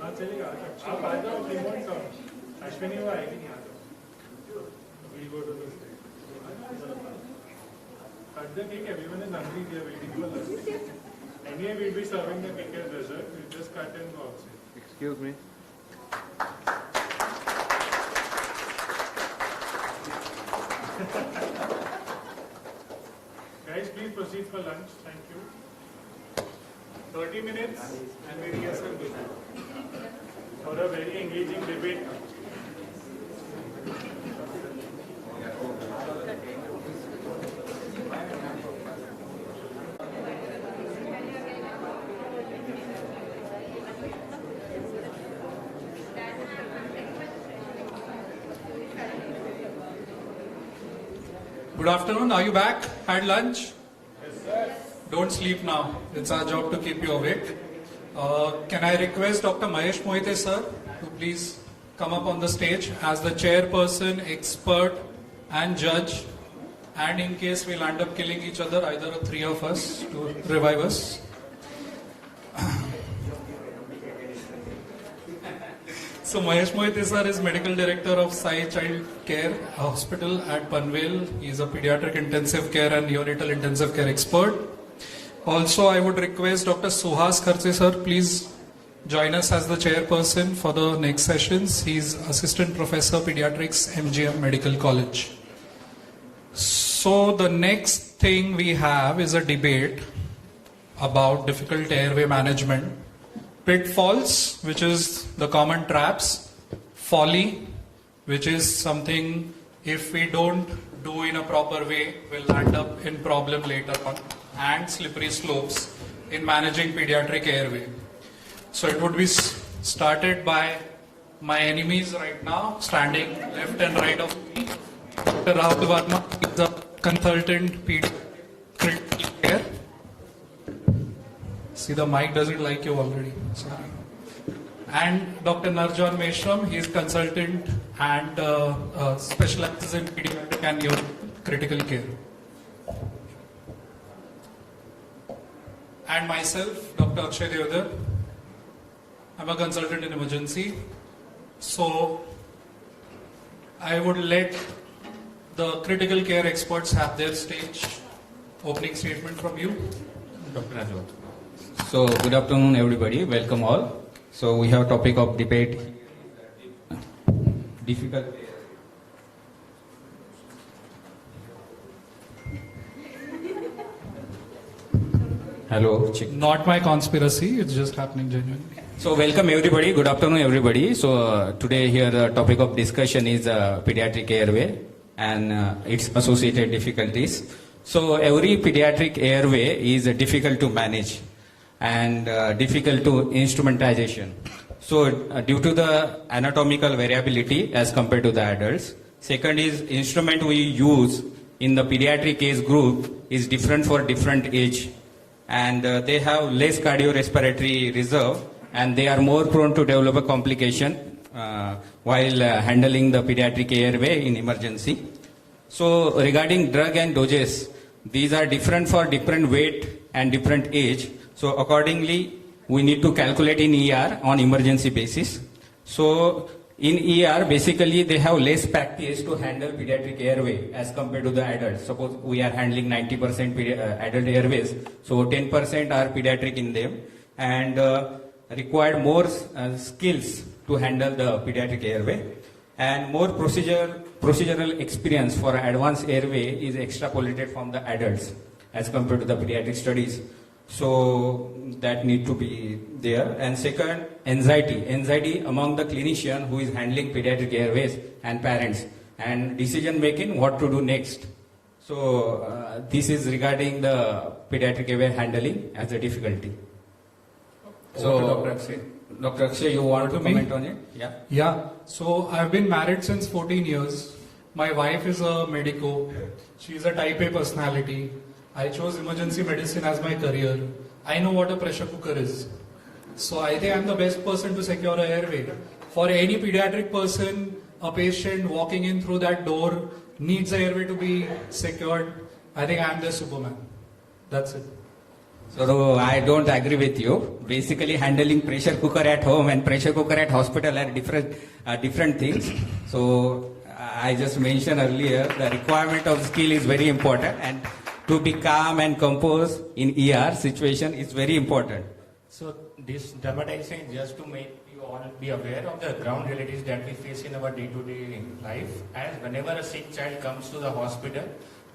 हाँ चलेगा आप आ जाओ रिमोट अश्विनी वो आएगी नहीं आ जाओ we go to the stage cut the cake everyone is hungry they are waiting for lunch Anyway, we'll be serving the cake as dessert. We'll just cut and go outside. Excuse me. Guys, please proceed for lunch. Thank you. 30 minutes and we rehearsal for a very engaging debate. Good afternoon. Are you back? Had lunch? Yes, sir. Don't sleep now. It's our job to keep you awake. Can I request Dr. Mahesh Mohite sir to please come up on the stage as the chairperson, expert and judge, and in case we'll end up killing each other, either of three of us to revive us. So Mahesh Mohite sir is Medical Director of Sai Child Care Hospital at Panvel. He is a pediatric intensive care and neonatal intensive care expert. Also, I would request Dr. Suhas Kharche sir, please join us as the chairperson for the next sessions. He is Assistant Professor Pediatrics, MGM Medical College. So the next thing we have is a debate about difficult airway management. Pitfalls, which is the common traps. Folly, which is something if we don't do in a proper way, will end up in problem later on. And slippery slopes in managing pediatric airway. So it would be started by my enemies right now, standing left and right of me. Dr. Rahul Verma is a consultant pediatric care. See, the mic doesn't like you already. Sorry. And Dr. Narjan Meshram, he is consultant and specializes in pediatric and critical care. And myself, Dr. Akshay Devdar. I'm a consultant in emergency. So I would let the critical care experts have their stage. Opening statement from you. Dr. Rajot. So good afternoon everybody, welcome all. So we have a topic of debate, difficult. Hello. Not my conspiracy, it's just happening genuinely. So welcome everybody, good afternoon everybody. So today here the topic of discussion is pediatric airway and its associated difficulties. So every pediatric airway is difficult to manage and difficult to instrumentalization. So due to the anatomical variability as compared to the adults. Second is instrument we use in the pediatric age group is different for different age. And they have less cardiorespiratory reserve and they are more prone to develop a complication while handling the pediatric airway in emergency. So regarding drug and doses, these are different for different weight and different age. So accordingly, we need to calculate in ER on emergency basis. So in ER, basically they have less practice to handle pediatric airway as compared to the adults. Suppose we are handling 90% adult airways, so 10% are pediatric in them and required more skills to handle the pediatric airway. And more procedural experience for advanced airway is extrapolated from the adults as compared to the pediatric studies. So that need to be there. And second, anxiety among the clinician who is handling pediatric airways and parents, and decision making what to do next. So this is regarding the pediatric airway handling as a difficulty. So Dr. Akshay, you want to comment on it? Yeah. Yeah. So I've been married since 14 years. My wife is a medico. She's a type A personality. I chose emergency medicine as my career. I know what a pressure cooker is. So I think I'm the best person to secure an airway. For any pediatric person, a patient walking in through that door needs the airway to be secured. I think I'm the Superman. That's it. So I don't agree with you. Basically handling pressure cooker at home and pressure cooker at hospital are different things. So I just mentioned earlier the requirement of skill is very important and to be calm and composed in ER situation is very important. So this dramatization is just to make you all be aware of the ground realities that we face in our day-to-day life. As whenever a sick child comes to the hospital,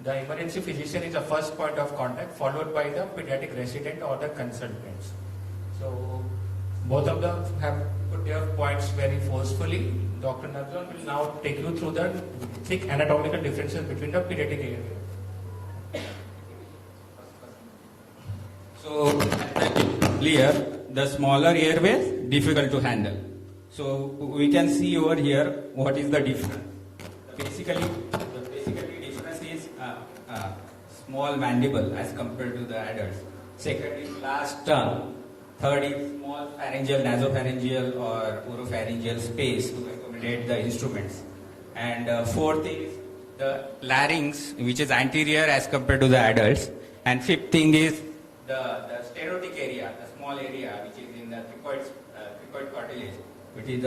the emergency physician is the first point of contact, followed by the pediatric resident or the consultants. So both of them have put their points very forcefully. Dr. Narzan will now take you through the thick anatomical differences between the pediatric area. So, clear, the smaller airways difficult to handle. So we can see over here what is the difference. Basically, the difference is small mandible as compared to the adults. Second is large tongue. Third is small pharyngeal, nasopharyngeal or oropharyngeal space to accommodate the instruments. And fourth is the larynx, which is anterior as compared to the adults. And fifth thing is the stenotic area, the small area which is in the cricoid cartilage, which is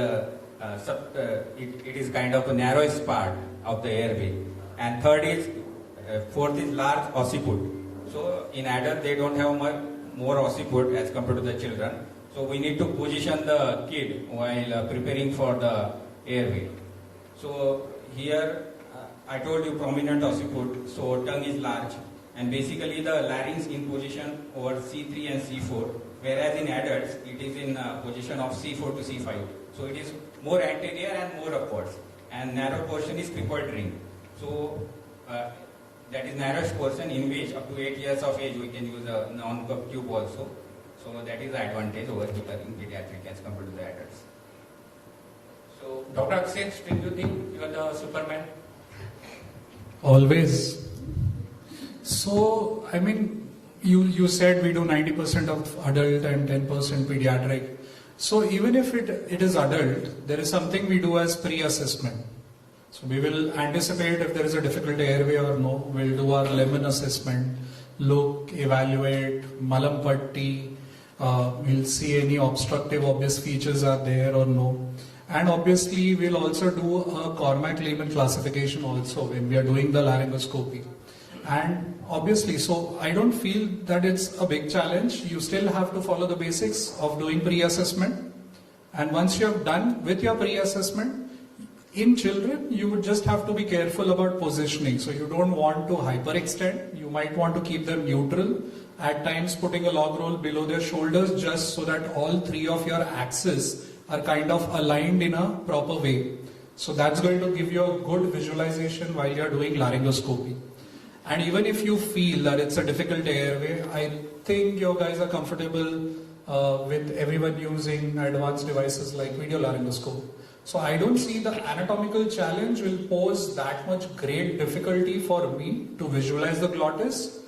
it is kind of the narrowest part of the airway. And fourth is large occiput. So in adults they don't have more occiput as compared to the children. So we need to position the kid while preparing for the airway. So here I told you prominent occiput, so tongue is large. And basically the larynx in position over C3 and C4, whereas in adults it is in position of C4 to C5. So it is more anterior and more upwards. And narrow portion is cricoid ring. So that is narrowest portion in which up to 8 years of age we can use a non-cup tube also. So that is the advantage over here in pediatric as compared to the adults. So Dr. Akshay, still you think you are the Superman? Always. So, I mean, you said we do 90% of adult and 10% pediatric. So even if it is adult, there is something we do as pre-assessment. So we will anticipate if there is a difficult airway or no. We'll do our lemon assessment, look, evaluate, malam patti. We'll see any obstructive obvious features are there or no. And obviously we'll also do a Cormack-Lehman classification also when we are doing the laryngoscopy. And obviously, so I don't feel that it's a big challenge. You still have to follow the basics of doing pre-assessment. And once you have done with your pre-assessment, in children, you would just have to be careful about positioning. So you don't want to hyperextend. You might want to keep them neutral. At times putting a log roll below their shoulders just so that all three of your axes are kind of aligned in a proper way. So that's going to give you a good visualization while you're doing laryngoscopy. And even if you feel that it's a difficult airway, I think you guys are comfortable with everyone using advanced devices like video laryngoscope. So I don't see the anatomical challenge will pose that much great difficulty for me to visualize the glottis.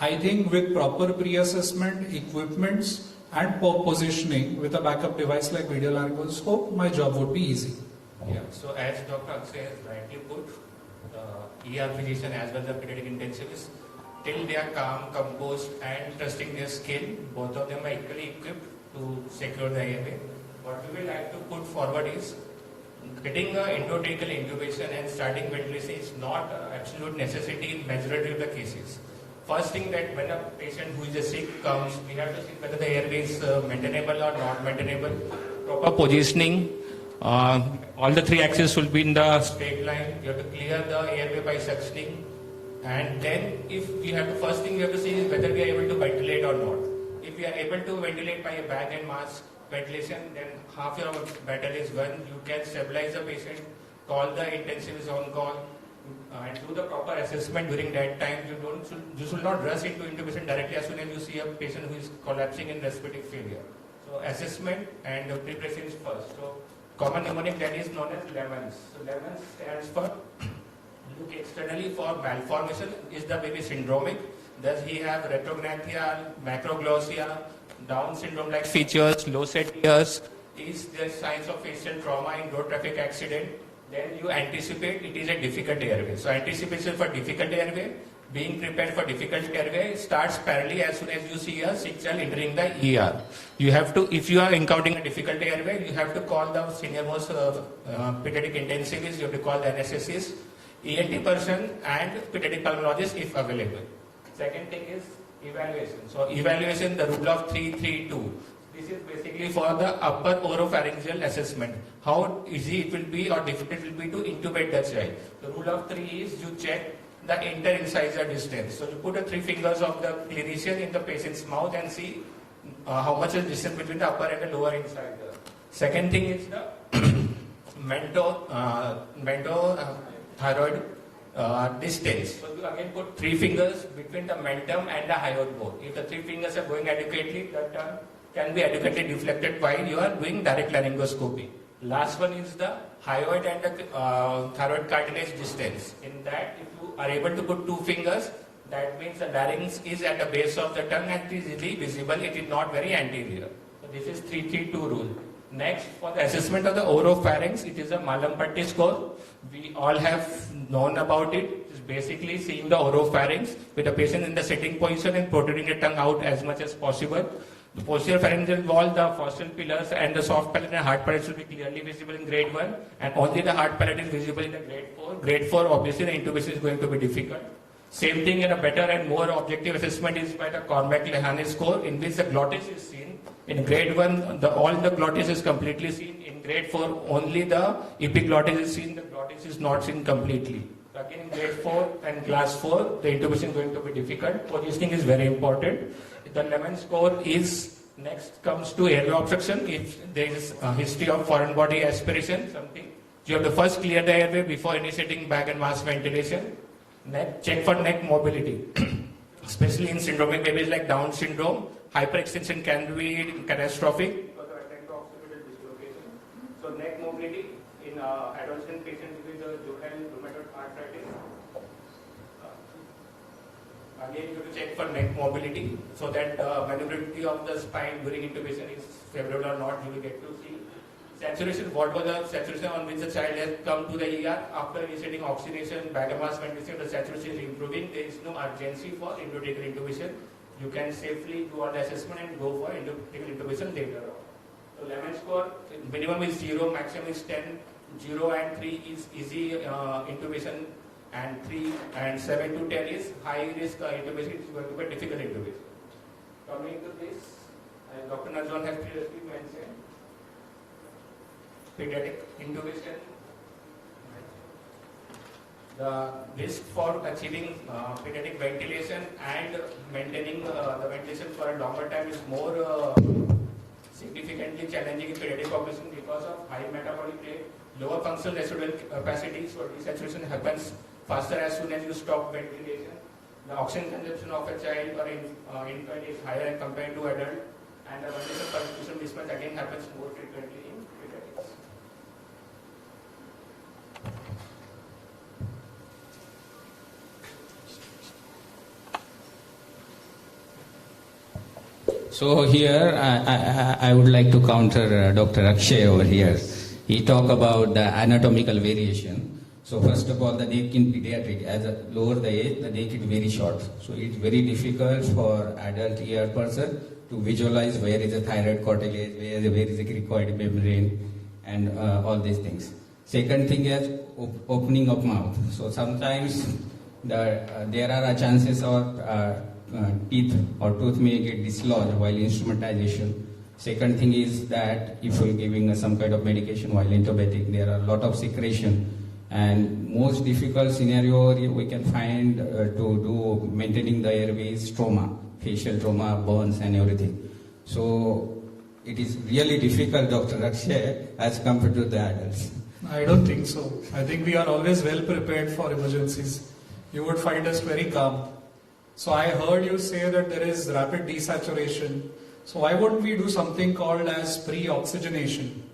I think with proper pre-assessment, equipments and positioning with a backup device like video laryngoscope, my job would be easy. Yeah, so as Dr. Akshay has rightly put, the ER physician as well as the pediatric intensivist, till they are calm, composed and trusting their skill, both of them are equally equipped to secure the airway. What we will like to put forward is getting an endotracheal intubation and starting ventilation is not an absolute necessity in majority of the cases. First thing that when a patient who is sick comes, we have to see whether the airway is maintainable or not maintainable. Proper positioning, all the three axes will be in the straight line. You have to clear the airway by suctioning. And then if we have to, first thing we have to see is whether we are able to ventilate or not. If we are able to ventilate by a bag and mask ventilation, then half your battle is won. You can stabilize the patient, call the intensivist on call, and do the proper assessment during that time. You should not rush into intubation directly as soon as you see a patient who is collapsing in respiratory failure. So assessment and preparation is first. So common mnemonic that is known as LEMONS. So LEMONS stands for look externally for malformation. Is the baby syndromic? Does he have retrognathia, macroglossia, Down syndrome-like features, low set ears? Is there signs of facial trauma in road traffic accident? Then you anticipate it is a difficult airway. So anticipation for difficult airway, being prepared for difficult airway starts parallelly as soon as you see a sick child entering the ER. You have to, if you are encountering a difficult airway, you have to call the senior most pediatric intensivist, you have to call the anesthetist, ENT person and pediatric pulmonologist if available. Second thing is evaluation. So evaluation, the rule of 3-3-2. This is basically for the upper oropharyngeal assessment. How easy it will be or difficult it will be to intubate the child. The rule of 3 is you check the inter-incisor distance. So you put the 3 fingers of the clinician in the patient's mouth and see how much is distance between the upper and the lower incisor. Second thing is the thyroid distance. So you again put 3 fingers between the mentum and the hyoid bone. If the 3 fingers are going adequately, the tongue can be adequately deflected while you are doing direct laryngoscopy. Last one is the hyoid and the thyroid cartilage distance. In that, if you are able to put 2 fingers, that means the larynx is at the base of the tongue and it is easily visible. It is not very anterior. So this is 3-3-2 rule. Next, for the assessment of the oropharynx, it is a Mallampati score. We all have known about it. It's basically seeing the oropharynx with the patient in the sitting position and protruding the tongue out as much as possible. The posterior pharyngeal wall, the fossil pillars and the soft palate and hard palate should be clearly visible in grade 1, and only the hard palate is visible in the grade 4. Grade 4, obviously the intubation is going to be difficult. Same thing, in a better and more objective assessment is by the Cormack-Lehane score, in which the glottis is seen. In grade 1, all the glottis is completely seen. In grade 4, only the epiglottis is seen. The glottis is not seen completely. So again, in grade 4 and class 4, the intubation is going to be difficult. Positioning is very important. The Lemon score is, next comes to airway obstruction. If there is a history of foreign body aspiration, something, you have to first clear the airway before initiating bag and mask ventilation. Check for neck mobility, especially in syndromic babies like Down syndrome. Hyperextension can be catastrophic because of occipital dislocation. So neck mobility in adolescent patients with juvenile rheumatoid arthritis. Again, you have to check for neck mobility so that maneuverability of the spine during intubation is favorable or not. You will get to see. Saturation, what was the saturation on which the child has come to the ER after initiating oxygenation, bag and mask ventilation, the saturation is improving. There is no urgency for endotracheal intubation. You can safely do all the assessment and go for endotracheal intubation later on. So Lemon score, minimum is 0, maximum is 10. 0 and 3 is easy intubation, and 3 and 7 to 10 is high risk intubation. It is going to be difficult intubation. Coming to this, as Dr. Najwan has previously mentioned, pediatric intubation. The risk for achieving pediatric ventilation and maintaining the ventilation for a longer time is more significantly challenging in pediatric population because of high metabolic rate, lower functional residual capacity, so desaturation happens faster as soon as you stop ventilation. The oxygen consumption of a child or infant is higher compared to adult, and the ventilation perfusion mismatch again happens more frequently in pediatrics. So here I would like to counter Dr. Akshay over here. He talked about the anatomical variation. So first of all, the neck in pediatric, as a lower the age, the neck is very short. So it's very difficult for adult ER person to visualize where is the thyroid cartilage, where is the cricoid membrane, and all these things. Second thing is opening of mouth. So sometimes there are chances of teeth or tooth may get dislodged while instrumentalization. Second thing is that if you're giving some kind of medication while intubating, there are a lot of secretion. And most difficult scenario we can find to do maintaining the airways trauma, facial trauma, burns and everything. So it is really difficult, Dr. Akshay, as compared to the adults. I don't think so. I think we are always well prepared for emergencies. You would find us very calm. So I heard you say that there is rapid desaturation. So why wouldn't we do something called as pre-oxygenation?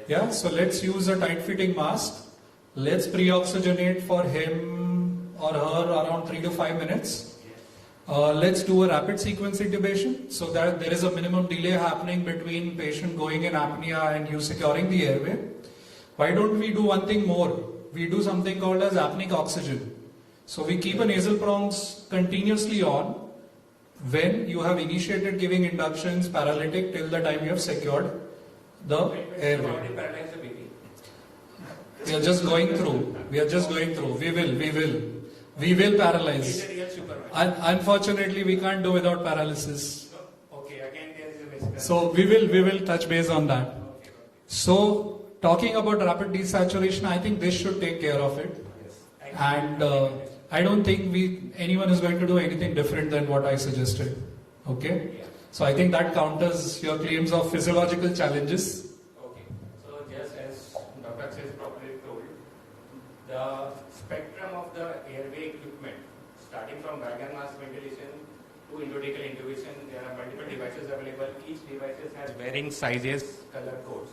Yeah, so let's use a tight-fitting mask. Let's pre-oxygenate for him or her around 3 to 5 minutes. Let's do a rapid sequence intubation so that there is a minimum delay happening between patient going in apnea and you securing the airway. Why don't we do one thing more? We do something called as apneic oxygen. So we keep a nasal prongs continuously on when you have initiated giving inductions paralytic till the time you have secured the airway. We are just going through. We will. We will paralyze. He's a real superman. Unfortunately, we can't do without paralysis. Okay, again there is a risk. So we will touch base on that. So talking about rapid desaturation, I think this should take care of it. And I don't think anyone is going to do anything different than what I suggested. Okay? So I think that counters your claims of physiological challenges. Okay, so just as Dr. Akshay has properly told, the spectrum of the airway equipment, starting from bag and mask ventilation to endotracheal intubation, there are multiple devices available. Each device has varying sizes, color codes.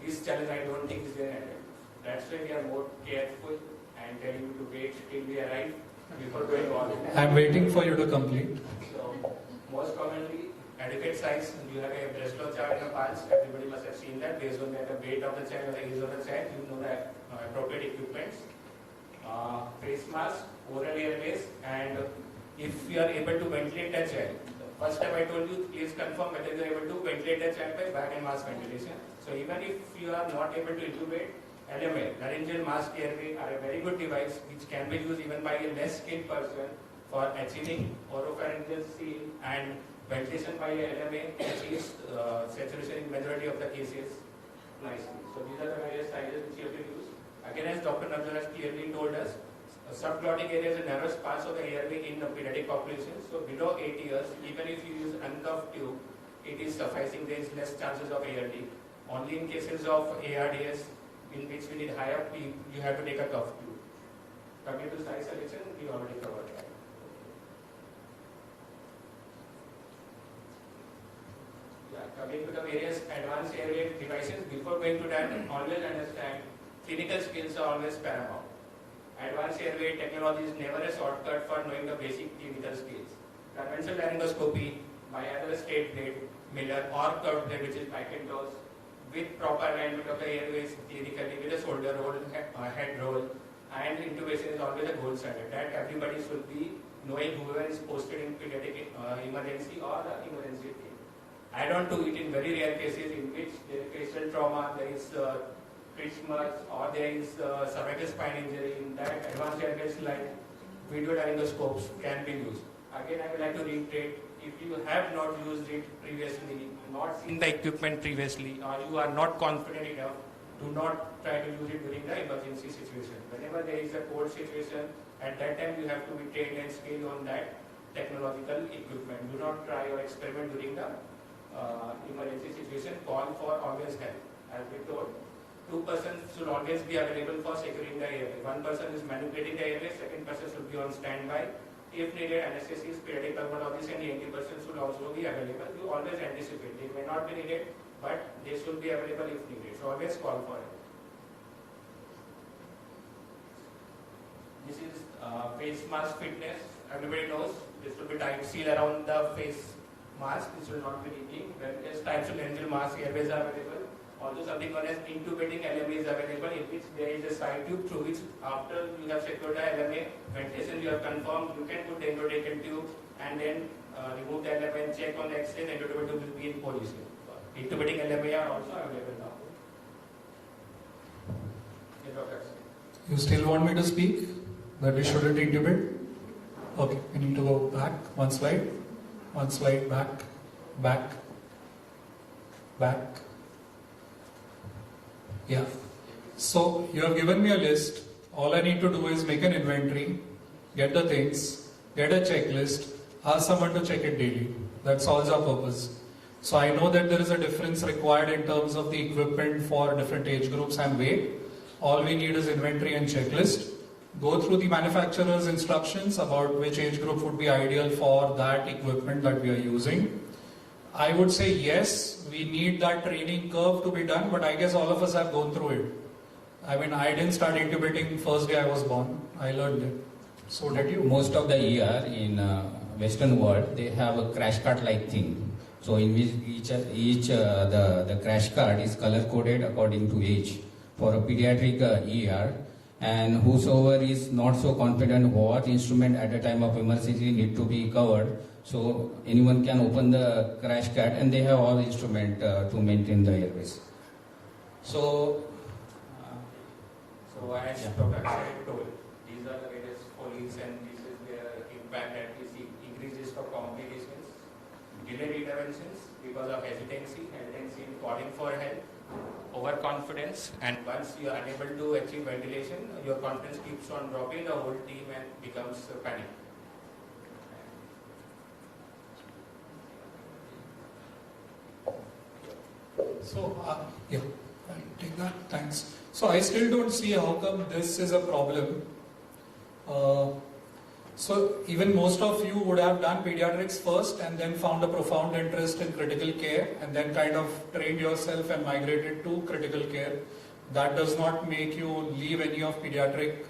This challenge I don't think is there. That's why we are more careful and telling you to wait till we arrive before going on. I'm waiting for you to complete. So, most commonly, adequate size, you have a breast flow chart in a pulse, everybody must have seen that. Based on that, the weight of the child or the age of the child, you know the appropriate equipments. Face mask, oral airways, and if you are able to ventilate the child, the first step I told you, please confirm whether you are able to ventilate the child by bag and mask ventilation. So even if you are not able to intubate, LMA, laryngeal mask airway, are a very good device which can be used even by a less skilled person for achieving oropharyngeal seal and ventilation by LMA achieves saturation in majority of the cases nicely. So these are the various sizes which you have to use. Again, as Dr. Nabzal has clearly told us, subglottic area is the narrowest parts of the airway in the pediatric population. So below 8 years, even if you use uncuffed tube, it is sufficing. There is less chances of ARD. Only in cases of ARDS, in which we need higher PEEP, you have to take a cuff tube. Coming to size selection, we already covered that. Coming to the various advanced airway devices, before going to that, always understand clinical skills are always paramount. Advanced airway technology is never a shortcut for knowing the basic clinical skills. Conventional laryngoscopy by either a straight blade, Miller, or curved blade, which is Macintosh, with proper alignment of the airways clinically, with a shoulder roll, head roll, and intubation is always a gold standard. That everybody should be knowing, whoever is posted in pediatric emergency or the emergency team. I don't do it in very rare cases in which there is facial trauma, there is trismus, or there is cervical spine injury. In that, advanced airways like video laryngoscopes can be used. Again, I would like to reiterate, if you have not used it previously, not seen the equipment previously, or you are not confident enough, do not try to use it during the emergency situation. Whenever there is a cold situation, at that time you have to be trained and skilled on that technological equipment. Do not try or experiment during the emergency situation. Call for always help. As we told, 2 persons should always be available for securing the airway. 1 person is manipulating the airway, 2nd person should be on standby. If needed, anesthesists, pediatric pulmonologists, and ENT persons should also be available. You always anticipate. They may not be needed, but they should be available if needed. So always call for it. This is face mask fitness. Everybody knows this will be tight seal around the face mask. This will not be leaking. Various types of laryngeal mask airways are available. Also something known as intubating LMA is available, in which there is a side tube through which, after you have secured the LMA ventilation, you have confirmed, you can put the endotracheal tube and then remove the LMA and check on the X-ray, the endotracheal tube will be in position. Intubating LMA are also available now. Yes, Dr. You still want me to speak? That we shouldn't intubate? Okay, we need to go back. One slide, back, back, back. Yeah. So you have given me a list. All I need to do is make an inventory, get the things, get a checklist, ask someone to check it daily. That solves our purpose. So I know that there is a difference required in terms of the equipment for different age groups and weight. All we need is inventory and checklist. Go through the manufacturer's instructions about which age group would be ideal for that equipment that we are using. I would say yes, we need that training curve to be done, but I guess all of us have gone through it. I mean, I didn't start intubating first day I was born. I learned it. So did you? Most of the ER in Western world, they have a crash cart like thing. So in which the crash card is color coded according to age. For a pediatric ER, and whosoever is not so confident what instrument at the time of emergency need to be covered, so anyone can open the crash cart and they have all instrument to maintain the airways. So as Dr. Akshay told, these are the various Foley's disease, and this is where impact that we see increased risk of complications, delayed interventions because of hesitancy in calling for help, overconfidence, and once you are unable to achieve ventilation, your confidence keeps on dropping, the whole team and becomes panic. So, yeah, I'll take that. Thanks. So, I still don't see how come this is a problem. So, even most of you would have done pediatrics first and then found a profound interest in critical care and then kind of trained yourself and migrated to critical care. That does not make you leave any of pediatric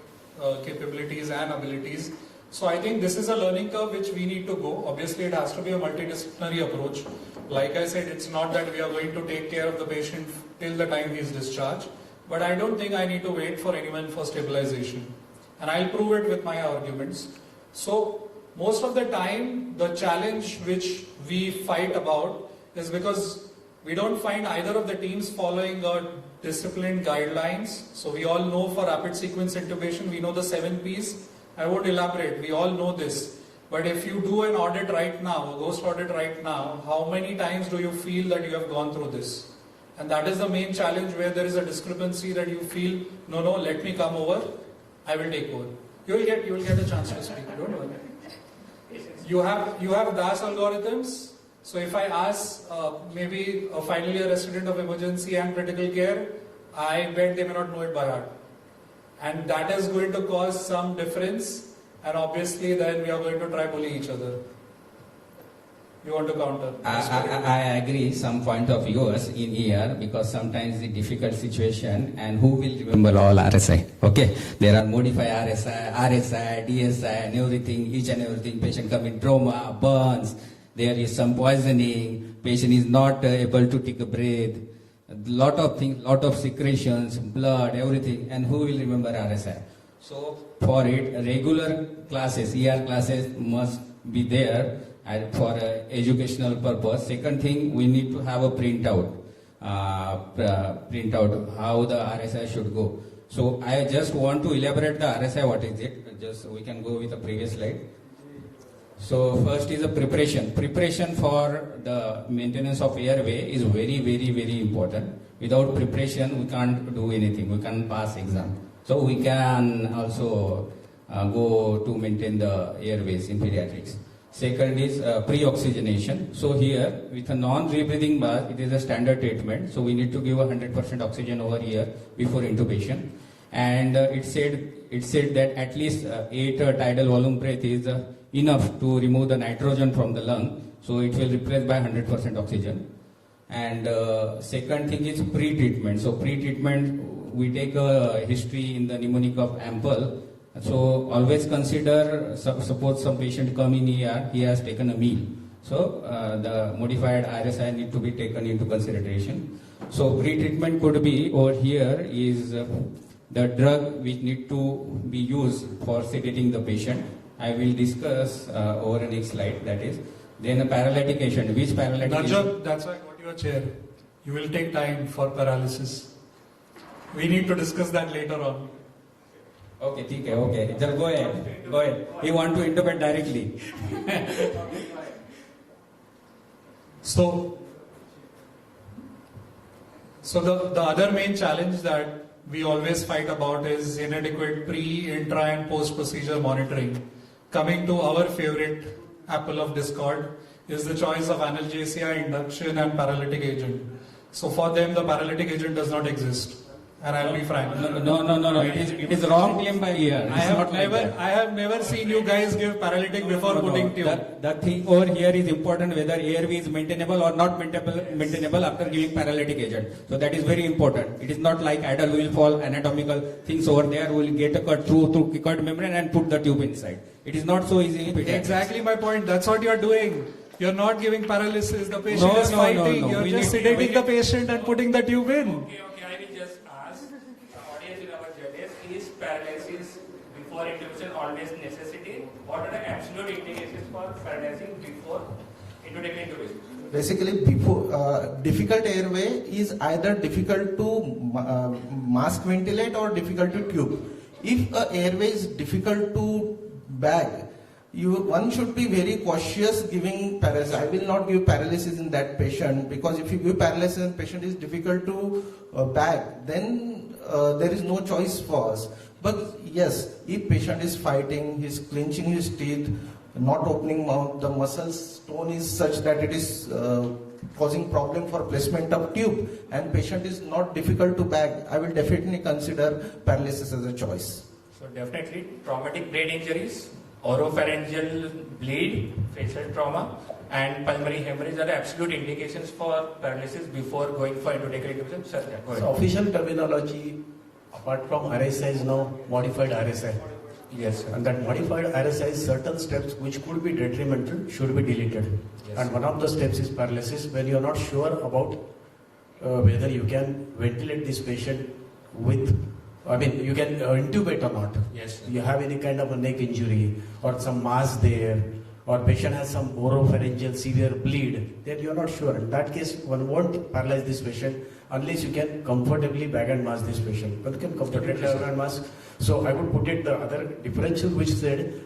capabilities and abilities. So I think this is a learning curve which we need to go. Obviously, it has to be a multidisciplinary approach. Like I said, it's not that we are going to take care of the patient till the time he is discharged. But I don't think I need to wait for anyone for stabilization. And I'll prove it with my arguments. So most of the time, the challenge which we fight about is because we don't find either of the teams following a disciplined guidelines. So we all know for rapid sequence intubation, we know the 7 Ps. I won't elaborate, we all know this. But if you do an audit right now, a ghost audit right now, how many times do you feel that you have gone through this? And that is the main challenge where there is a discrepancy that you feel, no, let me come over, I will take over. You will get a chance to speak, don't worry. You have DAS algorithms. So if I ask maybe a final year resident of emergency and critical care, I bet they may not know it by heart. And that is going to cause some difference, and obviously then we are going to try bully each other. You want to counter? I agree some point of yours in ER because sometimes the difficult situation and who will remember all RSI? Okay, there are modified RSI, DSI and everything, each and everything. Patient come in trauma, burns, there is some poisoning, patient is not able to take a breath, lot of things, lot of secretions, blood, everything, and who will remember RSI? So for it, regular classes, ER classes must be there for educational purpose. Second thing, we need to have a printout how the RSI should go. So I just want to elaborate the RSI, what is it? Just we can go with the previous slide. So first is a preparation. Preparation for the maintenance of airway is very, very, very important. Without preparation, we can't do anything. We can't pass exam. So we can also go to maintain the airways in pediatrics. Second is pre-oxygenation. So here, with a non-rebreathing mask, it is a standard treatment. So we need to give 100% oxygen over here before intubation. And it said that at least 8 tidal volume breath is enough to remove the nitrogen from the lung. So it will replace by 100% oxygen. And second thing is pre-treatment. So pre-treatment, we take a history in the mnemonic of ample. So always consider, suppose some patient come in here, he has taken a meal. So the modified RSI need to be taken into consideration. So pre-treatment could be over here is the drug which need to be used for sedating the patient. I will discuss over the next slide, that is. Then a paralytic agent, which paralytic agent? That's why I got your chair. You will take time for paralysis. We need to discuss that later on. Okay, okay. Just go ahead. You want to intubate directly. So the other main challenge that we always fight about is inadequate pre, intra and post procedure monitoring. Coming to our favorite apple of discord is the choice of analgesia, induction and paralytic agent. So for them the paralytic agent does not exist. And I'll be frank. No. It is wrong claim by ear. I have never seen you guys give paralytic before putting tube. The thing over here is important whether airway is maintainable or not maintainable after giving paralytic agent. So that is very important. It is not like idle will fall anatomical things over there. We will get a cut through cut membrane and put the tube inside. It is not so easy. Exactly my point. That's what you are doing. You are not giving paralysis. The patient is fighting. You are just sedating the patient and putting the tube in. Okay. I will just ask the audience in our judges, is paralysis before intubation always necessity? What are the absolute indications for paralysis before intubation? Basically, before difficult airway is either difficult to mask ventilate or difficult to tube. If a airway is difficult to bag, one should be very cautious giving paralysis. I will not give paralysis in that patient, because if you give paralysis and patient is difficult to bag, then there is no choice for us. But yes, if patient is fighting, he is clenching his teeth, not opening mouth, the muscles tone is such that it is causing problem for placement of tube, and patient is not difficult to bag, I will definitely consider paralysis as a choice. So definitely traumatic brain injuries, oropharyngeal bleed, facial trauma, and pulmonary hemorrhage are the absolute indications for paralysis before going for endotracheal intubation. Sir, yeah, go ahead. So official terminology, apart from RSI, is now modified RSI. Yes, sir. And that modified RSI, certain steps which could be detrimental should be deleted. Yes. And one of the steps is paralysis, when you are not sure about whether you can ventilate this patient with, I mean, you can intubate or not. Yes, sir. You have any kind of a neck injury or some mass there, or patient has some oropharyngeal severe bleed, then you are not sure. In that case, one won't paralyze this patient unless you can comfortably bag and mask this patient. One can comfortably bag and mask. So I would put it the other differential which said,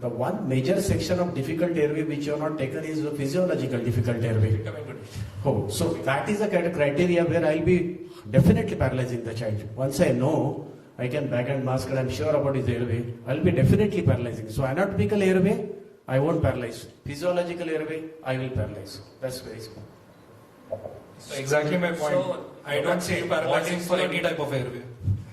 the one major section of difficult airway which you have not taken is the physiological difficult airway. Oh, so that is a kind of criteria where I'll be definitely paralyzing the child. Once I know I can bag and mask and I'm sure about his airway, I'll be definitely paralyzing. So anatomical airway, I won't paralyze. Physiological airway, I will paralyze. That's very simple. So exactly my point. So I don't see paralyzing for any type of airway.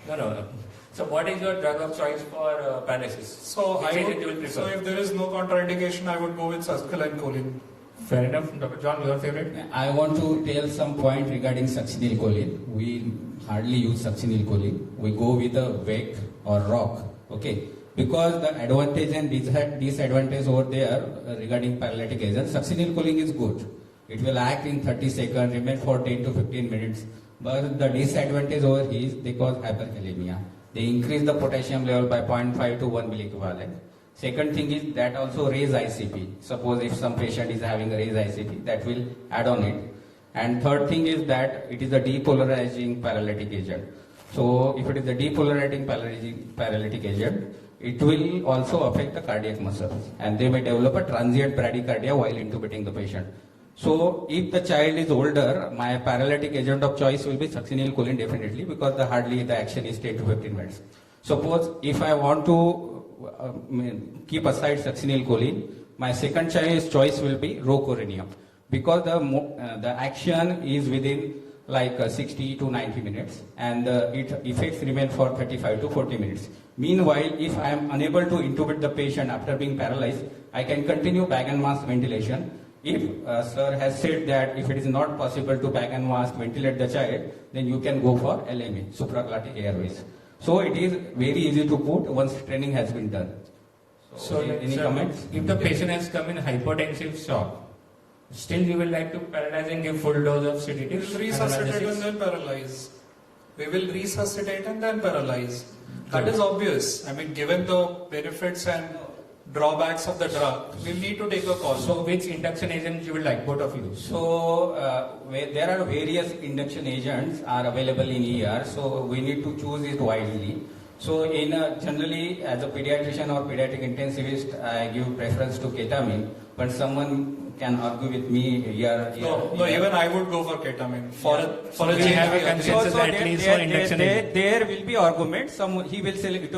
No. So what is your drug of choice for paralysis? So So if there is no contraindication, I would go with succinylcholine. Fair enough. Dr. John, your favorite? I want to tell some point regarding succinylcholine. We hardly use succinylcholine. We go with a WEC or ROC. Okay. Because the advantage and disadvantage over there regarding paralytic agent, succinylcholine is good. It will act in 30 seconds, remain for 10 to 15 minutes. But the disadvantage over here is they cause hyperkalemia. They increase the potassium level by 0.5 to 1 milliequivalent. Second thing is that also raise ICP. Suppose if some patient is having a raised ICP, that will add on it. And third thing is that it is a depolarizing paralytic agent. So if it is a depolarizing paralytic agent, it will also affect the cardiac muscles, and they may develop a transient bradycardia while intubating the patient. So if the child is older, my paralytic agent of choice will be succinylcholine definitely, because hardly the action is 10 to 15 minutes. Suppose if I want to keep aside succinylcholine, my second choice will be rocuronium, because the action is within like 60 to 90 minutes, and its effects remain for 35 to 40 minutes. Meanwhile, if I am unable to intubate the patient after being paralyzed, I can continue bag and mask ventilation. If sir has said that if it is not possible to bag and mask ventilate the child, then you can go for LMA, supraglottic airways. So it is very easy to put once training has been done. So any comments? If the patient has come in hypotensive shock, still you will like to paralyze and give full dose of sedatives? We will resuscitate and then paralyze. We will resuscitate and then paralyze. That is obvious. I mean, given the benefits and drawbacks of the drug, we'll need to take a call. So which induction agent you would like, both of you? So there are various induction agents are available in ER, so we need to choose it wisely. So generally as a pediatrician or pediatric intensivist, I give preference to ketamine, but someone can argue with me here. No, even I would go for ketamine. For a we have a consensus at least for induction agent. There will be arguments. He will say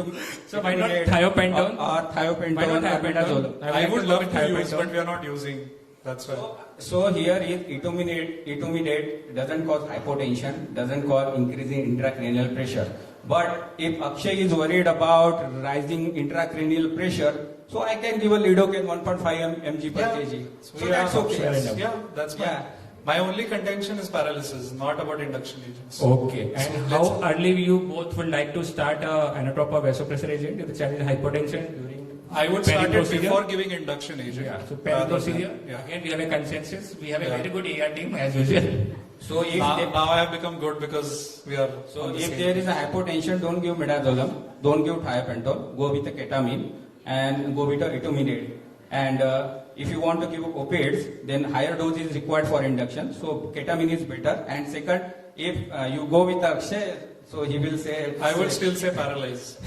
so why not thiopentone or thiopentone? Why not thiopentone? I would love to use, but we are not using. That's why. So here is etomidate doesn't cause hypotension, doesn't cause increasing intracranial pressure. But if Akshay is worried about rising intracranial pressure, so I can give a lidocaine 1.5 mg per kg. So that's okay. Yeah, that's fine. My only contention is paralysis, not about induction agents. Okay. And how early you both would like to start anatrop or vasopressor agent if the child is hypotension during? I would start it before giving induction agent. Yeah. So peri-procedure. Again, we have a consensus. We have a very good AR team as usual. So if now I have become good because we are. So if there is a hypotension, don't give midazolam, don't give thiopentone, go with a ketamine and go with a etomidate. And if you want to give opiates, then higher dose is required for induction. So ketamine is better. And second, if you go with Akshay, so he will say. I would still say paralyze.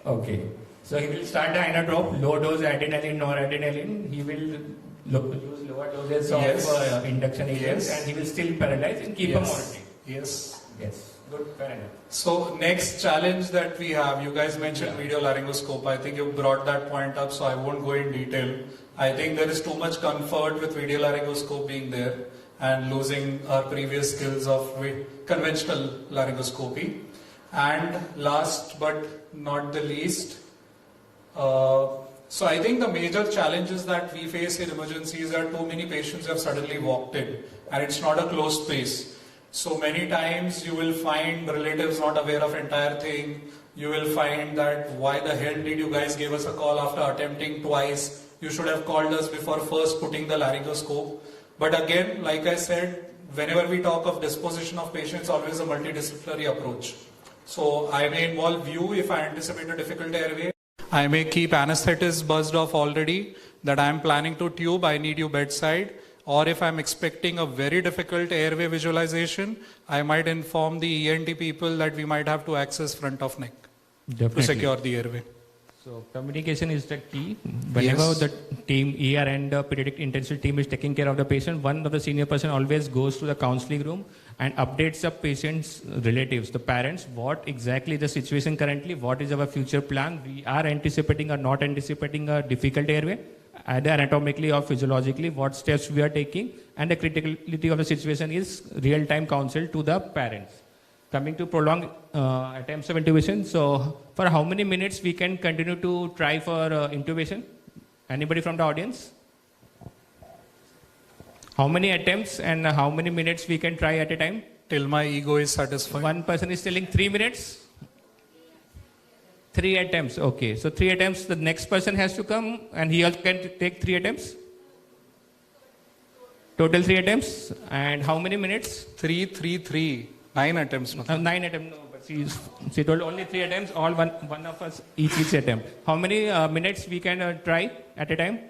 Okay. So he will start the inotrope, low dose adrenaline, noradrenaline. He will use lower doses of induction agents, and he will still paralyze and keep him monitoring. Yes. Yes. Good. Fair enough. So next challenge that we have, you guys mentioned video laryngoscope. I think you brought that point up, so I won't go in detail. I think there is too much comfort with video laryngoscope being there and losing our previous skills of conventional laryngoscopy. And last but not the least, so I think the major challenges that we face in emergencies are too many patients have suddenly walked in and it's not a closed space. So many times you will find relatives not aware of entire thing. You will find that why the hell did you guys give us a call after attempting twice? You should have called us before first putting the laryngoscope. But again, like I said, whenever we talk of disposition of patients, always a multidisciplinary approach. So I may involve you if I anticipate a difficult airway. I may keep anesthetists buzzed off already that I am planning to tube, I need you bedside. Or if I'm expecting a very difficult airway visualization, I might inform the ENT people that we might have to access front of neck to secure the airway. So communication is the key. Whenever the team, ER and the pediatric intensive team is taking care of the patient, one of the senior person always goes to the counseling room and updates the patient's relatives, the parents, what exactly the situation currently, what is our future plan. We are anticipating or not anticipating a difficult airway, either anatomically or physiologically, what steps we are taking, and the criticality of the situation is real-time counsel to the parents. Coming to prolonged attempts of intubation, so for how many minutes we can continue to try for intubation? Anybody from the audience? How many attempts and how many minutes we can try at a time? Till my ego is satisfied. One person is telling 3 minutes? 3 attempts, okay. So 3 attempts, the next person has to come and he also can take 3 attempts? Total 3 attempts. And how many minutes? 3. 9 attempts. 9 attempts, no, but she told only 3 attempts, all one of us each attempt. How many minutes we can try at a time?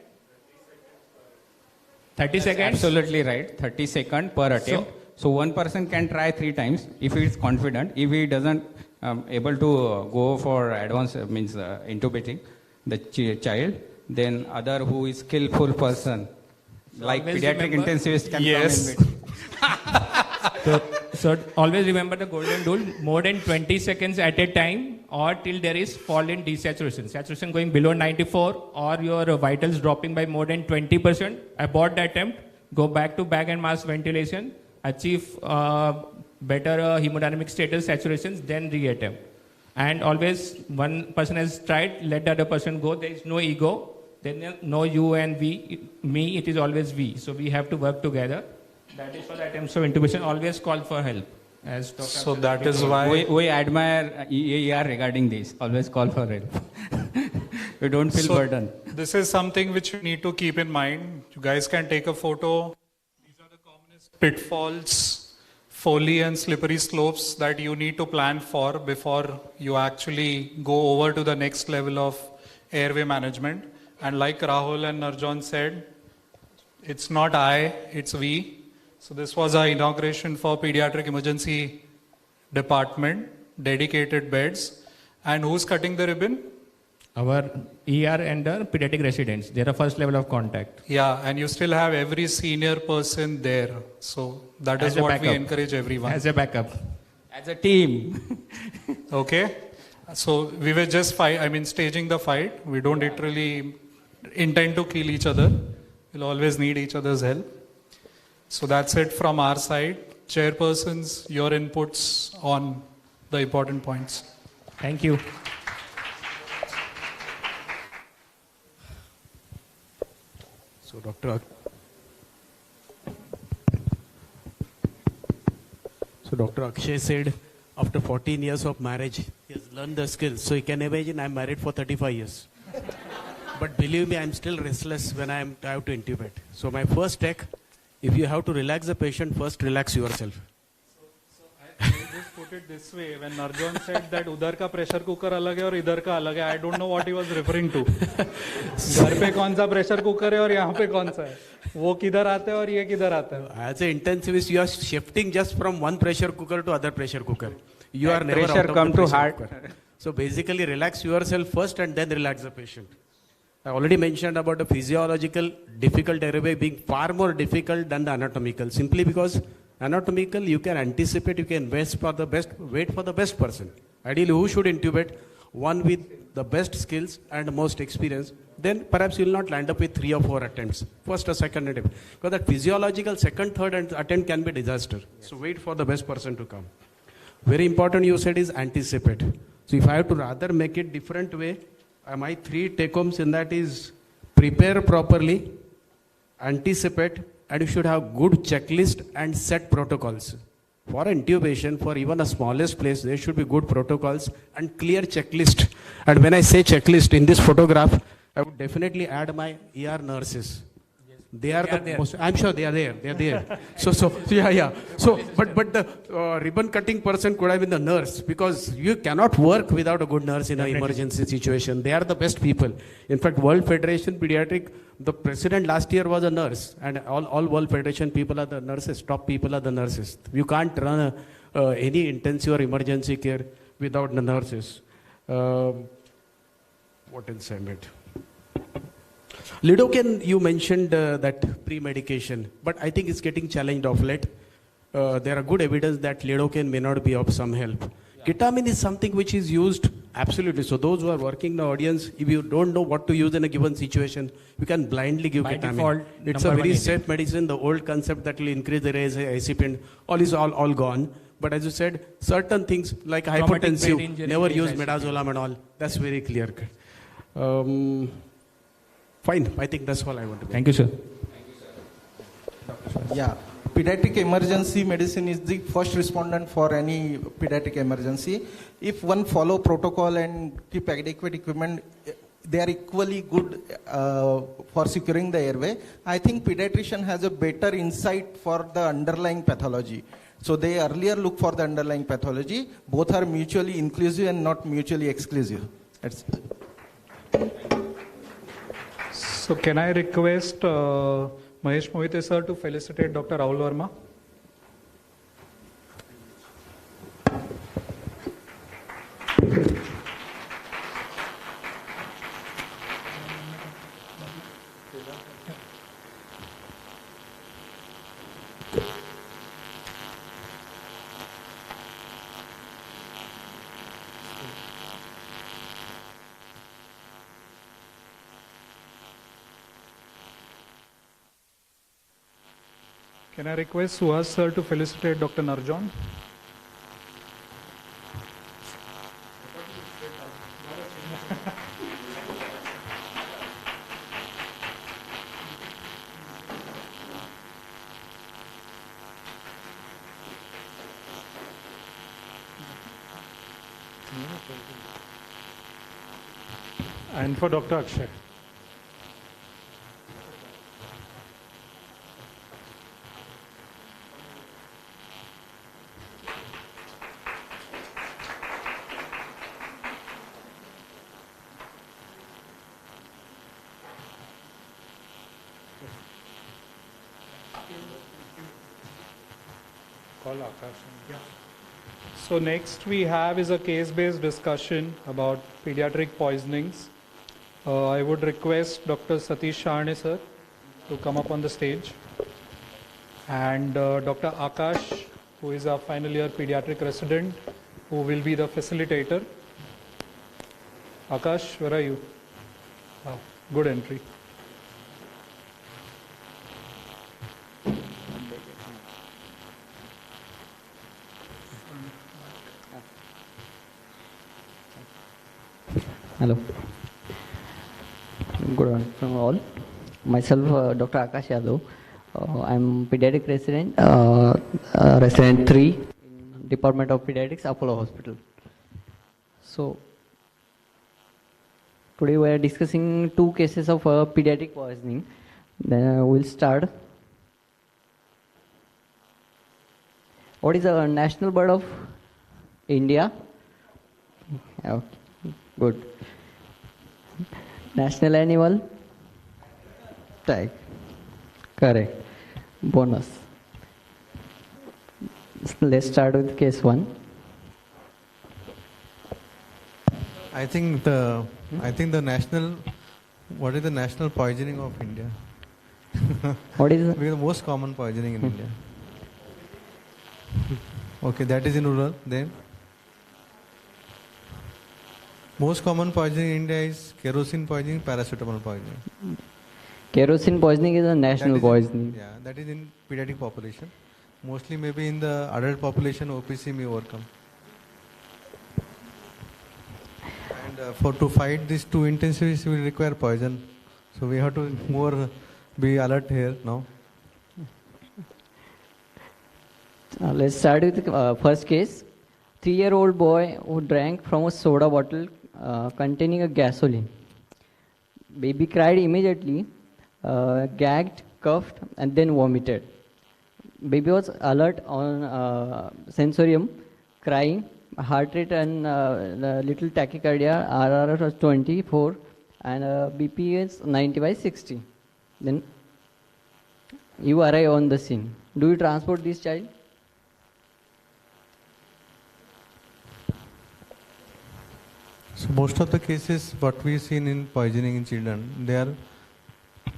30 seconds? Absolutely right, 30 seconds per attempt. So one person can try 3 times if he is confident. If he doesn't able to go for advanced, means intubating the child, then other who is skillful person, so like pediatric intensivist can come in between. So always remember the golden rule, more than 20 seconds at a time or till there is fall in desaturation. Saturation going below 94 or your vitals dropping by more than 20%, abort the attempt, go back to bag and mask ventilation, achieve better hemodynamic status saturations, then re-attempt. And always one person has tried, let the other person go. There is no ego. Then no you and we, me, it is always we. So we have to work together. That is for the attempts of intubation. Always call for help. As Dr. So that is why we admire ER regarding this. Always call for help. You don't feel burden. This is something which you need to keep in mind. You guys can take a photo. These are the commonest pitfalls, foley and slippery slopes that you need to plan for before you actually go over to the next level of airway management. And like Rahul and Narjon said, it's not I, it's we. So this was our inauguration for pediatric emergency department, dedicated beds. And who's cutting the ribbon? Our ER and the pediatric residents. They are first level of contact. Yeah, and you still have every senior person there. So that is what we encourage everyone. As a backup. As a team. Okay. So we were just staging the fight. We don't literally intend to kill each other. We'll always need each other's help. So that's it from our side. Chairpersons, your inputs on the important points. Thank you. So Dr. Akshay said after 14 years of marriage, he has learned the skills. So you can imagine I'm married for 35 years. But believe me, I'm still restless when I have to intubate. So my first tech, if you have to relax the patient, first relax yourself. So I just put it this way. When Narjon said that udhar ka pressure cooker alag hai aur idhar ka alag hai, I don't know what he was referring to. Ghar pe kaun sa pressure cooker hai aur yahan pe kaun sa hai. वो किधर आता है और ये किधर आता है? As an intensivist, you are shifting just from one pressure cooker to other pressure cooker. You are never pressure out of come the to pressure heart. cooker. So basically relax yourself first and then relax the patient. I already mentioned about the physiological difficult airway being far more difficult than the anatomical, simply because anatomical you can anticipate, you can wait for the best person. Ideally, who should intubate? One with the best skills and most experience. Then perhaps you will not land up with 3 or 4 attempts, first or second attempt. Because that physiological second, third attempt can be disaster. So wait for the best person to come. Very important you said is anticipate. So if I have to rather make it different way, my 3 take-homes in that is prepare properly, anticipate, and you should have good checklist and set protocols. For intubation, for even a smallest place, there should be good protocols and clear checklist. And when I say checklist in this photograph, I would definitely add my ER nurses. They are the most, I'm sure they are there. They are there. So yeah. So, but the ribbon cutting person could have been the nurse, because you cannot work without a good nurse in an emergency situation. They are the best people. In fact, World Federation Pediatric, the president last year was a nurse, and all World Federation people are the nurses. Top people are the nurses. You can't run any intensive or emergency care without the nurses. What else I meant? Lidocaine, you mentioned that pre-medication, but I think it's getting challenged of late. There are good evidence that lidocaine may not be of some help. Ketamine is something which is used absolutely. So those who are working in the audience, if you don't know what to use in a given situation, you can blindly give By ketamine. default, It's a very safe medicine. The old concept that will increase the recipient, all is all gone. But as you said, certain things like hypertensive, never use midazolam and all. That's very clear. Fine, I think that's all I want to do. Thank you, sir. Yeah, pediatric emergency medicine is the first respondent for any pediatric emergency. If one follow protocol and keep adequate equipment, they are equally good for securing the airway. I think pediatrician has a better insight for the underlying pathology. So they earlier look for the underlying pathology. Both are mutually inclusive and not mutually exclusive. That's So can I request Mahesh Mohite sir to felicitate Dr. Rahul Verma? Can I request Suhas sir to felicitate Dr. Narjon? And for Dr. Akshay. So next we have is a case-based discussion about pediatric poisonings. I would request Dr. Satish Sharne sir to come up on the stage, and Dr. Akash, who is our final year pediatric resident, who will be the facilitator. Akash, where are you? Oh, good entry. Hello. Good afternoon all. Myself, Dr. Akash Yadav. I'm pediatric resident, resident 3 in Department of Pediatrics, Apollo Hospital. So, today we are discussing 2 cases of pediatric poisoning. Then we'll start. What is the national bird of India? Okay, good. National animal? Tiger. Correct. Bonus. Let's start with case 1. I think the national, what is the national poisoning of India? What is it? We are the most common poisoning in India. Okay, that is in rural. Then most common poisoning in India is kerosene poisoning, paracetamol poisoning. Kerosene poisoning is a national poisoning. Yeah, that is in pediatric population. Mostly maybe in the adult population, OPC may overcome. And to fight these two intensities, we require poison. So we have to more be alert here now. Let's start with the first case. 3-year-old boy who drank from a soda bottle containing a gasoline. Baby cried immediately, gagged, coughed, and then vomited. Baby was alert on sensorium, crying, heart rate and little tachycardia, RRR was 24, and BP is 90/60. Then you arrive on the scene. Do you transport this child? So most of the cases what we seen in poisoning in children, they are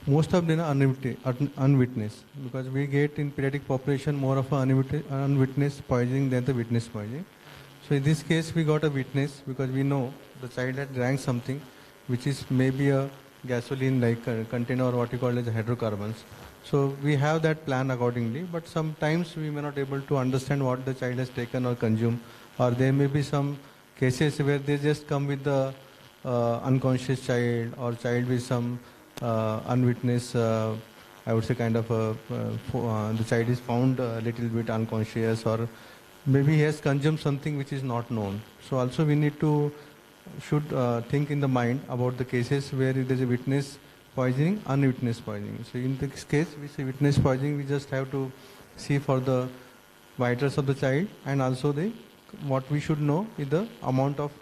most of them are unwitnessed, because we get in pediatric population more of unwitnessed poisoning than the witnessed poisoning. So in this case we got a witness because we know the child had drank something which is maybe a gasoline like container or what you call as hydrocarbons. So we have that plan accordingly, but sometimes we may not able to understand what the child has taken or consumed, or there may be some cases where they just come with the unconscious child or child with some unwitnessed, I would say kind of the child is found a little bit unconscious, or maybe he has consumed something which is not known. So also we need to should think in the mind about the cases where there is a witness poisoning, unwitnessed poisoning. So in this case, we say witness poisoning, we just have to see for the vitals of the child, and also the what we should know is the amount of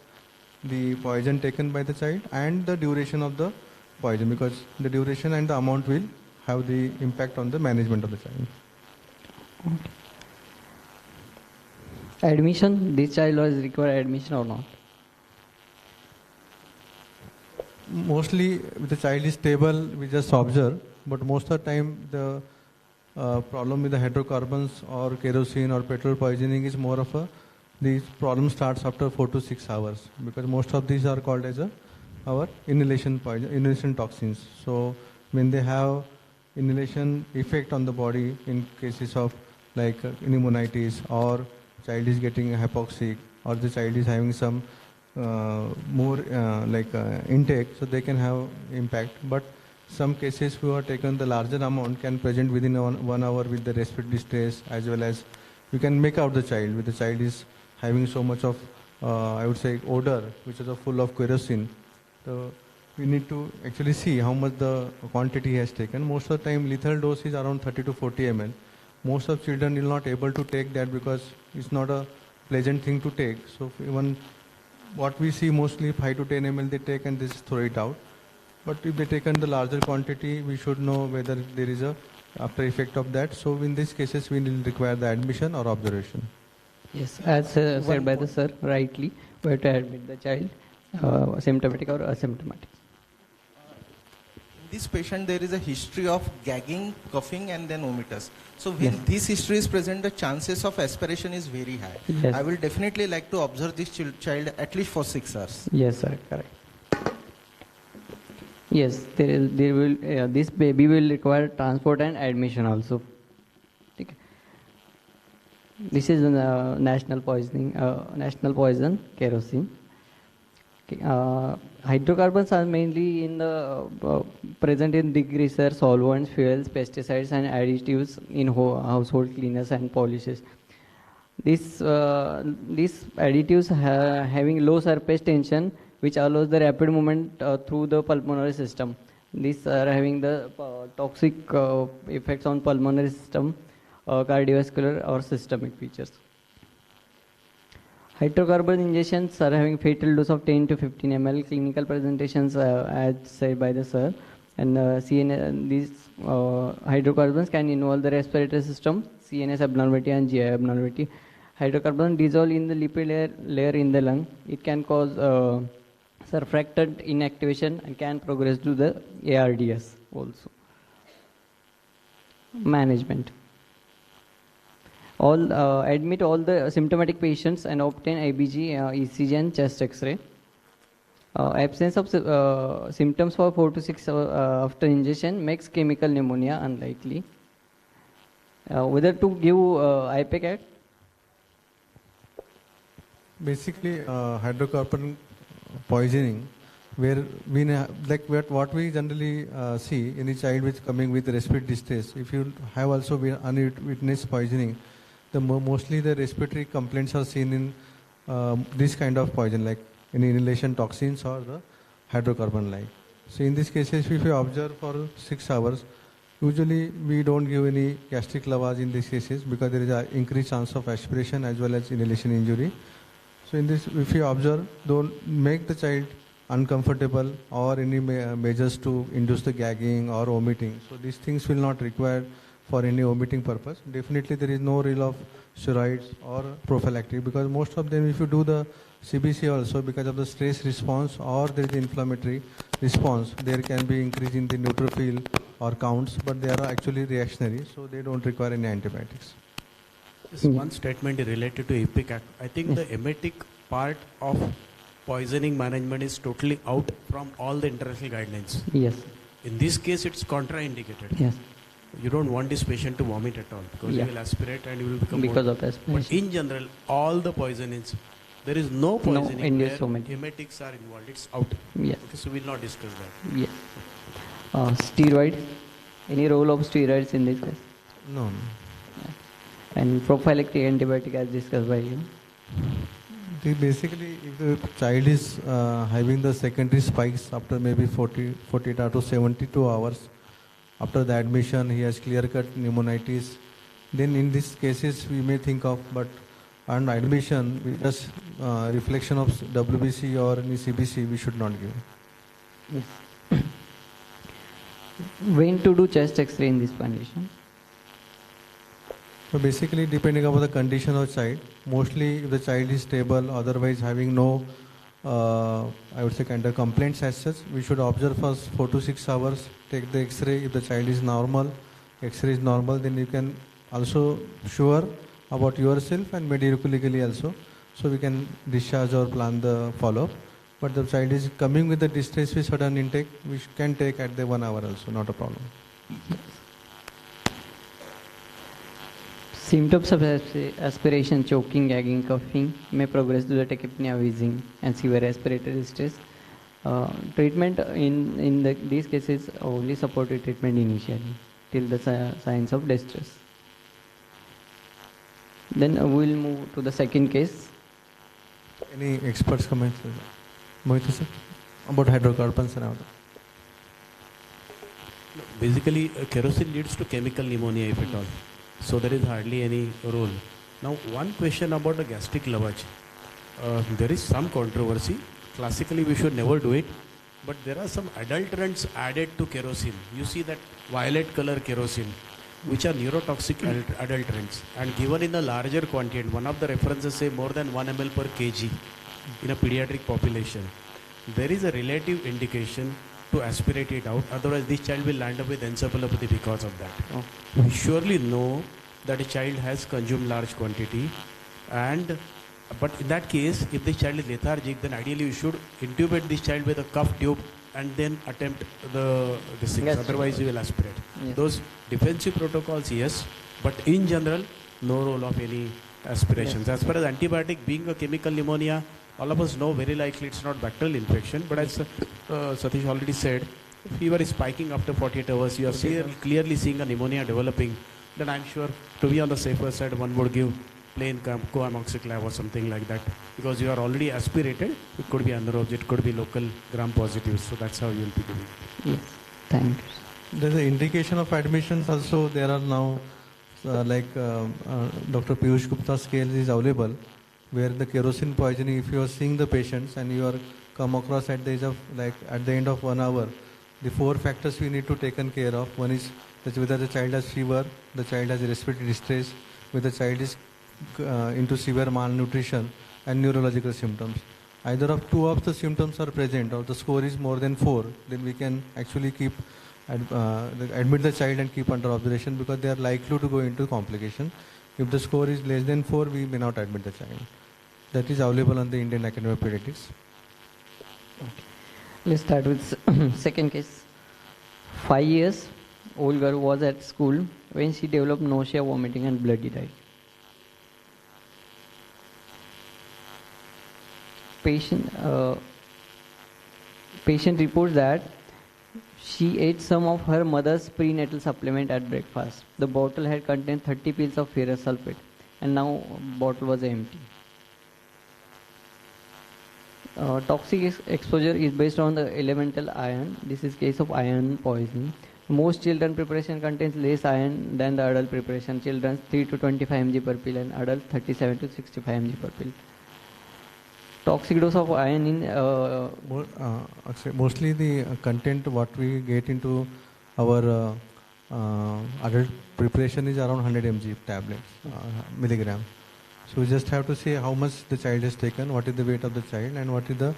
the poison taken by the child and the duration of the poison, because the duration and the amount will have the impact on the management of the child. Admission, this child was required admission or not? Mostly if the child is stable, we just observe, but most of the time the problem with the hydrocarbons or kerosene or petrol poisoning is more of a, the problem starts after 4 to 6 hours, because most of these are called as our inhalation poison, inhalation toxins. So when they have inhalation effect on the body in cases of like pneumonitis, or child is getting hypoxic, or the child is having some more intake, so they can have impact. But some cases who are taken the larger amount can present within 1 hour with the respiratory distress, as well as you can make out the child with the child is having so much of I would say odor which is full of kerosene. So we need to actually see how much the quantity he has taken. Most of the time lethal dose is around 30 to 40 ml. Most of children will not able to take that because it's not a pleasant thing to take. So even what we see mostly 5 to 10 ml they take and they just throw it out. But if they taken the larger quantity, we should know whether there is a after effect of that. So in these cases we will require the admission or observation. Yes, as said by the sir rightly, we have to admit the child, symptomatic or asymptomatic. In this patient there is a history of gagging, coughing and then vomitus. So when Yes. this history is present, the chances of aspiration is very high. Yes. I will definitely like to observe this child at least for 6 hours. Yes, sir, correct. Yes, there will this baby will require transport and admission also. Okay. This is national poison, kerosene. Okay. Hydrocarbons are mainly in the present in degreaser, solvents, fuels, pesticides, and additives in household cleaners and polishes. These additives having low surface tension, which allows the rapid movement through the pulmonary system. These are having the toxic effects on pulmonary system, cardiovascular or systemic features. Hydrocarbon injections are having fatal dose of 10 to 15 ml. Clinical presentations as said by the sir. And these hydrocarbons can involve the respiratory system, CNS abnormality and GI abnormality. Hydrocarbon dissolve in the lipid layer in the lung. It can cause Surfactant inactivation and can progress to the ARDS also. Management. Admit all the symptomatic patients and obtain IBG, ECG and chest X-ray. Absence of symptoms for 4 to 6 hours after ingestion makes chemical pneumonia unlikely. Whether to give IPACAT? Basically, hydrocarbon poisoning, where what we generally see in a child with coming with respiratory distress. If you have also unwitnessed poisoning, mostly the respiratory complaints are seen in this kind of poison, like in inhalation toxins or the hydrocarbon like. So in these cases, if you observe for 6 hours, usually we don't give any gastric lavage in these cases because there is an increased chance of aspiration as well as inhalation injury. So in this, if you observe, don't make the child uncomfortable or any measures to induce the gagging or vomiting. So these things will not require for any vomiting purpose. Definitely there is no role of steroids or prophylactic because most of them, if you do the CBC also, because of the stress response or there is inflammatory response, there can be increase in the neutrophil or counts, but they are actually reactionary, so they don't require any antibiotics. Just one statement related to EPIC. I think the emetic part of poisoning management is totally out from all the international guidelines. Yes. In this case, it's contraindicated. Yes. You don't want this patient to vomit at all because Yeah. he will aspirate and he will become Because more. of aspiration. But in general, all the poisonings, there is no poisoning induced where vomiting. emetics are involved. It's out. Yes. Okay, so we'll not discuss that. Yes. Steroids. Any role of steroids in this case? No. And prophylactic antibiotic as discussed by you. Basically, if the child is having the secondary spikes after maybe 48 to 72 hours, after the admission, he has clear-cut pneumonitis, then in these cases we may think of, but on admission, with just reflection of WBC or any CBC, we should not give. Yes. When to do chest X-ray in this condition? So basically, depending upon the condition of child, mostly if the child is stable, otherwise having no, I would say, kind of complaints as such, we should observe for 4 to 6 hours, take the X-ray. If the child is normal, X-ray is normal, then you can also sure about yourself and medically also. So we can discharge or plan the follow-up. But the child is coming with the distress with sudden intake, we can take at the 1 hour also, not a problem. Symptoms of aspiration, choking, gagging, coughing may progress to the tachypnea, wheezing, and severe respiratory distress. Treatment in these cases only supported treatment initially till the signs of distress. Then we will move to the second case. Any experts comments? Mohit sir, about hydrocarbons and all that. Basically, kerosene leads to chemical pneumonia if at all. So there is hardly any role. Now, one question about the gastric lavage. There is some controversy. Classically, we should never do it. But there are some adulterants added to kerosene. You see that violet color kerosene, which are neurotoxic adulterants, and given in a larger quantity. One of the references say more than 1 ml per kg in a pediatric population. There is a relative indication to aspirate it out, otherwise this child will land up with encephalopathy because of that. Oh. We surely know that a child has consumed large quantity, but in that case, if the child is lethargic, then ideally you should intubate this child with a cuff tube and then attempt this thing. Yes. Otherwise you will aspirate. Yes. Those defensive protocols, yes, but in general, no role of any aspirations. Yes. As far as antibiotic being a chemical pneumonia, all of us know very likely it's not bacterial infection, but as Satish already said, if fever is spiking after 48 hours, you are clearly seeing a pneumonia developing, then I'm sure to be on the safer side, one would give plain co-amoxiclav or something like that, because you are already aspirated. It could be anaerobes, it could be local gram-positives, so that's how you will be doing. Yes, thank you. There's an indication of admissions also. There are now, Dr. Piyush Gupta scale is available, where the kerosene poisoning, if you are seeing the patients and you are come across at the age of, at the end of 1 hour, the 4 factors we need to taken care of. One is that whether the child has fever, the child has respiratory distress, whether the child is into severe malnutrition and neurological symptoms. either of two of the symptoms are present or the score is more than 4, then we can actually admit the child and keep under observation, because they are likely to go into complication. If the score is less than 4, we may not admit the child. That is available on the Indian Academy of Pediatrics. Let's start with second case. 5 years, old girl was at school when she developed nausea, vomiting and bloody diarrhea. Patient reports that she ate some of her mother's prenatal supplement at breakfast. The bottle had contained 30 pills of ferrous sulfate, and now bottle was empty. Toxic exposure is based on the elemental iron. This is case of iron poisoning. Most children preparation contains less iron than the adult preparation. Children 3 to 25 mg per pill and adult 37 to 65 mg per pill. Toxic dose of iron in mostly the content what we get into our adult preparation is around 100 mg tablets, milligram. So we just have to say how much the child has taken, what is the weight of the child, and what is the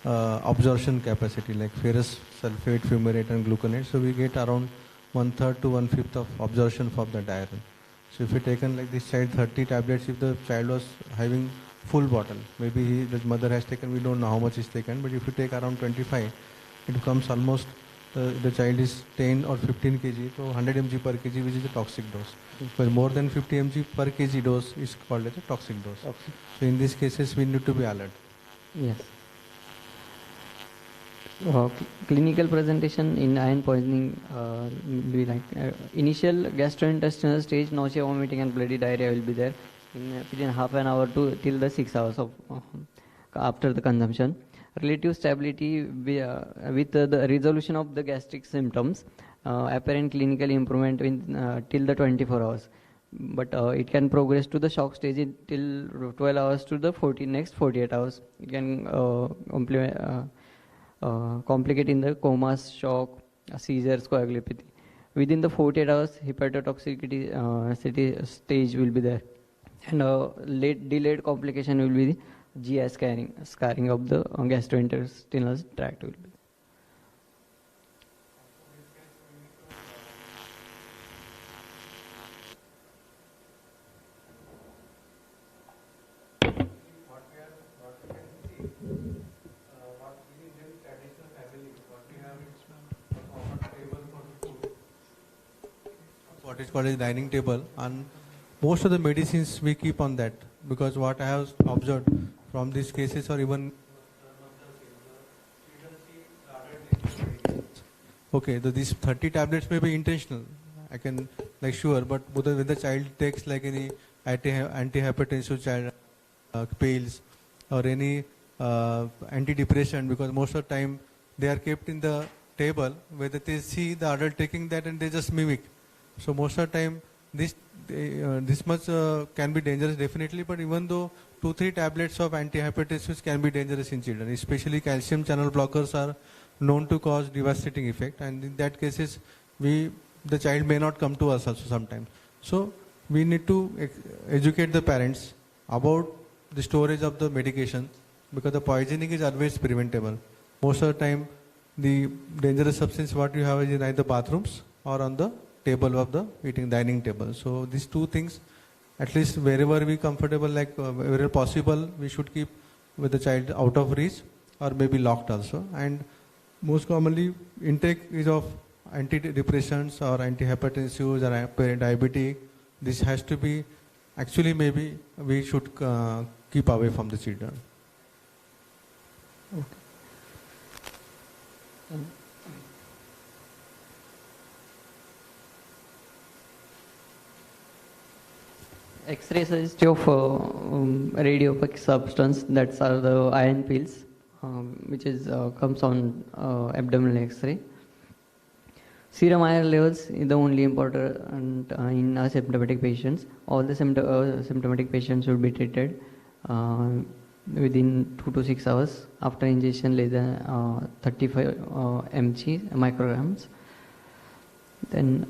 absorption capacity, like ferrous sulfate, fumarate and gluconate. So we get around 1/3 to 1/5 of absorption from the iron. So if you taken like this child 30 tablets, if the child was having full bottle, maybe the mother has taken, we don't know how much is taken, but if you take around 25, it becomes almost the child is 10 or 15 kg, so 100 mg per kg, which is a toxic dose. But more than 50 mg per kg dose is called as a toxic dose. So in these cases, we need to be alert. Yes. Clinical presentation in iron poisoning will be like initial gastrointestinal stage, nausea, vomiting and bloody diarrhea will be there within half an hour to till the 6 hours of after the consumption. Relative stability with the resolution of the gastric symptoms, apparent clinical improvement till the 24 hours. But it can progress to the shock stage till 12 hours to the next 48 hours. It can complicate in the comas, shock, seizures, coagulopathy. Within the 48 hours, hepatotoxicity stage will be there. And delayed complication will be the GI scarring of the gastrointestinal tract will be. What is called a dining table, and most of the medicines we keep on that, because what I have observed from these cases, or even okay, so these 30 tablets may be intentional, I can like sure, but when the child takes like any antihypertensive child pills or any antidepressant, because most of the time they are kept in the table where they see the adult taking that and they just mimic. So most of the time this much can be dangerous definitely, but even though 2-3 tablets of antihypertensives can be dangerous in children, especially calcium channel blockers are known to cause devastating effect, and in that cases the child may not come to us also sometimes. So we need to educate the parents about the storage of the medication, because the poisoning is always preventable. Most of the time the dangerous substance what you have is in either bathrooms or on the table of the dining table. So these two things, at least wherever we comfortable, like wherever possible, we should keep with the child out of reach or maybe locked also. And most commonly intake is of antidepressants or antihypertensives or diabetic. This has to be, actually maybe we should keep away from the children. Okay. X-ray suggestive of radiopaque substance, that's are the iron pills, which is comes on abdominal X-ray. Serum iron levels is the only important in asymptomatic patients. All the symptomatic patients should be treated within 2 to 6 hours after injection less than 35 micrograms. Then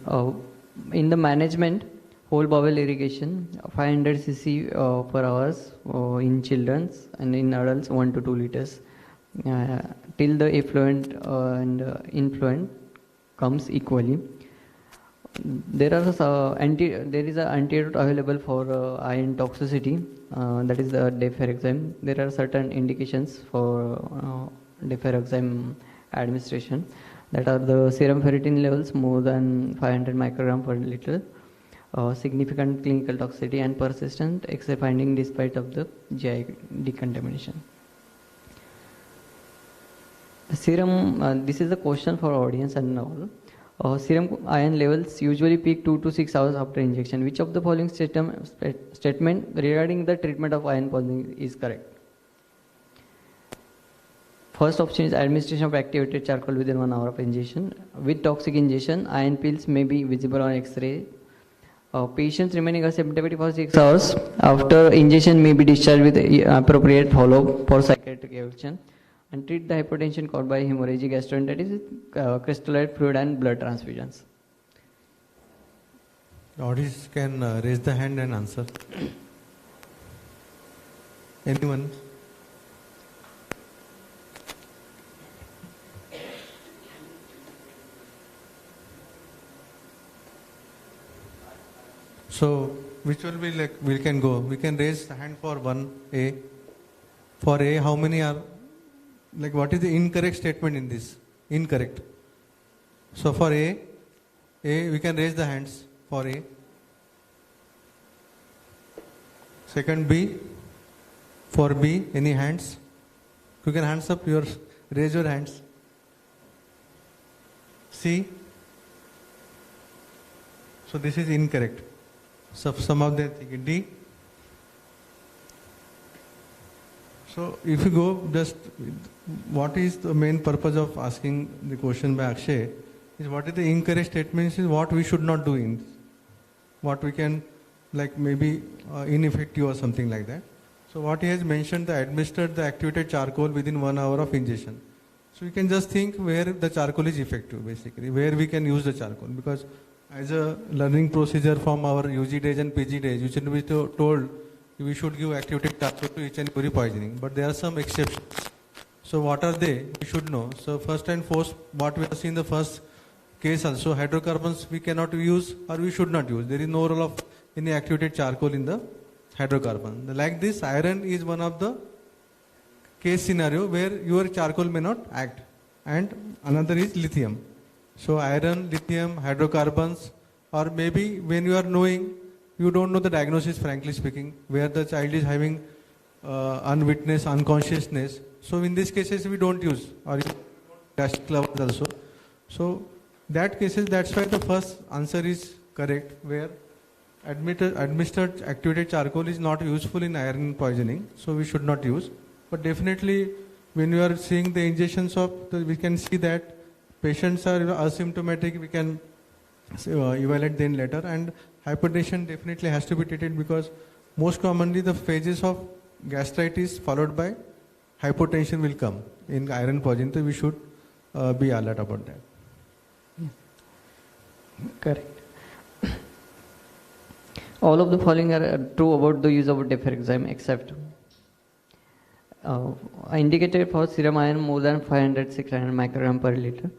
in the management, whole bowel irrigation, 500 cc per hours in children, and in adults 1 to 2 liters till the effluent and influent comes equally. There is an antidote available for iron toxicity, that is the deferoxam. There are certain indications for deferoxam administration, that are the serum ferritin levels more than 500 microgram per liter, significant clinical toxicity and persistent X-ray finding despite of the GI decontamination. The serum, this is a question for audience and all. Serum iron levels usually peak 2 to 6 hours after injection. Which of the following statement regarding the treatment of iron poisoning is correct? First option is administration of activated charcoal within 1 hour of injection. With toxic injection, iron pills may be visible on X-ray. Patients remaining asymptomatic for 6 hours after injection may be discharged with appropriate follow-up for psychiatric evaluation, and treat the hypertension caused by hemorrhagic gastroenteritis with crystallized fluid and blood transfusions. The audience can raise the hand and answer. Anyone? So, which will be like, we can go. We can raise the hand for 1A. For A, how many are, like what is the incorrect statement in this? Incorrect. So for A, we can raise the hands for A. Second B, for B, any hands? You can hands up, raise your hands. C. So this is incorrect. So some of them think D. So if you go just, what is the main purpose of asking the question by Akshay is what is the incorrect statements is what we should not do in, what we can like maybe ineffective or something like that. So what he has mentioned, the administered the activated charcoal within 1 hour of injection. So you can just think where the charcoal is effective basically, where we can use the charcoal, because as a learning procedure from our UG days and PG days, you should be told we should give activated charcoal to each and every poisoning, but there are some exceptions. So what are they? We should know. So first and foremost, what we have seen in the first case also, hydrocarbons we cannot use or we should not use. There is no role of any activated charcoal in the hydrocarbon. Like this, iron is one of the case scenario where your charcoal may not act, and another is lithium. So iron, lithium, hydrocarbons, or maybe when you are knowing, you don't know the diagnosis, frankly speaking, where the child is having unwitness, unconsciousness. So in these cases we don't use, or gastric levels also. So that cases, that's why the first answer is correct, where administered activated charcoal is not useful in iron poisoning, so we should not use. But definitely when you are seeing the injections of, we can see that patients are asymptomatic, we can evaluate them later, and hypertension definitely has to be treated because most commonly the phases of gastritis followed by hypotension will come in iron poisoning, so we should be alert about that. Correct. All of the following are true about the use of deferoxam except indicated for serum iron more than 500-600 microgram per liter,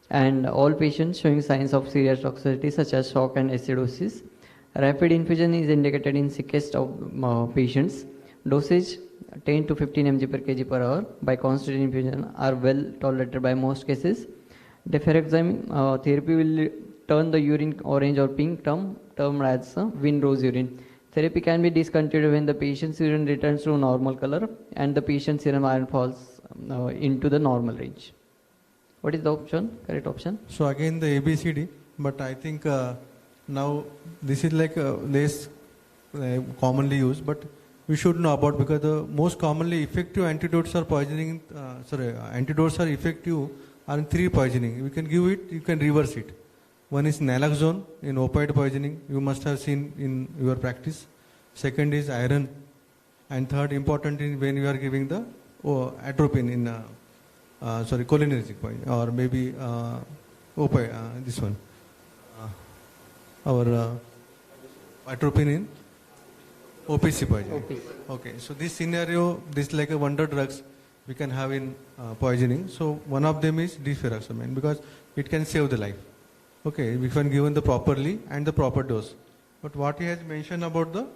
and all patients showing signs of serious toxicity such as shock and acidosis. Rapid infusion is indicated in sickest of patients. Dosage 10 to 15 mg per kg per hour by constant infusion are well tolerated by most cases. Deferoxam therapy will turn the urine orange or pink, termed as wind-rose urine. Therapy can be discontinued when the patient's urine returns to normal color and the patient's serum iron falls into the normal range. What is the option? Correct option? So again the ABCD, but I think now this is like less commonly used, but we should know about, because the most commonly effective antidotes are poisoning. Antidotes are effective on 3 poisoning. We can give it, you can reverse it. One is naloxone in opioid poisoning, you must have seen in your practice. Second is iron, and third important is when you are giving the atropine in cholinergic poison, or maybe opioid, this one, our atropine in OPC poisoning. Okay, so this scenario, this like a wonder drugs we can have in poisoning. So one of them is deferoxamine because it can save the life. Okay, if when given the properly and the proper dose. But what he has mentioned about the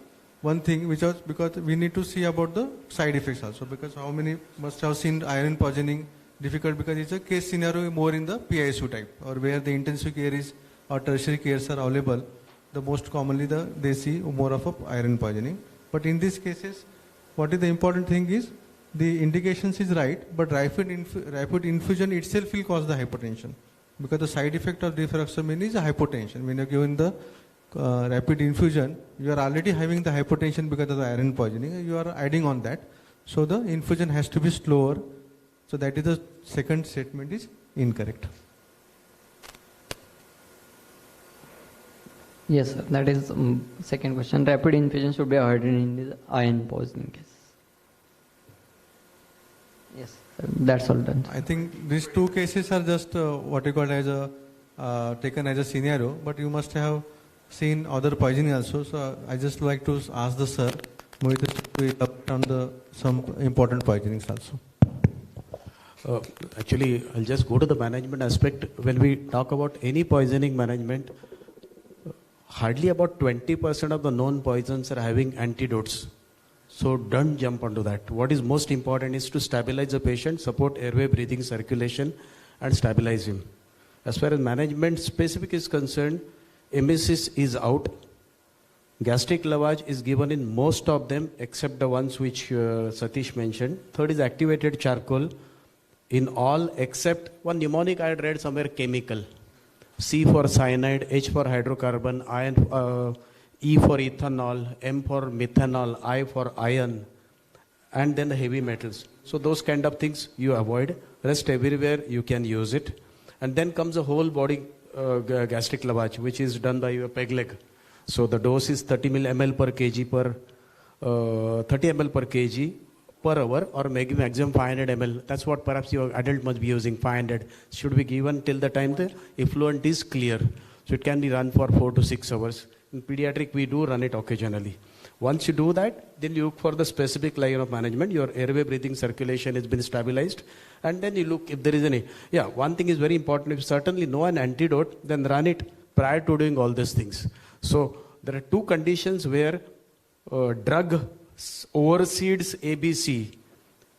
one thing which was because we need to see about the side effects also, because how many must have seen iron poisoning difficult because it's a case scenario more in the PISU type or where the intensive care is or tertiary cares are available. The most commonly they see more of a iron poisoning. But in these cases, what is the important thing is the indications is right, but rapid infusion itself will cause the hypertension because the side effect of deferoxamine is a hypotension. When you are given the rapid infusion, you are already having the hypotension because of the iron poisoning. You are adding on that, so the infusion has to be slower. So that is the second statement is incorrect. Yes, sir. That is second question. Rapid infusion should be avoided in the iron poisoning case. Yes, sir. That's all done. I think these two cases are just what you call as a taken as a scenario, but you must have seen other poisoning also. So I just like to ask the sir, Mohit, on some important poisonings also. Actually, I'll just go to the management aspect. When we talk about any poisoning management, hardly about 20% of the known poisons are having antidotes. So don't jump onto that. What is most important is to stabilize the patient, support airway, breathing, circulation, and stabilize him. As far as management specific is concerned, emesis is out. Gastric lavage is given in most of them except the ones which Satish mentioned. Third is activated charcoal in all except one mnemonic I had read somewhere, chemical. C for cyanide, H for hydrocarbon, E for ethanol, M for methanol, I for iron, and then the heavy metals. So those kind of things you avoid. Rest everywhere you can use it. And then comes the whole body gastric lavage, which is done by your peg leg. So the dose is 30 ml per kg per 30 ml per kg per hour, or maximum 500 ml. That's what perhaps your adult must be using. 500 should be given till the time the effluent is clear. So it can be run for 4 to 6 hours. In pediatric, we do run it occasionally. Once you do that, then you look for the specific line of management. Your airway, breathing, circulation has been stabilized. And then you look if there is any. Yeah, one thing is very important. If you certainly know an antidote, then run it prior to doing all these things. So there are two conditions where drug overseeds ABC.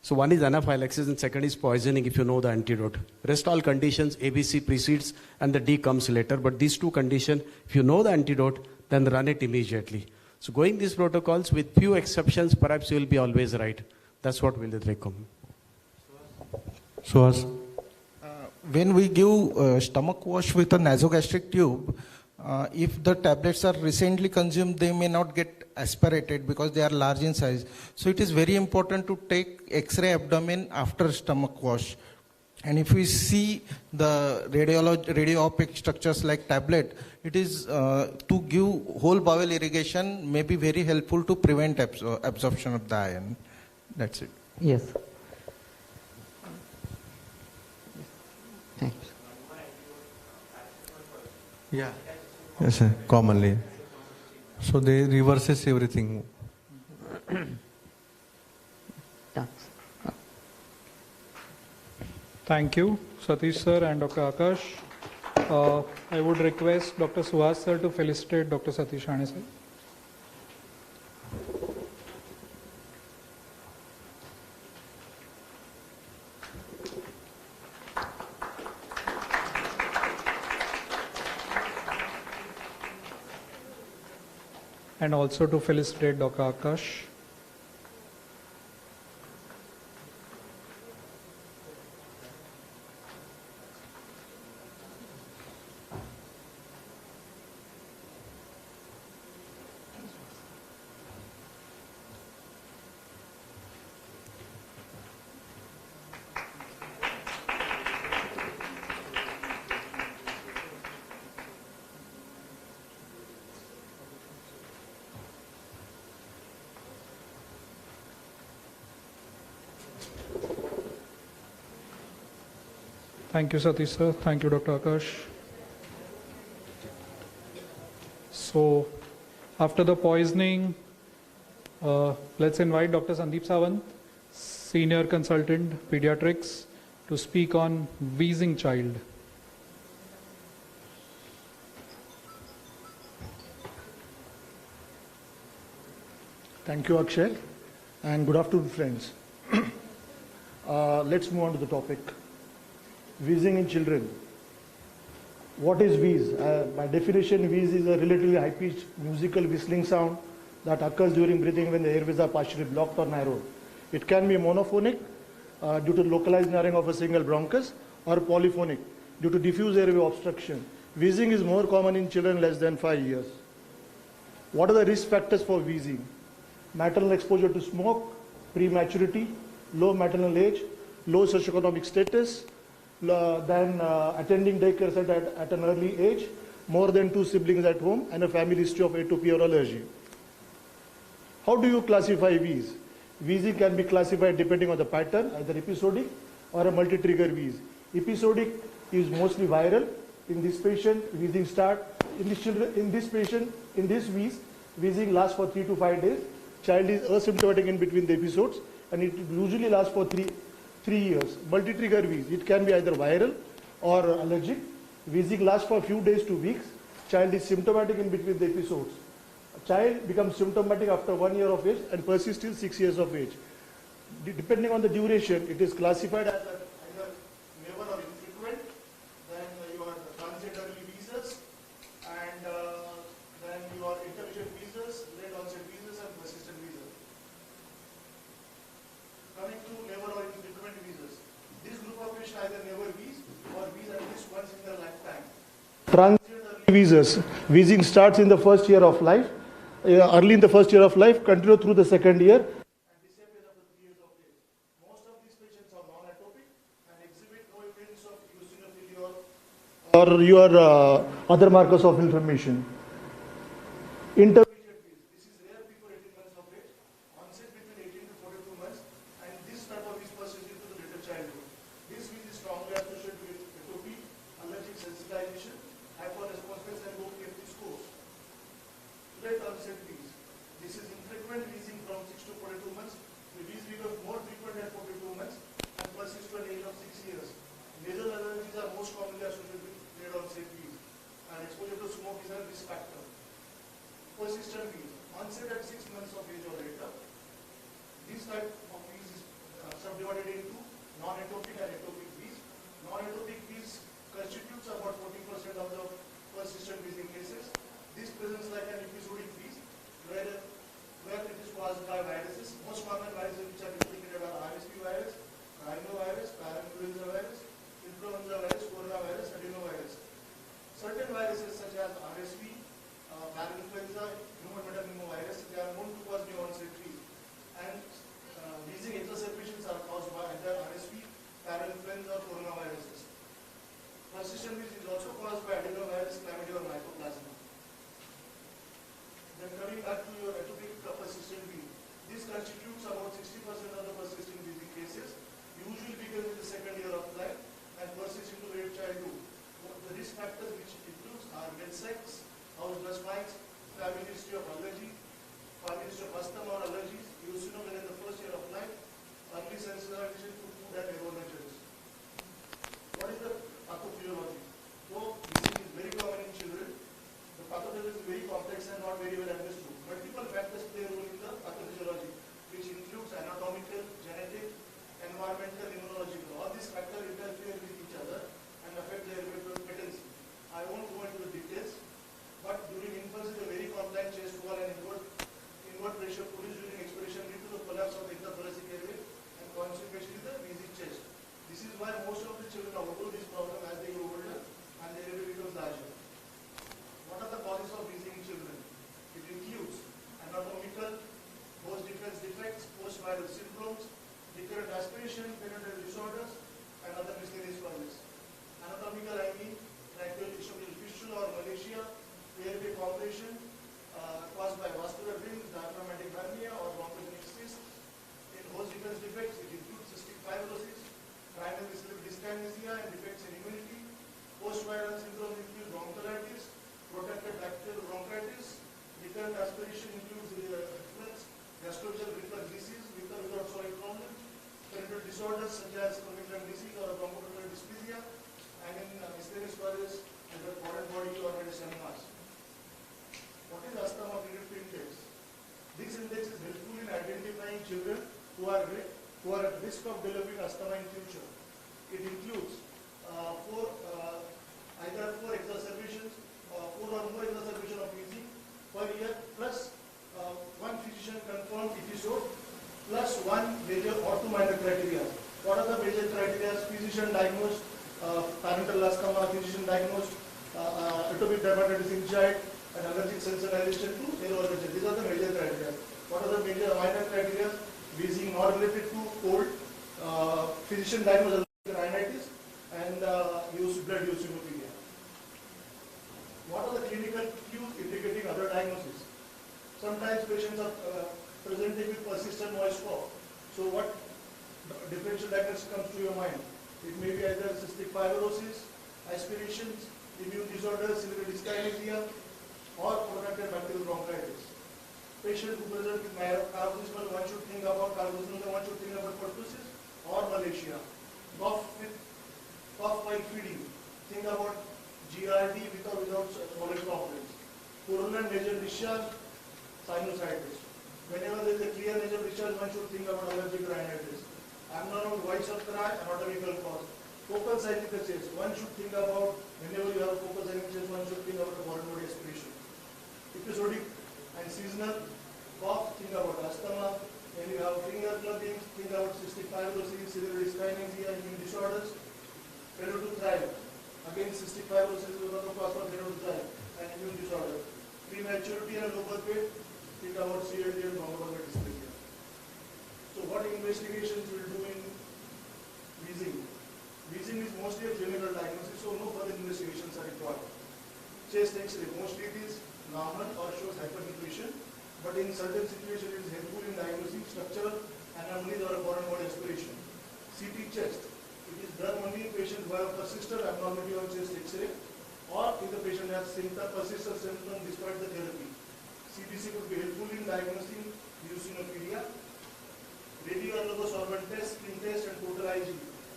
So one is anaphylaxis and second is poisoning if you know the antidote. Rest all conditions, ABC precedes and the D comes later. But these two conditions, if you know the antidote, then run it immediately. So going these protocols with few exceptions, perhaps you will be always right. That's what we'll recommend. So when we give stomach wash with a nasogastric tube, if the tablets are recently consumed, they may not get aspirated because they are large in size. So it is very important to take X-ray abdomen after stomach wash. And if we see the radio-opaque structures like tablet, it is to give whole bowel irrigation may be very helpful to prevent absorption of the iron. That's it. Yes. Thanks. Yeah. Yes, sir. Commonly. So they reverses everything. Thank you, Satish sir and Dr. Akash. I would request Dr. Suhas sir to felicitate Dr. Satish Rane sir. And also to felicitate Dr. Akash. Thank you, Satish sir. Thank you, Dr. Akash. So, After the poisoning, let's invite Dr. Sandeep Sawant, Senior Consultant, Pediatrics, to speak on wheezing child. Thank you, Akshay, and good afternoon, friends. Let's move on to the topic. Wheezing in children. What is wheeze? By definition, wheeze is a relatively high-pitched musical whistling sound that occurs during breathing when the airways are partially blocked or narrowed. It can be monophonic due to localized narrowing of a single bronchus, or polyphonic due to diffuse airway obstruction. Wheezing is more common in children less than 5 years. What are the risk factors for wheezing? Maternal exposure to smoke, prematurity, low maternal age, low socioeconomic status, then attending daycare center at an early age, more than 2 siblings at home, and a family history of atopy or allergy. How do you classify wheeze? Wheezing can be classified depending on the pattern, either episodic or a multi-trigger wheeze. Episodic is mostly viral. In this patient, wheezing starts. In this patient, in this wheeze, wheezing lasts for 3 to 5 days. Child is asymptomatic in between the episodes, and it usually lasts for 3 years. Multi-trigger wheeze, it can be either viral or allergic. Wheezing lasts for a few days to weeks. Child is symptomatic in between the episodes. A child becomes symptomatic after 1 year of age and persists till 6 years of age. Depending on the duration, it is classified as either never or infrequent, then your transient early wheezes, and then your intermittent wheezes, late onset wheezes, and persistent wheezes. Coming to never or infrequent wheezes. This group of patients either never wheeze or wheeze at least once in their lifetime. Transient early wheezes. Wheezing starts in the first year of life, early in the first year of life, continue through the second year, and disappear after 3 years of age. Most of these patients are non-atopic and exhibit no evidence of eosinophilia or your other markers of inflammation. Intermediate wheeze. This is rare before 18 months of age, onset between 18 to 42 months, and this type of wheeze persists into the later childhood. This wheeze is strongly associated with atopy, allergic sensitization, hyperresponsiveness, and low PFT scores. Late onset wheeze. This is infrequent wheezing from 6 to 42 months. The wheeze becomes more frequent at 42 months and persists to an age of 6 years. Nasal allergies are most commonly associated with late onset wheeze, and exposure to smoke is a risk factor. Persistent wheeze. Onset at 6 months of age or later. This type of wheeze is subdivided into non-atopic and atopic wheeze. Non-atopic wheeze constitutes about 40% of the persistent wheezing cases. This presents like an episodic wheeze where it is caused by viruses. Most common viruses which are implicated are RSV virus, rhinovirus, parental virus, influenza virus, coronavirus, adenovirus. Certain viruses such as RSV, parainfluenza, human metapneumovirus, they are known to cause new onset wheeze. And wheezing exacerbations are caused by either RSV, parainfluenza, or coronaviruses. Persistent wheeze is also caused by adenovirus, chlamydia, or mycoplasma. Then coming back to your atopic persistent wheeze, this constitutes about 60% of the persistent wheezing cases, usually begins in the second year of life and persists into late childhood. The risk factors which includes are med sex, house dust mites, family history of allergy, family history of asthma or allergies, eosinophil in the first year of life, early sensitization to food and aeronations. What is the pathophysiology? Though disease is very common in children, the pathophysiology is very complex and not very well understood. Multiple factors play a role in the pathophysiology, which includes anatomical, genetic, environmental, immunological. All these factors interfere with each other and affect their patency. I won't go into the details, but during infancy, the very complex chest wall and inward pressure produced during expiration lead to the collapse of the intrathoracic airway and consequently the wheezy chest. Current aspiration includes reflux, gastroesophageal reflux disease with or without solid problem, parental disorders such as chronic lung disease or bronchoalveolar dysphagia, and in miscellaneous causes either foreign body or seminars. What is asthma predictive index? This index is helpful in identifying children who are at risk of developing asthma in future. It includes either 4 exacerbations, 4 or more exacerbations of wheezing per year, plus 1 physician confirmed episode, plus 1 major or 2 minor criteria. What are the major criteria? Physician diagnosed parental asthma, physician diagnosed atopic dermatitis in child, and allergic sensitization to allergen. These are the major criteria. What are the major minor criteria? Wheezing not related to cold, physician diagnosed allergic rhinitis, and blood eosinophobia. What are the clinical cues indicating other diagnoses? Sometimes patients are presenting with persistent noise cough. So what differential diagnosis comes to your mind? It may be either cystic fibrosis, aspirations, immune disorders, ciliary dyskinesia, or protracted bacterial bronchitis. Patient who present with paroxysmal, one should think about paroxysmal, one should think about pertussis or malacia. Cough while feeding, think about GRD with or without solid problems. Coronal nasal discharge, sinusitis. Whenever there is a clear nasal discharge, one should think about allergic rhinitis. Abnormal voice of cry, anatomical cause. Focal cyclical chest, one should think about, whenever you have focal cyclical chest, one should think about the foreign body aspiration. Episodic and seasonal cough, think about asthma. When you have finger clubbing, think about cystic fibrosis, ciliary dyskinesia, immune disorders. Failure to thrive. Again, cystic fibrosis is one of the cause for failure to thrive and immune disorder. Prematurity and low birth weight, think about CLD and bronchoalveolar dysphagia. So what investigations will do in wheezing? Wheezing is mostly a clinical diagnosis, so no further investigations are required. Chest X-ray, mostly it is normal or shows hyperinflation, but in certain situations it is helpful in diagnosing structural anomalies or a foreign body aspiration. CT chest, it is done only in patients who have persistent abnormality on chest X-ray, or if the patient has persistent symptoms despite the therapy. CTC could be helpful in diagnosing eosinophilia. Radio-solvent test, skin test, and total IG.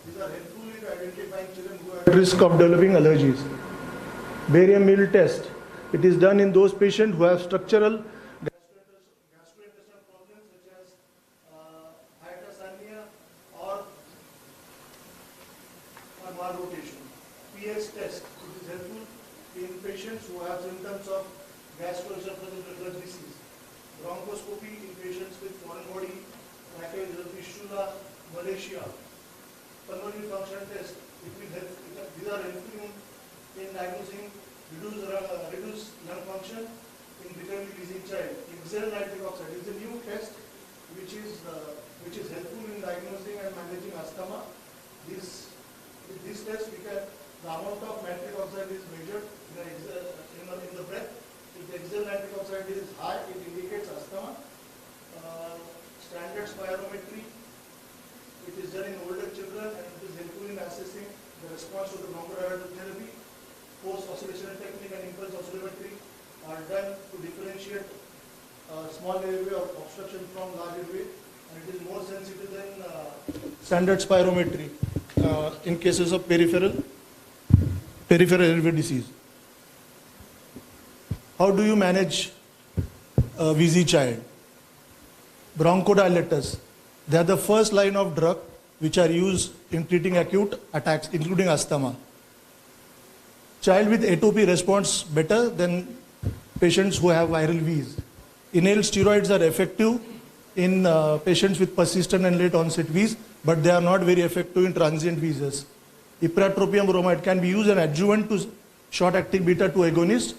These are helpful in identifying children who are at risk of developing allergies. Barium meal test. It is done in those patients who have structural gastrointestinal problems such as hyposkiliacs or malrotation. pH test. It is helpful in patients who have symptoms of gastroesophageal reflux disease. Bronchoscopy in patients with foreign body, tracheal fistula, malacia. Pulmonary function test. It will help. These are helpful in diagnosing reduced lung function in becoming wheezing child. Exhaled nitric oxide is a new test which is helpful in diagnosing and managing asthma. This test the amount of nitric oxide is measured in the breath. If the exhaled nitric oxide is high, it indicates asthma. Standard spirometry. It is done in older children and it is helpful in assessing the response to the bronchodilator therapy. Force oscillation technique and impulse oscillometry are done to differentiate small airway or obstruction from large airway, and it is more sensitive than standard spirometry in cases of peripheral airway disease. How do you manage a wheezy child? Bronchodilators. They are the first line of drug which are used in treating acute attacks, including asthma. Child with atopy responds better than patients who have viral wheeze. Inhaled steroids are effective in patients with persistent and late onset wheeze, but they are not very effective in transient wheezes. Ipratropium bromide can be used as an adjuvant to short-acting beta-2 agonist,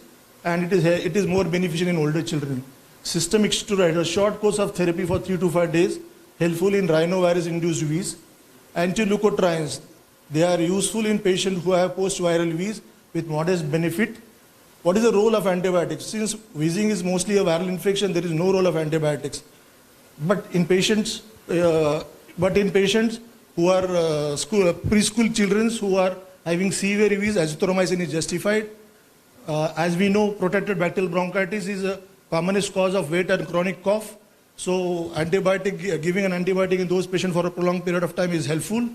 and it is more beneficial in older children. Systemic steroid, a short course of therapy for 3 to 5 days, helpful in rhinovirus-induced wheeze. Antileukotrienes, they are useful in patients who have post-viral wheeze with modest benefit. What is the role of antibiotics? Since wheezing is mostly a viral infection, there is no role of antibiotics. But in patients who are preschool children who are having severe wheeze, azithromycin is justified. As we know, protected bacterial bronchitis is a commonest cause of wet and chronic cough. So giving an antibiotic in those patients for a prolonged period of time is helpful.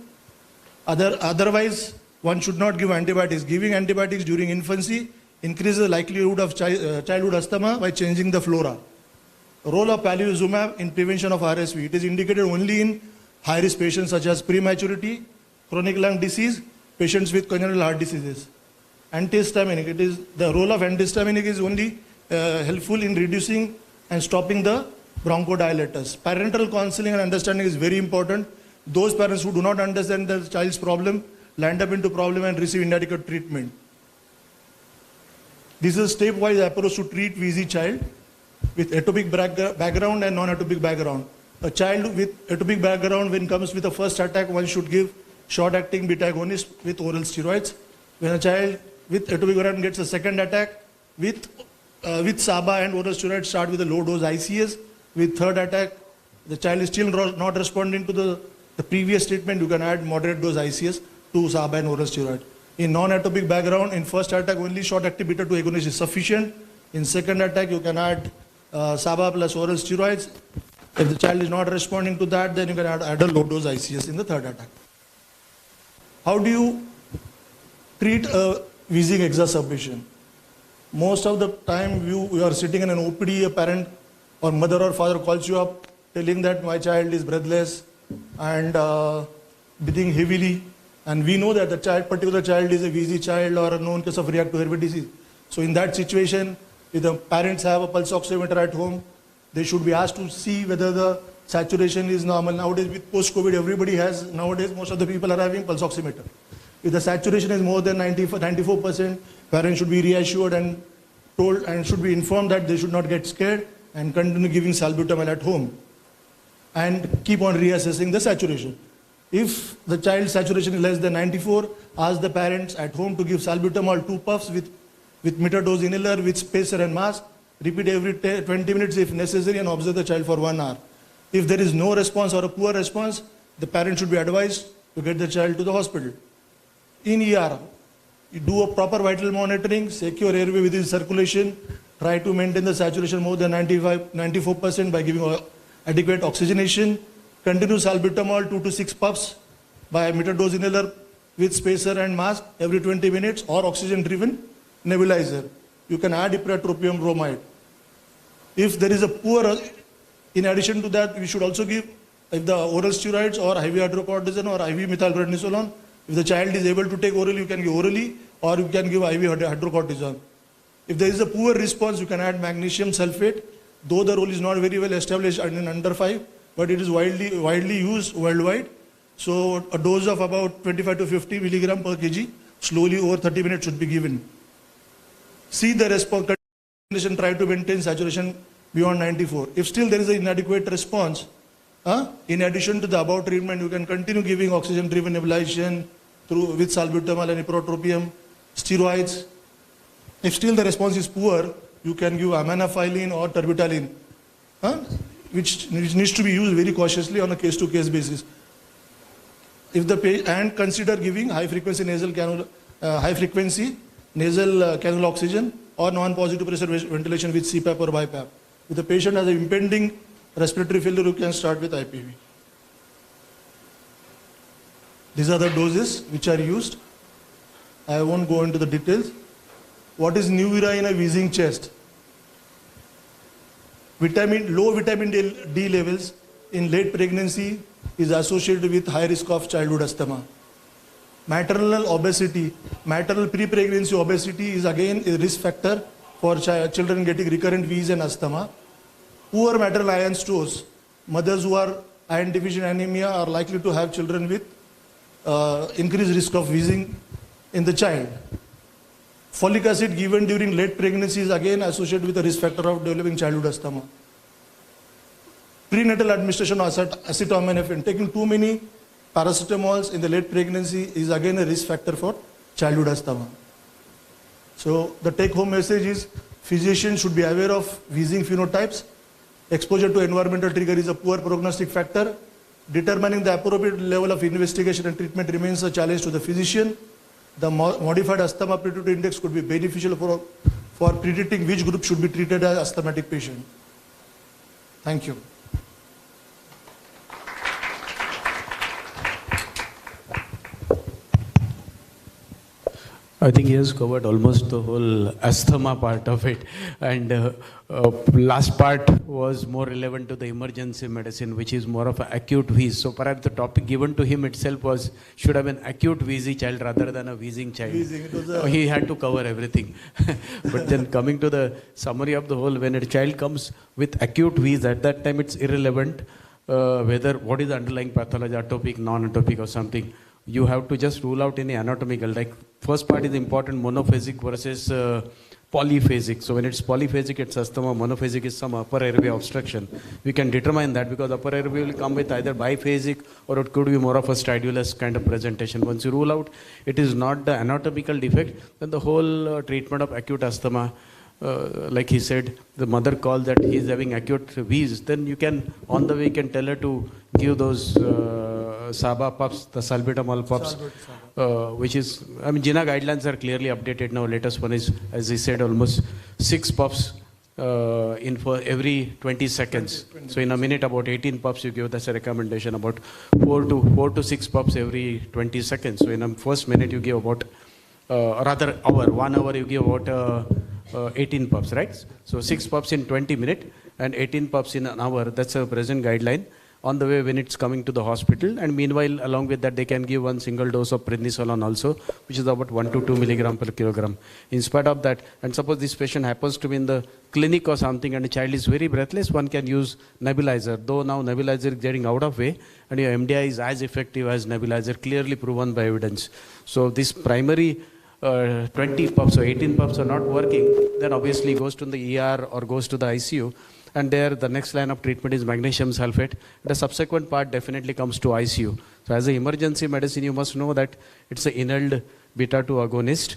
Otherwise, one should not give antibiotics. Giving antibiotics during infancy increases the likelihood of childhood asthma by changing the flora. Role of palivizumab in prevention of RSV. It is indicated only in high-risk patients such as prematurity, chronic lung disease, patients with congenital heart diseases. Antihistaminic. The role of antihistaminic is only helpful in reducing and stopping the bronchodilators. Parental counseling and understanding is very important. Those parents who do not understand the child's problem land up into problem and receive inadequate treatment. This is a stepwise approach to treat wheezy child with atopic background and non-atopic background. A child with atopic background, when comes with a first attack, one should give short-acting beta agonist with oral steroids. When a child with atopic background gets a second attack, with SABA and oral steroids, start with a low-dose ICS. With third attack, the child is still not responding to the previous treatment, you can add moderate dose ICS to SABA and oral steroid. In non-atopic background, in first attack, only short-acting beta 2 agonist is sufficient. In second attack, you can add SABA plus oral steroids. If the child is not responding to that, then you can add a low-dose ICS in the third attack. How do you treat a wheezing exacerbation? Most of the time, you are sitting in an OPD, a parent or mother or father calls you up telling that my child is breathless and breathing heavily. And we know that the particular child is a wheezy child or a known case of reactive airway disease. So in that situation, if the parents have a pulse oximeter at home, they should be asked to see whether the saturation is normal. Nowadays, with post-COVID, nowadays, most of the people are having pulse oximeter. If the saturation is more than 94%, parents should be reassured and told and should be informed that they should not get scared and continue giving salbutamol at home and keep on reassessing the saturation. If the child's saturation is less than 94, ask the parents at home to give salbutamol 2 puffs with meter-dose inhaler with spacer and mask. Repeat every 20 minutes if necessary and observe the child for 1 hour. If there is no response or a poor response, the parent should be advised to get the child to the hospital. In ER, you do a proper vital monitoring, secure airway within circulation, try to maintain the saturation more than 94% by giving adequate oxygenation. Continue salbutamol 2 to 6 puffs by meter-dose inhaler with spacer and mask every 20 minutes or oxygen-driven nebulizer. You can add ipratropium bromide. If there is a poor, in addition to that, we should also give the oral steroids or IV hydrocortisone or IV methylprednisolone. If the child is able to take orally, you can give orally or you can give IV hydrocortisone. If there is a poor response, you can add magnesium sulfate, though the role is not very well established in under 5, but it is widely used worldwide. So a dose of about 25 to 50 milligram per kg, slowly over 30 minutes should be given. See the response, try to maintain saturation beyond 94. If still there is an inadequate response, in addition to the above treatment, you can continue giving oxygen-driven nebulization with salbutamol and ipratropium, steroids. If still the response is poor, you can give aminophylline or terbutaline, which needs to be used very cautiously on a case-to-case basis. And consider giving high-frequency nasal cannula oxygen or non-positive pressure ventilation with CPAP or BiPAP. If the patient has an impending respiratory failure, you can start with IPV. These are the doses which are used. I won't go into the details. What is Nuvira in a wheezing chest? Low vitamin D levels in late pregnancy is associated with high risk of childhood asthma. Maternal obesity, maternal pre-pregnancy obesity is again a risk factor for children getting recurrent wheeze and asthma. Poor maternal iron stores, mothers who are iron deficient anemia are likely to have children with increased risk of wheezing in the child. Folic acid given during late pregnancy is again associated with the risk factor of developing childhood asthma. Prenatal administration of acetaminophen, taking too many paracetamols in the late pregnancy is again a risk factor for childhood asthma. So the take-home message is physicians should be aware of wheezing phenotypes. Exposure to environmental trigger is a poor prognostic factor. Determining the appropriate level of investigation and treatment remains a challenge to the physician. The modified asthma aptitude index could be beneficial for for predicting which group should be treated as asthmatic patient. Thank you. I think he has covered almost the whole asthma part of it, and last part was more relevant to the emergency medicine, which is more of an acute wheeze. So perhaps the topic given to him itself was should have been acute wheezy child rather than a wheezing child. Wheezing, it was He had to cover everything. But then coming to the summary of the whole, when a child comes with acute wheeze, at that time it's irrelevant whether what is the underlying pathology, atopic, non-atopic or something. You have to just rule out any anatomical, like first part is important, monophasic versus polyphasic. So when it's polyphasic, it's asthma, monophasic is some upper airway obstruction. We can determine that because upper airway will come with either biphasic or it could be more of a stridulous kind of presentation. Once you rule out it is not the anatomical defect, then the whole treatment of acute asthma, like he said, the mother called that he is having acute wheeze, then you can, on the way, you can tell her to give those Saba puffs, the salbutamol puffs, which is, I mean, JINA guidelines are clearly updated now. Latest one is, as he said, almost 6 puffs in for every 20 seconds. So in a minute, about 18 puffs you give. That's a recommendation. About 4 to 6 puffs every 20 seconds. So in a first minute you give about, rather hour, 1 hour you give about 18 puffs, right? So 6 puffs in 20 minutes and 18 puffs in an hour. That's a present guideline on the way when it's coming to the hospital. And meanwhile, along with that, they can give 1 single dose of prednisolone also, which is about 1 to 2 milligram per kilogram. In spite of that, and suppose this patient happens to be in the clinic or something and the child is very breathless, one can use nebulizer. Though now nebulizer is getting out of way and your MDI is as effective as nebulizer, clearly proven by evidence. So this primary 20 puffs or 18 puffs are not working, then obviously goes to the ER or goes to the ICU. And there the next line of treatment is magnesium sulfate. The subsequent part definitely comes to ICU. So as an emergency medicine, you must know that it's an inhaled beta-2 agonist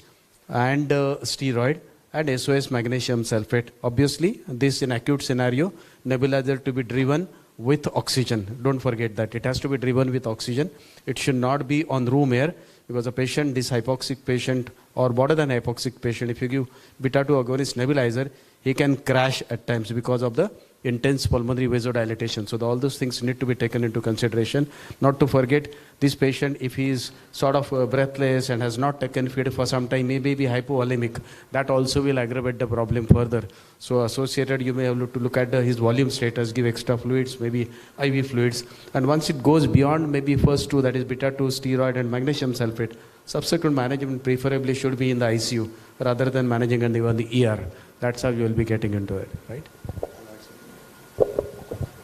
and steroid and SOS magnesium sulfate. Obviously, this in acute scenario, nebulizer to be driven with oxygen. Don't forget that. It has to be driven with oxygen. It should not be on room air, because a patient, this hypoxic patient or more than hypoxic patient, if you give beta-2 agonist nebulizer, he can crash at times because of the intense pulmonary vasodilatation. So all those things need to be taken into consideration. Not to forget, this patient, if he is sort of breathless and has not taken feed for some time, may be hypovolemic. That also will aggravate the problem further. So associated, you may have to look at his volume status, give extra fluids, maybe IV fluids. And once it goes beyond maybe first two, that is beta-2, steroid and magnesium sulfate, subsequent management preferably should be in the ICU rather than managing and even the ER. That's how you will be getting into it, right?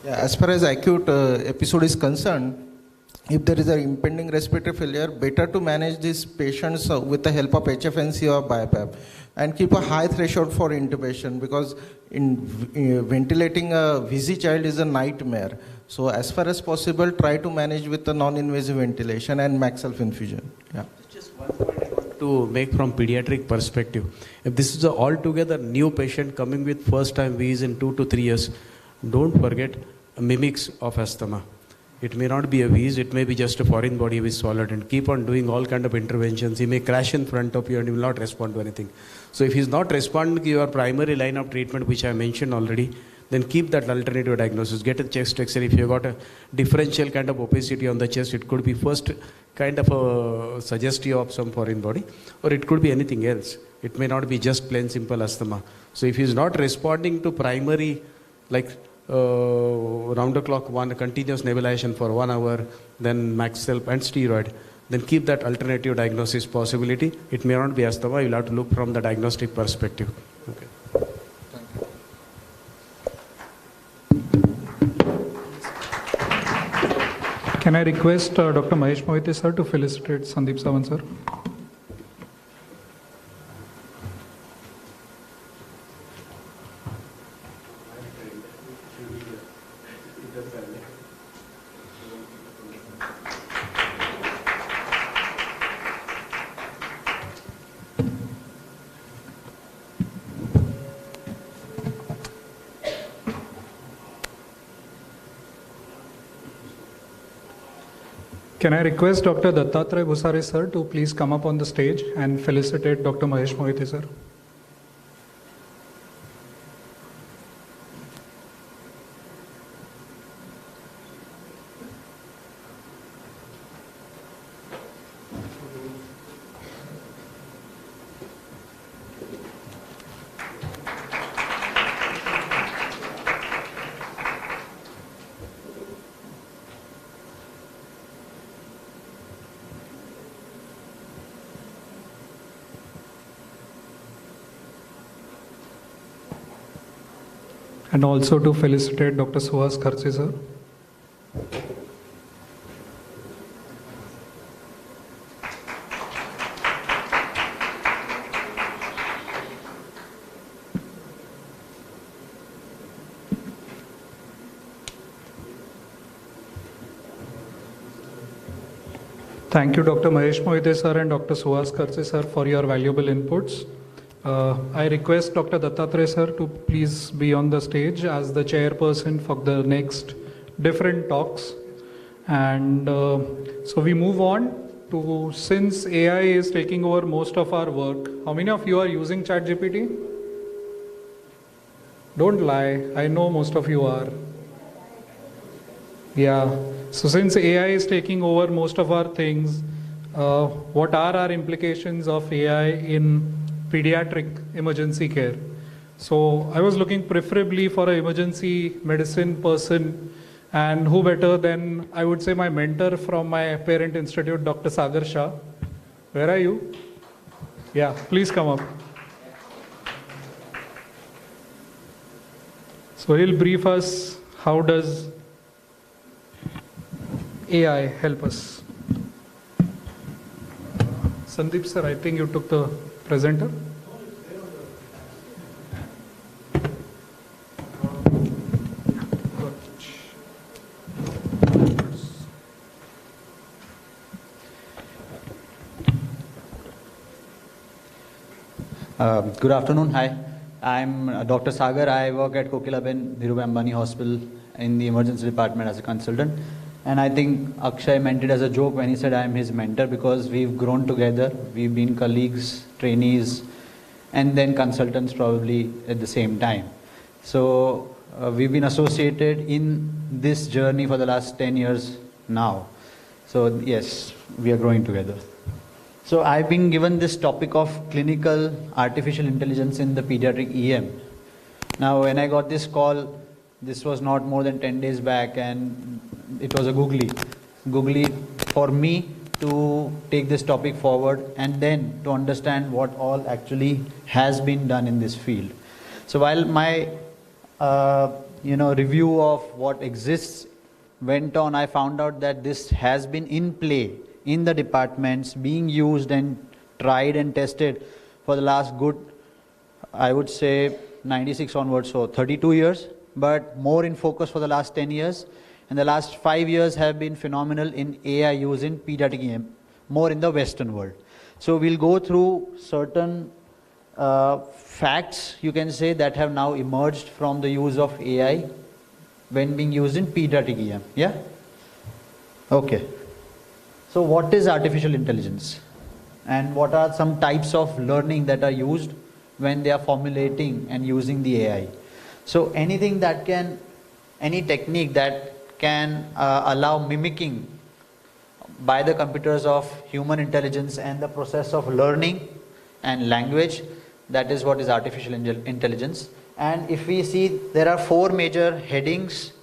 Yeah, as far as acute episode is concerned, if there is an impending respiratory failure, better to manage these patients with the help of HFNC or BiPAP and keep a high threshold for intubation, because ventilating a wheezy child is a nightmare. So as far as possible, try to manage with the non-invasive ventilation and max self-infusion. Yeah. Just one point I want to make from pediatric perspective. If this is an altogether new patient coming with first time wheeze in 2 to 3 years, don't forget mimics of asthma. It may not be a wheeze, it may be just a foreign body which swallowed, and keep on doing all kind of interventions. He may crash in front of you and he will not respond to anything. So if he is not responding to your primary line of treatment, which I mentioned already, then keep that alternative diagnosis. Get a chest X-ray. If you got a differential kind of opacity on the chest, it could be first kind of a suggestive of some foreign body, or it could be anything else. It may not be just plain simple asthma. So if he is not responding to primary, like round the clock continuous nebulization for 1 hour, then max self and steroid, then keep that alternative diagnosis possibility. It may not be asthma. You'll have to look from the diagnostic perspective. Okay. Can I request Dr. Mahesh Mohitte sir to felicitate Sandeep Sawan sir? Can I request Dr. Dattatray Bhusare sir to please come up on the stage and felicitate Dr. Mahesh Mohitte sir? and also to felicitate Dr. Suhas Kharche sir. Thank you, Dr. Mahesh Moite sir and Dr. Suhas Kharche sir, for your valuable inputs. I request Dr. Dattatreya sir to please be on the stage as the chairperson for the next different talks. And so we move on to, since AI is taking over most of our work, how many of you are using ChatGPT? Don't lie, I know most of you are. Yeah, so since AI is taking over most of our things, what are our implications of AI in pediatric emergency care? So I was looking preferably for an emergency medicine person, and who better than, I would say, my mentor from my parent institute, Dr. Sagar Shah. Where are you? Yeah, please come up. So he'll brief us how does AI help us. Sandeep sir, I think you took the presenter. Good afternoon. Hi, I'm Dr. Sagar. I work at Kokilaben Dhirubhai Ambani Hospital in the emergency department as a consultant. And I think Akshay meant it as a joke when he said I am his mentor, because we've grown together. We've been colleagues, trainees, and then consultants probably at the same time. So we've been associated in this journey for the last 10 years now. So yes, we are growing together. So I've been given this topic of clinical artificial intelligence in the pediatric EM. Now when I got this call, this was not more than 10 days back, and it was a googly for me to take this topic forward and then to understand what all actually has been done in this field. So while my review of what exists went on, I found out that this has been in play in the departments, being used and tried and tested for the last good, I would say 96 onwards, so 32 years, but more in focus for the last 10 years. And the last 5 years have been phenomenal in AI use in pediatric EM, more in the Western world. So we'll go through certain facts, you can say, that have now emerged from the use of AI when being used in pediatric EM. Yeah? Okay. So what is artificial intelligence? And what are some types of learning that are used when they are formulating and using the AI? So anything that can, any technique that can allow mimicking by the computers of human intelligence and the process of learning and language, that is what is artificial intelligence. And if we see, there are 4 major headings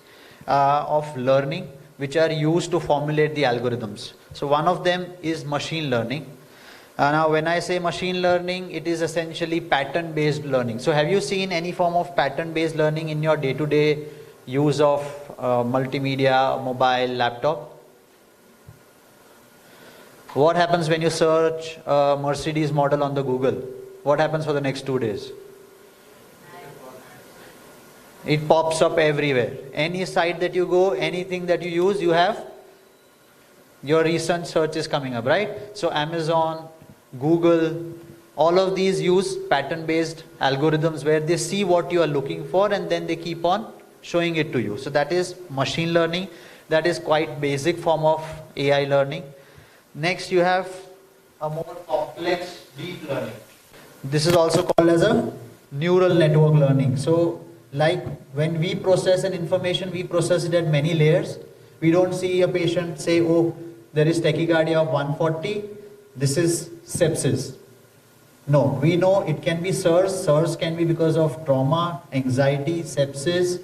of learning which are used to formulate the algorithms. So one of them is machine learning. Now when I say machine learning, it is essentially pattern based learning. So have you seen any form of pattern based learning in your day-to-day use of multimedia, mobile, laptop? What happens when you search a Mercedes model on the Google? What happens for the next 2 days? It pops up everywhere. Any site that you go, anything that you use, you have your recent search is coming up, right? So Amazon, Google, all of these use pattern based algorithms where they see what you are looking for and then they keep on showing it to you. So that is machine learning. That is quite basic form of AI learning. Next you have a more complex deep learning. This is also called as a neural network learning. So like when we process an information, we process it at many layers. We don't see a patient say, oh, there is tachycardia of 140, this is sepsis. No, we know it can be SIRS. SIRS can be because of trauma, anxiety, sepsis,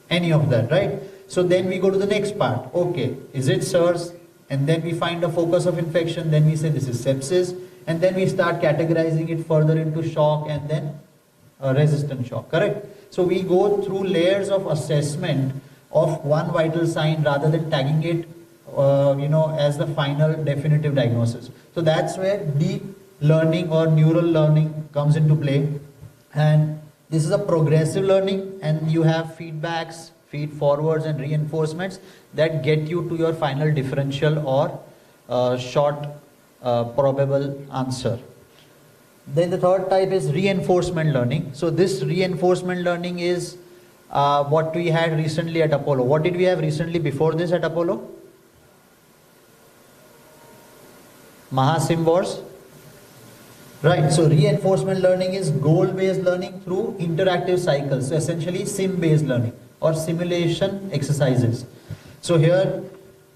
any of that, right? So then we go to the next part. Okay, is it SIRS? And then we find a focus of infection, then we say this is sepsis, and then we start categorizing it further into shock and then resistant shock, correct? So we go through layers of assessment of one vital sign rather than tagging it as the final definitive diagnosis. So that's where deep learning or neural learning comes into play. And this is a progressive learning, and you have feedbacks, feed forwards and reinforcements that get you to your final differential or short probable answer. Then the third type is reinforcement learning. So this reinforcement learning is what we had recently at Apollo. What did we have recently before this at Apollo? Mahasim was? Right, so reinforcement learning is goal-based learning through interactive cycles. So essentially sim-based learning or simulation exercises. So here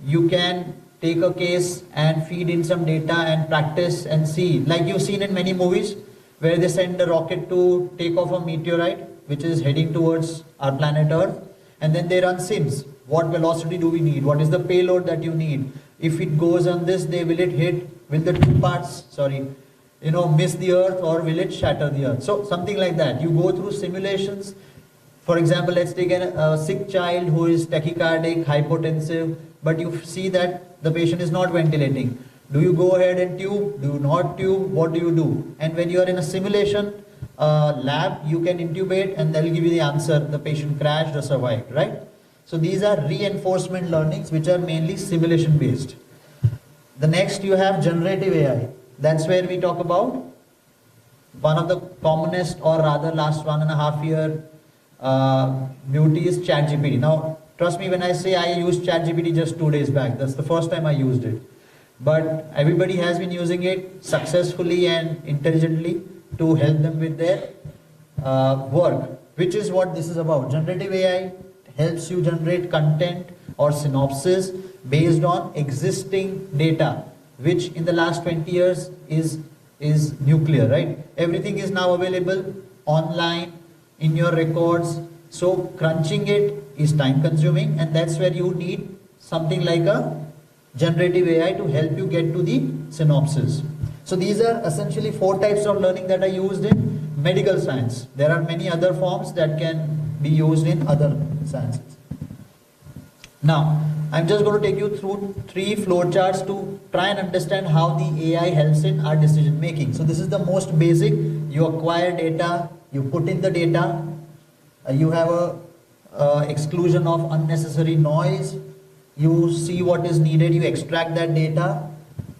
you can take a case and feed in some data and practice and see, like you've seen in many movies where they send a rocket to take off a meteorite which is heading towards our planet Earth, and then they run sims. What velocity do we need? What is the payload that you need? If it goes on this day, will it hit? Will the two parts, miss the Earth, or will it shatter the Earth? So something like that. You go through simulations. For example, let's take a sick child who is tachycardic, hypotensive, but you see that the patient is not ventilating. Do you go ahead and tube? Do you not tube? What do you do? And when you are in a simulation lab, you can intubate and they'll give you the answer. The patient crashed or survived, right? So these are reinforcement learnings which are mainly simulation based. The next you have generative AI. That's where we talk about one of the commonest, or rather last 1.5 year beauty is ChatGPT. Now trust me when I say I used ChatGPT just 2 days back. That's the first time I used it. But everybody has been using it successfully and intelligently to help them with their work, which is what this is about. Generative AI helps you generate content or synopsis based on existing data, which in the last 20 years is nuclear, right? Everything is now available online in your records. So crunching it is time consuming, and that's where you need something like a generative AI to help you get to the synopsis. So these are essentially 4 types of learning that are used in medical science. There are many other forms that can be used in other sciences. Now, I'm just going to take you through 3 flowcharts to try and understand how the AI helps in our decision making. So this is the most basic. You acquire data, you put in the data, you have a exclusion of unnecessary noise, you see what is needed, you extract that data,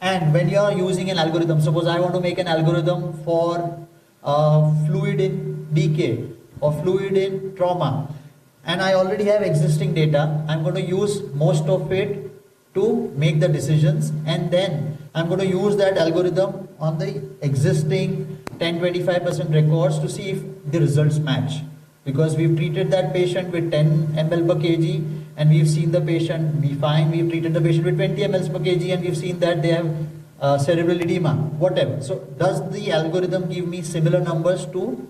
and when you are using an algorithm, suppose I want to make an algorithm for fluid in decay or fluid in trauma, and I already have existing data, I'm going to use most of it to make the decisions, and then I'm going to use that algorithm on the existing 10-25% records to see if the results match. Because we've treated that patient with 10 ml per kg and we've seen the patient be fine. We've treated the patient with 20 ml per kg and we've seen that they have cerebral edema, whatever. So does the algorithm give me similar numbers to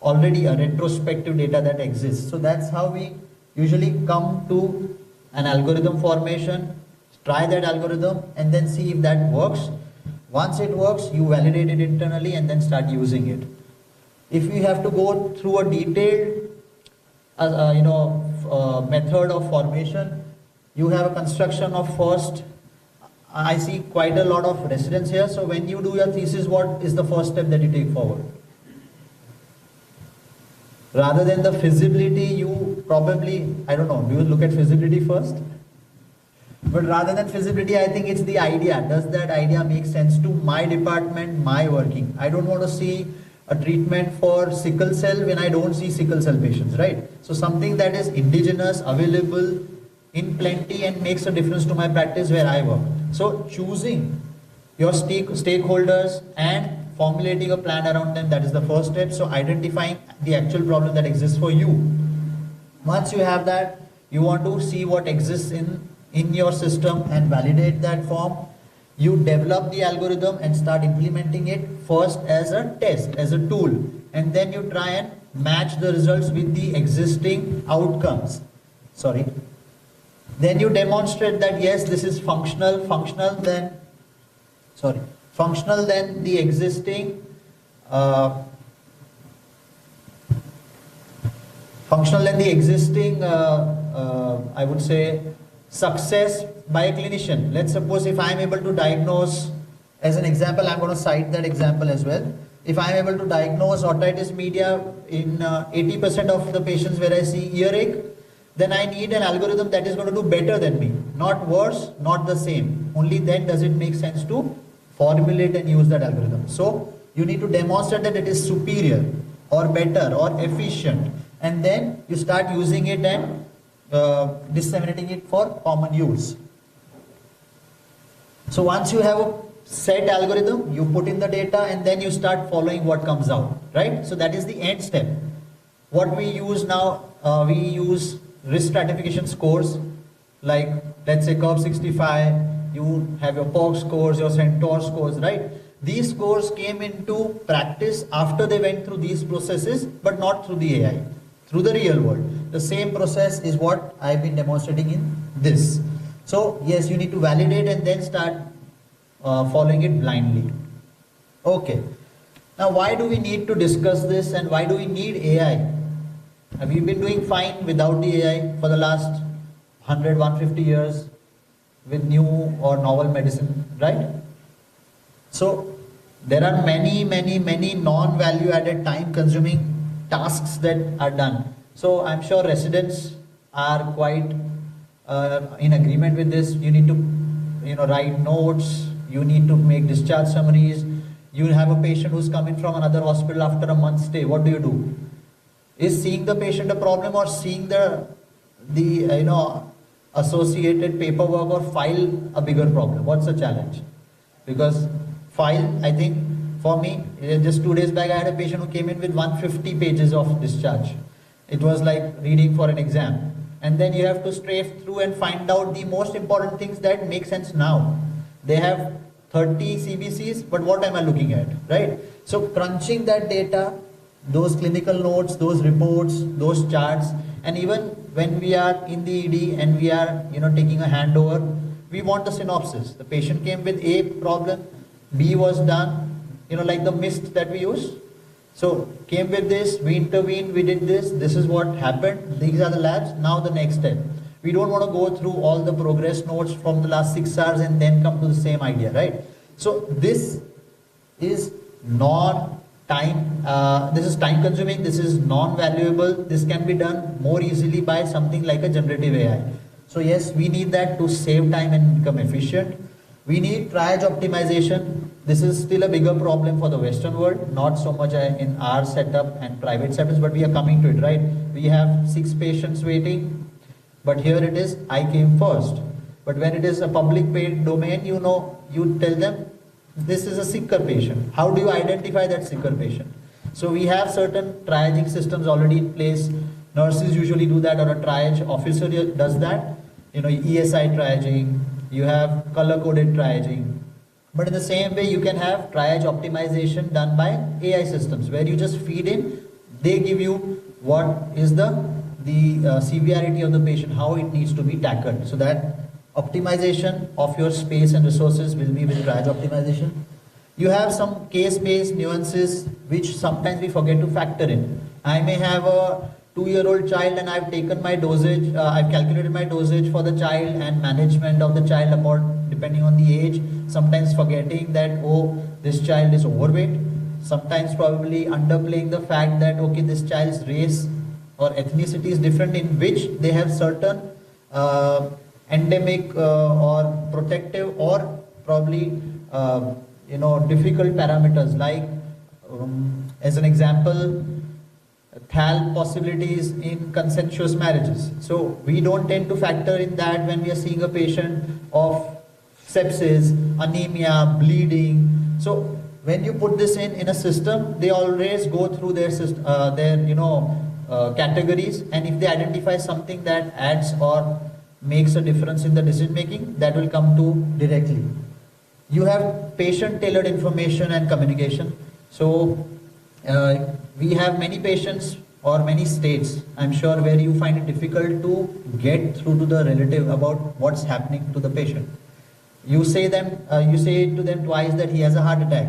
already a retrospective data that exists? So that's how we usually come to an algorithm formation, try that algorithm and then see if that works. Once it works, you validate it internally and then start using it. If we have to go through a detailed method of formation, you have a construction of first. I see quite a lot of residents here. So when you do your thesis, what is the first step that you take forward? Rather than the feasibility, you probably, I don't know, do you look at feasibility first? But rather than feasibility, I think it's the idea. Does that idea make sense to my department, my working? I don't want to see a treatment for sickle cell when I don't see sickle cell patients, right? So something that is indigenous, available in plenty and makes a difference to my practice where I work. So choosing your stakeholders and formulating a plan around them, that is the first step. So identifying the actual problem that exists for you. Once you have that, you want to see what exists in your system and validate that form. You develop the algorithm and start implementing it first as a test, as a tool, and then you try and match the results with the existing outcomes. Then you demonstrate that yes, this is functional, then the existing Functional and the existing, I would say, success by a clinician. Let's suppose if I am able to diagnose, as an example, I'm going to cite that example as well. If I am able to diagnose otitis media in 80% of the patients where I see earache, then I need an algorithm that is going to do better than me. Not worse, not the same. Only then does it make sense to formulate and use that algorithm. So you need to demonstrate that it is superior or better or efficient, and then you start using it and disseminating it for common use. So once you have a set algorithm, you put in the data and then you start following what comes out, right? So that is the end step. What we use now, we use risk stratification scores, like let's say Curve 65, you have your POG scores, your Centaur scores, right? These scores came into practice after they went through these processes, but not through the AI, through the real world. The same process is what I've been demonstrating in this. So yes, you need to validate and then start following it blindly. Okay. Now why do we need to discuss this and why do we need AI? We've been doing fine without the AI for the last 100, 150 years with new or novel medicine, right? So there are many non-value added time consuming tasks that are done. So I'm sure residents are quite in agreement with this. You need to write notes, you need to make discharge summaries. You have a patient who's coming from another hospital after a month's stay. What do? Is seeing the patient a problem or seeing the associated paperwork or file a bigger problem? What's the challenge? Because file, I think for me, just 2 days back I had a patient who came in with 150 pages of discharge. It was like reading for an exam. And then you have to strafe through and find out the most important things that make sense now. They have 30 CBCs, but what am I looking at, right? So crunching that data, those clinical notes, those reports, those charts, and even when we are in the ED and we are taking a handover, we want the synopsis. The patient came with A problem, B was done, like the mist that we use. So came with this, we intervened, we did this is what happened, these are the labs, now the next step. We don't want to go through all the progress notes from the last 6 hours and then come to the same idea, right? So this is this is time consuming, this is non-valuable, this can be done more easily by something like a generative AI. So yes, we need that to save time and become efficient. We need triage optimization. This is still a bigger problem for the Western world, not so much in our setup and private setups, but we are coming to it, right? We have 6 patients waiting, but here it is, I came first. But when it is a public paid domain, you tell them, this is a sicker patient. How do you identify that sicker patient? So we have certain triaging systems already in place. Nurses usually do that, or a triage officer does that. ESI triaging, you have color-coded triaging. But in the same way, you can have triage optimization done by AI systems, where you just feed in, they give you what is the severity of the patient, how it needs to be tackled. So that optimization of your space and resources will be with triage optimization. You have some case-based nuances which sometimes we forget to factor in. I may have a 2-year-old child and I've taken my dosage, I've calculated my dosage for the child and management of the child depending on the age, sometimes forgetting that, this child is overweight, sometimes probably underplaying the fact that, this child's race or ethnicity is different, in which they have certain endemic or protective or probably difficult parameters, like as an example, THAL possibilities in consensuous marriages. So we don't tend to factor in that when we are seeing a patient of sepsis, anemia, bleeding. So when you put this in a system, they always go through their categories, and if they identify something that adds or makes a difference in the decision making, that will come to directly. You have patient tailored information and communication. So we have many patients or many states, I'm sure, where you find it difficult to get through to the relative about what's happening to the patient. You say to them twice that he has a heart attack,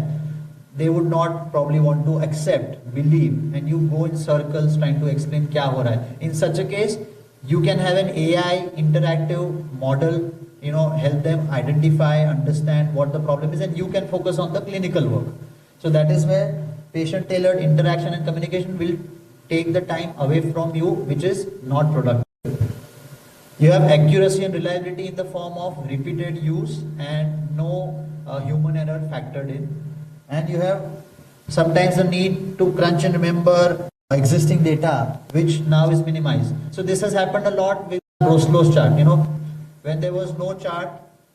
they would not probably want to accept, believe, and you go in circles trying to explain kya ho raha hai. In such a case, you can have an AI interactive model, help them identify, understand what the problem is, and you can focus on the clinical work. So that is where patient-tailored interaction and communication will take the time away from you, which is not productive. You have accuracy and reliability in the form of repeated use and no human error factored in. And you have sometimes the need to crunch and remember existing data, which now is minimized. So this has happened a lot with Roslow's chart. When there was no chart,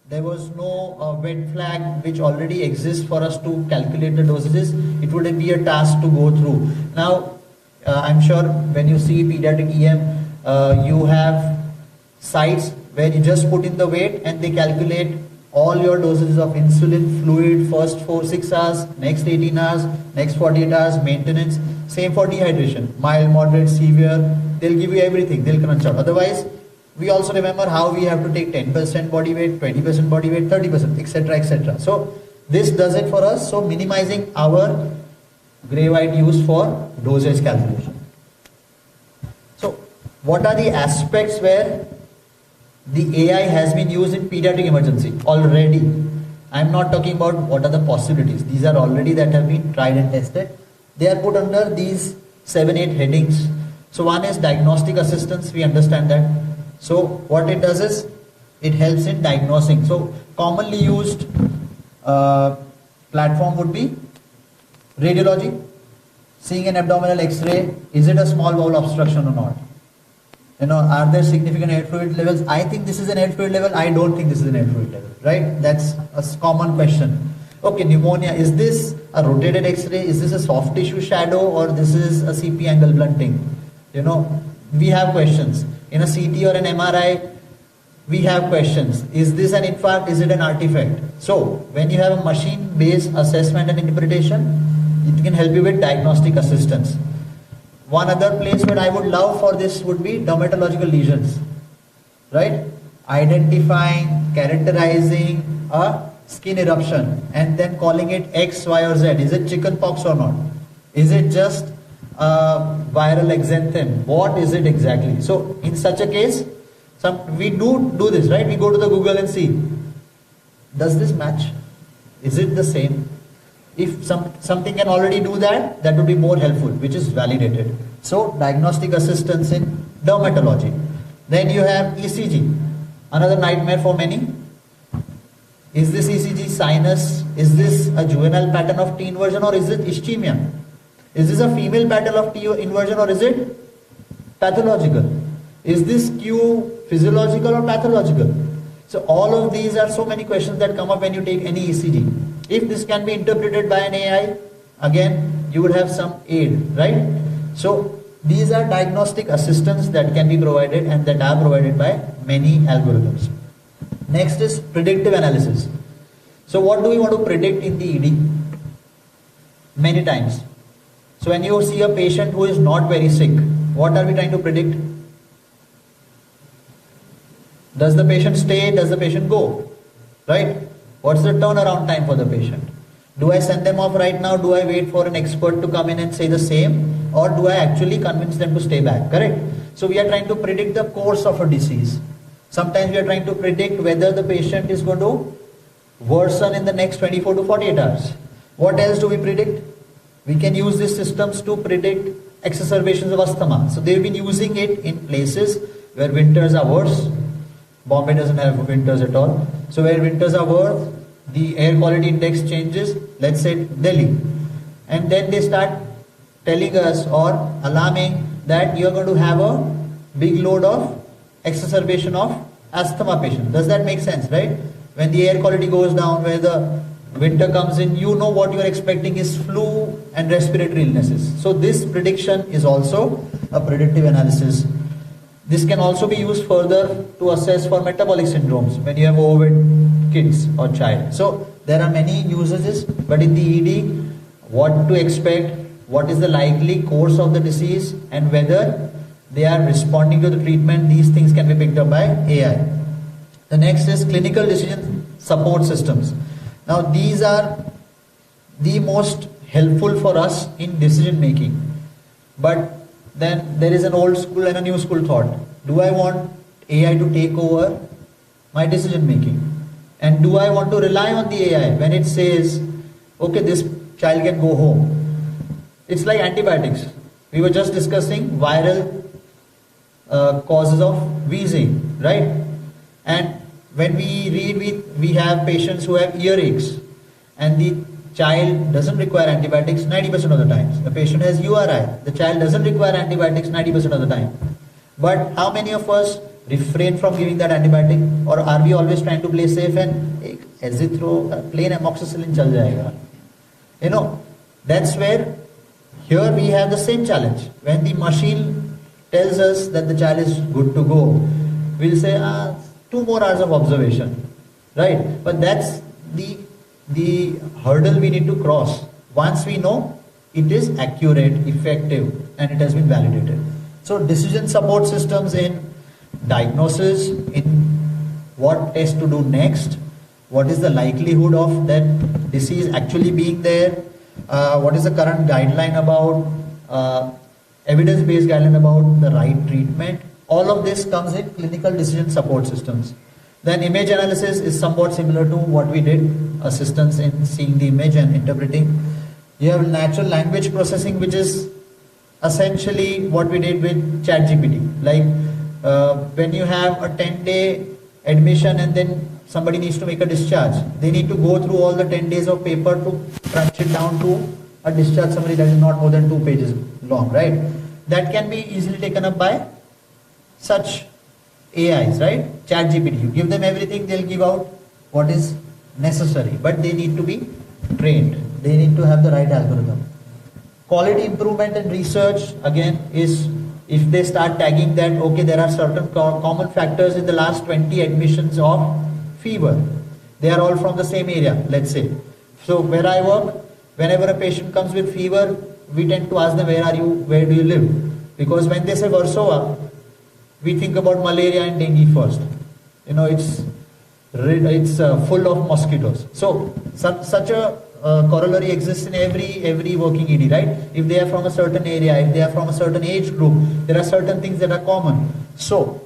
there was no red flag which already exists for us to calculate the dosages. It would be a task to go through. Now, I'm sure when you see pediatric EM, you have sites where you just put in the weight and they calculate all your dosages of insulin, fluid, first 4-6 hours, next 18 hours, next 48 hours, maintenance. Same for dehydration, mild, moderate, severe. They'll give you everything, they'll crunch out. Otherwise, we also remember how we have to take 10% body weight, 20% body weight, 30%, etc., etc. So this does it for us. So minimizing our grey white use for dosage calculation. So what are the aspects where the AI has been used in pediatric emergency already? I'm not talking about what are the possibilities. These are already that have been tried and tested. They are put under these 7-8 headings. So one is diagnostic assistance. We understand that. So what it does is it helps in diagnosing. So commonly used platform would be radiology, seeing an abdominal X-ray. Is it a small bowel obstruction or not? Are there significant air fluid levels? I think this is an air fluid level. I don't think this is an air fluid level, right? That's a common question. Okay, pneumonia. Is this a rotated X-ray? Is this a soft tissue shadow or this is a CP angle blunting? We have questions. In a CT or an MRI, we have questions. Is this an infarct? Is it an artifact? So when you have a machine-based assessment and interpretation, it can help you with diagnostic assistance. One other place where I would love for this would be dermatological lesions, right? Identifying, characterizing a skin eruption and then calling it X, Y or Z. Is it chickenpox or not? Is it just viral exanthem? What is it exactly? So in such a case, we do this, right? We go to the Google and see, does this match? Is it the same? If something can already do that, that would be more helpful, which is validated. So diagnostic assistance in dermatology. Then you have ECG, another nightmare for many. Is this ECG sinus? Is this a juvenile pattern of T inversion or is it ischemia? Is this a female pattern of T inversion or is it pathological? Is this Q physiological or pathological? So all of these are so many questions that come up when you take any ECG. If this can be interpreted by an AI, again, you would have some aid, right? So these are diagnostic assistance that can be provided and that are provided by many algorithms. Next is predictive analysis. So what do we want to predict in the ED? Many times. So when you see a patient who is not very sick, what are we trying to predict? Does the patient stay? Does the patient go? Right? What's the turnaround time for the patient? Do I send them off right now? Do I wait for an expert to come in and say the same? Or do I actually convince them to stay back? Correct? So we are trying to predict the course of a disease. Sometimes we are trying to predict whether the patient is going to worsen in the next 24 to 48 hours. What else do we predict? We can use these systems to predict exacerbations of asthma. So they've been using it in places where winters are worse. Bombay doesn't have winters at all. So where winters are worse, the air quality index changes, let's say Delhi. And then they start telling us or alarming that you're going to have a big load of exacerbation of asthma patients. Does that make sense, right? When the air quality goes down, where the winter comes in, you know what you're expecting is flu and respiratory illnesses. So this prediction is also a predictive analysis. This can also be used further to assess for metabolic syndromes when you have overweight kids or child. So there are many usages, but in the ED, what to expect, what is the likely course of the disease, and whether they are responding to the treatment, these things can be picked up by AI. The next is clinical decision support systems. Now these are the most helpful for us in decision making. But then there is an old school and a new school thought. Do I want AI to take over my decision making? And do I want to rely on the AI when it says, okay, this child can go home? It's like antibiotics. We were just discussing viral causes of wheezing, right? And when we read, we have patients who have earaches, and the child doesn't require antibiotics 90% of the time. The patient has URI. The child doesn't require antibiotics 90% of the time. But how many of us refrain from giving that antibiotic, or are we always trying to play safe and azithro, plain amoxicillin chal jayega? You know, that's where here we have the same challenge. When the machine tells us that the child is good to go, we'll say 2 more hours of observation, right? But that's the hurdle we need to cross. Once we know it is accurate, effective, and it has been validated. So decision support systems in diagnosis, in what test to do next, what is the likelihood of that disease actually being there, what is the current guideline about, evidence-based guideline about the right treatment. All of this comes in clinical decision support systems. Then image analysis is somewhat similar to what we did, assistance in seeing the image and interpreting. You have natural language processing, which is essentially what we did with ChatGPT. Like when you have a 10-day admission and then somebody needs to make a discharge, they need to go through all the 10 days of paper to crunch it down to a discharge summary that is not more than 2 pages long, right? That can be easily taken up by such AIs, right? ChatGPT. You give them everything, they'll give out what is necessary, but they need to be trained. They need to have the right algorithm. Quality improvement and research, again, is if they start tagging that, okay, there are certain common factors in the last 20 admissions of fever. They are all from the same area, let's say. So where I work, whenever a patient comes with fever, we tend to ask them, where do you live? Because when they say Warsaw, we think about malaria and dengue first. You know, it's full of mosquitoes. So such a corollary exists in every working ED, right? If they are from a certain area, if they are from a certain age group, there are certain things that are common. So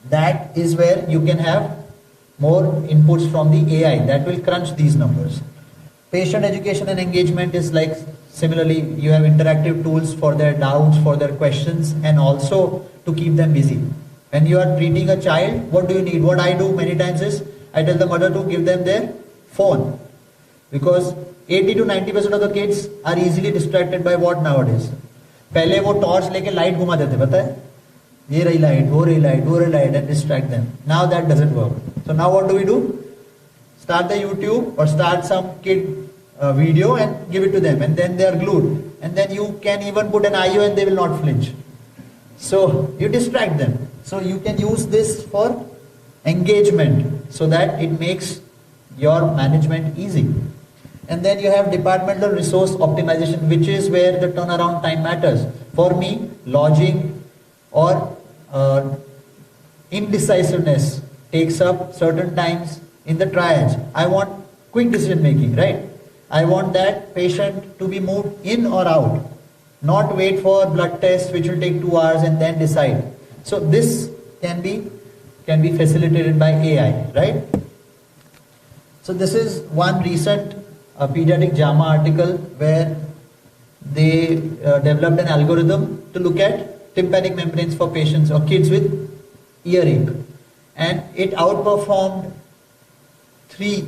that is where you can have more inputs from the AI that will crunch these numbers. Patient education and engagement is like, similarly, you have interactive tools for their doubts, for their questions, and also to keep them busy. When you are treating a child, what do you need? What I do many times is, I tell the mother to give them their phone. Because 80 to 90% of the kids are easily distracted by what nowadays? पहले वो torch लेके light घुमा देते, पता है? ये रही light, वो रही light, वो रही light, and distract them. Now that doesn't work. So now what do? Start the YouTube or start some kid video and give it to them, and then they are glued. And then you can even put an IO and they will not flinch. So you distract them. So you can use this for engagement so that it makes your management easy. And then you have departmental resource optimization, which is where the turnaround time matters. For me, lodging or indecisiveness takes up certain times in the triage. I want quick decision making, right? I want that patient to be moved in or out, not wait for blood tests which will take 2 hours and then decide. So this can be facilitated by AI, right? So this is one recent pediatric JAMA article where they developed an algorithm to look at tympanic membranes for patients or kids with earache, and it outperformed 3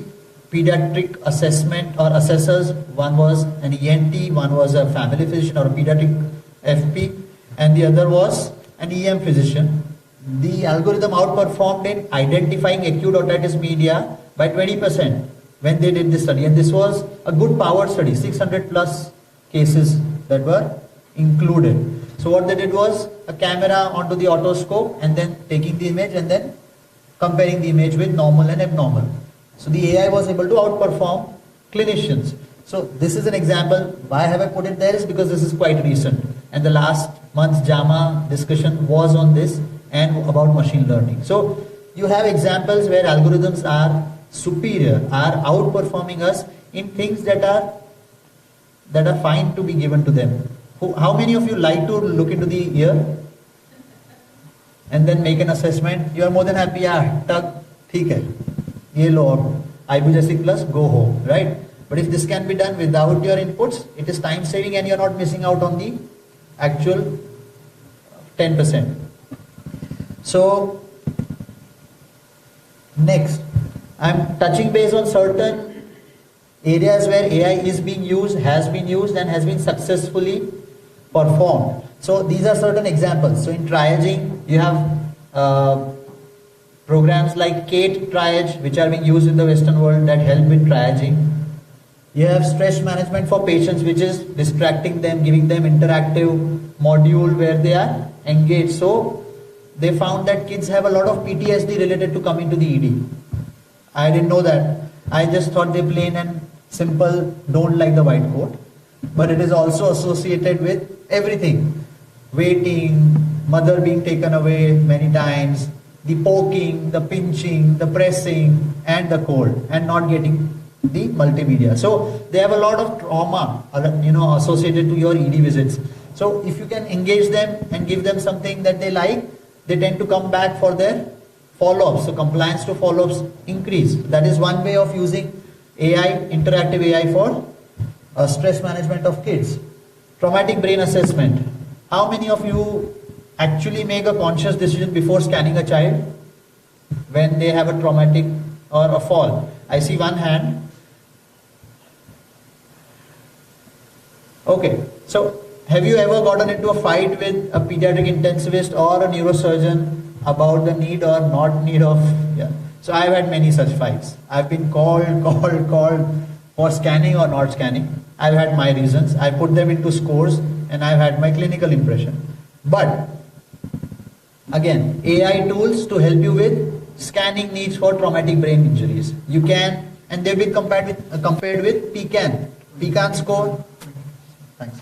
pediatric assessment or assessors. One was an ENT, one was a family physician or a pediatric FP, and the other was an EM physician. The algorithm outperformed in identifying acute otitis media by 20% when they did this study, and this was a good powered study, 600 plus cases that were included. So what they did was a camera onto the otoscope and then taking the image and then comparing the image with normal and abnormal. So the AI was able to outperform clinicians. So this is an example. Why have I put it there is because this is quite recent, and the last month's JAMA discussion was on this and about machine learning. So you have examples where algorithms are superior, are outperforming us in things that are fine to be given to them. How many of you like to look into the ear and then make an assessment? You are more than happy, yeah, tug, theek hai, ye lo, ibugesic plus, go home, right? But if this can be done without your inputs, it is time saving and you are not missing out on the actual 10%. So, next, I am touching base on certain areas where AI is being used, has been used and has been successfully performed. So these are certain examples. So in triaging, you have programs like Kate triage, which are being used in the Western world that help with triaging. You have stress management for patients, which is distracting them, giving them interactive module where they are engaged. So they found that kids have a lot of PTSD related to coming to the ED. I didn't know that. I just thought they plain and simple don't like the white coat. But it is also associated with everything. Waiting, mother being taken away many times, the poking, the pinching, the pressing and the cold and not getting the multimedia. So they have a lot of trauma, associated to your ED visits. So if you can engage them and give them something that they like, they tend to come back for their follow-ups. So compliance to follow-ups increase. That is one way of using AI, interactive AI for stress management of kids. Traumatic brain assessment. How many of you actually make a conscious decision before scanning a child when they have a traumatic or a fall? I see one hand. Okay, so have you ever gotten into a fight with a pediatric intensivist or a neurosurgeon about the need or not need of, So I've had many such fights. I've been called for scanning or not scanning. I've had my reasons. I put them into scores and I've had my clinical impression. But again, AI tools to help you with scanning needs for traumatic brain injuries. You can, and they've been compared with PCAN. PCAN score. Thanks.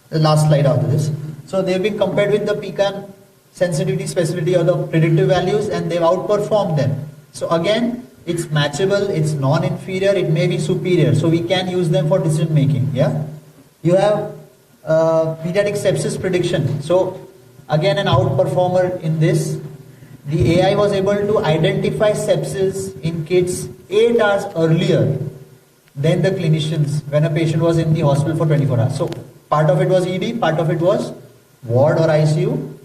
The last slide after this. So they've been compared with the PCAN sensitivity, specificity or the predictive values and they've outperformed them. So again, it's matchable, it's non-inferior, it may be superior. So we can use them for decision making. Yeah. You have pediatric sepsis prediction. So again, an outperformer in this. The AI was able to identify sepsis in kids 8 hours earlier than the clinicians when a patient was in the hospital for 24 hours. So part of it was ED, part of it was ward or ICU,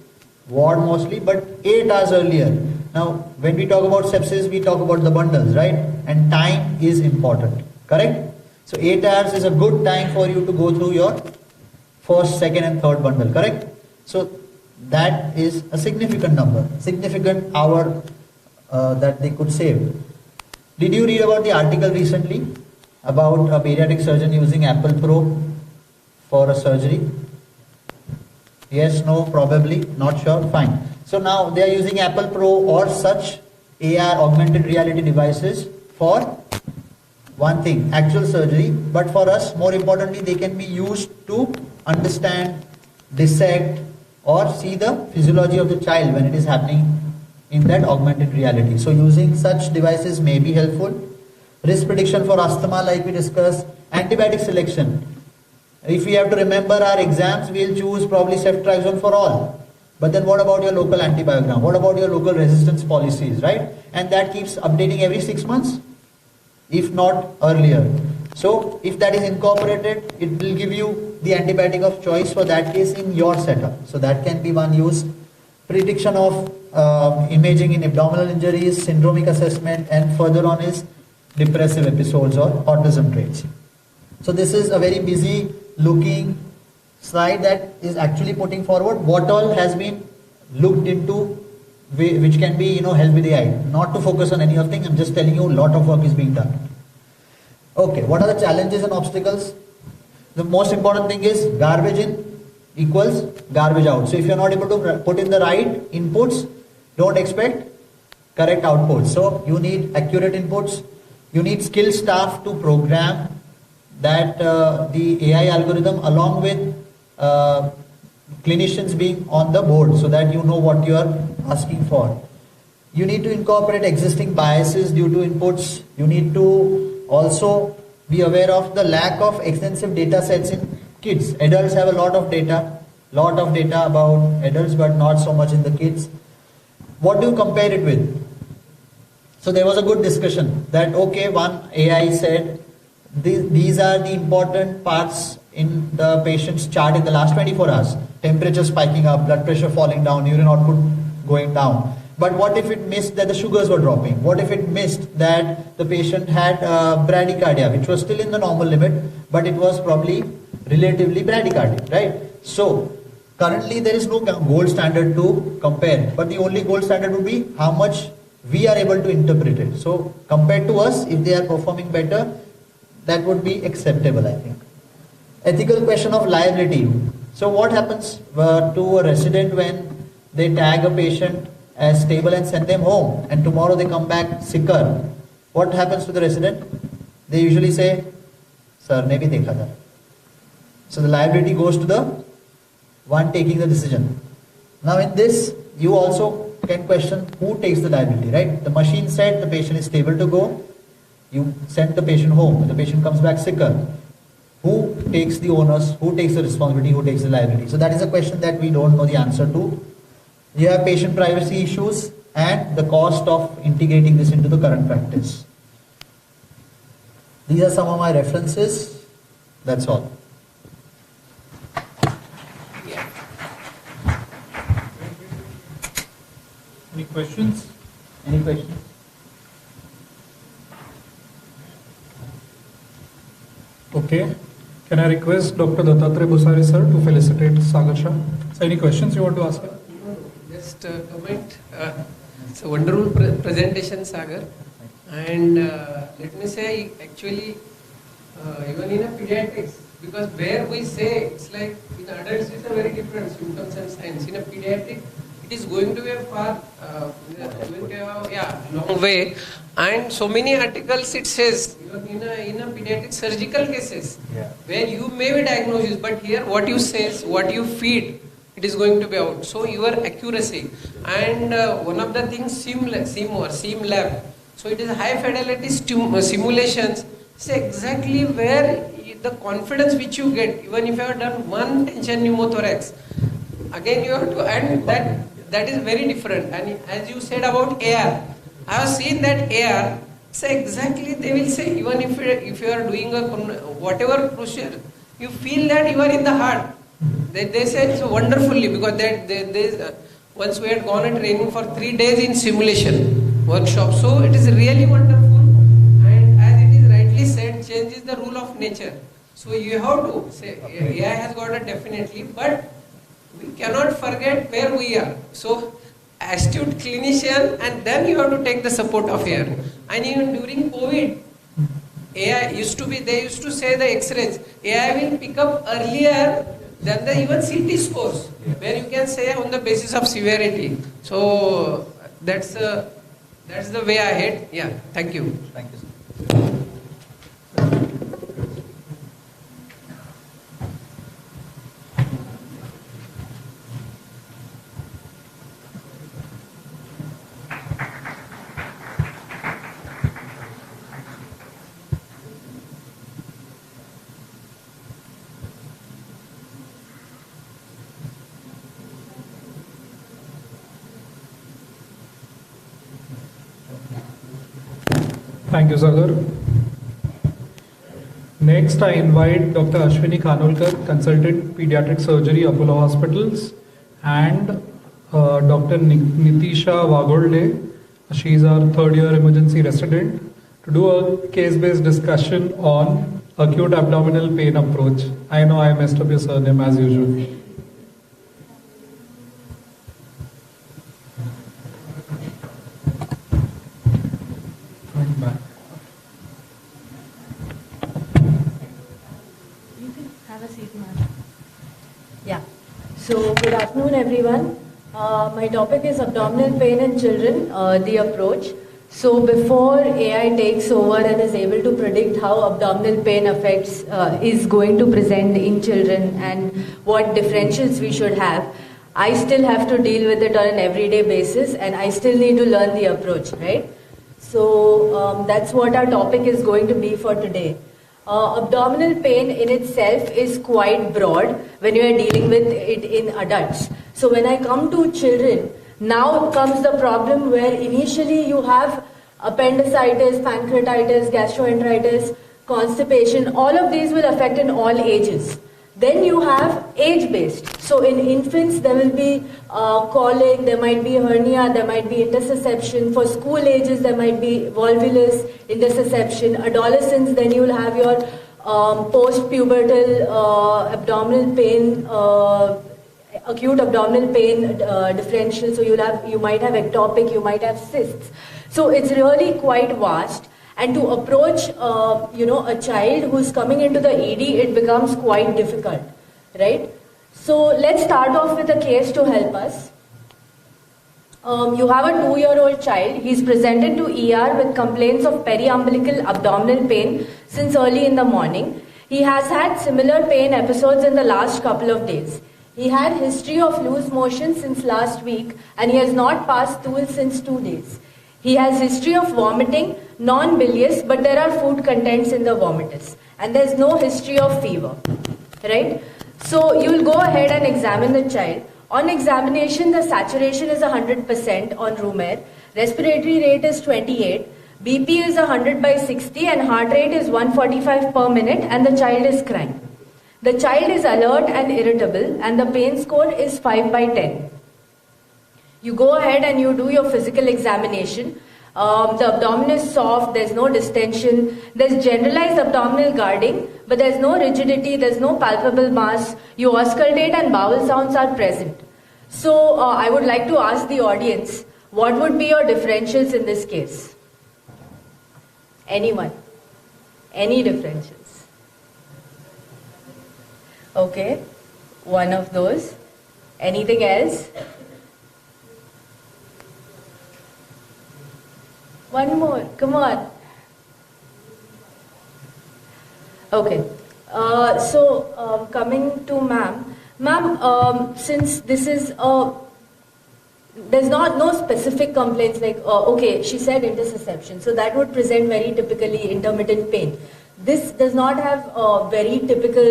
ward mostly, but 8 hours earlier. Now, when we talk about sepsis, we talk about the bundles, right? And time is important, correct? So 8 hours is a good time for you to go through your first, second and third bundle, correct? So that is a significant number, significant hour that they could save. Did you read about the article recently about a pediatric surgeon using Apple Pro for a surgery? Yes, no, probably, not sure, fine. So now they are using Apple Pro or such AR augmented reality devices for one thing, actual surgery, but for us, more importantly, they can be used to understand, dissect or see the physiology of the child when it is happening in that augmented reality. So using such devices may be helpful. Risk prediction for asthma, like we discussed. Antibiotic selection. If we have to remember our exams, we'll choose probably ceftriaxone for all. But then what about your local antibiogram? What about your local resistance policies, right? And that keeps updating every 6 months, if not earlier. So if that is incorporated, it will give you the antibiotic of choice for that case in your setup. So that can be one use. Prediction of imaging in abdominal injuries, syndromic assessment, and further on is depressive episodes or autism traits. So this is a very busy looking slide that is actually putting forward what all has been looked into, which can be help with AI. Not to focus on any of things, I'm just telling you a lot of work is being done. Okay, what are the challenges and obstacles? The most important thing is garbage in equals garbage out. So if you're not able to put in the right inputs, don't expect correct outputs. So you need accurate inputs. You need skilled staff to program that the AI algorithm along with clinicians being on the board so that you know what you are asking for. You need to incorporate existing biases due to inputs. You need to also be aware of the lack of extensive data sets in kids. Adults have a lot of data about adults, but not so much in the kids. What do you compare it with? So there was a good discussion that, okay, one AI said these are the important parts in the patient's chart in the last 24 hours. Temperature spiking up, blood pressure falling down, urine output going down. But what if it missed that the sugars were dropping? What if it missed that the patient had bradycardia, which was still in the normal limit, but it was probably relatively bradycardic, right? So currently there is no gold standard to compare, but the only gold standard would be how much we are able to interpret it. So compared to us, if they are performing better, that would be acceptable, I think. Ethical question of liability. So what happens to a resident when they tag a patient as stable and send them home, and tomorrow they come back sicker? What happens to the resident? They usually say, "Sir, ne bhi dekha tha." So the liability goes to the one taking the decision. Now in this, you also can question who takes the liability, right? The machine said the patient is stable to go. You send the patient home. The patient comes back sicker. Who takes the onus? Who takes the responsibility? Who takes the liability? So that is a question that we don't know the answer to. You have patient privacy issues and the cost of integrating this into the current practice. These are some of my references. That's all. Any questions? Any questions? Okay. Can I request Dr. Dattatreya Busari sir to felicitate Sagar Shah? So any questions you want to ask her? Just a comment. It's a wonderful presentation, Sagar. And let me say, actually, even in a pediatrics, because where we say it's like in adults it's a very different symptoms and signs. In a pediatric, it is going to be a far long way. And so many articles it says in a pediatric surgical cases where you may be diagnosed, but here what you say, what you feed, it is going to be out. So your accuracy and one of the things SIM lab. So it is high fidelity simulations. Say exactly where the confidence which you get, even if you have done one tension pneumothorax, again you have to, and that is very different. And as you said about AR, I have seen that AR. Say exactly they will say, even if you are doing a whatever procedure, you feel that you are in the heart. They said so wonderfully, because they once we had gone and training for 3 days in simulation workshop. So it is really wonderful, and as it is rightly said, change is the rule of nature. So you have to say AI has got it definitely, but we cannot forget where we are. So astute clinician, and then you have to take the support of AI. And even during COVID, AI they used to say the X-rays, AI will pick up earlier than the even CT scores, where you can say on the basis of severity. So that's the way ahead. Yeah, thank you. Thank you, sir. Thank you, Sagar. Next, I invite Dr. Ashwini Khanolkar, Consultant Pediatric Surgery, Apollo Hospitals, and Dr. Nitisha Wagolde. She is our third-year emergency resident, to do a case-based discussion on acute abdominal pain approach. I know I messed up your surname as usual. Yeah. So good afternoon, everyone. My topic is abdominal pain in children, the approach. So before AI takes over and is able to predict how abdominal pain affects, is going to present in children and what differentials we should have, I still have to deal with it on an everyday basis, and I still need to learn the approach, right? So that's what our topic is going to be for today. abdominal pain in itself is quite broad when you are dealing with it in adults. So when I come to children, now comes the problem where initially you have appendicitis, pancreatitis, gastroenteritis, constipation. All of these will affect in all ages. Then you have age-based. So in infants, there will be colic, there might be hernia, there might be intussusception. For school ages, there might be volvulus, intussusception. Adolescents, then you will have your post-pubertal abdominal pain, acute abdominal pain differential. So you might have ectopic, you might have cysts. So it's really quite vast. And to approach, a child who's coming into the ED, it becomes quite difficult, right? So let's start off with a case to help us. You have a 2-year-old child. He's presented to ER with complaints of periumbilical abdominal pain since early in the morning. He has had similar pain episodes in the last couple of days. He had history of loose motion since last week, and he has not passed stool since 2 days. He has history of vomiting, non-bilious, but there are food contents in the vomitus. And there's no history of fever, right? So you'll go ahead and examine the child. On examination, the saturation is 100% on room air. Respiratory rate is 28. BP is 100/60 and heart rate is 145 per minute, and the child is crying. The child is alert and irritable, and the pain score is 5/10. You go ahead and you do your physical examination. The abdomen is soft, there's no distension, there's generalized abdominal guarding, but there's no rigidity, there's no palpable mass. You auscultate and bowel sounds are present. So I would like to ask the audience, what would be your differentials in this case? Anyone? Any differentials? Okay, one of those. Anything else? One more, come on. Okay, coming to ma'am. Ma'am, since this is there's no specific complaints like, okay, she said intussusception, so that would present very typically intermittent pain. This does not have very typical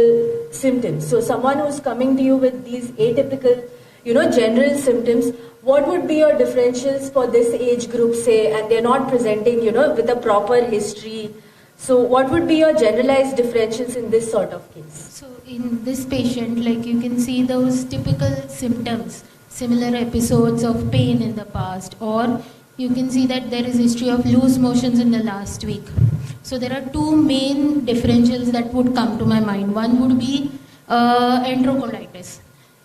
symptoms. So someone who's coming to you with these atypical, general symptoms, what would be your differentials for this age group, say, and they're not presenting, with a proper history? So what would be your generalized differentials in this sort of case? So in this patient, like you can see those typical symptoms, similar episodes of pain in the past, or you can see that there is history of loose motions in the last week. So there are two main differentials that would come to my mind. One would be enterocolitis,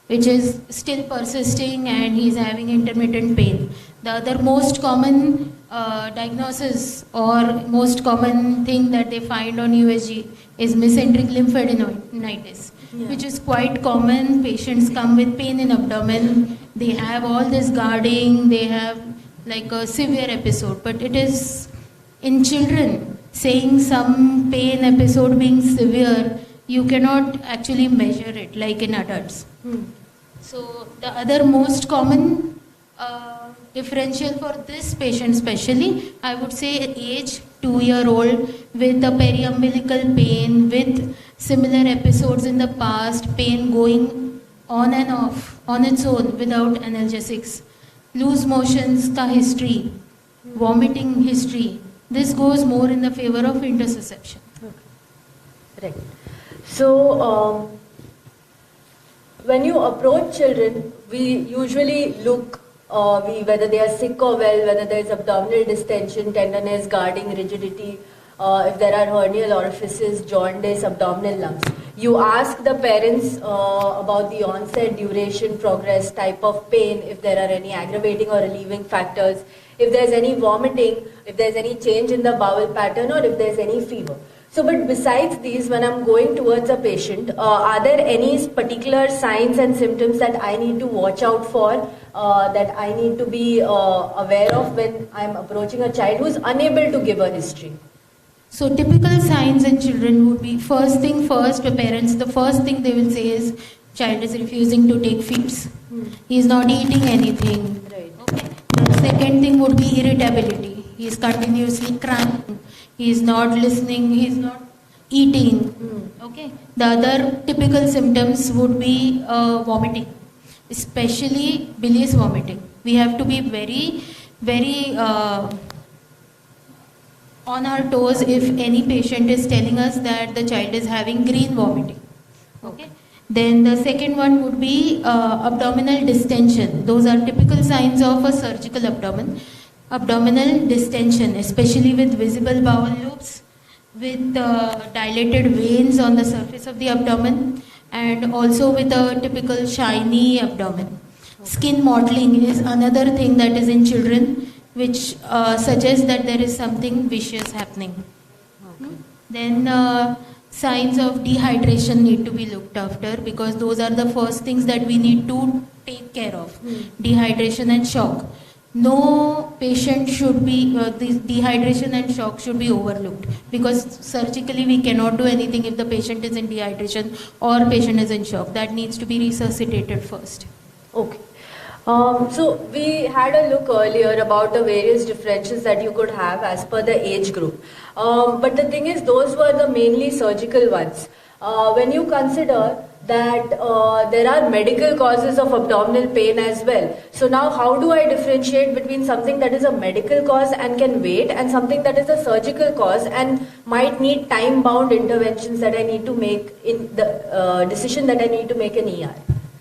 which is still persisting and he's having intermittent pain. The other most common diagnosis or most common thing that they find on USG is mesenteric lymphadenitis, which is quite common. Patients come with pain in abdomen, they have all this guarding, they have like a severe episode, but it is in children. Saying some pain episode being severe, you cannot actually measure it like in adults. So the other most common differential for this patient especially, I would say age, 2-year-old with a periumbilical pain, with similar episodes in the past, pain going on and off on its own without analgesics, loose motions ka history, vomiting history. This goes more in the favor of intussusception. Right. So when you approach children, we usually look whether they are sick or well, whether there is abdominal distension, tenderness, guarding, rigidity, if there are hernial orifices, jaundice, abdominal lumps. You ask the parents about the onset, duration, progress, type of pain, if there are any aggravating or relieving factors, if there's any vomiting, if there's any change in the bowel pattern, or if there's any fever. So, but besides these, when I'm going towards a patient, are there any particular signs and symptoms that I need to watch out for, that I need to be aware of when I'm approaching a child who's unable to give a history? So typical signs in children would be, first thing first, the parents, the first thing they will say is, child is refusing to take feeds. He is not eating anything. Right. Okay. The second thing would be irritability. He is continuously crying. He is not listening. He is not eating. Okay. The other typical symptoms would be vomiting, especially bilious vomiting. We have to be very, very on our toes if any patient is telling us that the child is having green vomiting. Okay. Then the second one would be abdominal distension. Those are typical signs of a surgical abdomen. Abdominal distension, especially with visible bowel loops, with dilated veins on the surface of the abdomen, and also with a typical shiny abdomen. Skin mottling is another thing that is in children, which suggests that there is something vicious happening. Then signs of dehydration need to be looked after, because those are the first things that we need to take care of. Dehydration and shock. No patient should be, this dehydration and shock should be overlooked, because surgically we cannot do anything if the patient is in dehydration or patient is in shock. That needs to be resuscitated first. Okay. So we had a look earlier about the various differentials that you could have as per the age group. But the thing is, those were the mainly surgical ones. When you consider that there are medical causes of abdominal pain as well. So now how do I differentiate between something that is a medical cause and can wait, and something that is a surgical cause and might need time-bound interventions that I need to make in the decision that I need to make in ER?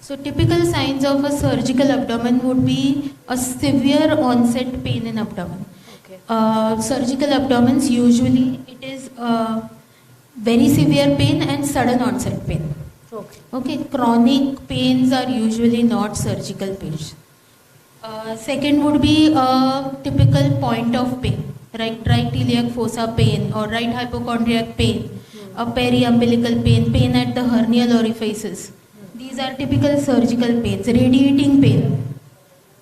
So typical signs of a surgical abdomen would be a severe onset pain in abdomen. Okay. Surgical abdomens, usually it is very severe pain and sudden onset pain. Okay. Okay. Chronic pains are usually not surgical pains. Second would be a typical point of pain, right iliac fossa pain or right hypochondriac pain, a periumbilical pain, pain at the hernial orifices. These are typical surgical pains. Radiating pain,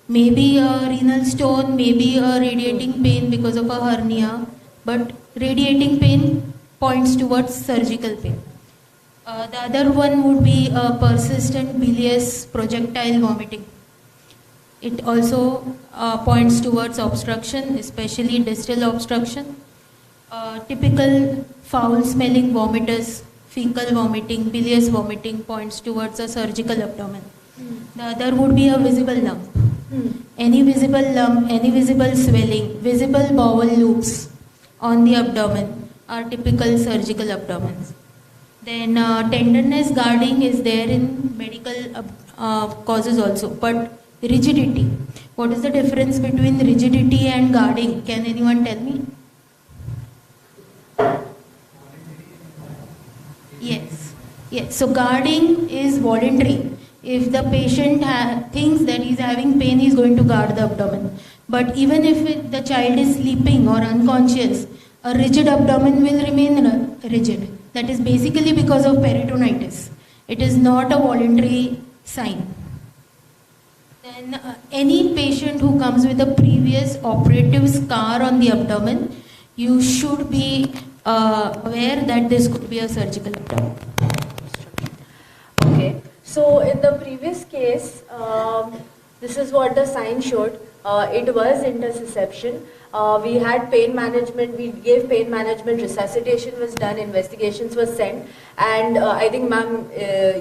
maybe a renal stone, maybe a radiating pain because of a hernia, but radiating pain points towards surgical pain. The other one would be persistent bilious projectile vomiting. It also points towards obstruction, especially distal obstruction. Typical foul smelling vomitus, fecal vomiting, bilious vomiting points towards a surgical abdomen. The other would be a visible lump. Any visible lump, any visible swelling, visible bowel loops on the abdomen are typical surgical abdomens. Then tenderness, guarding is there in medical causes also, but rigidity. What is the difference between rigidity and guarding? Can anyone tell me? Yes. So guarding is voluntary. If the patient thinks that he is having pain, he is going to guard the abdomen. But even if the child is sleeping or unconscious, a rigid abdomen will remain rigid. That is basically because of peritonitis. It is not a voluntary sign. Then any patient who comes with a previous operative scar on the abdomen, you should be aware that this could be a surgical abdomen. Okay. So in the previous case, this is what the sign showed. It was interception. We had pain management, we gave pain management, resuscitation was done, investigations were sent, and I think ma'am,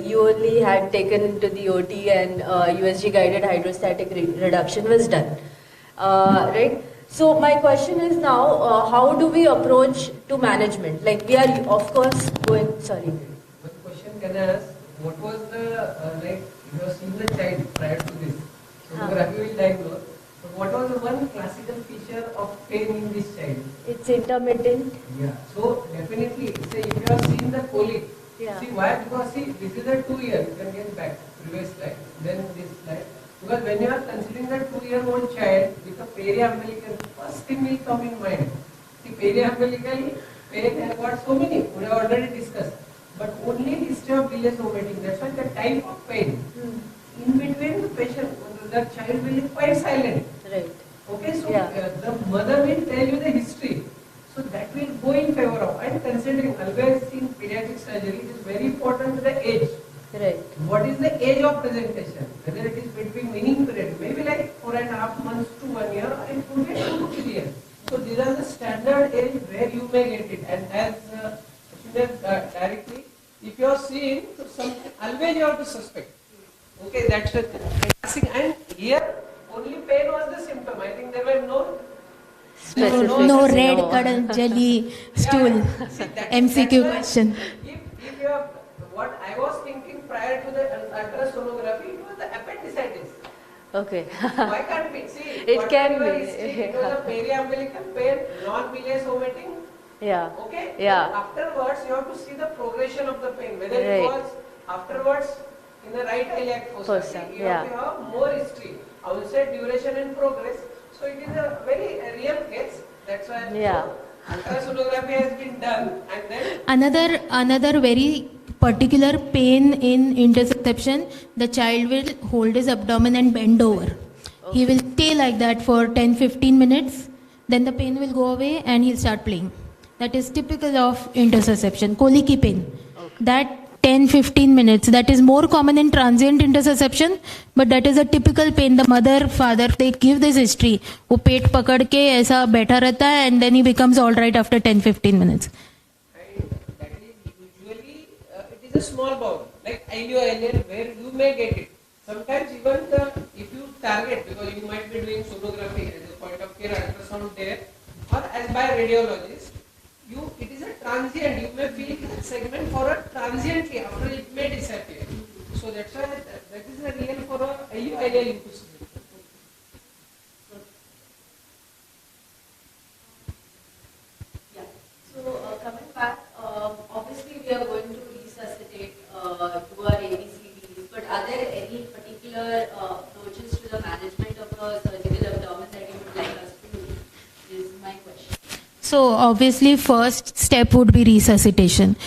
you only had taken to the OT and USG guided hydrostatic reduction was done, right? So my question is now, how do we approach to management? Like we are of course going, sorry. One question can I ask, what was the, like you have seen the child prior to this, so you will diagnose. So what was the one classical feature of pain in this child? It's intermittent. Yeah. So definitely, say if you have seen the colic, see why? Because see, this is a 2 year. You can get back previous slide, then this slide. Because when you are considering the 2-year-old child with a periumbilical, first thing will come in mind. See, periumbilical pain has got so many. We have already discussed. But only history of bilious vomiting. That's why the type of pain. In between the patient, the child will be quite silent. Right. Okay, so the mother will tell you the history. So that will go in favor of. And considering always in pediatric surgery, it is very important the age. Right. What is the age of presentation? Whether it is between weaning period, maybe like 4.5 months to 1 year, or it could be 2 to 3 years. So these are the standard age where you may get it. And as directly. If you are seeing something, always you have to suspect. Okay, that's the classic. And here, only pain was the symptom. I think there were no No red cuddle jelly stool. MCQ question. If you have, what I was thinking prior to the ultrasonography, it was the appendicitis. Okay. Why can't we see? It can be. It was a periumbilical pain, non-bilious vomiting. Yeah. Okay. Yeah. Afterwards, you have to see the progression of the pain. Whether it Right. was afterwards in the right iliac fossa. You have to have more history. I will say duration and progress. So it is a very real case. That's why. Yeah. Ultrasonography has been done, and then Another very particular pain in interception, the child will hold his abdomen and bend over. He will stay like that for 10-15 minutes, then the pain will go away and he'll start playing. That is typical of interception, colicky pain. That 10-15 minutes, that is more common in transient interception, but that is a typical pain. The mother, father, they give this history. वो पेट पकड़ के ऐसा बैठा रहता है and then he becomes all right after 10-15 minutes. it is a small bowel, like ileo-ileal, where you may get it. Sometimes even if you target, because you might be doing sonography as a point of care ultrasound there, or as by radiologist, it is a transient. You may feel that segment for a transiently, after it may disappear. So that's why that is the real for a ileo-ileal leukocyte. So coming back, obviously we are going to resuscitate to our ABCDs, but are there any particular approaches to the management of a surgical abdomen that you would like us to do? Is my question. So obviously first step would be resuscitation.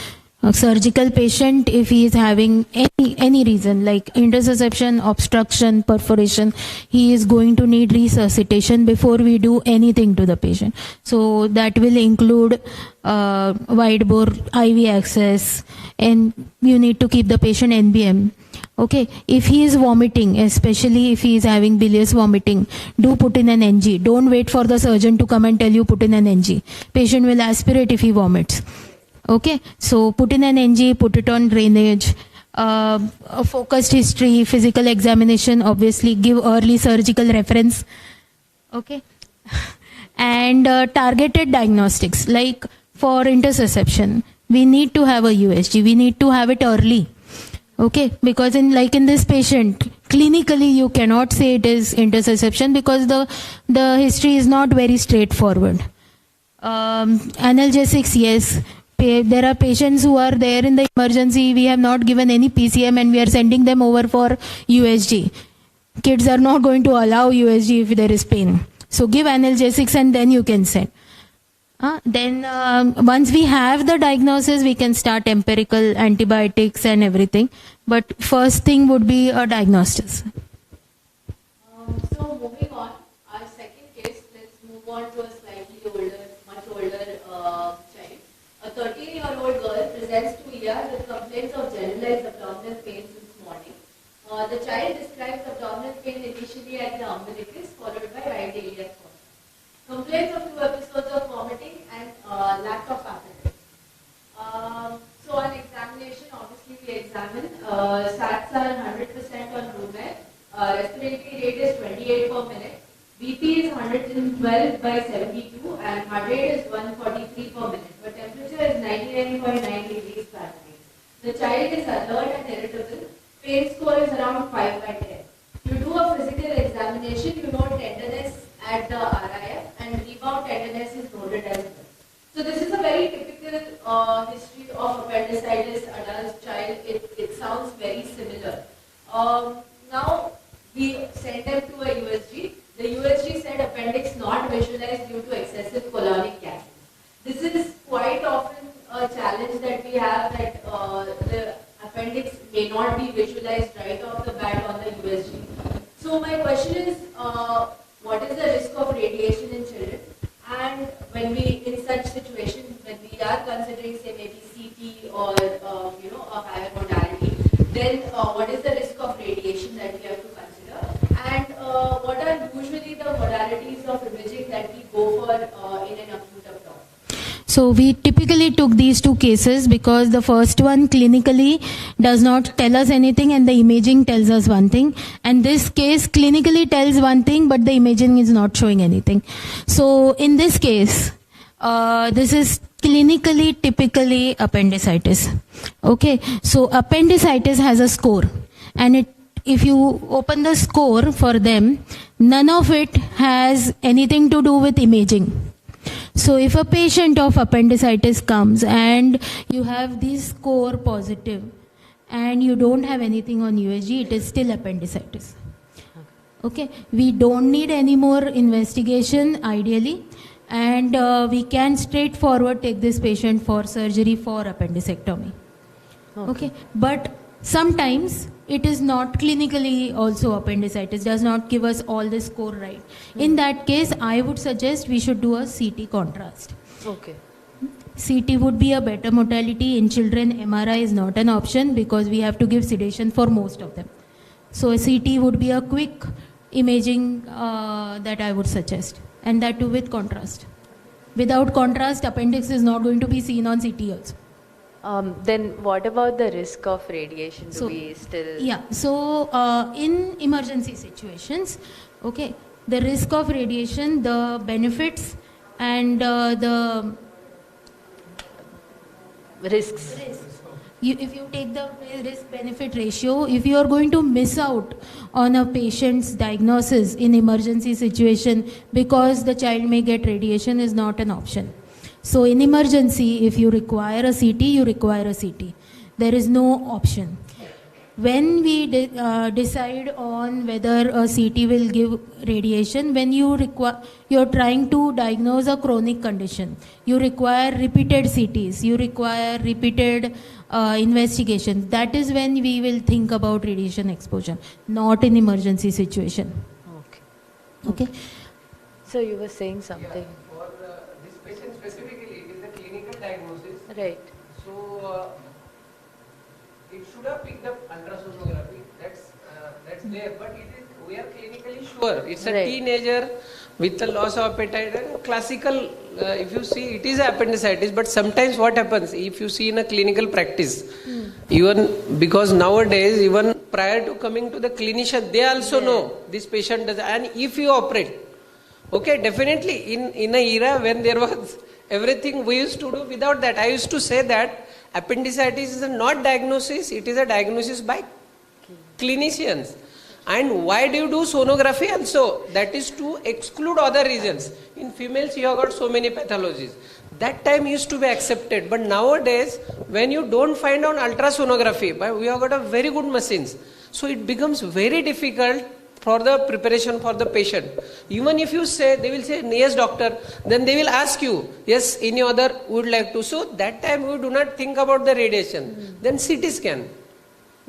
A surgical patient, if he is having any reason like interception, obstruction, perforation, he is going to need resuscitation before we do anything to the patient. So that will include wide bore IV access, and you need to keep the patient NBM. Okay, if he is vomiting, especially if he is having bilious vomiting, do put in an NG. Don't wait for the surgeon to come and tell you put in an NG. Patient will aspirate if he vomits. Okay, so put in an NG, put it on drainage, a focused history, physical examination, obviously give early surgical reference. Okay, and targeted diagnostics, like for interception, we need to have a USG, we need to have it early. Okay, because in this patient, clinically you cannot say it is interception because the history is not very straightforward. Analgesics, yes. There are patients who are there in the emergency, we have not given any PCM and we are sending them over for USG. Kids are not going to allow USG if there is pain. So give analgesics and then you can send. Then once we have the diagnosis, we can start empirical antibiotics and everything. But first thing would be a diagnosis. So moving on, our second case, let's move on to a slightly older, much older child. A 13-year-old girl presents to ER with complaints of generalized abdominal pain since morning. The child describes abdominal pain initially at the umbilicus, followed by right iliac fossa. Complaints of 2 episodes of vomiting and lack of appetite. So on examination, obviously we examine. SATs are 100% on room air. Respiratory rate is 28 per minute. BP is 112 by 72 and heart rate is 143 per minute. But temperature is 99.9 degrees Fahrenheit. The child is alert and irritable. Pain score is around 5 by 10. You do a physical examination, you note tenderness at the RIF and rebound tenderness is noted as well. So this is a very typical history of appendicitis, adult child. It sounds very similar. Now we send them to a USG. The USG said appendix not visualized due to excessive colonic gases. This is quite often a challenge that we have, that the appendix may not be visualized right off the bat on the USG. So my question is, what is the risk of radiation in children? And when we, in such situations, when we are considering, say, maybe CT or a higher modality, then what is the risk of radiation that we have to consider? And what are usually the modalities of imaging that we go for in an acute abdomen? So we typically took these two cases because the first one clinically does not tell us anything and the imaging tells us one thing. And this case clinically tells one thing but the imaging is not showing anything. So in this case, this is clinically typically appendicitis. Okay, so appendicitis has a score, and if you open the score for them, none of it has anything to do with imaging. So if a patient of appendicitis comes and you have this score positive and you don't have anything on USG, it is still appendicitis. Okay, we don't need any more investigation ideally, and we can straightforward take this patient for surgery for appendicectomy. Okay, but sometimes it is not clinically also appendicitis, does not give us all the score right. In that case, I would suggest we should do a CT contrast. Okay. CT would be a better modality. In children, MRI is not an option because we have to give sedation for most of them. So a CT would be a quick imaging that I would suggest, and that too with contrast. Without contrast, appendix is not going to be seen on CT also. Then what about the risk of radiation? Do we still... Yeah, so in emergency situations, okay, the risk of radiation, the benefits and the risks. If you take the risk-benefit ratio, if you are going to miss out on a patient's diagnosis in emergency situation because the child may get radiation is not an option. So in emergency, if you require a CT, you require a CT. There is no option. When we decide on whether a CT will give radiation, when you're trying to diagnose a chronic condition, you require repeated CTs, you require repeated investigations. That is when we will think about radiation exposure, not in emergency situation. Okay. So you were saying something. For this patient specifically, it is a clinical diagnosis. Right. So it should have picked up ultrasonography. That's there, but we are clinically sure. It's a teenager with a loss of appetite. And classical, if you see, it is appendicitis. But sometimes what happens, if you see in a clinical practice, even because nowadays, even prior to coming to the clinician, they also know this patient does. And if you operate, okay, definitely in a era when there was everything we used to do without that. I used to say that appendicitis is a not diagnosis, it is a diagnosis by clinicians. And why do you do sonography also? That is to exclude other reasons. In females you have got so many pathologies. That time used to be accepted, but nowadays when you don't find on ultrasonography, but we have got a very good machines. So it becomes very difficult for the preparation for the patient. Even if you say, they will say, yes doctor, then they will ask you, yes, any other would like to. So that time we do not think about the radiation. Then CT scan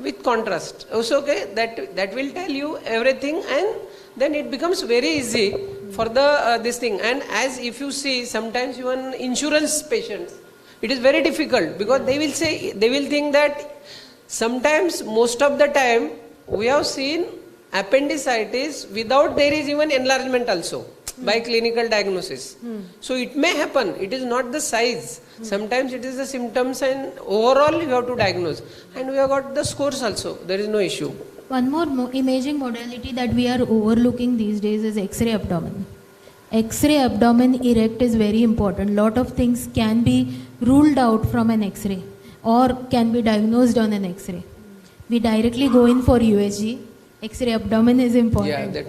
with contrast. Also, okay, that will tell you everything, and then it becomes very easy for the this thing. And as if you see, sometimes even insurance patients, it is very difficult because they will say, they will think that sometimes most of the time we have seen appendicitis without there is even enlargement also by clinical diagnosis. So it may happen, it is not the size. Sometimes it is the symptoms, and overall you have to diagnose. And we have got the scores also, there is no issue. One more imaging modality that we are overlooking these days is X-ray abdomen. X-ray abdomen erect is very important. Lot of things can be ruled out from an X-ray or can be diagnosed on an X-ray. We directly go in for USG. X-ray abdomen is important. Yeah, that.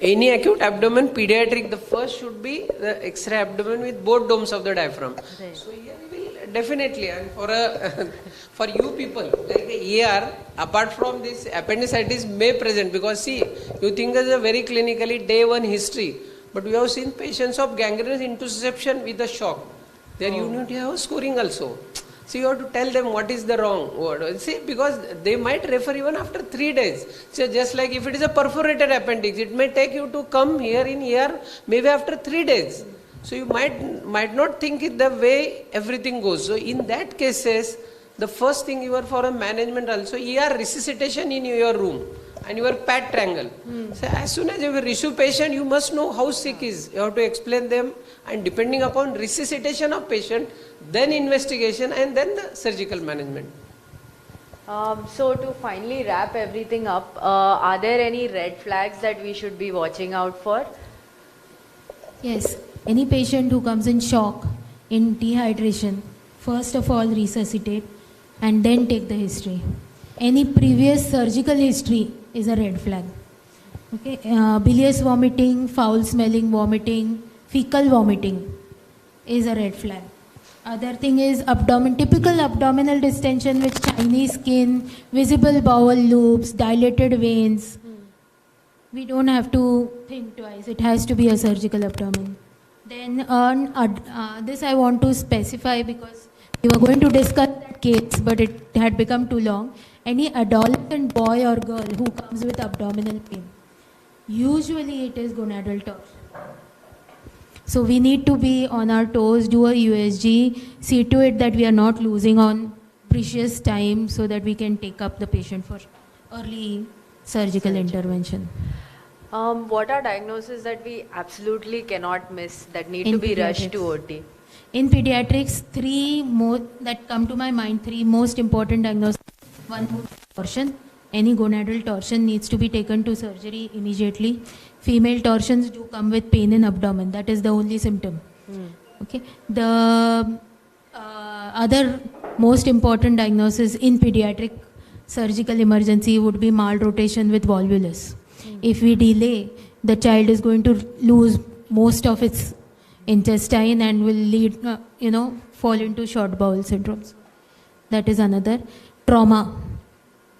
Any acute abdomen, pediatric, the first should be the X-ray abdomen with both domes of the diaphragm. Right. So here we will definitely, and for you people like the ER, apart from this appendicitis may present, because see, you think as a very clinically day one history, but we have seen patients of gangrenous intussusception with a shock. Their unit have scoring also. So you have to tell them what is the wrong word. See, because they might refer even after 3 days. So just like if it is a perforated appendix, it may take you to come here in ER maybe after 3 days. So you might not think it the way everything goes. So in that cases, the first thing you are for a management also, ER resuscitation in your room. and your PAT triangle. So as soon as you have a resuscitation patient, you must know how sick is. You have to explain them, and depending upon resuscitation of patient, then investigation, and then the surgical management. So to finally wrap everything up, are there any red flags that we should be watching out for? Yes, any patient who comes in shock, in dehydration, first of all resuscitate and then take the history. Any previous surgical history is a red flag. Okay, bilious vomiting, foul smelling vomiting, fecal vomiting is a red flag. Other thing is typical abdominal distension with shiny skin, visible bowel loops, dilated veins. We don't have to think twice. It has to be a surgical abdomen. Then this I want to specify because we were going to discuss that case, but it had become too long. Any adolescent boy or girl who comes with abdominal pain, usually it is gonadal torsion. So we need to be on our toes, do a USG, see to it that we are not losing on precious time so that we can take up the patient for early surgical intervention. What are diagnoses that we absolutely cannot miss that need to be rushed to OT? In pediatrics, that come to my mind, three most important diagnoses. One, torsion. Any gonadal torsion needs to be taken to surgery immediately. Female torsions do come with pain in abdomen. That is the only symptom. Okay. The other most important diagnosis in pediatric surgical emergency would be malrotation with volvulus. If we delay, the child is going to lose most of its intestine and will lead, fall into short bowel syndromes. That is another. Trauma.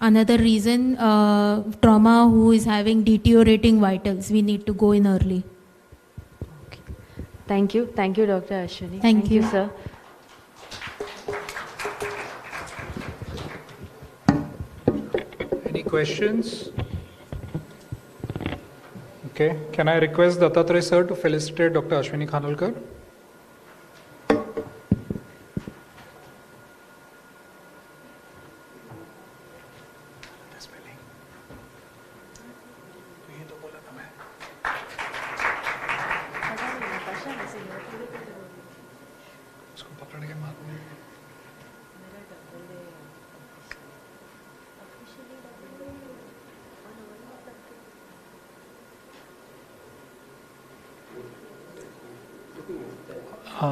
Another reason, trauma who is having deteriorating vitals, we need to go in early. Okay. Thank you. Thank you, Dr. Ashwini. Thank you, sir. Any questions? Okay. Can I request Dattatreya sir to felicitate Dr. Ashwini Khanolkar?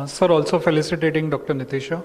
Sir, also felicitating Dr. Nitisha.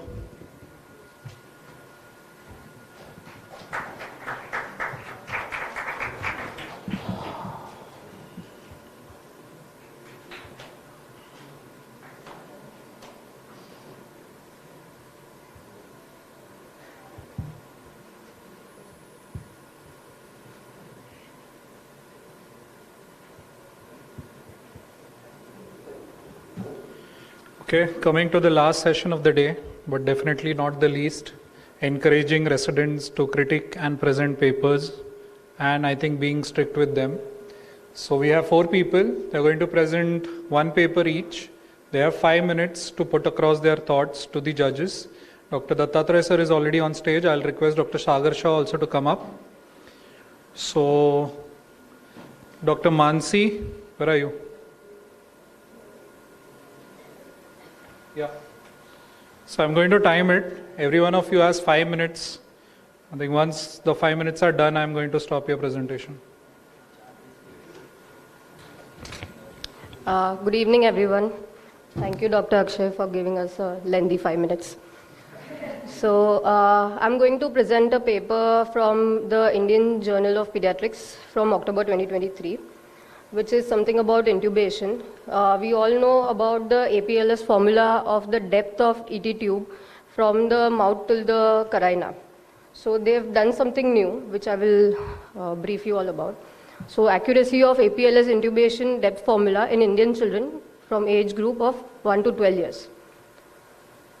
Okay, coming to the last session of the day, but definitely not the least, encouraging residents to critique and present papers, and I think being strict with them. So we have 4 people. They're going to present 1 paper each. They have 5 minutes to put across their thoughts to the judges. Dr. Dattatreya sir is already on stage. I'll request Dr. Sagar Shah also to come up. So, Dr. Mansi, where are you? Yeah. So I'm going to time it. Every one of you has 5 minutes. I think once the 5 minutes are done, I'm going to stop your presentation. Good evening, everyone. Thank you, Dr. Akshay, for giving us a lengthy 5 minutes. So I'm going to present a paper from the Indian Journal of Pediatrics from October 2023. Which is something about intubation. We all know about the APLS formula of the depth of ET tube from the mouth till the carina. So they've done something new, which I will brief you all about. So accuracy of APLS intubation depth formula in Indian children from age group of 1 to 12 years.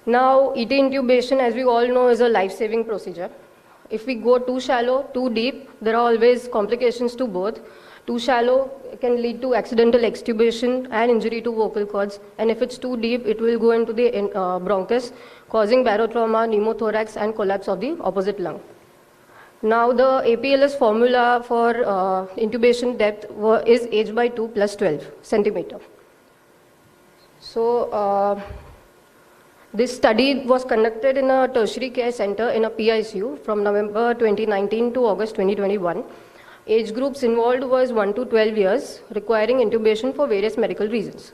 Now, ET intubation, as we all know, is a life-saving procedure. If we go too shallow, too deep, there are always complications to both. Too shallow can lead to accidental extubation and injury to vocal cords, and if it's too deep, it will go into the bronchus, causing barotrauma, pneumothorax, and collapse of the opposite lung. Now the APLS formula for intubation depth is h by 2 plus 12 centimeter. So this study was conducted in a tertiary care center in a PICU from November 2019 to August 2021. Age groups involved was 1 to 12 years, requiring intubation for various medical reasons.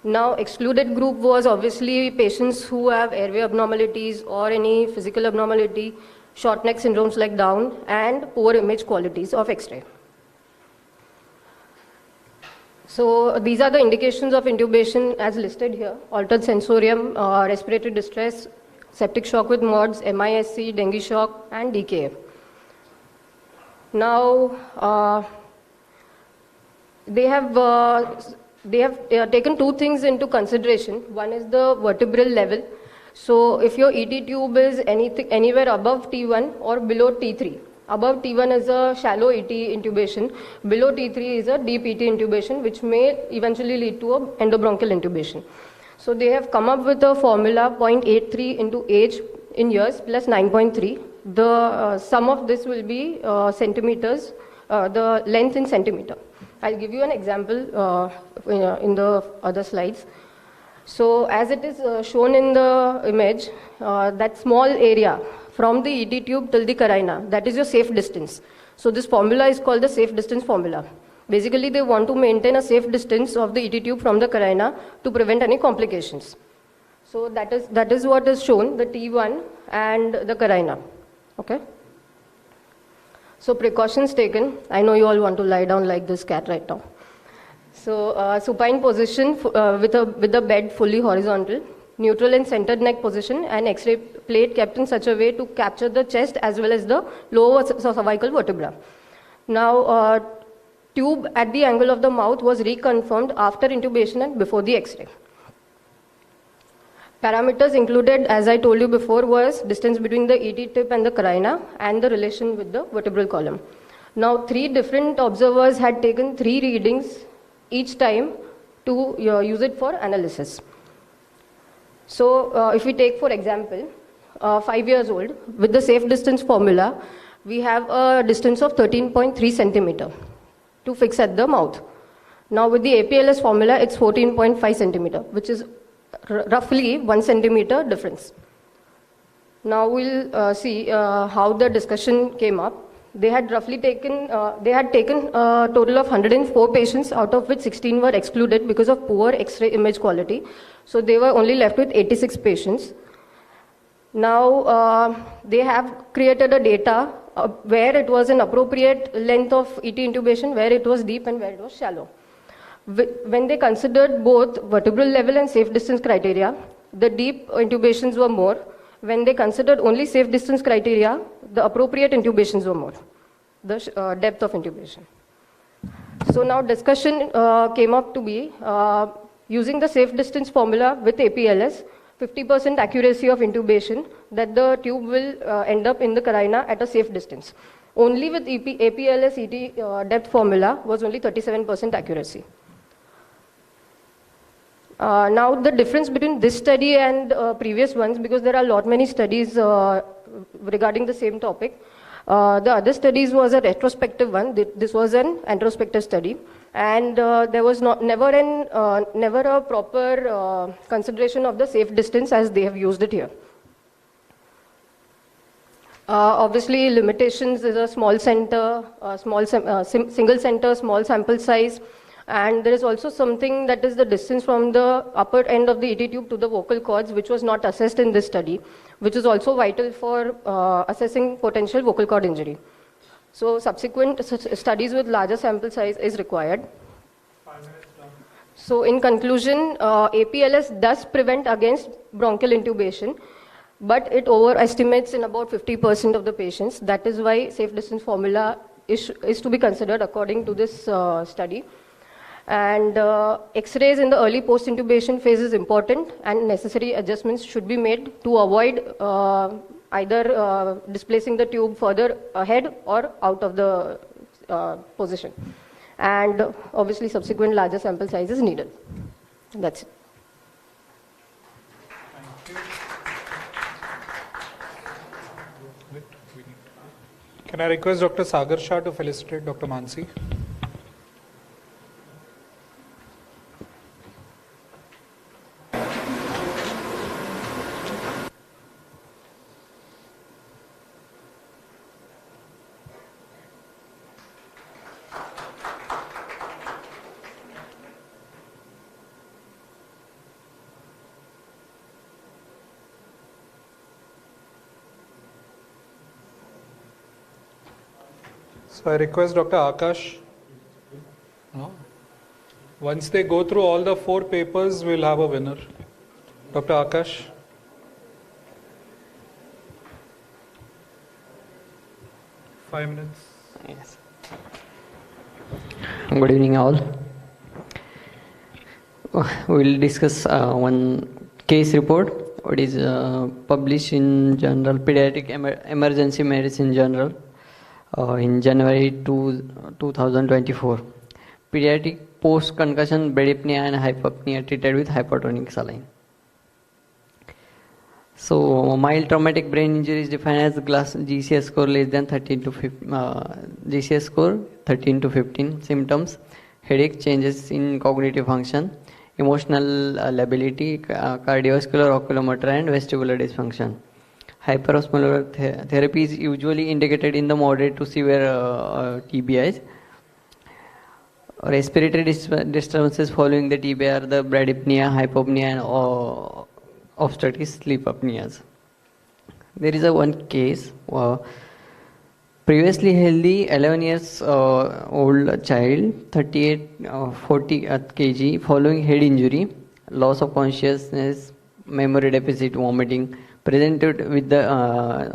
Now, excluded group was obviously patients who have airway abnormalities or any physical abnormality, short neck syndromes like Down, and poor image qualities of X-ray. So these are the indications of intubation as listed here: altered sensorium, respiratory distress, septic shock with MODS, MISC, dengue shock, and DKA. Now, they have taken two things into consideration. One is the vertebral level. So if your ET tube is anywhere above T1 or below T3, above T1 is a shallow ET intubation, below T3 is a deep ET intubation, which may eventually lead to a endobronchial intubation. So they have come up with a formula 0.83 into age in years plus 9.3. The sum of this will be centimeters, the length in centimeter. I'll give you an example in the other slides. So as it is shown in the image, that small area from the ET tube till the carina, that is your safe distance. So this formula is called the safe distance formula. Basically, they want to maintain a safe distance of the ET tube from the carina to prevent any complications. So that is what is shown, the T1 and the carina. Okay. So precautions taken. I know you all want to lie down like this cat right now. So supine position with the bed fully horizontal, neutral and centered neck position, and X-ray plate kept in such a way to capture the chest as well as the lower cervical vertebra. Now, tube at the angle of the mouth was reconfirmed after intubation and before the X-ray. Parameters included, as I told you before, was distance between the ET tip and the carina and the relation with the vertebral column. Now, 3 different observers had taken 3 readings each time to use it for analysis. So, if we take, for example, 5 years old, with the safe distance formula, we have a distance of 13.3 centimeter to fix at the mouth. Now, with the APLS formula, it's 14.5 centimeter, which is roughly 1 centimeter difference. Now we'll see how the discussion came up. They had taken a total of 104 patients, out of which 16 were excluded because of poor X-ray image quality. So they were only left with 86 patients. Now they have created a data where it was an appropriate length of ET intubation, where it was deep and where it was shallow. When they considered both vertebral level and safe distance criteria, the deep intubations were more. When they considered only safe distance criteria, the appropriate intubations were more, the depth of intubation. So now discussion came up to be using the safe distance formula with APLS, 50% accuracy of intubation, that the tube will end up in the carina at a safe distance. Only with APLS ET depth formula was only 37% accuracy. Now the difference between this study and previous ones, because there are many studies regarding the same topic. The other studies was a retrospective one. This was an introspective study, and there was never a proper consideration of the safe distance as they have used it here. Obviously, limitations is a small center, single center, small sample size. And there is also something that is the distance from the upper end of the ET tube to the vocal cords, which was not assessed in this study, which is also vital for assessing potential vocal cord injury. So subsequent studies with larger sample size is required. So in conclusion, APLS does prevent against bronchial intubation, but it overestimates in about 50% of the patients. That is why safe distance formula is to be considered according to this study. And X-rays in the early post-intubation phase is important, and necessary adjustments should be made to avoid either displacing the tube further ahead or out of the position. And obviously subsequent larger sample size is needed. That's it. Can I request Dr. Sagar Shah to felicitate Dr. Mansi? So I request Dr. Akash. Once they go through all the 4 papers, we'll have a winner. Dr. Akash. Five minutes. Yes. Good evening, all. We'll discuss one case report, what is published in Journal Pediatric Emergency Medicine Journal in January 2024. Pediatric post-concussion bradypnea and hypopnea treated with hypertonic saline. So, mild traumatic brain injury is defined as GCS score less than 13 to 15, GCS score 13 to 15. Symptoms: headache, changes in cognitive function, emotional lability, cardiovascular, oculomotor, and vestibular dysfunction. Hyperosmolar therapy is usually indicated in the moderate to severe TBIs. Respiratory disturbances following the TBI are the bradypnea, hypopnea, and obstructive sleep apneas. There is one case. Previously healthy 11 years old child, 40 kg, following head injury, loss of consciousness, memory deficit, vomiting, presented with the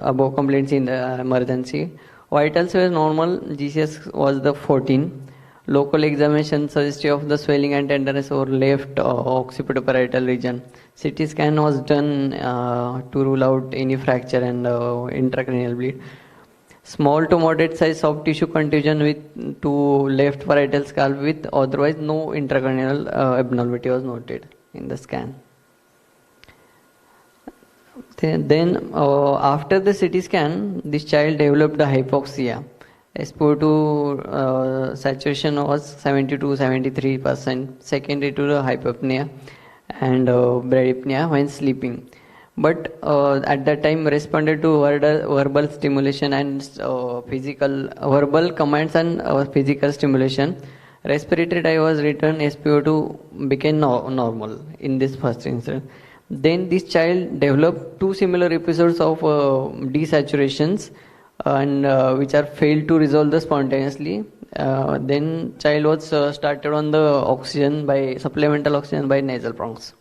above complaints in the emergency. Vitals were normal, GCS was the 14. Local examination suggestive of the swelling and tenderness over left occipitoparietal region. CT scan was done to rule out any fracture and intracranial bleed. Small to moderate size soft tissue contusion with to left parietal scalp with otherwise no intracranial abnormality was noted in the scan. Then after the CT scan, this child developed a hypoxia. SpO2 saturation was 70-73%, secondary to the hypopnea and bradypnea when sleeping. But at that time responded to verbal stimulation and verbal commands and physical stimulation. Respiratory dye was returned, SpO2 became normal in this first incident. Then this child developed 2 similar episodes of desaturations and which are failed to resolve spontaneously. Then child was started on the oxygen by supplemental oxygen by nasal prongs.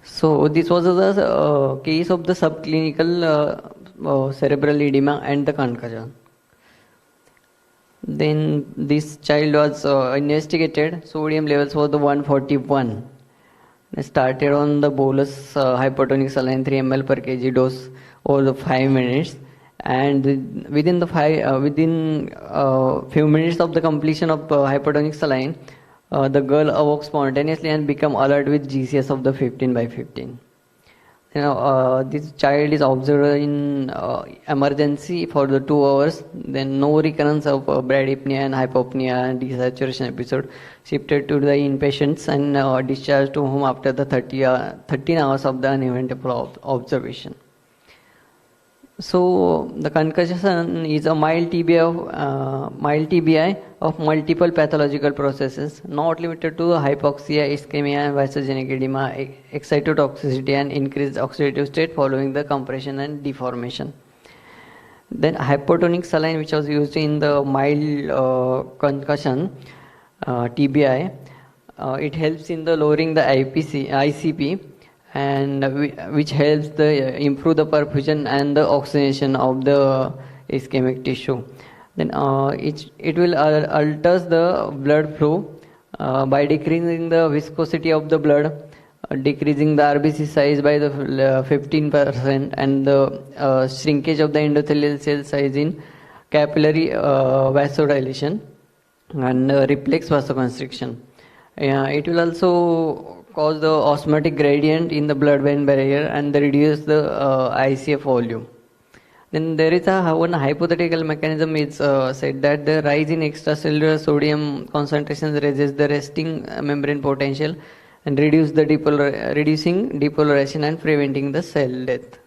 So this was the case of the subclinical cerebral edema and the concussion. Then this child was investigated. Sodium levels was the 141. Started on the bolus hypertonic saline 3 ml per kg dose over the 5 minutes. And within few minutes of the completion of hypertonic saline, the girl awoke spontaneously and became alert with GCS of the 15/15. This child is observed in emergency for the 2 hours. Then no recurrence of bradypnea and hypopnea and desaturation episode. Shifted to the inpatients and discharged to home after the 13 hours of the uneventful observation. So the concussion is a mild TBI of multiple pathological processes, not limited to hypoxia, ischemia, and vasogenic edema, excitotoxicity, and increased oxidative state following the compression and deformation. Then hypertonic saline, which was used in the mild concussion TBI, it helps in the lowering the ICP. And which helps improve the perfusion and the oxygenation of the ischemic tissue. Then it will alters the blood flow by decreasing the viscosity of the blood, decreasing the RBC size by the 15%, and the shrinkage of the endothelial cell size in capillary vasodilation and reflex vasoconstriction. It will also cause the osmotic gradient in the blood-brain barrier and reduce the ICF volume. Then there is one hypothetical mechanism is said that the rise in extracellular sodium concentrations raises the resting membrane potential and reducing depolarization and preventing the cell death.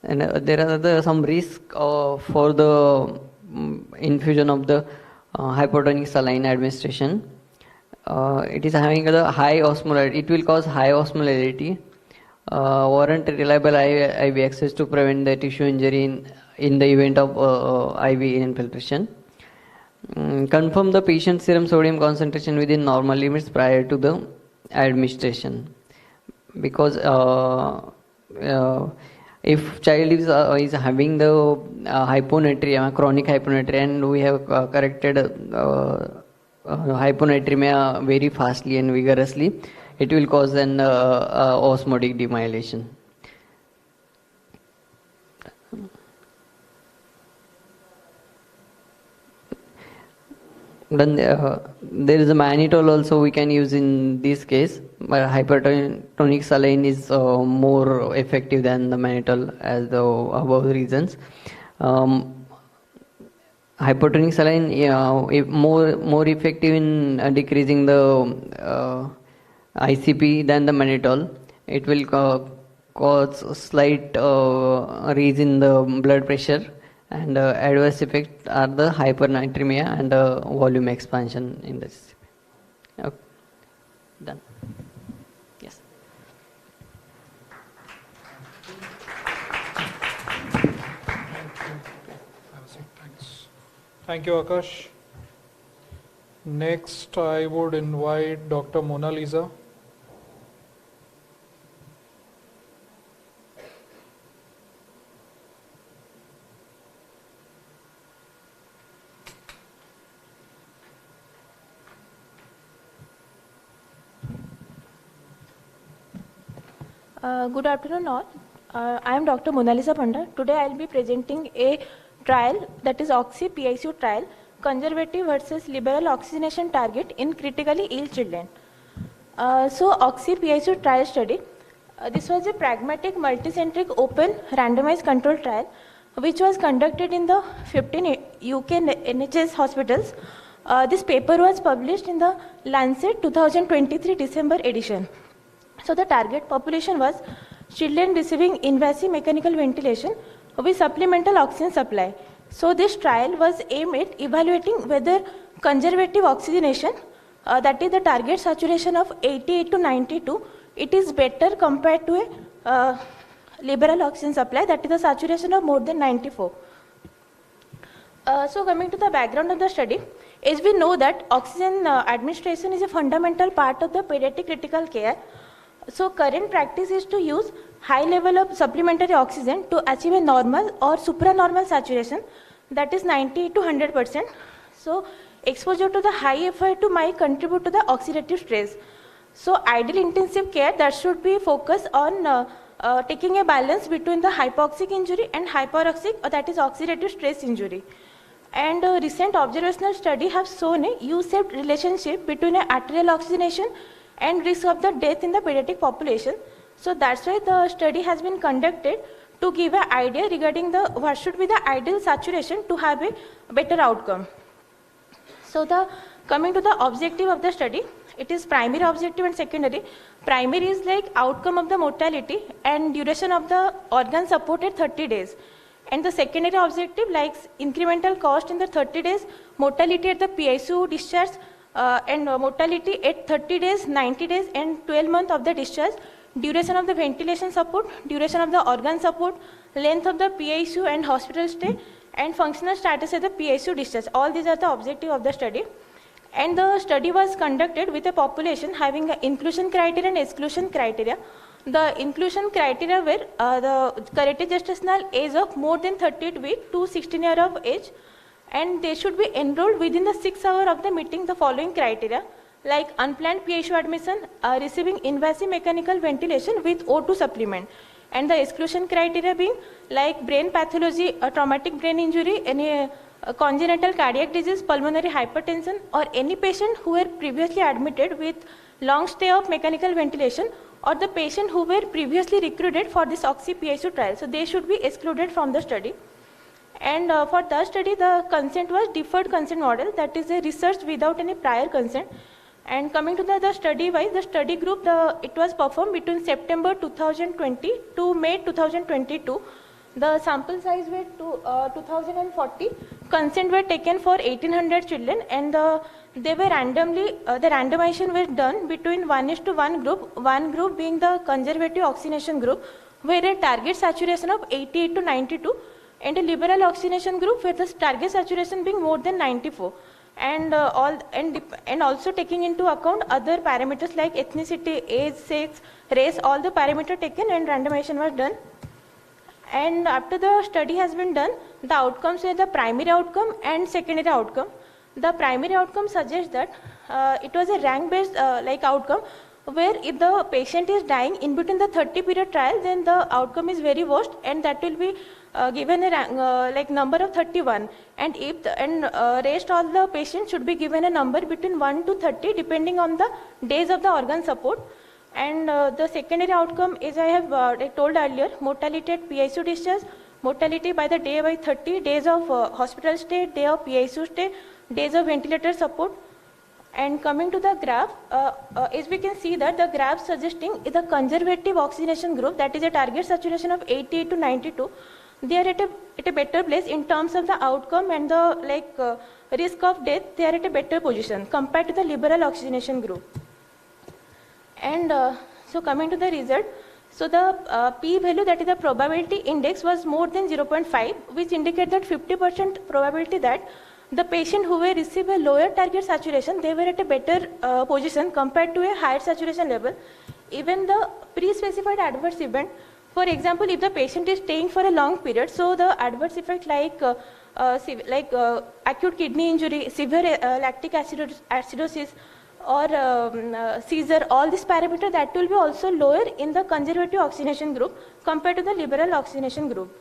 And there are some risk for the infusion of the hypertonic saline administration. It is having a high osmolarity. It will cause high osmolarity. Warrant reliable IV access to prevent the tissue injury in the event of IV infiltration. Confirm the patient's serum sodium concentration within normal limits prior to the administration. Because if child is having the hyponatremia, chronic hyponatremia, and we have corrected hyponatremia very fastly and vigorously, it will cause an osmotic demyelination. Then there is a mannitol also we can use in this case, but hypertonic saline is more effective than the mannitol as the above reasons. Hypertonic saline more effective in decreasing the ICP than the mannitol. It will cause a slight rise in the blood pressure, and adverse effects are the hypernatremia and volume expansion in this. Okay. Done. Yes. Thank you, Akash. Next, I would invite Dr. Mona Lisa. Good afternoon all. I am Dr. Mona Lisa Panda. Today I will be presenting a trial, that is Oxy-PICU trial, conservative versus liberal oxygenation target in critically ill children. So Oxy-PICU trial study, this was a pragmatic multicentric open randomized control trial which was conducted in the 15 UK NHS hospitals. This paper was published in the Lancet 2023 December edition. So the target population was children receiving invasive mechanical ventilation with supplemental oxygen supply. So this trial was aimed at evaluating whether conservative oxygenation, that is the target saturation of 88 to 92, it is better compared to a liberal oxygen supply, that is the saturation of more than 94. So coming to the background of the study, as we know that oxygen administration is a fundamental part of the pediatric critical care. So current practice is to use high level of supplementary oxygen to achieve a normal or supranormal saturation, that is 90 to 100%. So exposure to the high FiO2 might contribute to the oxidative stress. So ideal intensive care that should be focused on taking a balance between the hypoxic injury and hyperoxic, or that is oxidative stress injury. And recent observational study have shown a U-shaped relationship between arterial oxygenation and risk of the death in the pediatric population. So that's why the study has been conducted to give an idea regarding the what should be the ideal saturation to have a better outcome. So the coming to the objective of the study, it is primary objective and secondary. Primary is like outcome of the mortality and duration of the organ support at 30 days. And the secondary objective like incremental cost in the 30 days, mortality at the PICU discharge, and mortality at 30 days, 90 days and 12 months of the discharge, duration of the ventilation support, duration of the organ support, length of the PICU and hospital stay, and functional status at the PICU discharge. All these are the objective of the study. And the study was conducted with a population having an inclusion criteria and exclusion criteria. The inclusion criteria were the corrected gestational age of more than 38 weeks to 16 years of age, and they should be enrolled within the 6 hours of the meeting the following criteria, like unplanned PICU admission, receiving invasive mechanical ventilation with O2 supplement, and the exclusion criteria being like brain pathology, a traumatic brain injury, any congenital cardiac disease, pulmonary hypertension, or any patient who were previously admitted with long stay of mechanical ventilation, or the patient who were previously recruited for this oxy-PSU trial. So they should be excluded from the study. And for the study, the consent was deferred consent model, that is a research without any prior consent. And coming to the study wise, the study group, it was performed between September 2020 to May 2022. The sample size were 2040. Consent were taken for 1800 children, and they were randomly, the randomization was done between 1:1 group, one group being the conservative oxygenation group, where a target saturation of 88 to 92, and a liberal oxygenation group where the target saturation being more than 94. And also taking into account other parameters like ethnicity, age, sex, race, all the parameters taken, and randomization was done. And after the study has been done, the outcomes were the primary outcome and secondary outcome. The primary outcome suggests that it was a rank-based outcome, where if the patient is dying in between the 30-period trial, then the outcome is very worst, and that will be given a rank, number of 31. And if rest all the patients should be given a number between 1 to 30 depending on the days of the organ support. And the secondary outcome is, I have told earlier, mortality at PICU discharge, mortality by the day by 30, days of hospital stay, day of PICU stay, days of ventilator support. And coming to the graph, as we can see that the graph suggesting the conservative oxygenation group, that is a target saturation of 88 to 92, they are at a better place in terms of the outcome and the risk of death. They are at a better position compared to the liberal oxygenation group. And so coming to the result, so the p-value, that is the probability index, was more than 0.5, which indicates that 50% probability that the patient who will receive a lower target saturation, they were at a better position compared to a higher saturation level. Even the pre-specified adverse event, for example, if the patient is staying for a long period, so the adverse effect like acute kidney injury, severe lactic acidosis, or seizure, all these parameters, that will be also lower in the conservative oxygenation group compared to the liberal oxygenation group.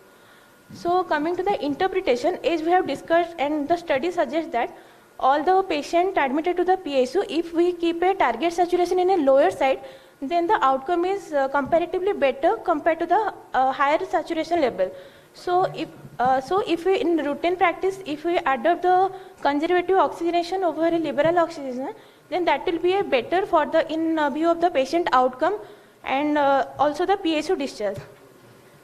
So coming to the interpretation, as we have discussed, and the study suggests that all the patients admitted to the PICU, if we keep a target saturation in a lower side, then the outcome is comparatively better compared to the higher saturation level. So if we in routine practice, if we adopt the conservative oxygenation over a liberal oxygenation, then that will be a better for the in view of the patient outcome and also the PICU discharge.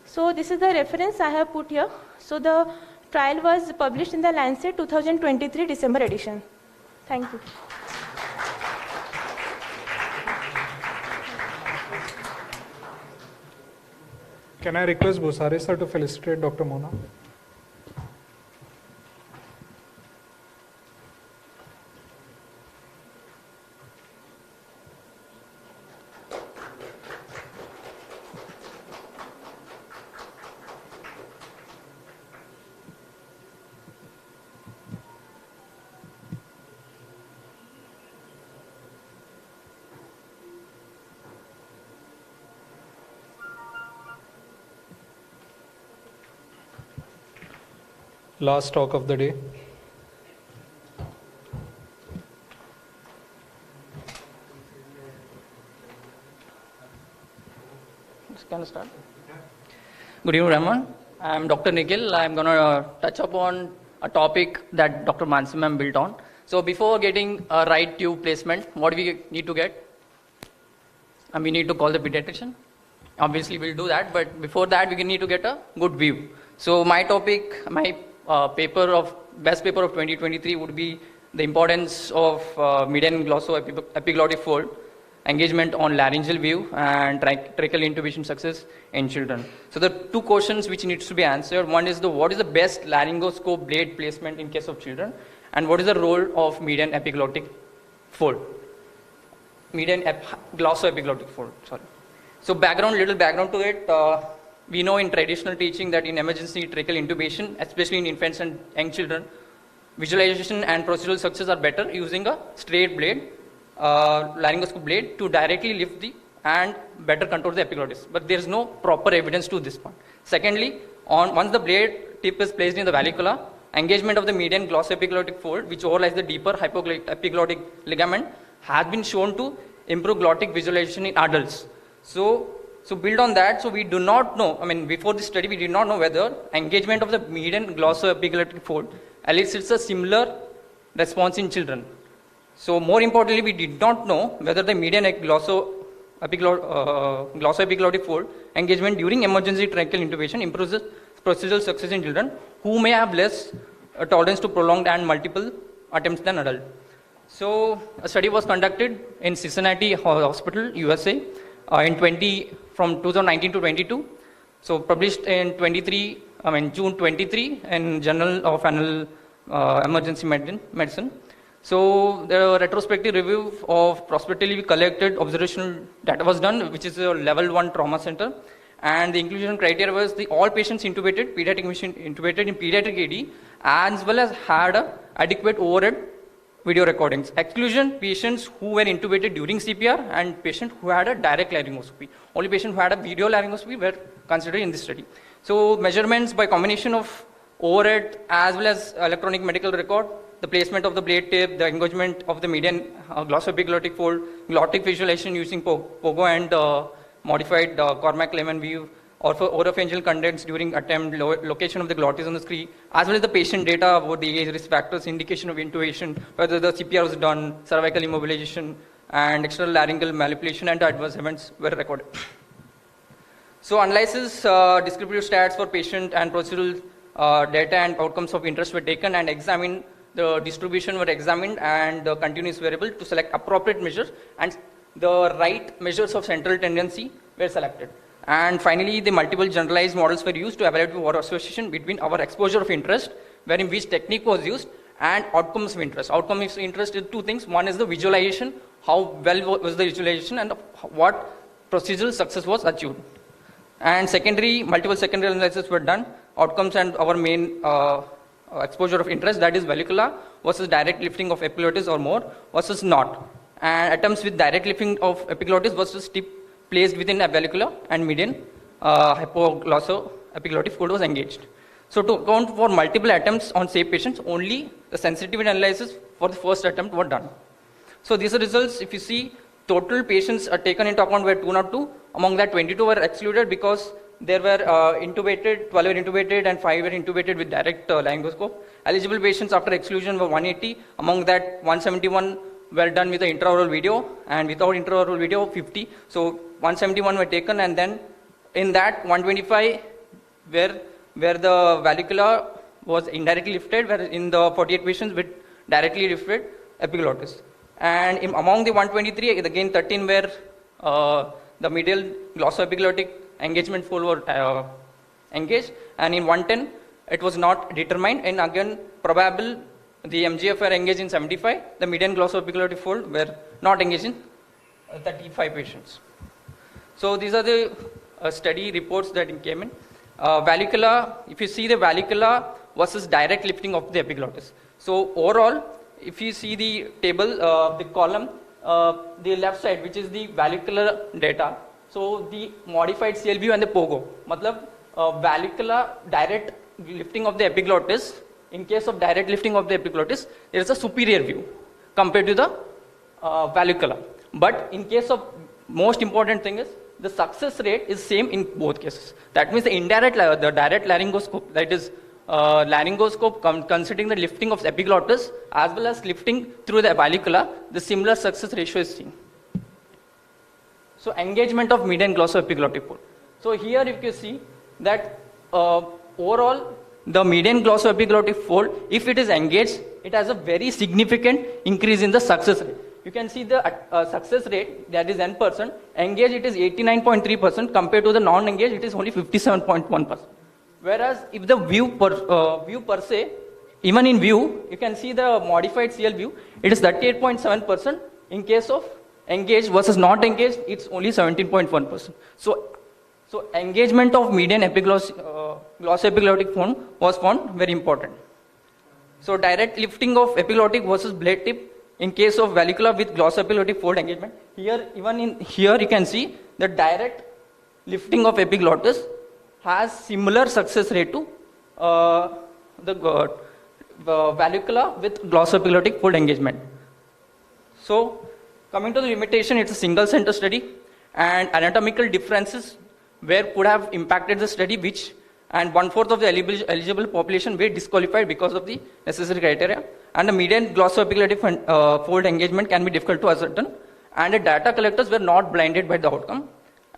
So this is the reference I have put here. So the trial was published in the Lancet 2023 December edition. Thank you. Can I request Bhusare sir to felicitate Dr. Mona? Last talk of the day. Can I start? Good evening, everyone. I am Dr. Nikhil. I am going to touch upon a topic that Dr. Mansi ma'am built on. So before getting a right tube placement, what do we need to get? And we need to call the pediatrician. Obviously, we'll do that, but before that, we need to get a good view. So my topic, my best paper of 2023 would be the importance of median glossoepiglottic fold, engagement on laryngeal view, and tracheal intubation success in children. So the two questions which needs to be answered. One is what is the best laryngoscope blade placement in case of children, and what is the role of median epiglottic fold, median glossoepiglottic fold. Sorry. So little background to it. We know in traditional teaching that in emergency tracheal intubation, especially in infants and young children, visualization and procedural success are better using a straight blade, laryngoscope blade, to directly lift and better control the epiglottis. But there is no proper evidence to this point. Secondly, once the blade tip is placed in the vallicula, engagement of the median glossoepiglottic fold, which overlies the deeper hypoepiglottic ligament, has been shown to improve glottic visualization in adults. So build on that, so we do not know, before this study, we did not know whether engagement of the median glossoepiglottic fold elicits a similar response in children. So more importantly, we did not know whether the median glossoepiglottic fold engagement during emergency tracheal intubation improves the procedural success in children who may have less tolerance to prolonged and multiple attempts than adults. So a study was conducted in Cincinnati Hospital, USA, from 2019 to 22. So published in June 23 in Journal of Anal Emergency Medicine. So the retrospective review of prospectively collected observational data was done, which is a level 1 trauma center. And the inclusion criteria was all patients intubated, intubated in pediatric AD, as well as had adequate overhead video recordings. Exclusion, patients who were intubated during CPR and patients who had a direct laryngoscopy. Only patients who had a video laryngoscopy were considered in this study. So measurements by combination of overhead as well as electronic medical record, the placement of the blade tip, the engagement of the median glossoepiglottic fold, glottic visualization using POGO and modified Cormack-Lehmann view, or for oropharyngeal contents during attempt, location of the glottis on the screen, as well as the patient data about the age, risk factors, indication of intubation, whether the CPR was done, cervical immobilization, and external laryngeal manipulation and adverse events were recorded. So analysis descriptive stats for patient and procedural data and outcomes of interest were taken and examined. The distribution were examined and the continuous variable to select appropriate measures, and the right measures of central tendency were selected. And finally, the multiple generalized models were used to evaluate the association between our exposure of interest, wherein which technique was used, and outcomes of interest. Outcomes of interest is two things. One is the visualization, how well was the visualization, and what procedural success was achieved. And multiple secondary analyses were done. Outcomes and our main exposure of interest, that is vallicula versus direct lifting of epiglottis or more versus not. And attempts with direct lifting of epiglottis versus tip placed within a vallicula and median hypoglossoepiglottic fold was engaged. So to account for multiple attempts on safe patients, only the sensitivity analysis for the first attempt were done. So these are results. If you see, total patients are taken into account were 202. Among that, 22 were excluded because there were 12 were intubated and 5 were intubated with direct laryngoscope. Eligible patients after exclusion were 180. Among that, 171 were done with the intraoral video, and without intraoral video, 50. So 171 were taken, and then in that 125 where the vallicula was indirectly lifted, where in the 48 patients with directly lifted epiglottis. And among the 123, again 13 were the medial glossoepiglottic engagement fold were engaged, and in 110 it was not determined, and again probable the MGF were engaged in 75, the median glossoepiglottic fold were not engaged in 35 patients. So these are the study reports that came in. Vallicula, if you see the vallicula versus direct lifting of the epiglottis. So overall, if you see the table, the column, the left side, which is the vallicular data, so the modified CLVU and the POGO, matlab vallicula direct lifting of the epiglottis. In case of direct lifting of the epiglottis, there is a superior view compared to the vallicula. But in case of, most important thing is, the success rate is same in both cases. That means the direct laryngoscope, that is laryngoscope considering the lifting of the epiglottis as well as lifting through the vallicula, the similar success ratio is seen. So engagement of median glossoepiglottic fold. So here if you see that overall, the median glossoepiglottic fold, if it is engaged, it has a very significant increase in the success rate. You can see the success rate, that is N%. Engaged, it is 89.3%. Compared to the non-engaged, it is only 57.1%. Whereas if the view per se, even in view, you can see the modified CL view, it is 38.7%. In case of engaged versus not engaged, it's only 17.1%. So engagement of median glossoepiglottic fold was found very important. So direct lifting of epiglottic versus blade tip in case of vallicula with glossoepiglottic fold engagement. Here, even in here, you can see the direct lifting of epiglottis has similar success rate to the vallicula with glossoepiglottic fold engagement. So Coming to the limitation, it's a single center study, and anatomical differences where could have impacted the study, which and 1/4 of the eligible population were disqualified because of the necessary criteria, and the median glossoepiglottic fold engagement can be difficult to ascertain, and the data collectors were not blinded by the outcome,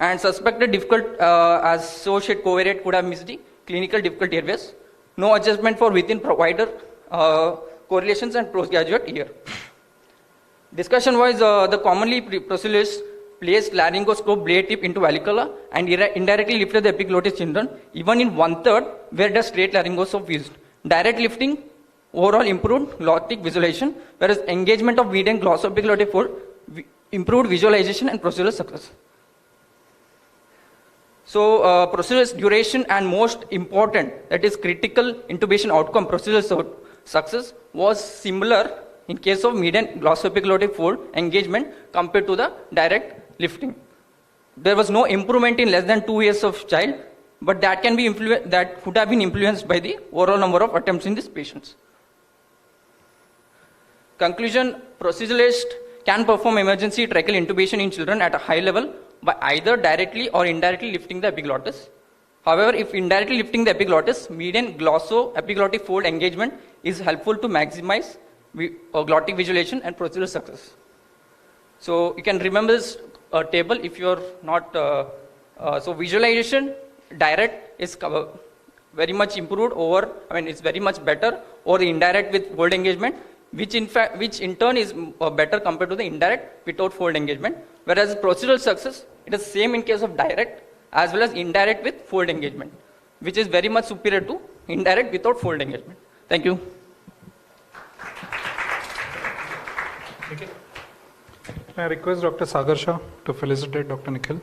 and suspected difficult associate covariate could have missed the clinical difficulty areas. No adjustment for within provider correlations and postgraduate year. Discussion-wise, the commonly procedures placed laryngoscope blade tip into vallicula and indirectly lifted the epiglottis children, even in 1/3 where the straight laryngoscope used. Direct lifting overall improved glottic visualization, whereas engagement of median glossoepiglottic fold improved visualization and procedural success. So, procedural duration and most important, that is critical intubation outcome, procedural success was similar in case of median glossoepiglottic fold engagement compared to the direct lifting. There was no improvement in less than 2 years of child, but that can be that could have been influenced by the overall number of attempts in these patients. Conclusion: proceduralist can perform emergency tracheal intubation in children at a high level by either directly or indirectly lifting the epiglottis. However, if indirectly lifting the epiglottis, median glossoepiglottic fold engagement is helpful to maximize glottic visualization and procedural success. So you can remember this table if you are not. So visualization direct is very much improved over. I mean, it's very much better over the indirect with fold engagement, which in turn is better compared to the indirect without fold engagement. Whereas procedural success, it is same in case of direct as well as indirect with fold engagement, which is very much superior to indirect without fold engagement. Thank you. Okay. Can I request Dr. Sagar Shah to felicitate Dr. Nikhil?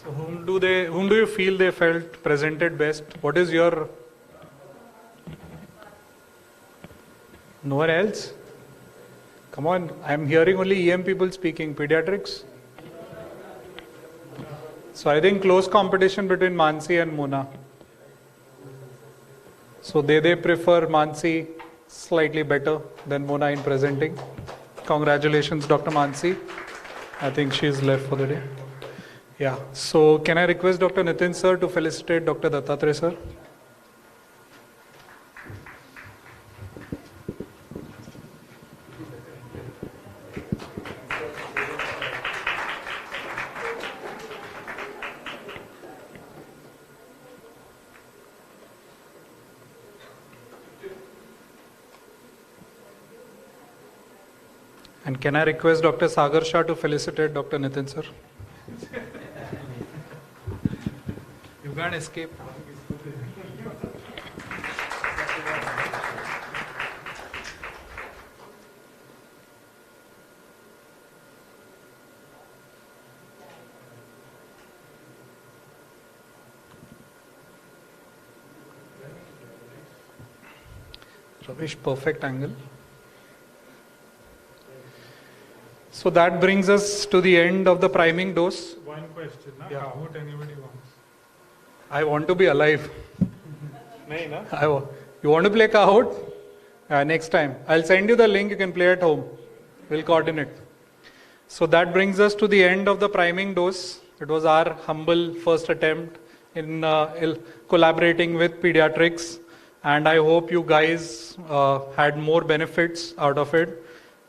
So whom do you feel they felt presented best? What is your? No one else? Come on, I'm hearing only EM people speaking. Pediatrics? So I think close competition between Mansi and Mona. So they prefer Mansi slightly better than Mona in presenting. Congratulations, Dr. Mansi. I think she's left for the day. Yeah, so can I request Dr. Nitin sir to felicitate Dr. Dattatreya sir? And can I request Dr. Sagar Shah to felicitate Dr. Nitin sir? You can't escape. Ravish, perfect angle. So that brings us to the end of the priming dose. One question, na? Yeah. Kahoot anybody wants? I want to be alive. Nahin, na? You want to play Kahoot? Next time. I'll send you the link, you can play at home. We'll coordinate. So that brings us to the end of the priming dose. It was our humble first attempt in collaborating with pediatrics. And I hope you guys had more benefits out of it.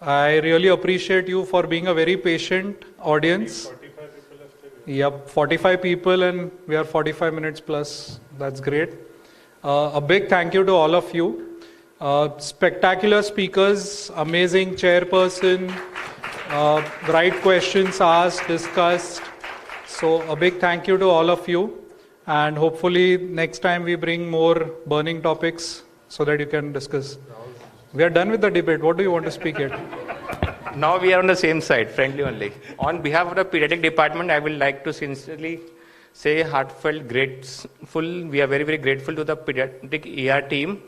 I really appreciate you for being a very patient audience. 45 people are still Yep, 45 people and we are 45 minutes plus. That's great. A big thank you to all of you. Spectacular speakers, amazing chairperson, right questions asked, discussed. So a big thank you to all of you. And hopefully next time we bring more burning topics so that you can discuss. We are done with the debate. What do you want to speak at? Now we are on the same side, friendly only. On behalf of the pediatric department, I would like to sincerely say heartfelt grateful. We are very, very grateful to the pediatric ER team.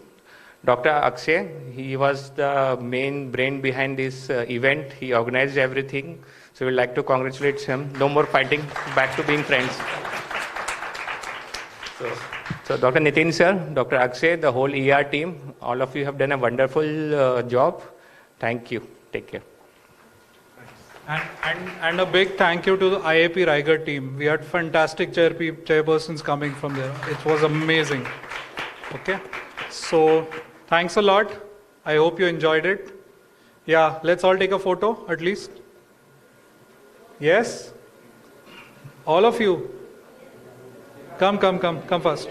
Dr. Akshay, he was the main brain behind this event. He organized everything. So we'd like to congratulate him. No more fighting, back to being friends. So Dr. Nitin sir, Dr. Akshay, the whole ER team, all of you have done a wonderful job. Thank you. Take care. And a big thank you to the IAP Riger team. We had fantastic chairpersons coming from there. It was amazing. Okay. So thanks a lot. I hope you enjoyed it. Yeah, let's all take a photo at least. Yes? All of you. Come first.